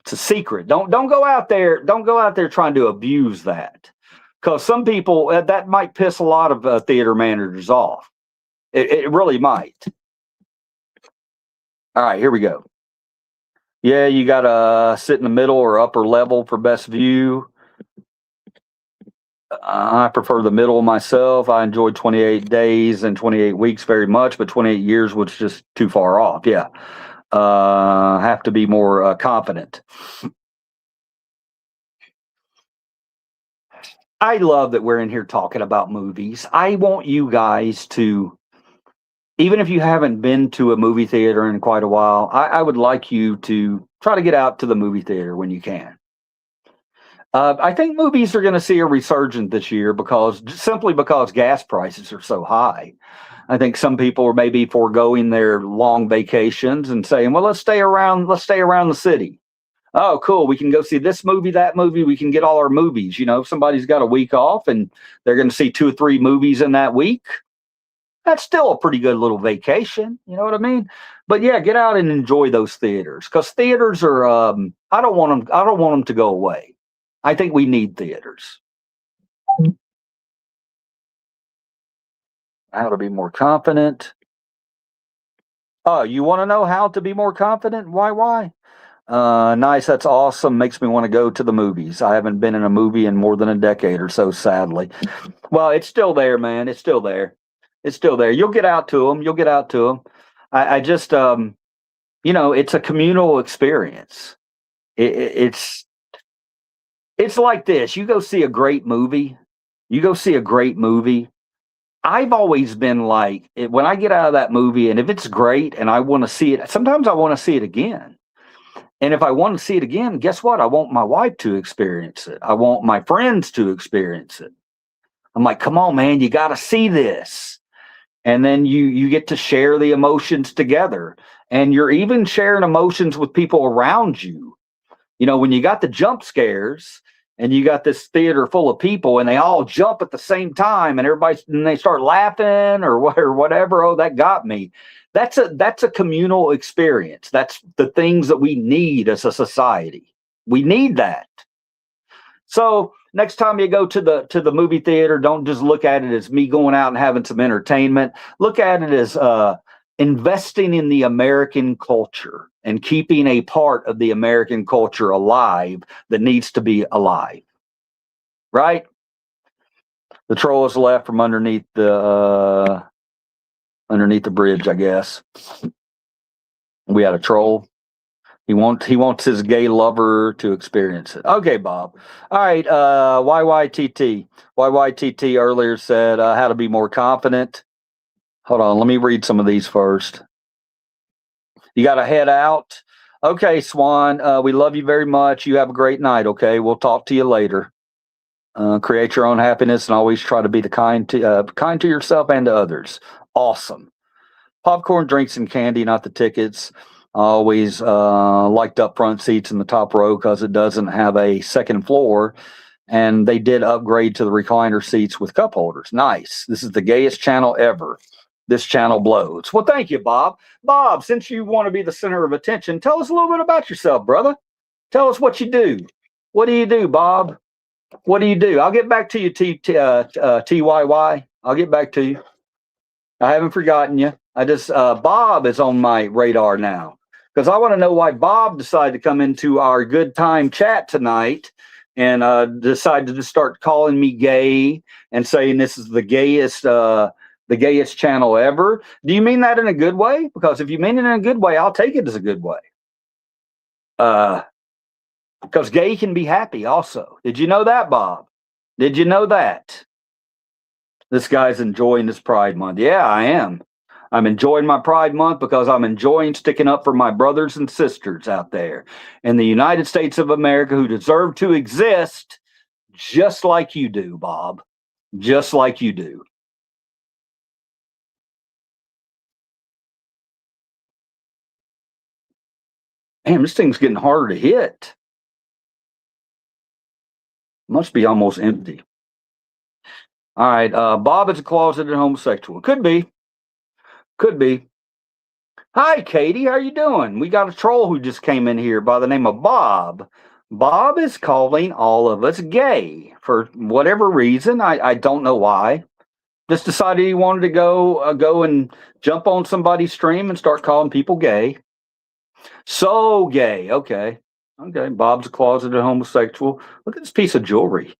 It's a secret. Don't go out there. Don't go out there trying to abuse that, because some people that might piss a lot of theater managers off. It really might. All right, here we go. Yeah, you got to sit in the middle or upper level for best view. I prefer the middle myself. I enjoyed 28 days and 28 weeks very much, but 28 years was just too far off. Yeah. Have to be more confident. I love that we're in here talking about movies. I want you guys to, even if you haven't been to a movie theater in quite a while, I would like you to try to get out to the movie theater when you can. I think movies are going to see a resurgence this year simply because gas prices are so high. I think some people are maybe foregoing their long vacations and saying, "Well, let's stay around the city. Oh, cool. We can go see this movie, that movie. We can get all our movies." If somebody's got a week off and they're going to see 2 or 3 movies in that week, that's still a pretty good little vacation. You know what I mean? But yeah, get out and enjoy those theaters, because theaters are, I don't want them to go away. I think we need theaters. How to be more confident. Oh, you want to know how to be more confident? Why? Nice. That's awesome. Makes me want to go to the movies. I haven't been in a movie in more than a decade or so, sadly. Well, it's still there, man. It's still there. You'll get out to them. I just, it's a communal experience. It's like this. You go see a great movie. I've always been like, when I get out of that movie, and if it's great and I want to see it, sometimes I want to see it again. And if I want to see it again, guess what? I want my wife to experience it. I want my friends to experience it. I'm like, come on, man, you got to see this. And then you get to share the emotions together. And you're even sharing emotions with people around you. When you got the jump scares, and you got this theater full of people and they all jump at the same time and they start laughing or whatever. Oh, that got me. That's a communal experience. That's the things that we need as a society. We need that. So next time you go to the movie theater, don't just look at it as me going out and having some entertainment. Look at it as investing in the American culture and keeping a part of the American culture alive that needs to be alive. Right? The troll has left from underneath the bridge, I guess. We had a troll. He wants his gay lover to experience it. Okay, Bob. All right. YYTT. YYTT earlier said how to be more confident. Hold on. Let me read some of these first. You got to head out. Okay, Swan. We love you very much. You have a great night. Okay, we'll talk to you later. Create your own happiness and always try to be kind to yourself and to others. Awesome. Popcorn, drinks, and candy, not the tickets. I always liked up front seats in the top row because it doesn't have a second floor. And they did upgrade to the recliner seats with cup holders. Nice. This is the gayest channel ever. This channel blows. Well, thank you, Bob. Bob, since you want to be the center of attention, tell us a little bit about yourself, brother. Tell us what you do. What do you do, Bob? What do you do? I'll get back to you, TYY. I'll get back to you. I haven't forgotten you. Bob is on my radar now because I want to know why Bob decided to come into our good time chat tonight and decided to start calling me gay and saying this is the gayest channel ever. Do you mean that in a good way? Because if you mean it in a good way, I'll take it as a good way. Because gay can be happy also. Did you know that, Bob? Did you know that? This guy's enjoying this Pride Month. Yeah, I am. I'm enjoying my Pride Month because I'm enjoying sticking up for my brothers and sisters out there in the United States of America who deserve to exist just like you do, Bob. Just like you do. Damn, this thing's getting harder to hit. Must be almost empty. All right, Bob is a closeted homosexual. Could be. Could be. Hi, Katie. How you doing? We got a troll who just came in here by the name of Bob. Bob is calling all of us gay for whatever reason. I don't know why. Just decided he wanted to go and jump on somebody's stream and start calling people gay. So gay. Okay. Okay. Bob's a closeted homosexual. Look at this piece of jewelry.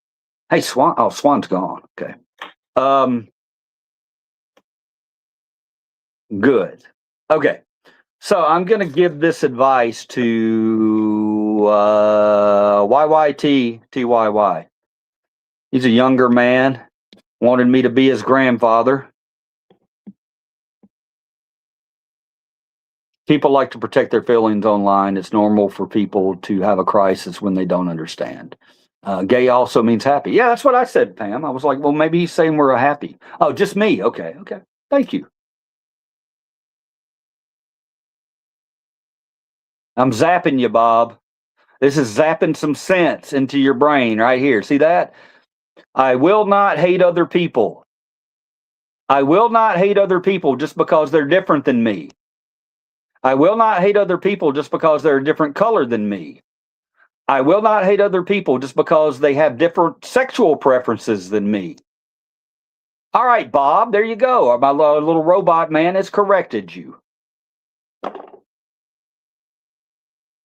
Hey, Swan. Oh, Swan's gone. Okay. Good. Okay. So I'm going to give this advice to YYTTYY. He's a younger man. Wanted me to be his grandfather. People like to protect their feelings online. It's normal for people to have a crisis when they don't understand. Gay also means happy. Yeah, that's what I said, Pam. I was like, well, maybe he's saying we're happy. Oh, just me. Okay. Okay. Thank you. I'm zapping you, Bob. This is zapping some sense into your brain right here. See that? I will not hate other people. I will not hate other people just because they're different than me. I will not hate other people just because they're a different color than me. I will not hate other people just because they have different sexual preferences than me. All right, Bob, there you go. My little robot man has corrected you.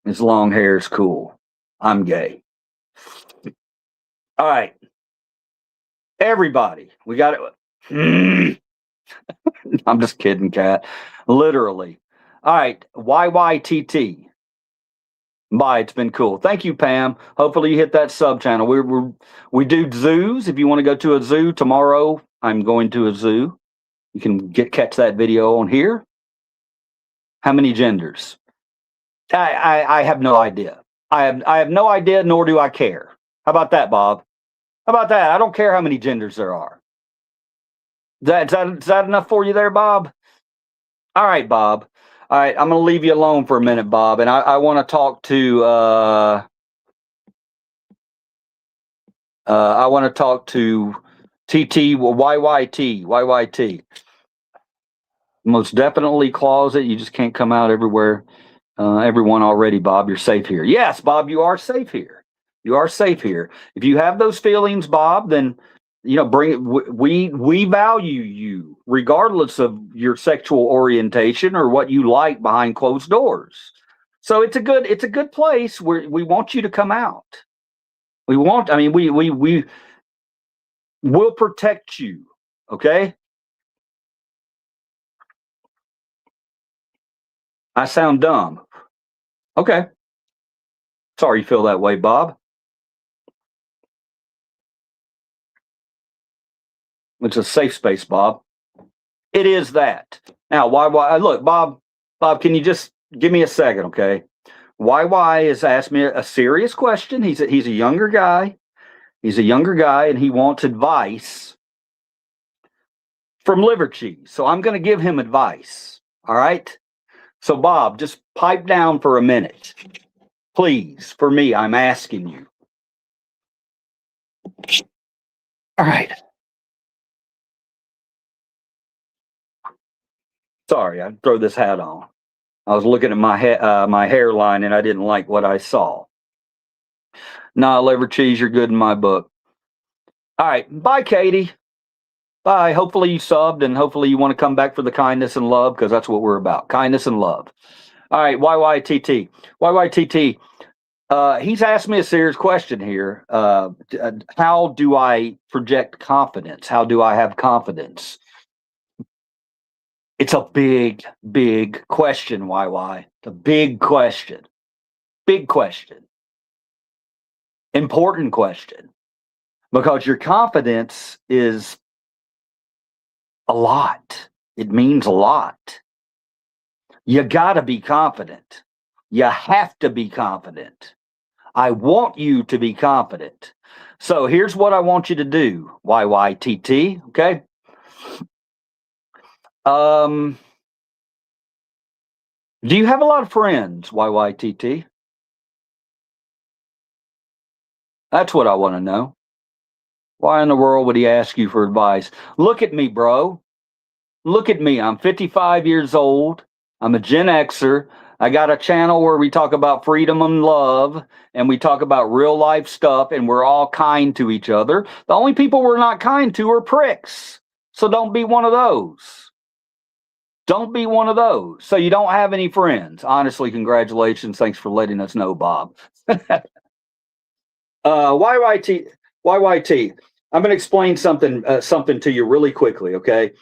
His long hair is cool. I'm gay. All right. Everybody, we got it. I'm just kidding, Kat. Literally. All right. YYTT. Bye. It's been cool. Thank you, Pam. Hopefully you hit that sub channel. We do zoos. If you want to go to a zoo tomorrow, I'm going to a zoo. You can catch that video on here. How many genders? I have no idea. I have no idea, nor do I care. How about that, Bob? How about that? I don't care how many genders there are. Is that enough for you there, Bob? All right, Bob. All right, I'm going to leave you alone for a minute, Bob, and I want to talk to YYT. Most definitely closet. You just can't come out everywhere. Everyone already, Bob. You're safe here. Yes, Bob, you are safe here. You are safe here. If you have those feelings, Bob, then we value you regardless of your sexual orientation or what you like behind closed doors. So it's a good place where we want you to come out. We will protect you. Okay. I sound dumb. Okay. Sorry you feel that way, Bob. It's a safe space, Bob. It is that. Now, why? Look, Bob, can you just give me a second, okay? YY has asked me a serious question. He's a younger guy. He's a younger guy, and he wants advice from liver cheese. So I'm going to give him advice. All right. So, Bob, just pipe down for a minute. Please, for me, I'm asking you. All right. Sorry, I throw this hat on. I was looking at my hairline and I didn't like what I saw. Nah, liver cheese, you're good in my book. All right. Bye, Katie. Bye. Hopefully you subbed and hopefully you want to come back for the kindness and love because that's what we're about. Kindness and love. All right. YYTT. YYTT. He's asked me a serious question here. How do I project confidence? How do I have confidence? It's a big, big question, YY. It's a big question. Big question. Important question. Because your confidence is a lot. It means a lot. You got to be confident. You have to be confident. I want you to be confident. So here's what I want you to do, YYTT, okay? Do you have a lot of friends, YYTT? That's what I want to know. Why in the world would he ask you for advice? Look at me, bro. Look at me. I'm 55 years old. I'm a Gen Xer. I got a channel where we talk about freedom and love, and we talk about real life stuff, and we're all kind to each other. The only people we're not kind to are pricks. So don't be one of those. Don't be one of those. So you don't have any friends. Honestly, congratulations. Thanks for letting us know, Bob. YYT. I'm going to explain something to you really quickly, okay?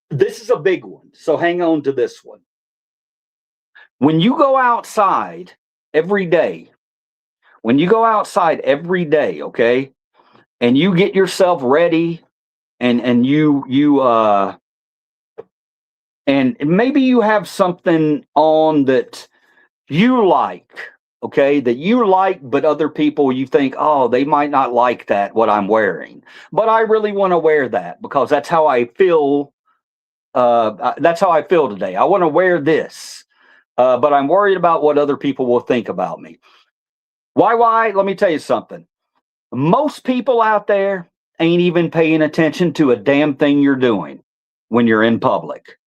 This is a big one, so hang on to this one. When you go outside every day, okay, and you get yourself ready, and maybe you have something on that you like, okay, but other people you think, oh, they might not like that, what I'm wearing. But I really want to wear that because that's how I feel. That's how I feel today. I want to wear this, but I'm worried about what other people will think about me. Why? Let me tell you something. Most people out there ain't even paying attention to a damn thing you're doing when you're in public.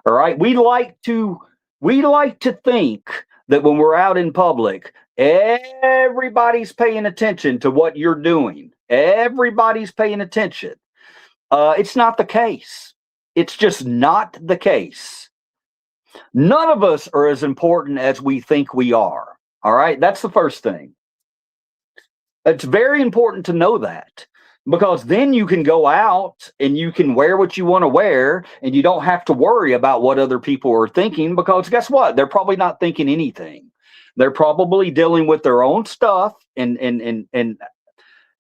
All right. We like to think that when we're out in public, everybody's paying attention to what you're doing. Everybody's paying attention. It's not the case. It's just not the case. None of us are as important as we think we are. All right. That's the first thing. It's very important to know that. Because then you can go out and you can wear what you want to wear and you don't have to worry about what other people are thinking because guess what? They're probably not thinking anything. They're probably dealing with their own stuff and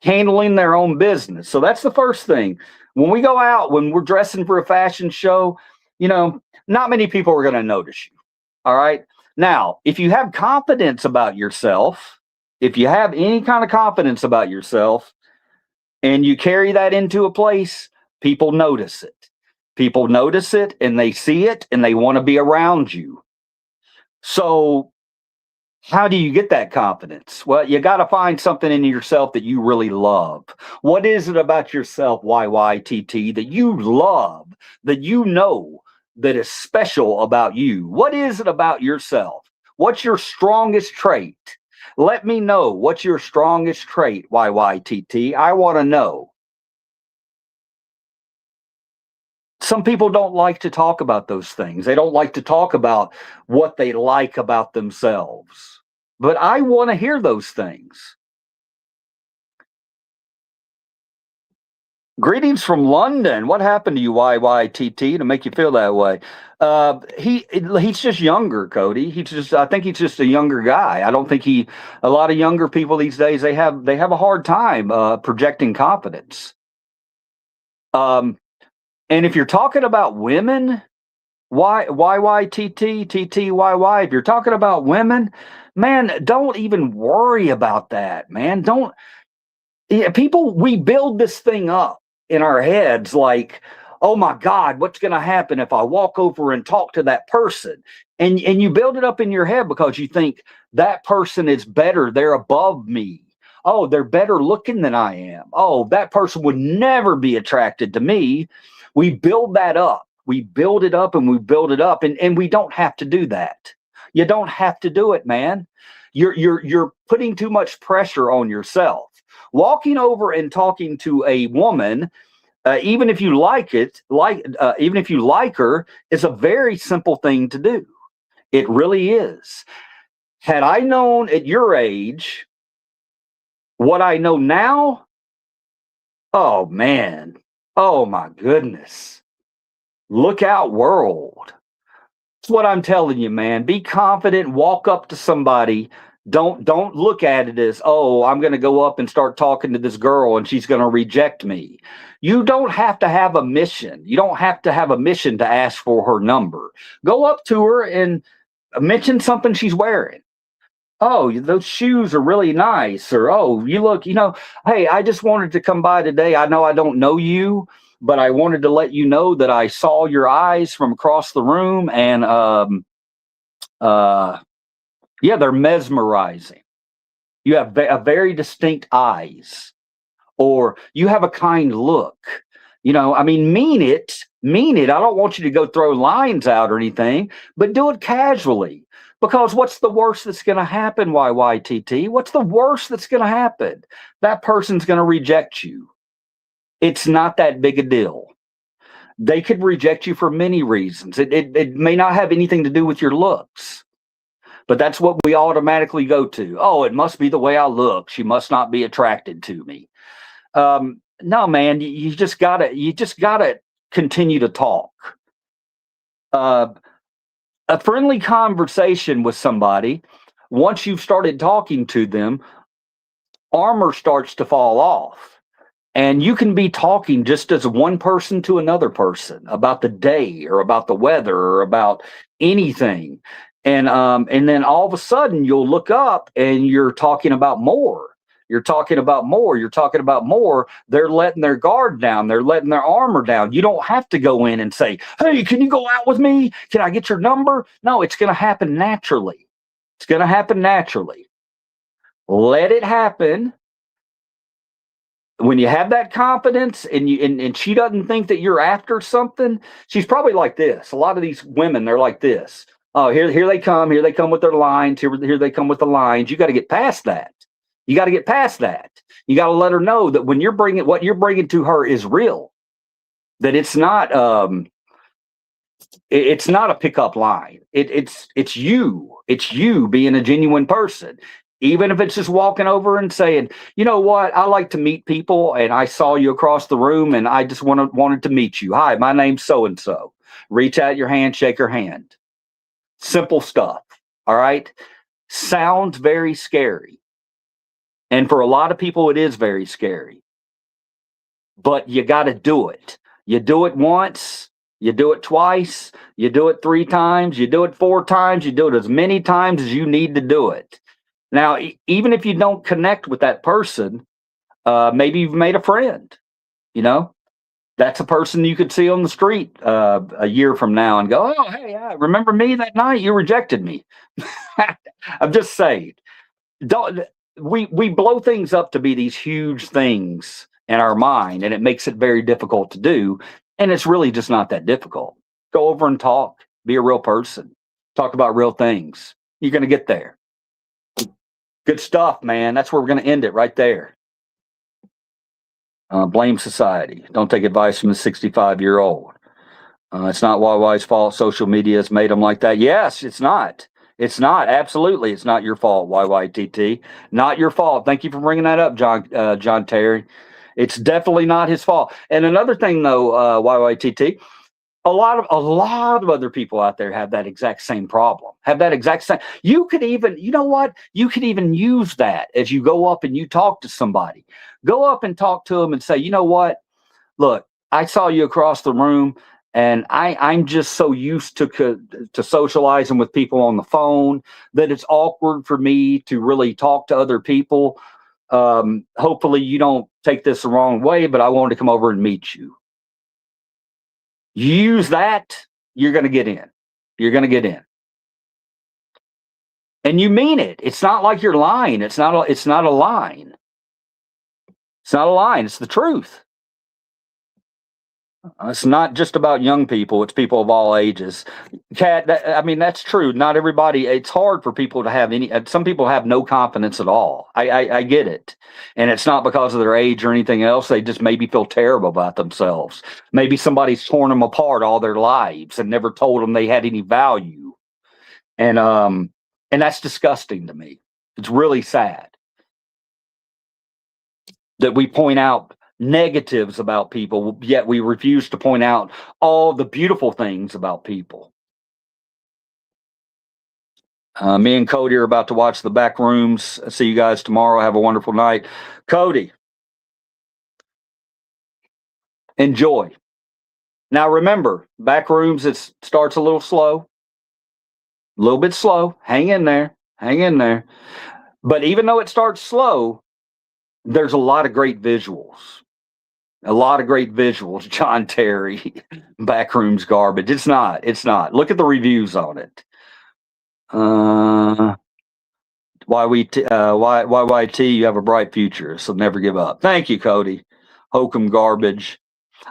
handling their own business. So that's the first thing. When we go out, when we're dressing for a fashion show, not many people are going to notice you. All right. Now, if you have confidence about yourself, if you have any kind of confidence about yourself, and you carry that into a place, people notice it. People notice it and they see it and they want to be around you. So how do you get that confidence? Well, you got to find something in yourself that you really love. What is it about yourself, YYTT, that you love, that you know that is special about you? What is it about yourself? What's your strongest trait? Let me know what's your strongest trait, YYTT. I want to know. Some people don't like to talk about those things. They don't like to talk about what they like about themselves. But I want to hear those things. Greetings from London. What happened to you, YYTT, to make you feel that way? He's just younger, Cody. I think he's just a younger guy. I don't think a lot of younger people these days, they have a hard time projecting confidence. And if you're talking about women, YYTT, TTYY, if you're talking about women, man, don't even worry about that, man. We build this thing up in our heads like, oh my God, what's going to happen if I walk over and talk to that person? And you build it up in your head because you think that person is better. They're above me. Oh, they're better looking than I am. Oh, that person would never be attracted to me. We build that up. We build it up and we build it up. And we don't have to do that. You don't have to do it, man. You're putting too much pressure on yourself. Walking over and talking to a woman, even if you like even if you like her, is a very simple thing to do. It really is. Had I known at your age what I know now, oh man, oh my goodness. Look out, world. That's what I'm telling you, man. Be confident, walk up to somebody. Don't look at it as, oh, I'm going to go up and start talking to this girl and she's going to reject me. You don't have to have a mission. You don't have to have a mission to ask for her number. Go up to her and mention something she's wearing. Oh, those shoes are really nice. Or, oh, you look, hey, I just wanted to come by today. I know I don't know you, but I wanted to let you know that I saw your eyes from across the room, and yeah, they're mesmerizing. You have a very distinct eyes, or you have a kind look. Mean it. I don't want you to go throw lines out or anything, but do it casually. Because what's the worst that's going to happen, YYTT? What's the worst that's going to happen? That person's going to reject you. It's not that big a deal. They could reject you for many reasons. It may not have anything to do with your looks, but that's what we automatically go to. Oh, it must be the way I look. She must not be attracted to me. No, man, you just gotta continue to talk. A friendly conversation with somebody, once you've started talking to them, armor starts to fall off. And you can be talking just as one person to another person about the day or about the weather or about anything. And then all of a sudden you'll look up and you're talking about more. You're talking about more. You're talking about more. They're letting their guard down. They're letting their armor down. You don't have to go in and say, hey, can you go out with me? Can I get your number? No, it's going to happen naturally. It's going to happen naturally. Let it happen. When you have that confidence and she doesn't think that you're after something, she's probably like this. A lot of these women, they're like this. Oh, here they come. Here they come with their lines. Here they come with the lines. You got to get past that. You got to get past that. You got to let her know that when what you're bringing to her is real. That it's not a pickup line. It's you being a genuine person. Even if it's just walking over and saying, you know what, I like to meet people, and I saw you across the room, and I just wanted to meet you. Hi, my name's so and so. Reach out your hand, shake her hand. Simple stuff. All right. Sounds very scary. And for a lot of people, it is very scary. But you got to do it. You do it once, you do it twice, you do it 3 times, you do it 4 times, you do it as many times as you need to do it. Now, even if you don't connect with that person, maybe you've made a friend. That's a person you could see on the street a year from now and go, oh, hey, remember me that night? You rejected me. I'm just saying. We blow things up to be these huge things in our mind, and it makes it very difficult to do. And it's really just not that difficult. Go over and talk. Be a real person. Talk about real things. You're going to get there. Good stuff, man. That's where we're going to end it right there. Blame society. Don't take advice from a 65-year-old. It's not YY's fault. Social media has made them like that. Yes, it's not. It's not. Absolutely, it's not your fault, YYTT. Not your fault. Thank you for bringing that up, John Terry. It's definitely not his fault. And another thing, though, YYTT, a lot of other people out there have that exact same problem. Have that exact same. You could even, you know what? You could even use that as you go up and you talk to somebody. Go up and talk to them and say, you know what? Look, I saw you across the room, and I'm just so used to socializing with people on the phone that it's awkward for me to really talk to other people. Hopefully you don't take this the wrong way, but I wanted to come over and meet you. Use that, you're going to get in. You're going to get in. And you mean it. It's not like you're lying. It's not a line. It's not a line. It's the truth. It's not just about young people. It's people of all ages. Kat, I mean, that's true. Not everybody, it's hard for people to have any, some people have no confidence at all. I get it. And it's not because of their age or anything else. They just maybe feel terrible about themselves. Maybe somebody's torn them apart all their lives and never told them they had any value. And that's disgusting to me. It's really sad that we point out negatives about people, yet we refuse to point out all the beautiful things about people. Me and Cody are about to watch the back rooms. See you guys tomorrow. Have a wonderful night. Cody, enjoy. Now remember, back rooms, it starts a little slow. A little bit slow. Hang in there. Hang in there. But even though it starts slow, there's a lot of great visuals. A lot of great visuals. John Terry, Backrooms garbage. It's not. It's not. Look at the reviews on it. YYT, you have a bright future, so never give up. Thank you, Cody. Hokum garbage.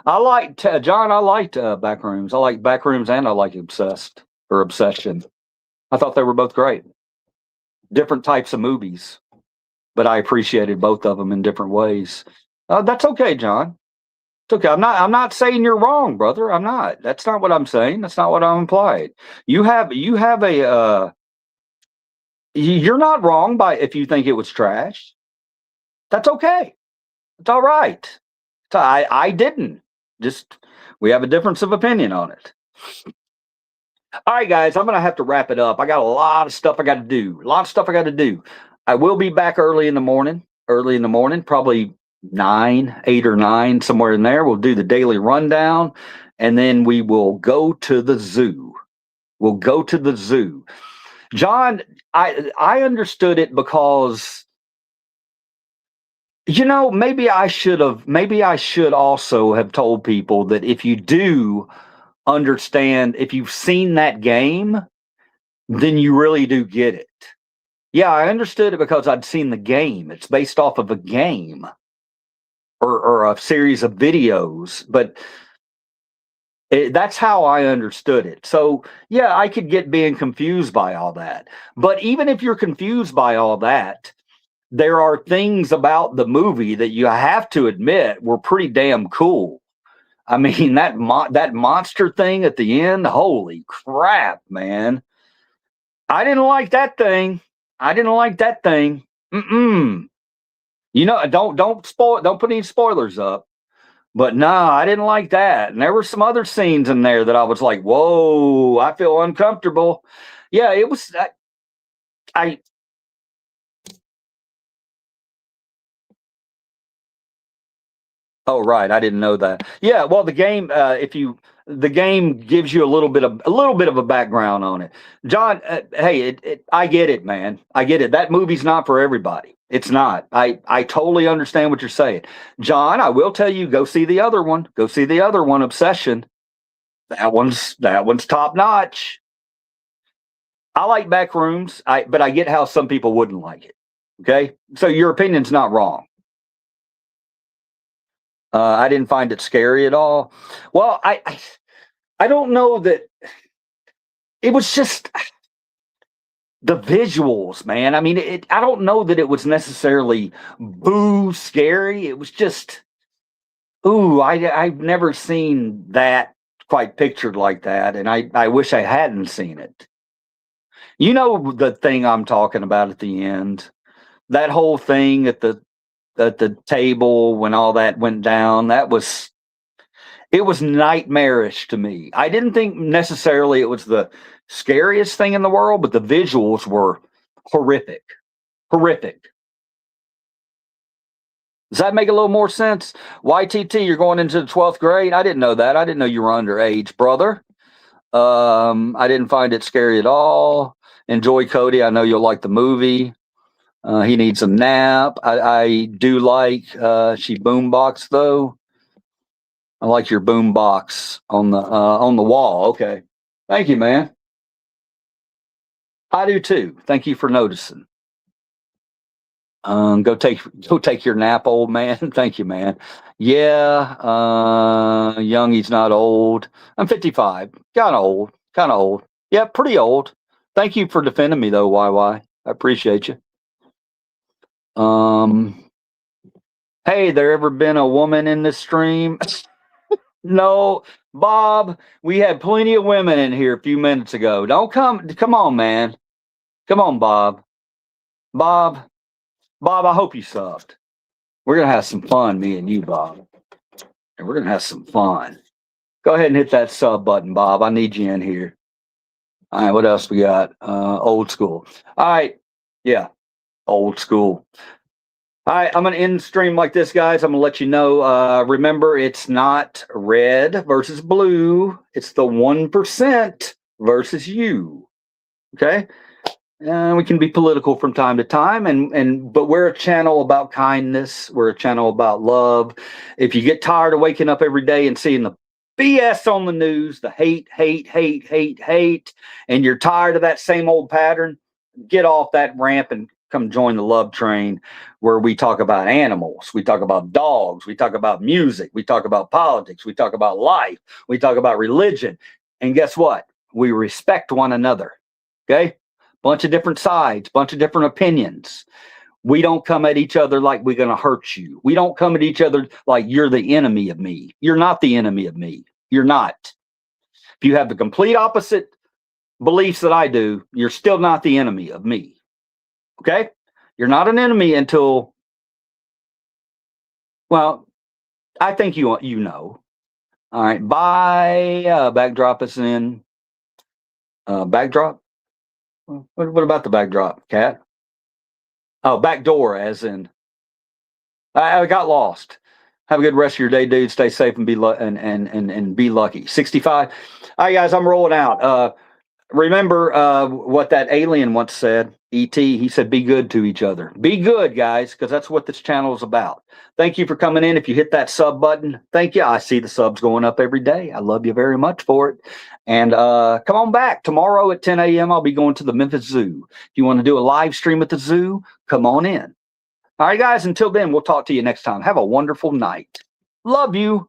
I liked John. I liked Backrooms. I like Backrooms and I like Obsession. I thought they were both great. Different types of movies, but I appreciated both of them in different ways. That's okay, John. It's okay. I'm not saying you're wrong, brother. I'm not. That's not what I'm saying. That's not what I'm implying. You're not wrong if you think it was trash. That's okay. It's all right. I didn't. Just we have a difference of opinion on it. All right, guys, I'm going to have to wrap it up. I got a lot of stuff I got to do. I will be back early in the morning, probably 8 or 9, somewhere in there. We'll do the daily rundown, and then we will go to the zoo. John, I understood it because, maybe I should also have told people that if you do understand, if you've seen that game, then you really do get it. Yeah, I understood it because I'd seen the game. It's based off of a game or a series of videos, but that's how I understood it. So, yeah, I could get being confused by all that. But even if you're confused by all that, there are things about the movie that you have to admit were pretty damn cool. I mean, that monster thing at the end, holy crap, man. I didn't like that thing. Mm-mm. Don't put any spoilers up. But no, I didn't like that. And there were some other scenes in there that I was like, whoa, I feel uncomfortable. Yeah, it was, oh, right. I didn't know that. Yeah. Well, the game, the game gives you a little bit of a background on it. John, hey, I get it, man. I get it. That movie's not for everybody. It's not. I totally understand what you're saying. John, I will tell you, go see the other one. Obsession. That one's top notch. I like Backrooms, but I get how some people wouldn't like it. Okay. So your opinion's not wrong. I didn't find it scary at all. Well, I don't know that it was just the visuals, man. I mean, I don't know that it was necessarily boo scary. It was just, ooh, I've never seen that quite pictured like that, and I wish I hadn't seen it. You know the thing I'm talking about at the end, that whole thing at the table when all that went down. It was nightmarish to me. I didn't think necessarily it was the scariest thing in the world, but the visuals were horrific. Horrific. Does that make a little more sense? YTT, you're going into the 12th grade? I didn't know that. I didn't know you were underage, brother. I didn't find it scary at all. Enjoy Cody. I know you'll like the movie. He needs a nap. I do like she boombox though. I like your boombox on the wall. Okay. Thank you, man. I do too. Thank you for noticing. Go take your nap, old man. Thank you, man. Yeah, young, he's not old. I'm 55. Kind of old. Yeah, pretty old. Thank you for defending me though, YY. I appreciate you. Hey, there ever been a woman in this stream? No, Bob, we had plenty of women in here a few minutes ago. Don't come on, man. Come on, Bob. Bob, I hope you subbed. We're going to have some fun, me and you, Bob. And we're going to have some fun. Go ahead and hit that sub button, Bob. I need you in here. All right, what else we got? Old school. All right. Yeah, old school. All right, I'm going to end the stream like this, guys. I'm going to let you know. Remember, it's not red versus blue. It's the 1% versus you. Okay? We can be political from time to time, but we're a channel about kindness. We're a channel about love. If you get tired of waking up every day and seeing the BS on the news, the hate, and you're tired of that same old pattern, get off that ramp and come join the love train, where we talk about animals, we talk about dogs, we talk about music, we talk about politics, we talk about life, we talk about religion. And guess what? We respect one another. Okay? Bunch of different sides, bunch of different opinions. We don't come at each other like we're going to hurt you. We don't come at each other like you're the enemy of me. You're not the enemy of me. You're not. If you have the complete opposite beliefs that I do, you're still not the enemy of me. Okay? You're not an enemy until, well, I think you know. All right. Bye. Backdrop is in. Backdrop? What about the backdrop, Cat? Oh, backdoor, as in. I got lost. Have a good rest of your day, dude. Stay safe and be and be lucky. 65. All right, guys, I'm rolling out. Remember what that alien once said, E.T., he said, be good to each other. Be good, guys, because that's what this channel is about. Thank you for coming in. If you hit that sub button, thank you. I see the subs going up every day. I love you very much for it. And come on back. Tomorrow at 10 a.m., I'll be going to the Memphis Zoo. If you want to do a live stream at the zoo, come on in. All right, guys, until then, we'll talk to you next time. Have a wonderful night. Love you.